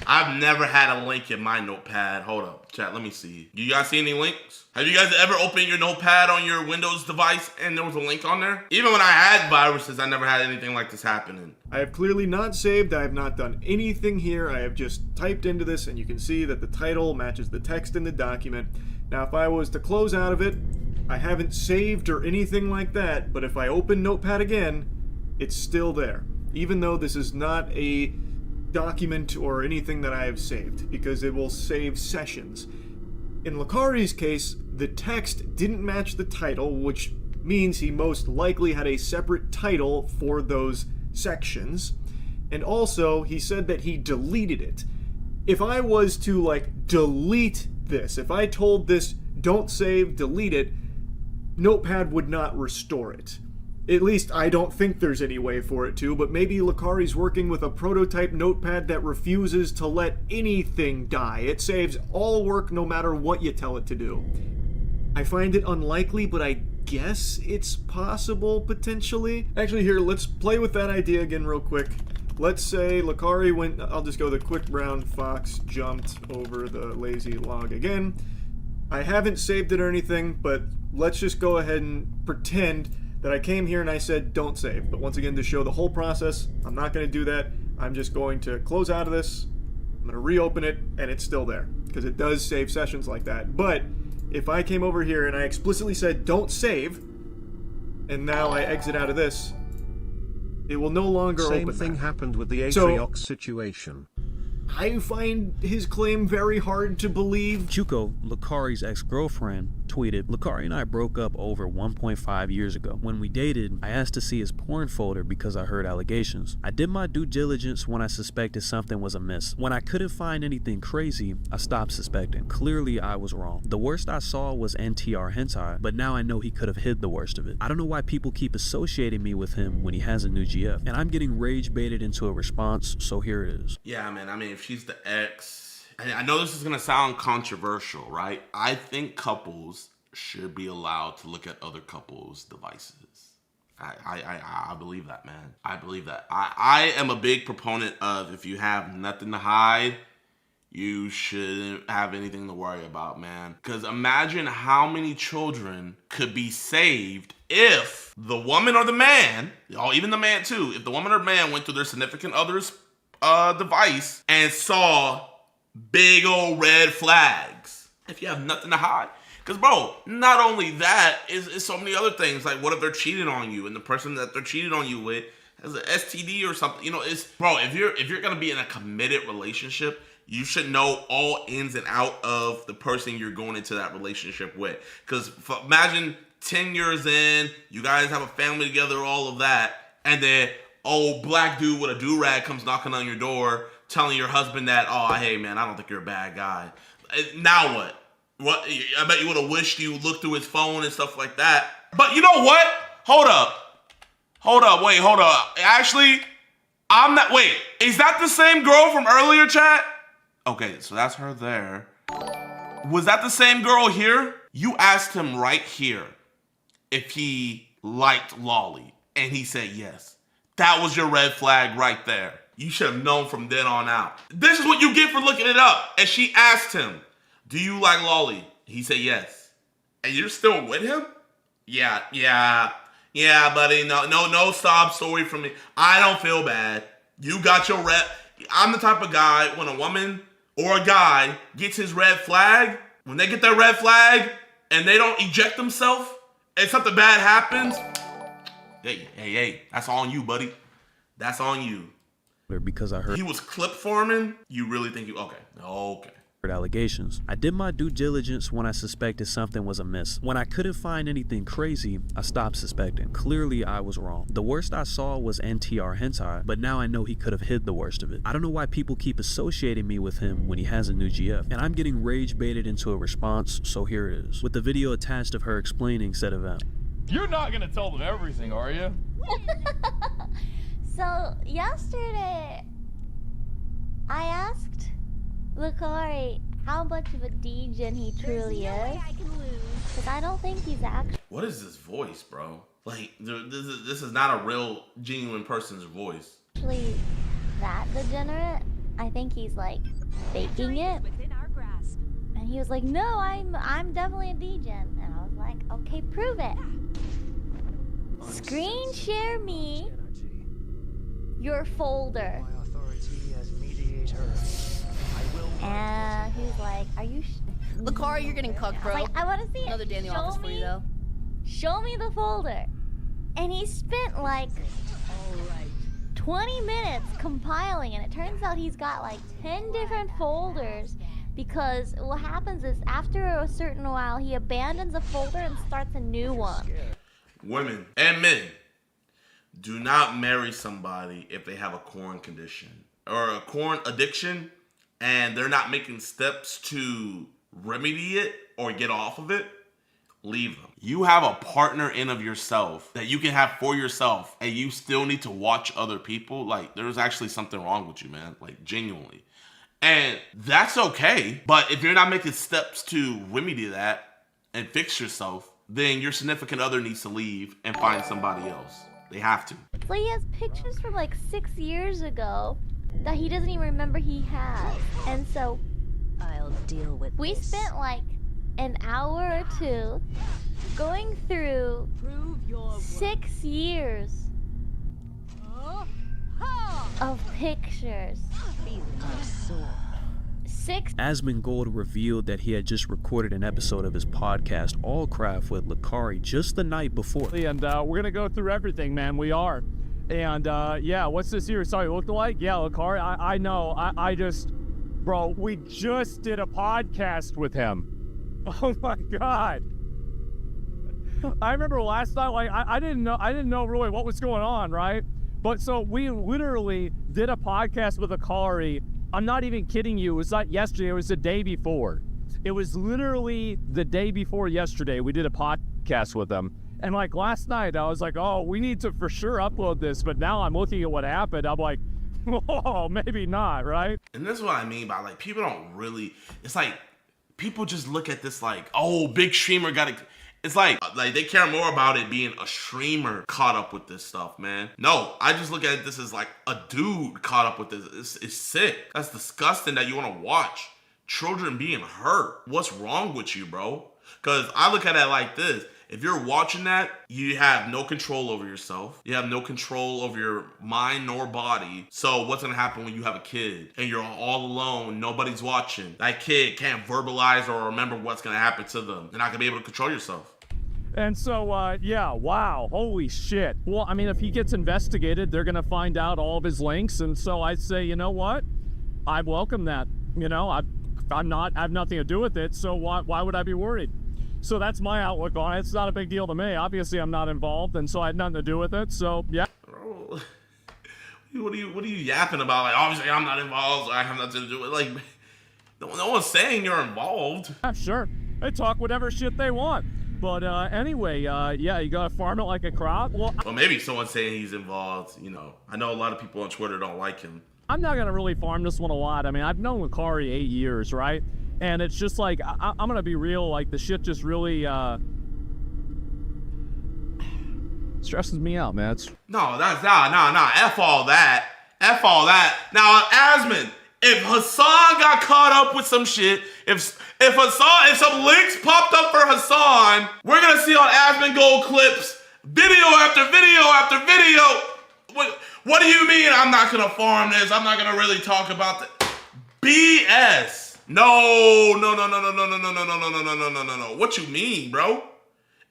I've never had a link in my notepad. Hold up, chat, let me see. Do you guys see any links? Have you guys ever opened your notepad on your Windows device and there was a link on there? Even when I had viruses, I never had anything like this happening. I have clearly not saved. I have not done anything here. I have just typed into this, and you can see that the title matches the text in the document. Now, if I was to close out of it, I haven't saved or anything like that, but if I open Notepad again, it's still there. Even though this is not a document or anything that I have saved, because it will save sessions. In Lakari's case, the text didn't match the title, which means he most likely had a separate title for those sections. And also, he said that he deleted it. If I was to, like, delete this, if I told this, don't save, delete it, Notepad would not restore it. At least I don't think there's any way for it to, but maybe Lucari's working with a prototype notepad that refuses to let anything die. It saves all work no matter what you tell it to do. I find it unlikely, but I guess it's possible, potentially. Actually, here, let's play with that idea again real quick. Let's say Lucari went, I'll just go the quick brown fox jumped over the lazy log again. I haven't saved it or anything, but let's just go ahead and pretend that I came here and I said don't save. But once again, to show the whole process, I'm not going to do that. I'm just going to close out of this. I'm going to reopen it, and it's still there, because it does save sessions like that. But if I came over here and I explicitly said don't save, and now I exit out of this, it will no longer open. Same thing happened with the So- Atriox situation. I find his claim very hard to believe. Chuko, Lucari's ex-girlfriend, tweeted, Lucari and I broke up over 1.5 years ago. When we dated, I asked to see his porn folder because I heard allegations. I did my due diligence when I suspected something was amiss. When I couldn't find anything crazy, I stopped suspecting. Clearly, I was wrong. The worst I saw was NTR hentai, but now I know he could have hid the worst of it. I don't know why people keep associating me with him when he has a new GF, and I'm getting rage baited into a response, so here it is. Yeah, man, I mean, if she's the ex, and I know this is gonna sound controversial, right? I think couples should be allowed to look at other couples' devices. I believe that, man. I believe that. I am a big proponent of, if you have nothing to hide, you shouldn't have anything to worry about, man. Because imagine how many children could be saved if the woman or the man, or even the man too, if the woman or man went to their significant other's device and saw big old red flags. If you have nothing to hide. Because, bro, not only that, is so many other things. Like, what if they're cheating on you and the person that they're cheating on you with has an STD or something? You know, it's, bro, if you're going to be in a committed relationship, you should know all ins and out of the person you're going into that relationship with. Because imagine 10 years in, you guys have a family together, all of that, and then old black dude with a do-rag comes knocking on your door telling your husband that, oh, hey, man, I don't think you're a bad guy. Now what? What? I bet you would have wished you looked through his phone and stuff like that. But you know what? Hold up. Wait, hold up. Actually, I'm not. Wait, is that the same girl from earlier, chat? Okay, so that's her there. Was that the same girl here? You asked him right here if he liked Lolly, and he said yes. That was your red flag right there. You should have known from then on out. This is what you get for looking it up. And she asked him, do you like Lolly? He said yes. And you're still with him? Yeah, buddy. No sob story from me. I don't feel bad. You got your red. I'm the type of guy, when a woman or a guy gets his red flag, when they get their red flag and they don't eject themselves and something bad happens, hey, that's on you, buddy. That's on you. Because I heard he was clip farming. You really think you okay. Allegations. I did my due diligence when I suspected something was amiss. When I couldn't find anything crazy, I stopped suspecting. Clearly, I was wrong. The worst I saw was NTR hentai, but now I know he could have hid the worst of it. I don't know why people keep associating me with him when he has a new GF, and I'm getting rage baited into a response, so here it is, with the video attached of her explaining said event. You're not gonna tell them everything, are you? So, yesterday, I asked Lucari how much of a degen he truly is. Because I don't think he's actually. What is this voice, bro? Like, this is not a real, genuine person's voice. Actually, that degenerate. I think he's like faking it. And he was like, "No, I'm definitely a degen." And I was like, "Okay, prove it. Screen share me your folder." And he's like, "Are you?" Lucari, you're getting cucked, bro. Like, I want to see it. Another day in the office for you, though. Show me the folder. And he spent like 20 minutes compiling, and it turns out he's got like 10 different folders, because what happens is after a certain while he abandons a folder and starts a new one. Women and men, do not marry somebody if they have a corn condition or a corn addiction and they're not making steps to remedy it or get off of it. leave them. You have a partner in of yourself that you can have for yourself, and you still need to watch other people. Like, there's actually something wrong with you, man. Like, genuinely. And that's okay. But if you're not making steps to remedy that and fix yourself, then your significant other needs to leave and find somebody else. They have to. So he has pictures from like 6 years ago that he doesn't even remember he has. And so I'll deal with we spent like an hour or two going through 6 years of pictures. Asmongold revealed that he had just recorded an episode of his podcast, All Craft, with Lakari just the night before. And we're gonna go through everything, man. We are. And yeah, what's this here? Sorry, look like? Yeah, Lakari. I know. I just, bro, we just did a podcast with him. Oh my god. I remember last night, like I didn't know really what was going on, right? But so we literally did a podcast with Akari. I'm not even kidding you. It was not yesterday. It was the day before. It was literally the day before yesterday. We did a podcast with them. And like last night, I was like, oh, we need to for sure upload this. But now I'm looking at what happened. I'm like, oh, maybe not, right? And this is what I mean by like, people don't really, it's like, people just look at this like, oh, big streamer got it. It's like they care more about it being a streamer caught up with this stuff, man. No, I just look at this as like a dude caught up with this. It's sick. That's disgusting that you want to watch children being hurt. What's wrong with you, bro? Because I look at it like this. If you're watching that, you have no control over yourself. You have no control over your mind nor body. So what's gonna happen when you have a kid and you're all alone, nobody's watching? That kid can't verbalize or remember what's gonna happen to them. They're not gonna be able to control yourself. And so, yeah, wow, holy shit. Well, I mean, if he gets investigated, they're gonna find out all of his links. And so I say, you know what? I welcome that. You know, I have nothing to do with it. So why would I be worried? So that's my outlook on it. It's not a big deal to me. Obviously, I'm not involved, and so I had nothing to do with it. So yeah. Bro, what are you yapping about? Like, obviously, I'm not involved. So I have nothing to do with it. Like, no one's saying you're involved. Yeah, sure. They talk whatever shit they want. But anyway, yeah, you gotta farm it like a crop. Well, maybe someone's saying he's involved. You know, I know a lot of people on Twitter don't like him. I'm not gonna really farm this one a lot. I mean, I've known Lakari 8 years, right? And it's just like, I'm gonna be real, like the shit just really stresses me out, man. No, F all that. F all that. Now, Asmon, if Hassan got caught up with some shit, if some links popped up for Hassan, we're gonna see on Asmongold clips, video after video after video. What do you mean I'm not gonna farm this? I'm not gonna really talk about the BS. No. What you mean, bro?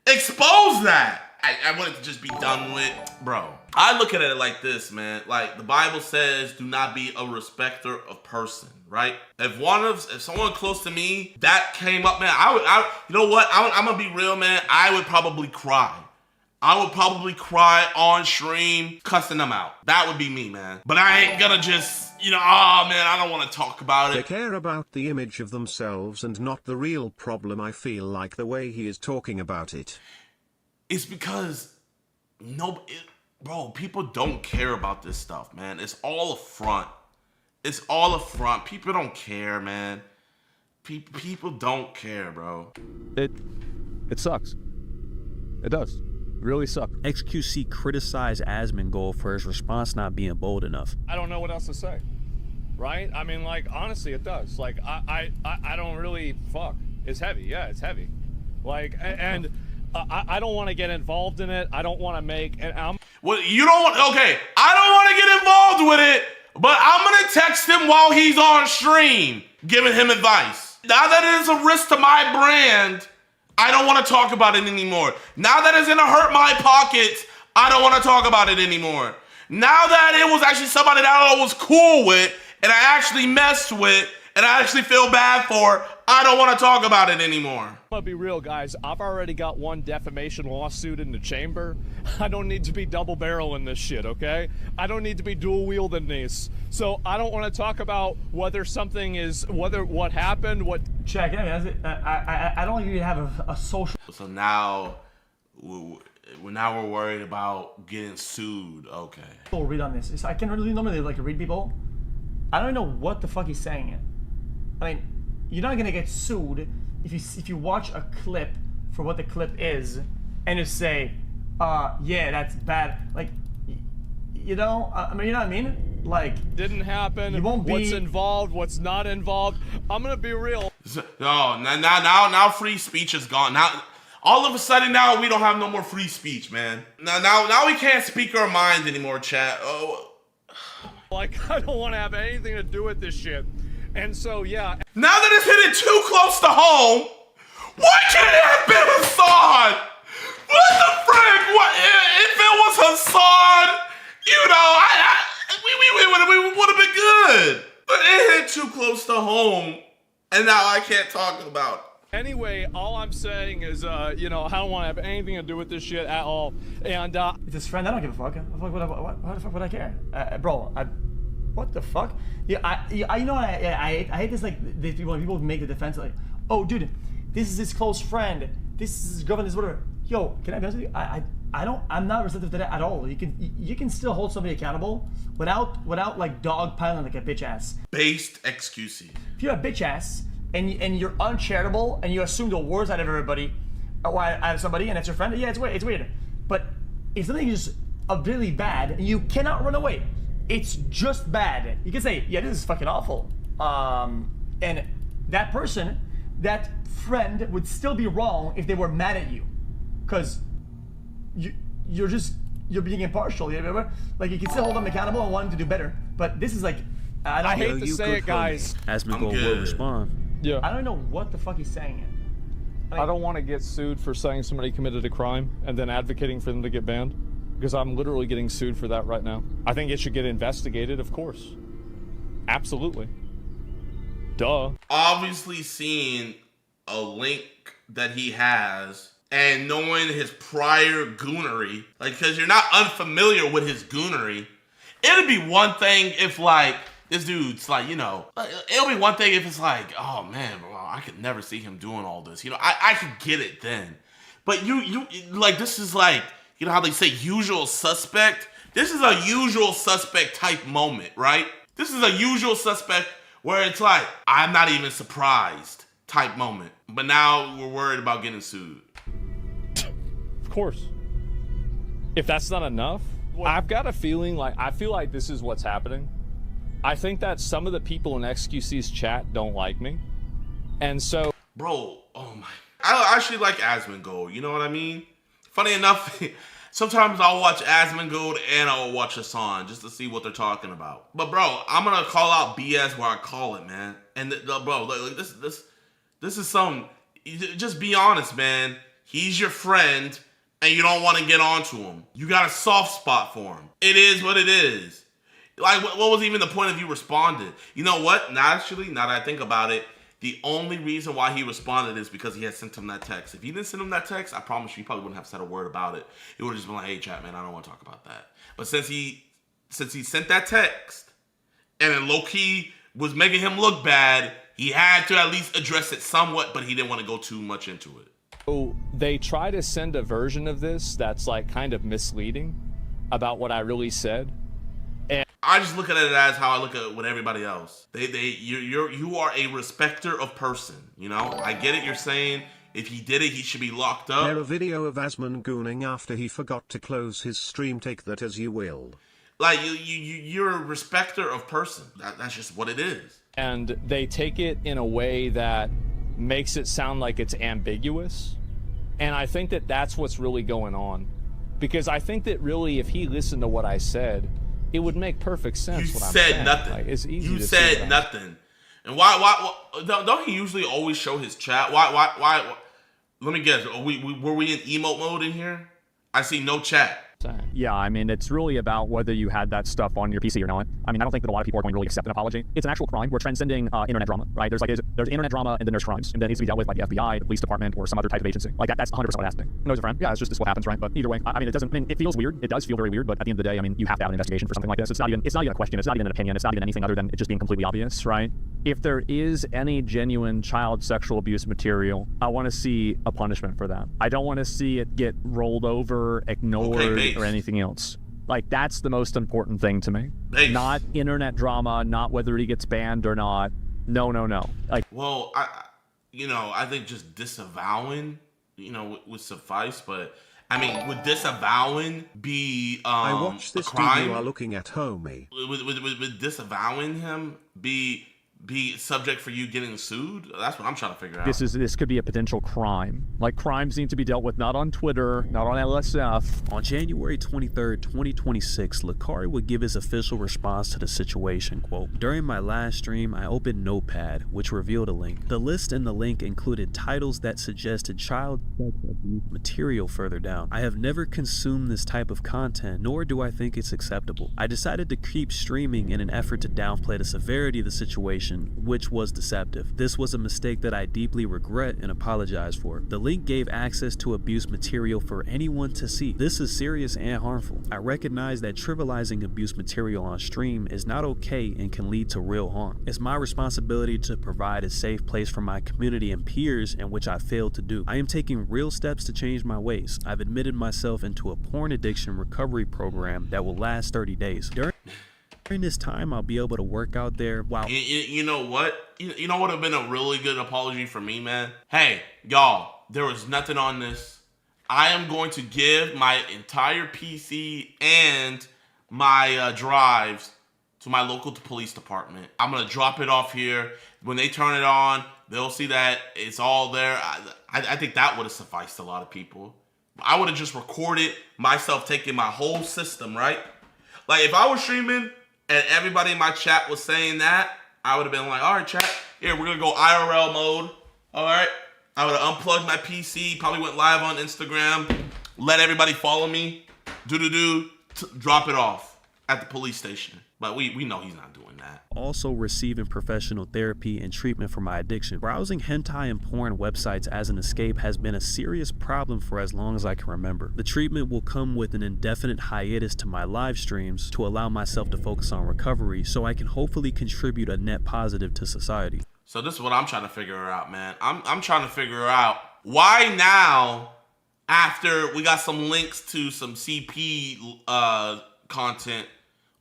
Expose that. I want it to just be done with, bro. I look at it like this, man. Like the Bible says, do not be a respecter of person, right? If someone close to me that came up, man, you know what? I'm gonna be real, man. I would probably cry. I would probably cry on stream, cussing them out. That would be me, man. But I ain't gonna just, you know, oh man, I don't want to talk about it. They care about the image of themselves and not the real problem. I feel like the way he is talking about it. It's because bro, people don't care about this stuff, man. It's all a front. It's all a front. People don't care, man. People don't care, bro. It sucks. It does. Really sucks. XQC criticized Asmongold for his response not being bold enough. I don't know what else to say, right? I mean, like, honestly, it does. Like, I don't really fuck. It's heavy. Yeah, it's heavy. Like, and I don't want to get involved in it. I don't want to make. Well, you don't want. Okay, I don't want to get involved with it, but I'm gonna text him while he's on stream, giving him advice. Now that it is a risk to my brand, I don't want to talk about it anymore. Now that it's gonna hurt my pockets, I don't want to talk about it anymore. Now that it was actually somebody that I was cool with, and I actually messed with, and I actually feel bad for, I don't want to talk about it anymore. I'm gonna be real, guys. I've already got one defamation lawsuit in the chamber, I don't need to be double barreling this shit, okay? I don't need to be dual wielding these. So I don't want to talk about whether something is, what happened, what. Check, I don't even have a social. So now, we're worried about getting sued. Okay. Read on this. I can really normally like read people. I don't know what the fuck he's saying. I mean, you're not gonna get sued if you watch a clip for what the clip is and just say, yeah, that's bad. Like, you know, I mean, you know what I mean? Like, didn't happen. You won't be. What's involved? What's not involved? I'm gonna be real. No, now free speech is gone. Now, all of a sudden, now we don't have no more free speech, man. Now we can't speak our minds anymore, chat. Oh. Like, I don't want to have anything to do with this shit. And so, yeah. Now that it's hitting too close to home, why can't it have been Hassan? What the frick? What if it was Hassan? You know, we would have been good. But it hit too close to home, and now I can't talk about it. Anyway, all I'm saying is, you know, I don't want to have anything to do with this shit at all. And it's his friend. I don't give a fuck. Why the fuck would I care, bro? What the fuck? Yeah, you know, I hate this. Like, these people, when people make the defense, like, oh, dude, this is his close friend. This is his girlfriend. This is whatever. Yo, can I be honest with you? I'm not receptive to that at all. You can still hold somebody accountable without like dog piling like a bitch ass. Based excuses. If you're a bitch ass and you're uncharitable and you assume the worst out of everybody, or out of somebody, and it's your friend, yeah, it's weird. But if something is really bad and you cannot run away, it's just bad. You can say, yeah, this is fucking awful. And that person, that friend would still be wrong if they were mad at you. Because you're being impartial. Like, you can still hold them accountable and want them to do better. But this is like, I hate to say it, guys. Asmongold will respond. Yeah. I don't know what the fuck he's saying. I don't want to get sued for saying somebody committed a crime and then advocating for them to get banned. Because I'm literally getting sued for that right now. I think it should get investigated, of course. Absolutely. Duh. Obviously seeing a link that he has and knowing his prior goonery, like, because you're not unfamiliar with his goonery, it'd be one thing if, like, this dude's like, you know, it'll be one thing if it's like, oh man, well, I could never see him doing all this. You know, I could get it then. But you like, this is like, you know how they say usual suspect? This is a usual suspect type moment, right? This is a usual suspect where it's like, I'm not even surprised type moment. But now we're worried about getting sued. Of course. If that's not enough, I've got a feeling like, I feel like this is what's happening. I think that some of the people in XQC's chat don't like me. And so... Bro, oh my... I actually like Asmongold, you know what I mean? Funny enough, sometimes I'll watch Asmongold and I'll watch Hassan just to see what they're talking about. But bro, I'm gonna call out BS where I call it, man. And bro, like this is some... Just be honest, man. He's your friend and you don't want to get onto him. You got a soft spot for him. It is what it is. Like, what was even the point of you responded? You know what? Naturally, now that I think about it, the only reason why he responded is because he had sent him that text. If he didn't send him that text, I promise you, he probably wouldn't have said a word about it. It would have just been like, hey, chat, man, I don't want to talk about that. But since he sent that text, and then low-key was making him look bad, he had to at least address it somewhat, but he didn't want to go too much into it. So they try to send a version of this that's like kind of misleading about what I really said. And I just look at it as how I look at it with everybody else. You are a respecter of person, you know? I get it, you're saying if he did it, he should be locked up. There a video of Asmon gooning after he forgot to close his stream, take that as you will. Like, you're a respecter of person. That's just what it is. And they take it in a way that makes it sound like it's ambiguous. And I think that that's what's really going on. Because I think that really, if he listened to what I said, it would make perfect sense. You what I'm said saying. nothing. Like, it's easy you to said nothing. And why don't he usually always show his chat? Why let me guess. Were we in emote mode in here? I see no chat. yeah, I mean, it's really about whether you had that stuff on your PC or not. I mean, I don't think that a lot of people are going to really accept an apology. It's an actual crime. We're transcending internet drama, right? There's internet drama and then there's crimes, and that needs to be dealt with by the FBI, the police department, or some other type of agency. Like that's 100% what has to be. Knows a friend. Yeah, this is what happens, right? But either way, I mean, it feels weird. It does feel very weird, but at the end of the day, I mean, you have to have an investigation for something like this. It's not even a question. It's not even an opinion. It's not even anything other than it just being completely obvious, right? If there is any genuine child sexual abuse material, I want to see a punishment for that. I don't want to see it get rolled over, ignored, or anything else. Like, that's the most important thing to me. Not internet drama, not whether he gets banned or not. No. Like, well, I think just disavowing, would suffice. But I mean, would disavowing be I watched this a crime? You are looking at homie. Would disavowing him be subject for you getting sued? That's what I'm trying to figure out. This could be a potential crime. Like, crimes need to be dealt with not on Twitter, not on LSF. On January 23rd, 2026, Lakari would give his official response to the situation, quote, "During my last stream, I opened Notepad, which revealed a link. The list in the link included titles that suggested child sex abuse material further down. I have never consumed this type of content, nor do I think it's acceptable. I decided to keep streaming in an effort to downplay the severity of the situation, which was deceptive. This was a mistake that I deeply regret and apologize for. The link gave access to abuse material for anyone to see. This is serious and harmful. I recognize that trivializing abuse material on stream is not okay and can lead to real harm. It's my responsibility to provide a safe place for my community and peers, in which I failed to do. I am taking real steps to change my ways. I've admitted myself into a porn addiction recovery program that will last 30 days. During this time, I'll be able to work out there while..." You know what? You know what would have been a really good apology for me, man? Hey, y'all, there was nothing on this. I am going to give my entire PC and my drives to my local police department. I'm going to drop it off here. When they turn it on, they'll see that it's all there. I think that would have sufficed a lot of people. I would have just recorded myself taking my whole system, right? Like, if I was streaming and everybody in my chat was saying that, I would have been like, all right, chat, here, we're going to go IRL mode. All right. I would have unplugged my PC, probably went live on Instagram, let everybody follow me, drop it off at the police station. But we know he's not doing that. Also receiving professional therapy and treatment for my addiction. Browsing hentai and porn websites as an escape has been a serious problem for as long as I can remember. The treatment will come with an indefinite hiatus to my live streams to allow myself to focus on recovery, so I can hopefully contribute a net positive to society. So this is what I'm trying to figure out, man. I'm trying to figure out why now, after we got some links to some CP content,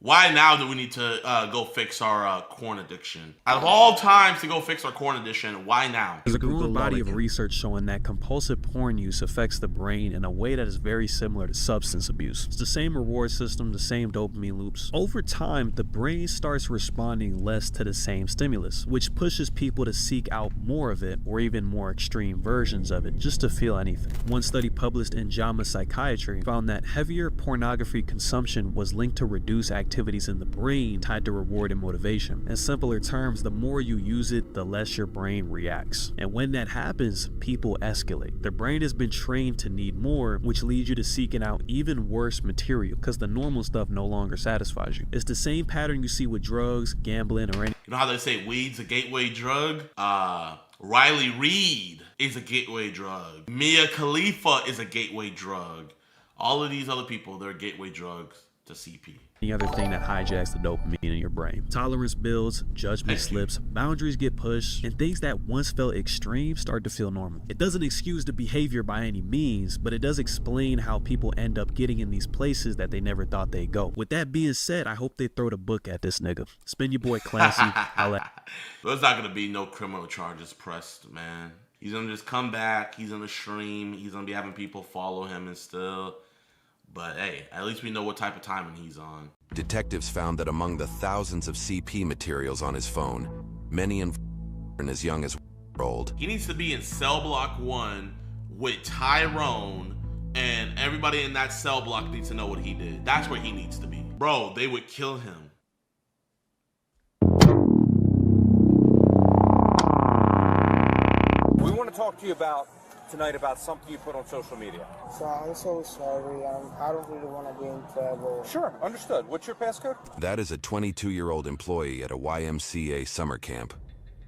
why now do we need to go fix our corn addiction? Out of all times to go fix our corn addiction, why now? There's a growing body of research showing that compulsive porn use affects the brain in a way that is very similar to substance abuse. It's the same reward system, the same dopamine loops. Over time, the brain starts responding less to the same stimulus, which pushes people to seek out more of it, or even more extreme versions of it, just to feel anything. One study published in JAMA Psychiatry found that heavier pornography consumption was linked to reduced activities in the brain tied to reward and motivation. In simpler terms, the more you use it, the less your brain reacts. And when that happens, people escalate. Their brain has been trained to need more, which leads you to seeking out even worse material because the normal stuff no longer satisfies you. It's the same pattern you see with drugs, gambling, or anything. You know how they say weed's a gateway drug? Riley Reid is a gateway drug. Mia Khalifa is a gateway drug. All of these other people, they're gateway drugs to CP. The other thing that hijacks the dopamine in your brain. Tolerance builds, judgment slips, boundaries get pushed, and things that once felt extreme start to feel normal. It doesn't excuse the behavior by any means, but it does explain how people end up getting in these places that they never thought they'd go. With that being said, I hope they throw the book at this nigga. Spin your boy Classy. There's not gonna be no criminal charges pressed, man. He's gonna just come back, he's gonna stream, he's gonna be having people follow him and still. But hey, at least we know what type of timing he's on. Detectives found that among the thousands of CP materials on his phone, many in as young as old. He needs to be in cell block 1 with Tyrone, and everybody in that cell block needs to know what he did. That's where he needs to be. Bro, they would kill him. We want to talk to you about tonight about something you put on social media. So I'm so sorry. I don't really want to be in trouble. Sure, understood. What's your passcode? That is a 22-year-old employee at a YMCA summer camp.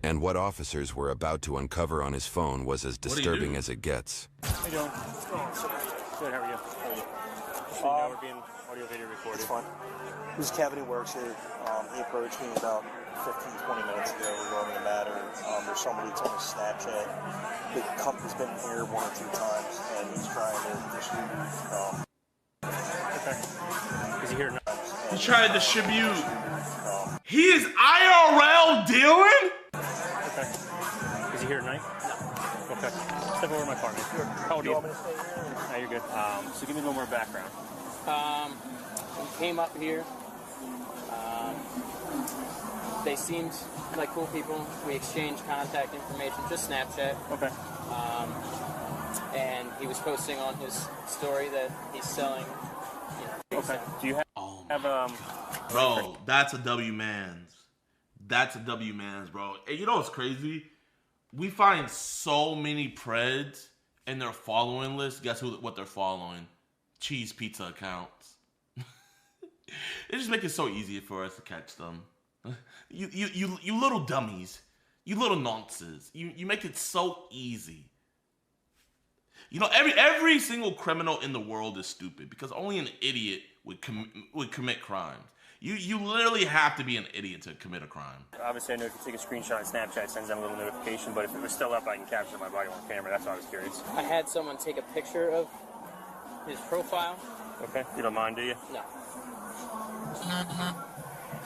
And what officers were about to uncover on his phone was as disturbing as it gets. How you doing? Good, how are you? Just so you know, we're being audio video recorded. It's fine. This cavity works here. He approached me about 15-20 minutes ago regarding a matter. There's somebody that's on his Snapchat. The company's been here 1 or 2 times, and he's trying to distribute. Okay. Is he here now? He's trying to distribute. He is IRL dealing? Okay. Is he here tonight? No. Okay. Step over my car, man. How old are you? No, you're good. So give me a little more background. We came up here. They seemed like cool people. We exchanged contact information, just Snapchat. Okay. And he was posting on his story that he's selling. Okay. Do you have Bro, that's a W man's. That's a W man's, bro. And you know what's crazy? We find so many preds in their following list. Guess what they're following? Cheese pizza accounts. It just makes it so easy for us to catch them. You little dummies. You little nonces. You make it so easy. You know, every single criminal in the world is stupid because only an idiot would commit crimes. You literally have to be an idiot to commit a crime. Obviously, I know if you take a screenshot on Snapchat, it sends them a little notification, but if it was still up, I can capture my body on camera. That's why I was curious. I had someone take a picture of his profile. Okay. You don't mind, do you? No.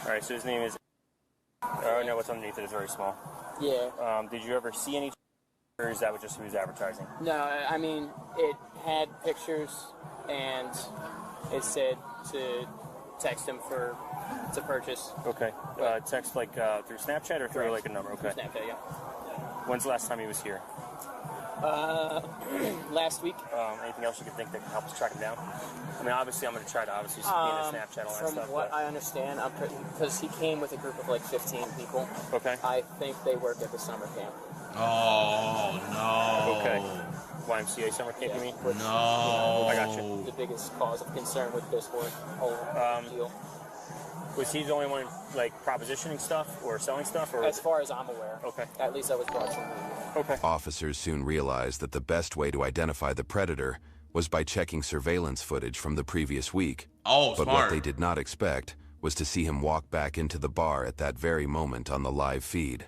All right, so his name is... Oh, no, what's underneath it is very small. Yeah. Did you ever see any... Or is that just who was advertising? No, I mean, it had pictures, and it said to text him to purchase. Okay. Text like through Snapchat or through like a number? Okay. Through Snapchat, yeah. When's the last time he was here? Last week. Anything else you can think that can help us track him down? I mean, obviously, I'm going to try to obviously see Snapchat and all that from stuff. From what I understand, because he came with a group of like 15 people. Okay. I think they work at the summer camp. Oh, no. Okay. YMCA summer camp, you mean? No. You know, I got you. The biggest cause of concern with this whole deal. Was he the only one, like, propositioning stuff or selling stuff? Or? As far as I'm aware. Okay. At least I was watching. Okay. Officers soon realized that the best way to identify the predator was by checking surveillance footage from the previous week. Oh, but smart. what they did not expect was to see him walk back into the bar at that very moment on the live feed.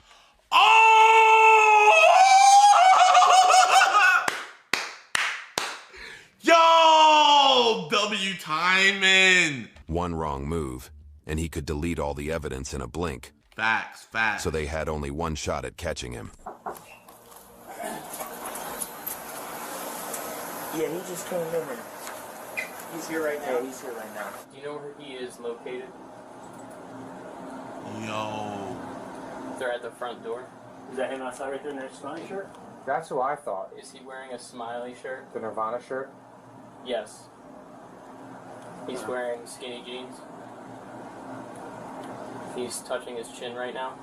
Yo! W timing! One wrong move, and he could delete all the evidence in a blink. Facts. So they had only one shot at catching him. Yeah, he just came in. He's here right now. Yeah, he's here right now. Do you know where he is located? Yo. They're at the front door. Is that him outside right there in that smiley shirt? That's who I thought. Is he wearing a smiley shirt? The Nirvana shirt? Yes. He's wearing skinny jeans. He's touching his chin right now.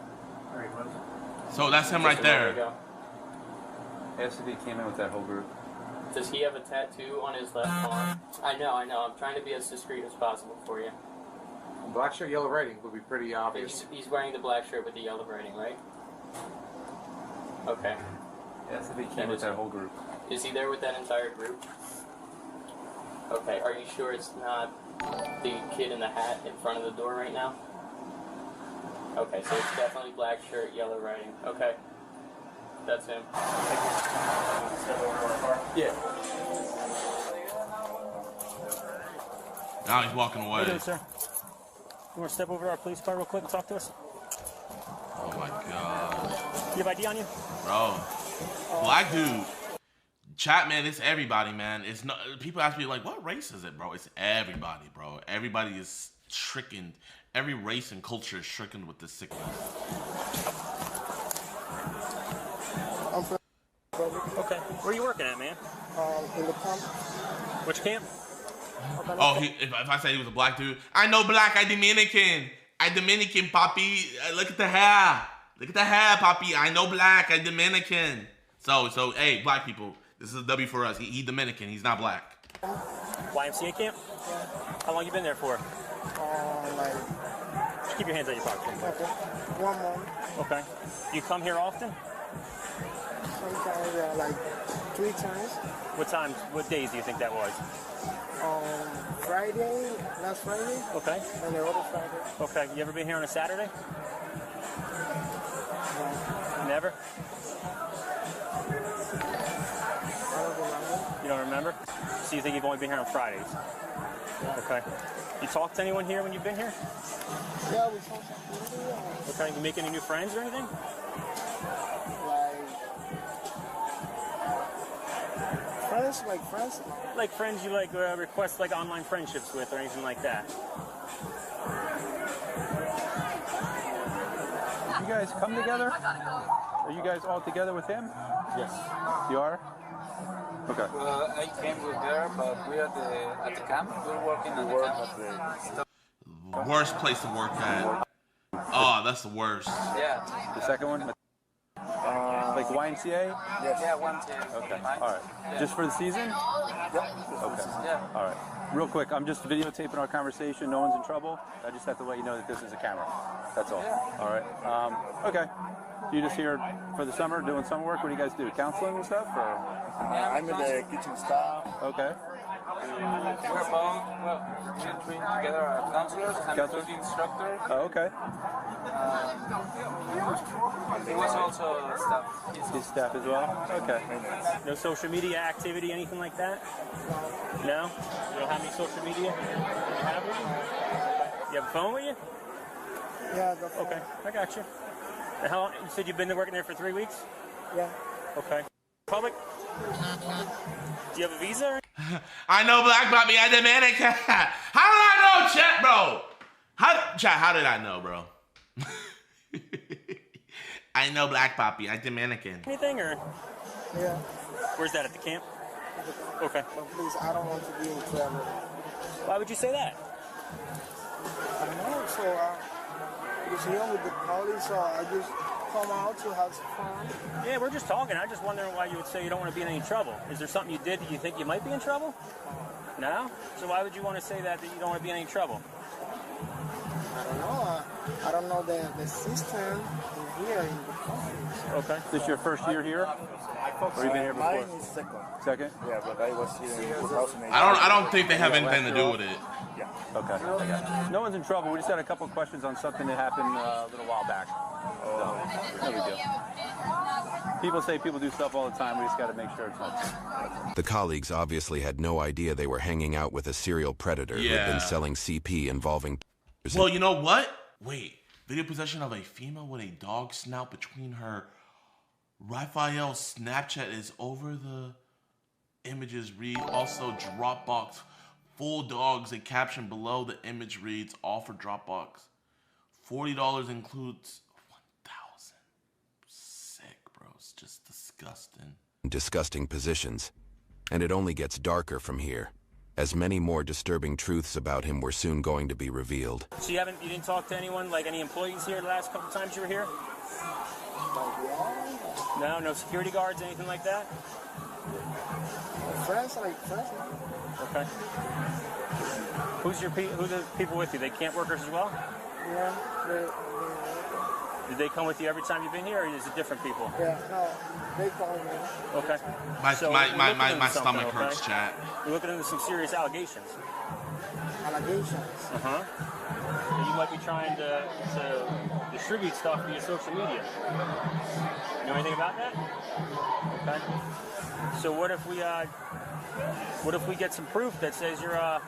Alright, So that's him right there. ASCD came in with that whole group. Does he have a tattoo on his left arm? I know. I'm trying to be as discreet as possible for you. Black shirt, yellow writing would be pretty obvious. He's wearing the black shirt with the yellow writing, right? Okay. ASCD came with that whole group. Is he there with that entire group? Okay. Are you sure it's not the kid in the hat in front of the door right now? Okay, so it's definitely black shirt, yellow writing. Okay. That's him. Step over to our car? Yeah. Now he's walking away. How you doing, sir? You want to step over to our police car real quick and talk to us? Oh my god. You have ID on you? Bro. Black dude. Chat, man, it's everybody, man. It's not. People ask me, like, what race is it, bro? It's everybody, bro. Everybody is stricken. Every race and culture is stricken with this sickness. I'm from Okay. Where are you working at, man? in the camp. Which camp? Oh, if I say he was a black dude, I know black. I Dominican. I Dominican, papi. Look at the hair. Look at the hair, papi. I know black. I Dominican. So, hey, black people, This is a W for us. He Dominican. He's not black. YMCA camp? How long you been there for? Like, Just keep your hands out your pocket. okay, 1 month. Okay. You come here often? Sometimes, yeah, like 3 times. What times, what days do you think that was? Friday, last Friday. Okay. And the other Friday. Okay. You ever been here on a Saturday? No. Never? I don't remember. You don't remember? So you think you've only been here on Fridays? Okay. You talked to anyone here when you've been here? Yeah, we talked to people. Okay. You make any new friends or anything? Like friends? Like friends you like request like online friendships with or anything like that? You guys come together? Are you guys all together with him? Yes. You are? Okay. I came with there, but we are at the camp. We're working on the camp. Worst place to work at. Oh, that's the worst. Yeah. The second one? Like YMCA? Yes. Yeah, YMCA. Okay. All right. Yeah. Just for the season? Yep. Okay. Yeah. All right. Real quick, I'm just videotaping our conversation. No one's in trouble. I just have to let you know that this is a camera. That's all. Yeah. All right. Okay. You just here for the summer doing summer work? What do you guys do? Counseling and stuff? Or? I'm in the kitchen staff. Okay. We're both, we're trained together as counselors. I'm a cooking instructor. Oh, okay. He was also staff. His staff as well? Okay. No social media activity, anything like that? No? You don't have any social media? You have with you? You have a phone with you? Yeah, the phone. Okay, I got you. And how long, you said you've been working there for 3 weeks? Yeah. Okay. Public? Do you have a visa? I know Black Bobby. I Dominican. How did I know, chat, bro? How did I know, bro? I know Black Poppy. I Dominican. Anything or? Yeah. Where's that, at the camp? Okay. But please, I don't want to be in trouble. Why would you say that? I know, so because here with the police, so I just come out to have some fun. Yeah, we're just talking. I'm just wondering why you would say you don't want to be in any trouble. Is there something you did that you think you might be in trouble? No? So why would you want to say that you don't want to be in any trouble? I don't know. I don't know the system in here in the country. Okay. Is this your first year here? Or you been here before? Mine is second. Second? Yeah, but I was here in 2008. I don't think they have anything to do with it. Yeah. Okay. No one's in trouble. We just had a couple questions on something that happened a little while back. No big deal. People say people do stuff all the time. We just got to make sure it's not. The colleagues obviously had no idea they were hanging out with a serial predator who had been selling CP involving... Well, you know what? Wait. Video possession of a female with a dog snout between her. Raphael's Snapchat is over the images read. Also, Dropbox. Full dogs. A caption below the image reads, all for Dropbox. $40 includes 1,000. Sick, bro. It's just disgusting. Disgusting positions. And it only gets darker from here, as many more disturbing truths about him were soon going to be revealed. So you didn't talk to anyone, like any employees here the last couple times you were here? No, no security guards, anything like that? Friends. Okay. Who's the people with you? They camp workers as well? Yeah. Did they come with you every time you've been here, or is it different people? Yeah, no, they call me. Okay. My something, stomach hurts, chat. We're looking into some serious allegations. Allegations? Uh-huh. You might be trying to distribute stuff via social media. You know anything about that? Okay. So what if we get some proof that says you're on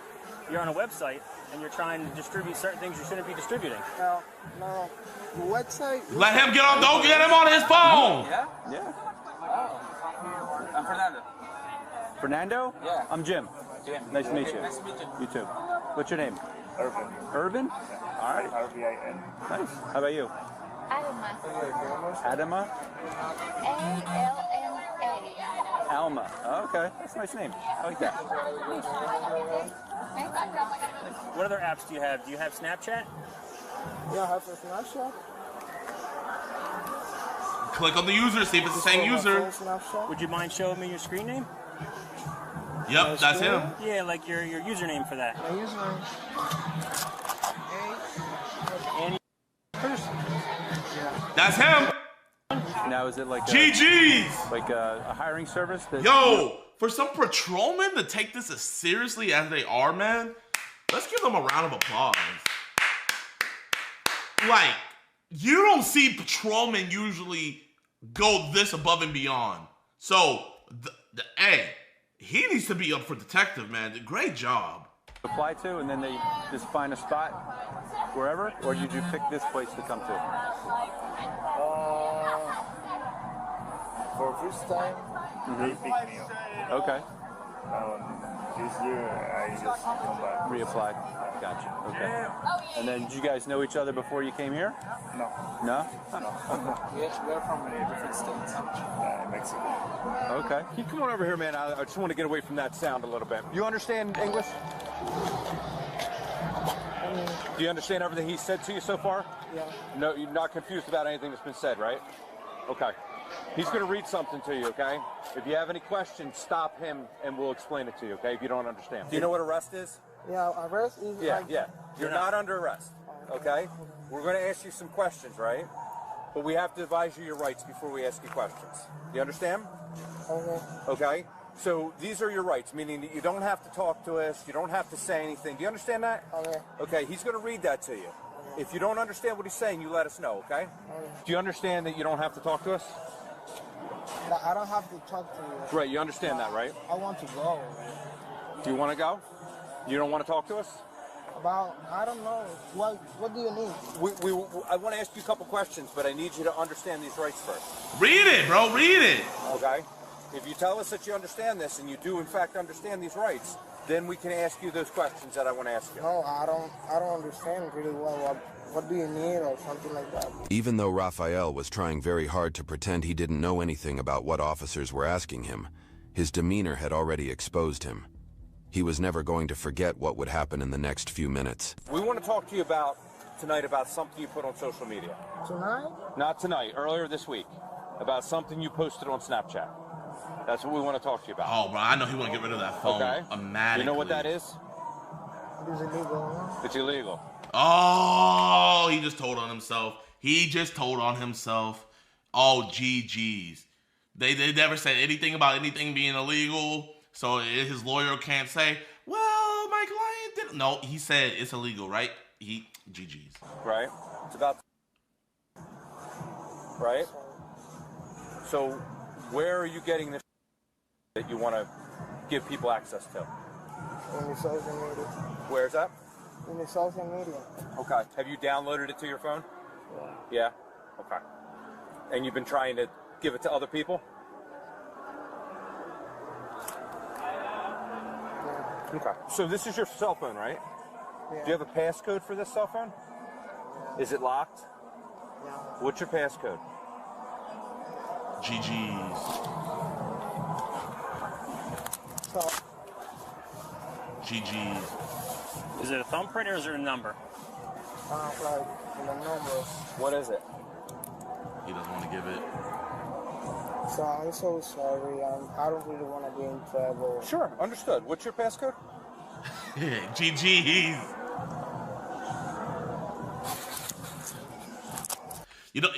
a website and you're trying to distribute certain things you shouldn't be distributing? No. The website. Let him get on. Don't get him on his phone. Yeah? Yeah. Oh. I'm Fernando. Fernando? Yeah. I'm Jim. Jim. Nice to meet you. Nice to meet you. You too. What's your name? Irvin. Irvin? All right. R-V-I-N. Nice. How about you? Adama. Adama? A-L-M-A. Alma. Oh, okay. That's a nice name. I like that. What other apps do you have? Do you have Snapchat? Yeah, I have a Snapchat. Click on the user, see if it's the same user. Would you mind showing me your screen name? Yep, that's him. Yeah, like your username for that. My username. That's him. Now is it like GG's? Like a hiring service? Yo, for some patrolmen to take this as seriously as they are, man, let's give them a round of applause. Like, you don't see patrolmen usually go this above and beyond. So, hey, he needs to be up for detective, man. Great job. Apply to, and then they just find a spot wherever, or did you pick this place to come to? For first time, they picked me up. Okay. This year, I just come back. Reapplied. Gotcha. Okay. And then did you guys know each other before you came here? No. No? Yes, we're from different states. Mexico. Okay. Can you come on over here, man? I just want to get away from that sound a little bit. You understand English? Do you understand everything he said to you so far? Yeah. No, you're not confused about anything that's been said, right? Okay. He's going to read something to you, okay? If you have any questions, stop him and we'll explain it to you, okay? If you don't understand. Do you know what arrest is? Yeah, arrest is Yeah. You're not under arrest, okay? We're going to ask you some questions, right? But we have to advise you your rights before we ask you questions. Do you understand? Okay. Okay? So these are your rights, meaning that you don't have to talk to us, you don't have to say anything. Do you understand that? Okay. Okay, he's going to read that to you. If you don't understand what he's saying, you let us know, okay? Do you understand that you don't have to talk to us? I don't have to talk to you. Right, you understand that, right? I want to go. Do you want to go? You don't want to talk to us? I don't know. What do you need? I want to ask you a couple questions, but I need you to understand these rights first. Read it, bro. Read it. Okay? If you tell us that you understand this, and you do in fact understand these rights, then we can ask you those questions that I want to ask you. No, I don't understand really well. What do you need or something like that? Even though Raphael was trying very hard to pretend he didn't know anything about what officers were asking him, his demeanor had already exposed him. He was never going to forget what would happen in the next few minutes. We want to talk to you tonight about something you put on social media. Tonight? Not tonight, earlier this week. About something you posted on Snapchat. That's what we want to talk to you about. Oh, bro, I know he want to get rid of that phone. Okay. Automatically. You know what that is? It's illegal. It's illegal. Oh, he just told on himself. Oh, GG's. They never said anything about anything being illegal, so his lawyer can't say, well, my client didn't. No, he said it's illegal, right? GG's. Right? It's about... Right? So, where are you getting this that you want to give people access to? In the social media. Where's that? In the social media. Okay. Have you downloaded it to your phone? Yeah. Okay. And you've been trying to give it to other people? Yeah. Okay. So this is your cell phone, right? Yeah. Do you have a passcode for this cell phone? Yeah. Is it locked? Yeah. What's your passcode? GG's. So, GG's. Is it a thumbprint or is it a number? like the number. What is it? He doesn't want to give it. So I'm so sorry. I don't really want to be in trouble. Sure, understood. What's your passcode? GG's. You know,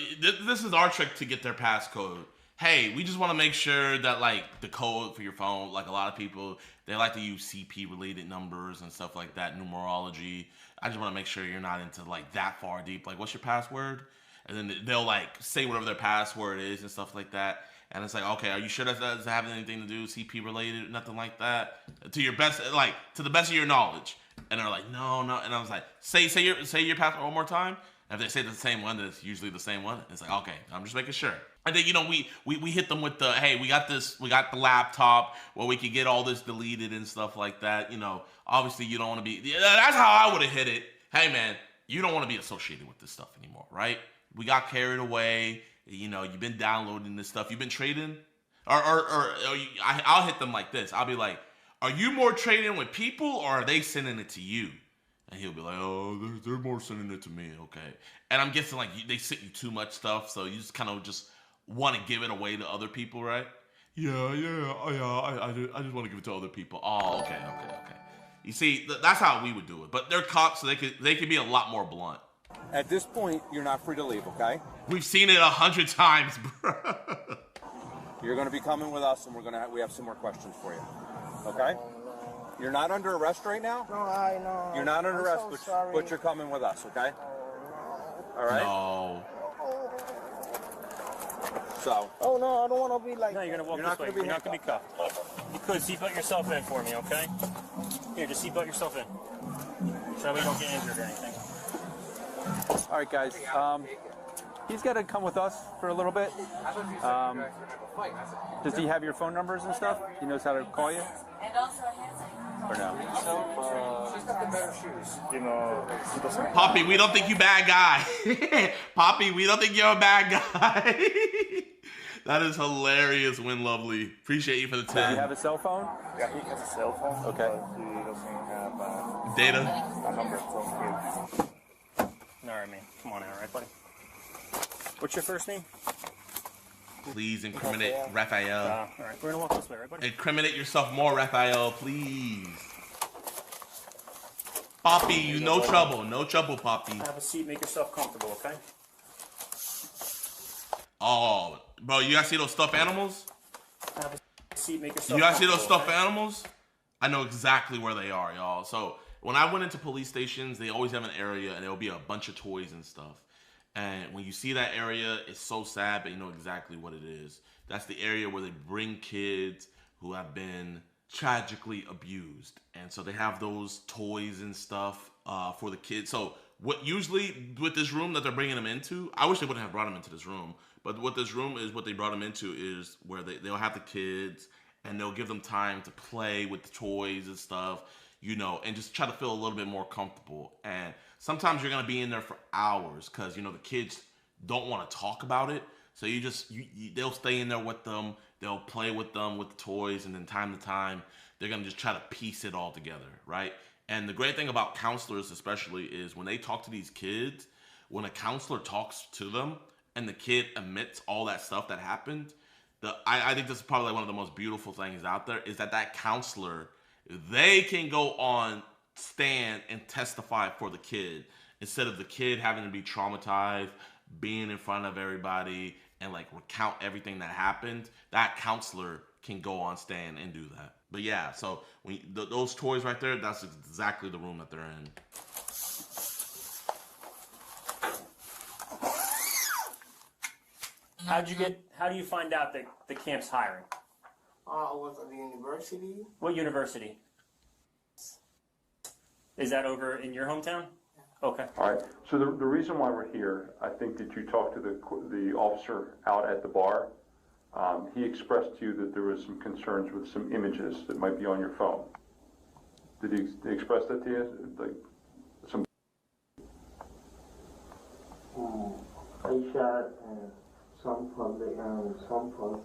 this is our trick to get their passcode. Hey, we just want to make sure that, like, the code for your phone, like a lot of people, they like to use CP-related numbers and stuff like that, numerology. I just want to make sure you're not into, like, that far deep. Like, what's your password? And then they'll, like, say whatever their password is and stuff like that. And it's like, okay, are you sure that doesn't have anything to do with CP-related, nothing like that? To your best, like, to the best of your knowledge. And they're like, no. And I was like, say your password one more time. And if they say the same one, then it's usually the same one. It's like, okay, I'm just making sure. And then, you know, we hit them with the, hey, we got the laptop where we could get all this deleted and stuff like that. You know, obviously you don't want to be, that's how I would have hit it. Hey, man, you don't want to be associated with this stuff anymore, right? We got carried away. You know, you've been downloading this stuff. You've been trading. I'll hit them like this. I'll be like, are you more trading with people or are they sending it to you? And he'll be like, oh, they're more sending it to me, okay. And I'm guessing, like, they sent you too much stuff, so you just kind of just want to give it away to other people, right? I just want to give it to other people. Oh, okay. You see, that's how we would do it. But they're cops, so they could be a lot more blunt. At this point, you're not free to leave, okay? We've seen it 100 times, bro. You're going to be coming with us, and we have some more questions for you, okay? You're not under arrest right now? No, I know. You're not under I'm arrest, so but sorry. you're coming with us, okay? All right? No. So. Oh, no, I don't want to be like... No, you're going to walk You're this not way. gonna be You're not going to be cuffed. You could seatbelt yourself in for me, okay? Here, just seatbelt yourself in. So that way you don't get injured or anything. All right, guys. He's got to come with us for a little bit. Does he have your phone numbers and stuff? He knows how to call you? Or no? She's got the better shoes. You know, Poppy, we don't think you bad guy. Poppy, we don't think you're a bad guy. That is hilarious, Win Lovely. Appreciate you for the 10. Does he have a cell phone? Yeah, he has a cell phone. Okay. But he doesn't have data. A number from him. all right, man. Come on out, all right, buddy? What's your first name? Please incriminate Raphael. All right, we're going to walk this way, right, buddy? Incriminate yourself more, Raphael, please. Poppy, you no trouble. No trouble, Poppy. Have a seat. Make yourself comfortable, okay? Oh, bro, you guys see those stuffed animals? Have a seat. Make yourself You guys see those comfortable, stuffed animals? I know exactly where they are, y'all. So when I went into police stations, they always have an area and there'll be a bunch of toys and stuff. And when you see that area, it's so sad, but you know exactly what it is. That's the area where they bring kids who have been tragically abused. And so they have those toys and stuff for the kids. So what usually with this room that they're bringing them into, I wish they wouldn't have brought them into this room. But what this room is, what they brought them into is where they'll have the kids and they'll give them time to play with the toys and stuff, you know, and just try to feel a little bit more comfortable. And sometimes you're going to be in there for hours because, you know, the kids don't want to talk about it. So they'll stay in there with them. They'll play with them with the toys. And then time to time, they're going to just try to piece it all together, right? And the great thing about counselors especially is when they talk to these kids, when a counselor talks to them and the kid admits all that stuff that happened, I think this is probably one of the most beautiful things out there is that counselor, they can go on stand and testify for the kid instead of the kid having to be traumatized, being in front of everybody and like recount everything that happened. That counselor can go on stand and do that. But yeah, so when those toys right there, that's exactly the room that they're in. How do you find out that the camp's hiring? I was at the university. What university? Is that over in your hometown? Okay. All right. So the reason why we're here, I think that you talked to the officer out at the bar. He expressed to you that there was some concerns with some images that might be on your phone. Did he express that to you? Like some. I shot some from some from.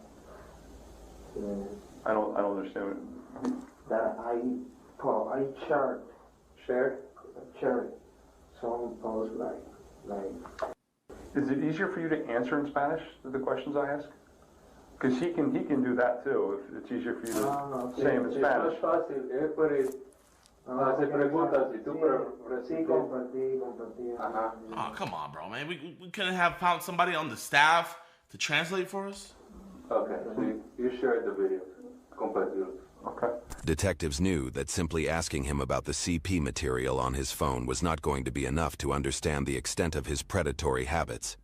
I don't understand. That I shared some posts like. Is it easier for you to answer in Spanish the questions I ask? Because he can do that too. If it's easier for you to say them in Spanish. Es más fácil, hace preguntas y tú compartí. Oh, come on, bro, man. We couldn't have found somebody on the staff to translate for us? Okay, so you shared the video. Completely. Okay. Detectives knew that simply asking him about the CP material on his phone was not going to be enough to understand the extent of his predatory habits.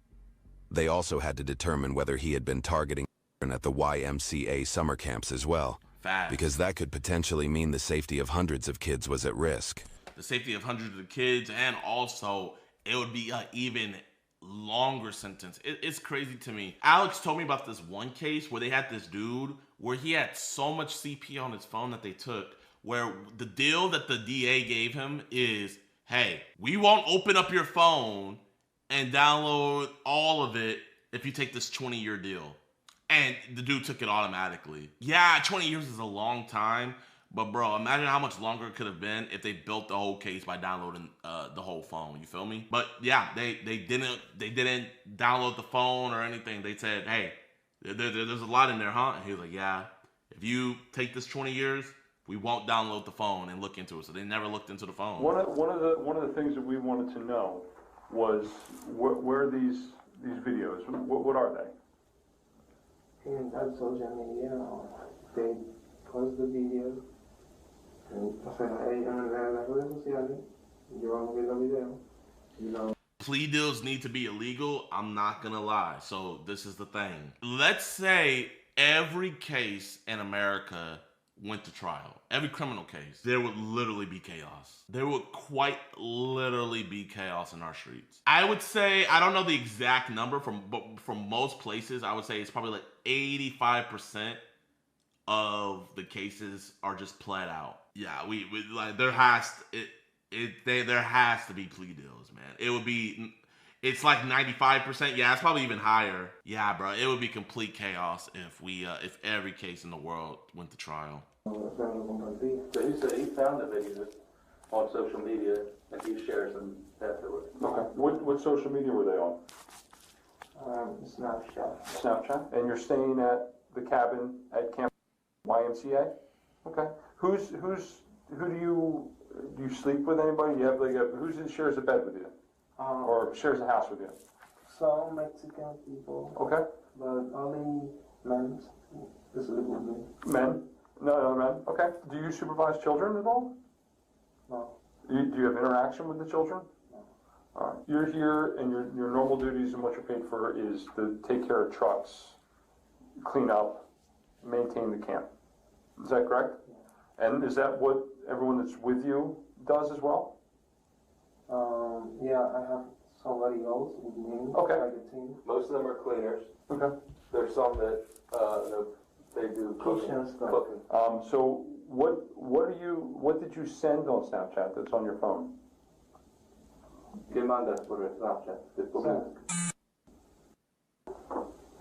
They also had to determine whether he had been targeting at the YMCA summer camps as well. Facts. Because that could potentially mean the safety of hundreds of kids was at risk. The safety of hundreds of kids, and also it would be an even longer sentence. It's crazy to me. Alex told me about this one case where they had this dude where he had so much CP on his phone that they took, where the deal that the DA gave him is, hey, we won't open up your phone and download all of it if you take this 20-year deal. And the dude took it automatically. Yeah, 20 years is a long time, but bro, imagine how much longer it could have been if they built the whole case by downloading the whole phone. You feel me? But yeah, they didn't download the phone or anything. They said, hey, There's a lot in there, huh? And he was like, yeah, if you take this 20 years, we won't download the phone and look into it. So they never looked into the phone. One of the things that we wanted to know was where these videos, what are they? And on social media, they post the videos. O sea, en las redes sociales, yo hago el video. You know. Plea deals need to be illegal. I'm not gonna lie. So this is the thing. Let's say every case in America went to trial. Every criminal case, there would literally be chaos. There would quite literally be chaos in our streets. I would say, I don't know the exact number but from most places, I would say it's probably like 85% of the cases are just pled out. Yeah, we like there has to be plea deals, man. It's like 95%. Yeah, it's probably even higher. Yeah, bro, it would be complete chaos if every case in the world went to trial. So he said he found the videos on social media and he shares them afterwards. Okay. What social media were they on? Snapchat. Snapchat. And you're staying at the cabin at Camp YMCA? Okay. Who do you sleep with anybody? You have who shares a bed with you? Or shares a house with you? Some Mexican people. Okay. But only men. This is a good men. Men? No men. Okay. Do you supervise children at all? No. Do you have interaction with the children? No. All right. You're here, and your normal duties and what you're paid for is to take care of trucks, clean up, maintain the camp. Is that correct? Yeah. And is that what everyone that's with you does as well? Yeah, I have somebody else with me. Okay. Like a team. Most of them are cleaners. Okay. There's some that they do cooking stuff. So what did you send on Snapchat that's on your phone? ¿Qué mandas por el Snapchat?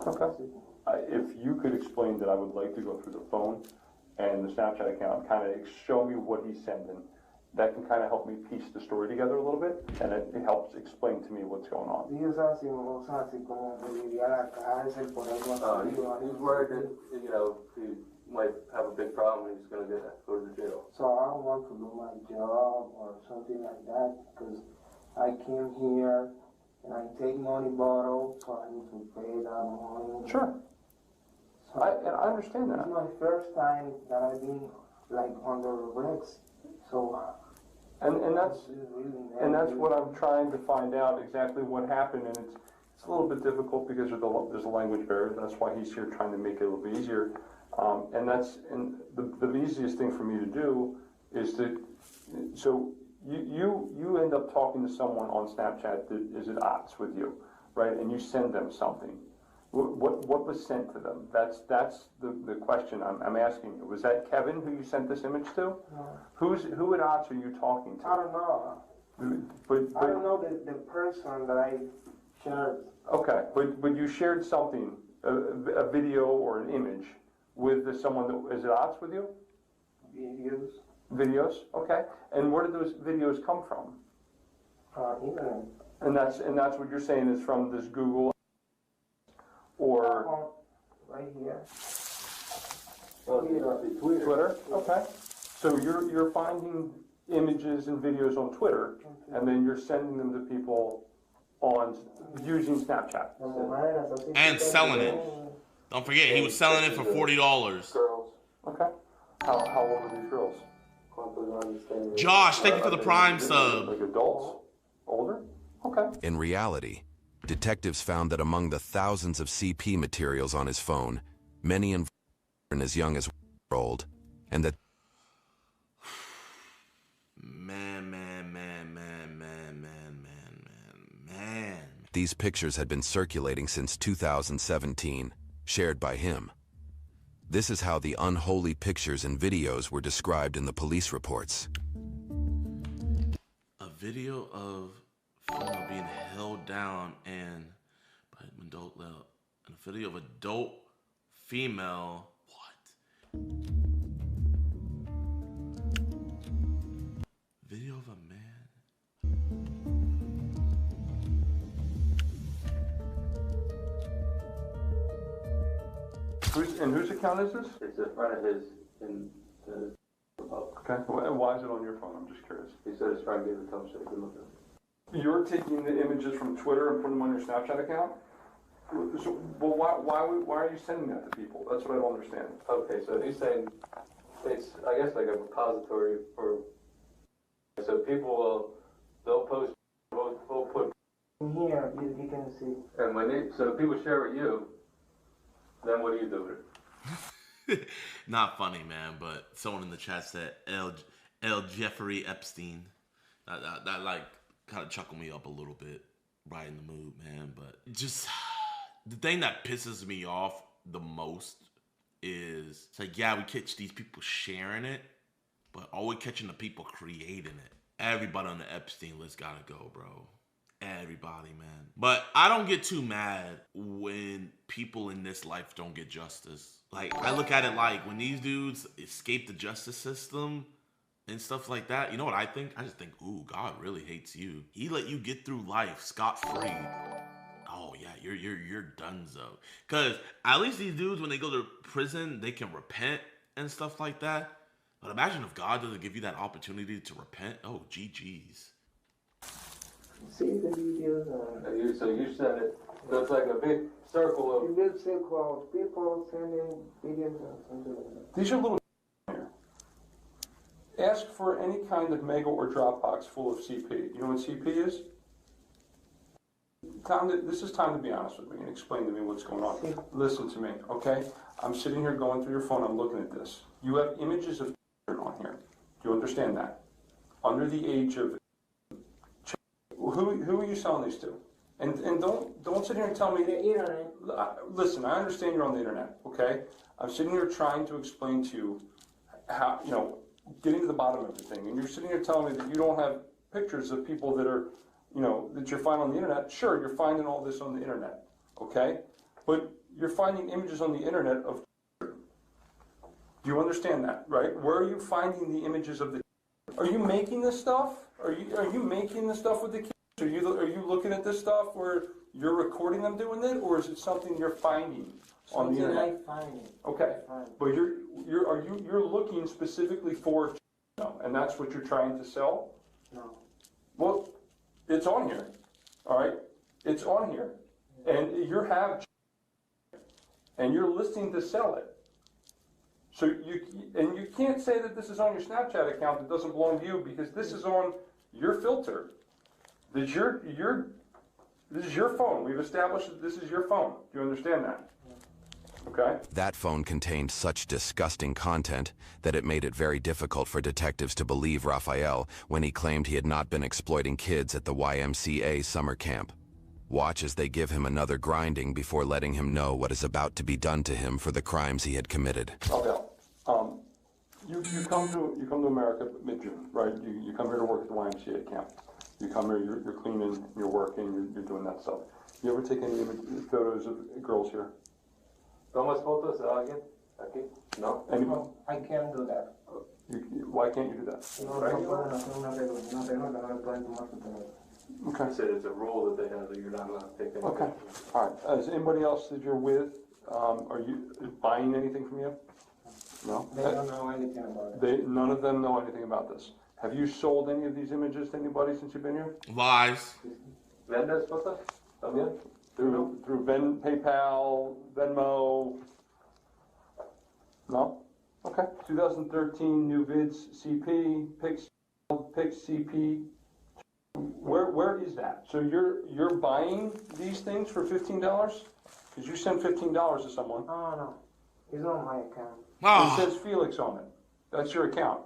Okay. If you could explain that, I would like to go through the phone and the Snapchat account, kind of show me what he's sending. That can kind of help me piece the story together a little bit, and it helps explain to me what's going on. He's worried that, he might have a big problem and he's going to go to jail. So I don't want to do my job or something like that, because I came here and I take money borrowed, so I need to pay that money. Sure. So I understand that. It's my first time that I've been under arrest. So and that's what I'm trying to find out exactly what happened, and it's a little bit difficult because there's a language barrier. That's why he's here trying to make it a little bit easier. And the easiest thing for me to do is so you end up talking to someone on Snapchat that is at odds with you, right? And you send them something. What was sent to them? That's the question I'm asking you. Was that Kevin who you sent this image to? No. Who at odds are you talking to? I don't know. I don't know the person that I shared. Okay, but you shared something, a video or an image, with someone that is at odds with you? Videos. Videos, okay. And where did those videos come from? Internet. And that's what you're saying is from this Google or right here. Twitter. Okay. So you're finding images and videos on Twitter, and then you're sending them to people on using Snapchat and selling it. Don't forget, he was selling it for $40. Girls. Okay. How old are these girls? Josh, thank you for the Prime sub. Like adults? Older? Okay. In reality, detectives found that among the thousands of CP materials on his phone, many involved as young as 1 year old, and that these pictures had been circulating since 2017, shared by him. This is how the unholy pictures and videos were described in the police reports. A video of female being held down and by an adult male, and a video of adult female. What? Video of a man. Whose account is this? It's a friend of his in the Okay. Why is it on your phone? I'm just curious. He said his friend gave it to him so he could look at it. You're taking the images from Twitter and putting them on your Snapchat account? So, well, why are you sending that to people? That's what I don't understand. Okay, so he's saying it's, I guess, like a repository for, so people they'll post, they'll put here, you can see. And when so people share with you, then what do you do with it? Not funny, man, but someone in the chat said L. Jeffrey Epstein. That like kind of chuckled me up a little bit. Right in the mood, man. But just the thing that pisses me off the most is it's like, yeah, we catch these people sharing it, but are we catching the people creating it? Everybody on the Epstein list gotta go, bro. Everybody, man. But I don't get too mad when people in this life don't get justice. Like, I look at it like when these dudes escape the justice system and stuff like that, you know what I think? I just think, ooh, God really hates you. He let you get through life scot-free. Oh yeah, you're donezo. Cause at least these dudes, when they go to prison, they can repent and stuff like that. But imagine if God doesn't give you that opportunity to repent. Oh, GG's. See the videos. So you send it. So it's like a big circle of. Big circle of people sending videos or something like that. These are little here. Ask for any kind of Mega or Dropbox full of CP. You know what CP is? This is time to be honest with me and explain to me what's going on. Listen to me, okay? I'm sitting here going through your phone. I'm looking at this. You have images of on here. Do you understand that? Under the age of who are you selling these to? And don't sit here and tell me the internet. Listen, I understand you're on the internet, okay? I'm sitting here trying to explain to you how, you know, getting to the bottom of everything, and you're sitting here telling me that you don't have pictures of people that are, you know, that you're finding on the internet. Sure, you're finding all this on the internet, okay? But you're finding images on the internet of. Do you understand that, right? Where are you finding the images of the? Are you making this stuff? Are you making this stuff with the kids? Are you looking at this stuff where you're recording them doing it, or is it something you're finding on the internet? I find it. Okay, but you're looking specifically for, and that's what you're trying to sell? No. Well, it's on here, all right? It's on here, and you have, and you're listing to sell it. So you can't say that this is on your Snapchat account that doesn't belong to you, because this is on your filter. This is your phone. We've established that this is your phone. Do you understand that? Okay. That phone contained such disgusting content that it made it very difficult for detectives to believe Raphael when he claimed he had not been exploiting kids at the YMCA summer camp. Watch as they give him another grinding before letting him know what is about to be done to him for the crimes he had committed. Okay. You come to America mid-June, right? You come here to work at the YMCA camp. You come here, you're cleaning, you're working, you're doing that stuff. You ever take any photos of girls here? ¿Tomas fotos de alguien aquí? No. Anybody? I can't do that. Why can't you do that? Okay. He said it's a rule that they have that you're not allowed to take any. Okay. All right. Is anybody else that you're with, are you buying anything from you? No? They don't know anything about it. None of them know anything about this. Have you sold any of these images to anybody since you've been here? Lies. ¿Vendes fotos también? Through PayPal, Venmo? No? Okay. 2013 new vids, CP, Pix CP. Where is that? So you're buying these things for $15? Because you sent $15 to someone. Oh no, it's on my account. Oh. It says Felix on it. That's your account.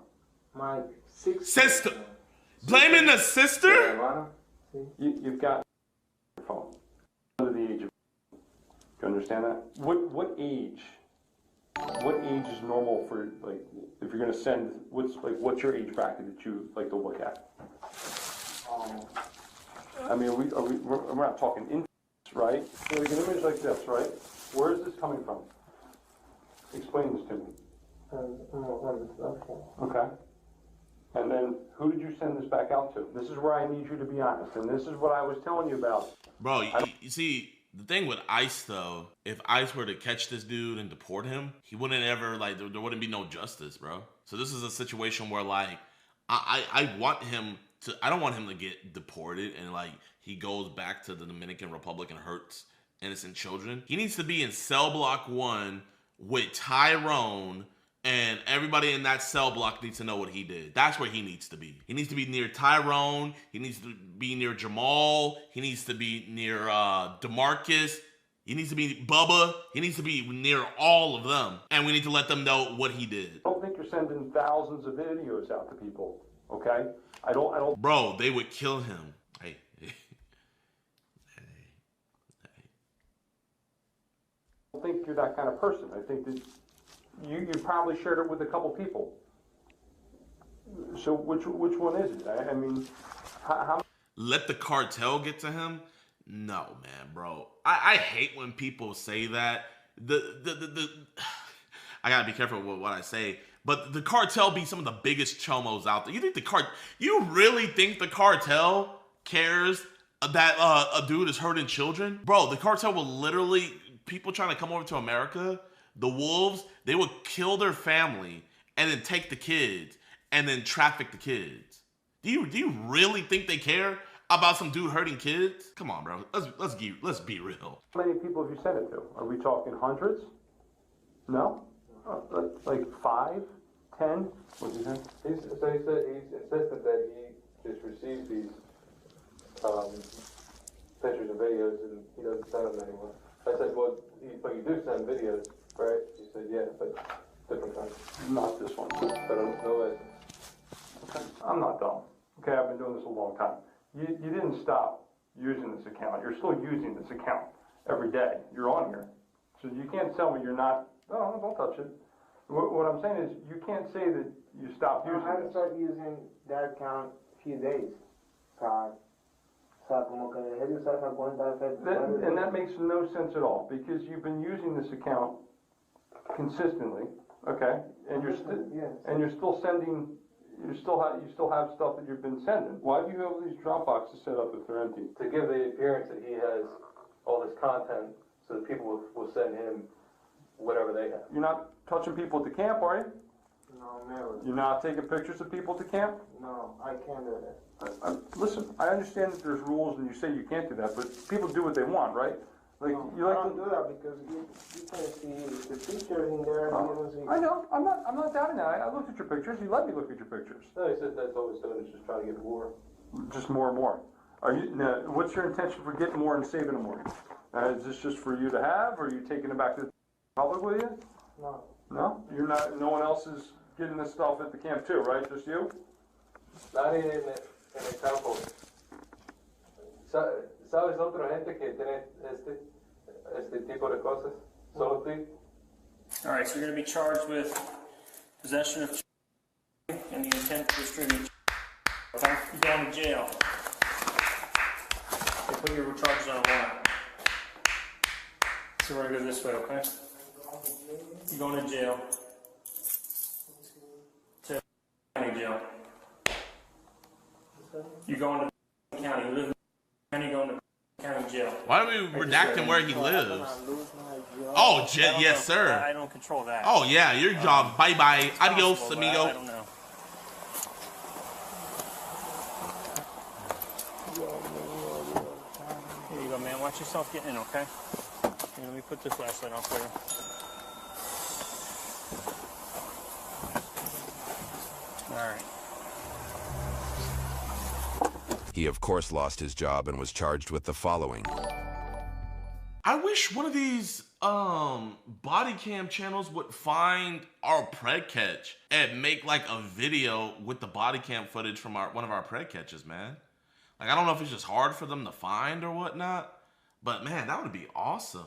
My sister. Blaming the sister? You've got your phone under the age of. Do you understand that? What age? What age is normal for, like, if you're gonna send? What's your age bracket that you like to look at? I mean, we're not talking infants, right? So like an image like this, right? Where is this coming from? Explain this to me. Okay. And then, who did you send this back out to? This is where I need you to be honest, and this is what I was telling you about. Bro, you see, The thing with ICE though, if ICE were to catch this dude and deport him, he wouldn't ever, like, there wouldn't be no justice, bro. So this is a situation where, like, I want him to, I don't want him to get deported and, like, he goes back to the Dominican Republic and hurts innocent children. He needs to be in cell block 1 with Tyrone, and everybody in that cell block needs to know what he did. That's where he needs to be. He needs to be near Tyrone. He needs to be near Jamal. He needs to be near DeMarcus. He needs to be Bubba. He needs to be near all of them. And we need to let them know what he did. I don't think you're sending thousands of videos out to people, okay? I don't. Bro, they would kill him. Hey. I don't think you're that kind of person. I think that you probably shared it with a couple people. So which one is it? I mean, how? Let the cartel get to him? No, man, bro. I hate when people say that. I gotta be careful with what I say. But the cartel be some of the biggest chomos out there. You really think the cartel cares that a dude is hurting children? Bro, the cartel will literally, people trying to come over to America, the wolves, they would kill their family and then take the kids and then traffic the kids. Do you really think they care about some dude hurting kids? Come on, bro. Let's be real. How many people have you sent it to? Are we talking hundreds? No? Like 5, 10? What did you say? He insisted that he just received these pictures and videos and he doesn't send them anymore. I said, well, but you do send videos, right? He said, yeah, but different kinds. Not this one. But I don't know it. Okay. I'm not dumb. Okay, I've been doing this a long time. You didn't stop using this account. You're still using this account every day. You're on here. So you can't tell me you're not, no, don't touch it. What I'm saying is you can't say that you stopped using it. I had to start using that account a few days. And that makes no sense at all because you've been using this account consistently, okay? And you're still sending. You still have stuff that you've been sending. Why do you have these drop boxes set up if they're empty? To give the appearance that he has all this content, so that people will send him whatever they have. You're not touching people at the camp, are you? No, never. You're not taking pictures of people at the camp? No, I can't do that. Listen, I understand that there's rules and you say you can't do that, but people do what they want, right? Like No, you like I don't do that because you can't see the pictures in there. I know. I'm not doubting that. I looked at your pictures. You let me look at your pictures. No, he said that's all he's doing is just trying to get more. Just more and more. Now, what's your intention for getting more and saving more? Is this just for you to have, or are you taking it back to the public with you? No. No? You're not. No one else is getting this stuff at the camp too, right? Just you? Not in el campo. ¿Sabes otra gente que tiene este tipo de cosas? Solo tú. All right, so you're going to be charged with possession of and the intent to distribute. Okay? You're going to jail. They put your charges on a warrant. So we're going to go this way, okay? You're going to jail. To county jail. You're going to county. You live in county, going to county jail. Why are we redacting where he lives? Oh, yes, sir. I don't control that. Oh, yeah, your job. Bye-bye. Adios, amigo. I don't know. Here you go, man. Watch yourself get in, okay? Here, let me put this flashlight on for you. All right. He of course lost his job and was charged with the following. I wish one of these body cam channels would find our pred catch and make like a video with the body cam footage from one of our pred catches, man. Like, I don't know if it's just hard for them to find or whatnot, but man, that would be awesome.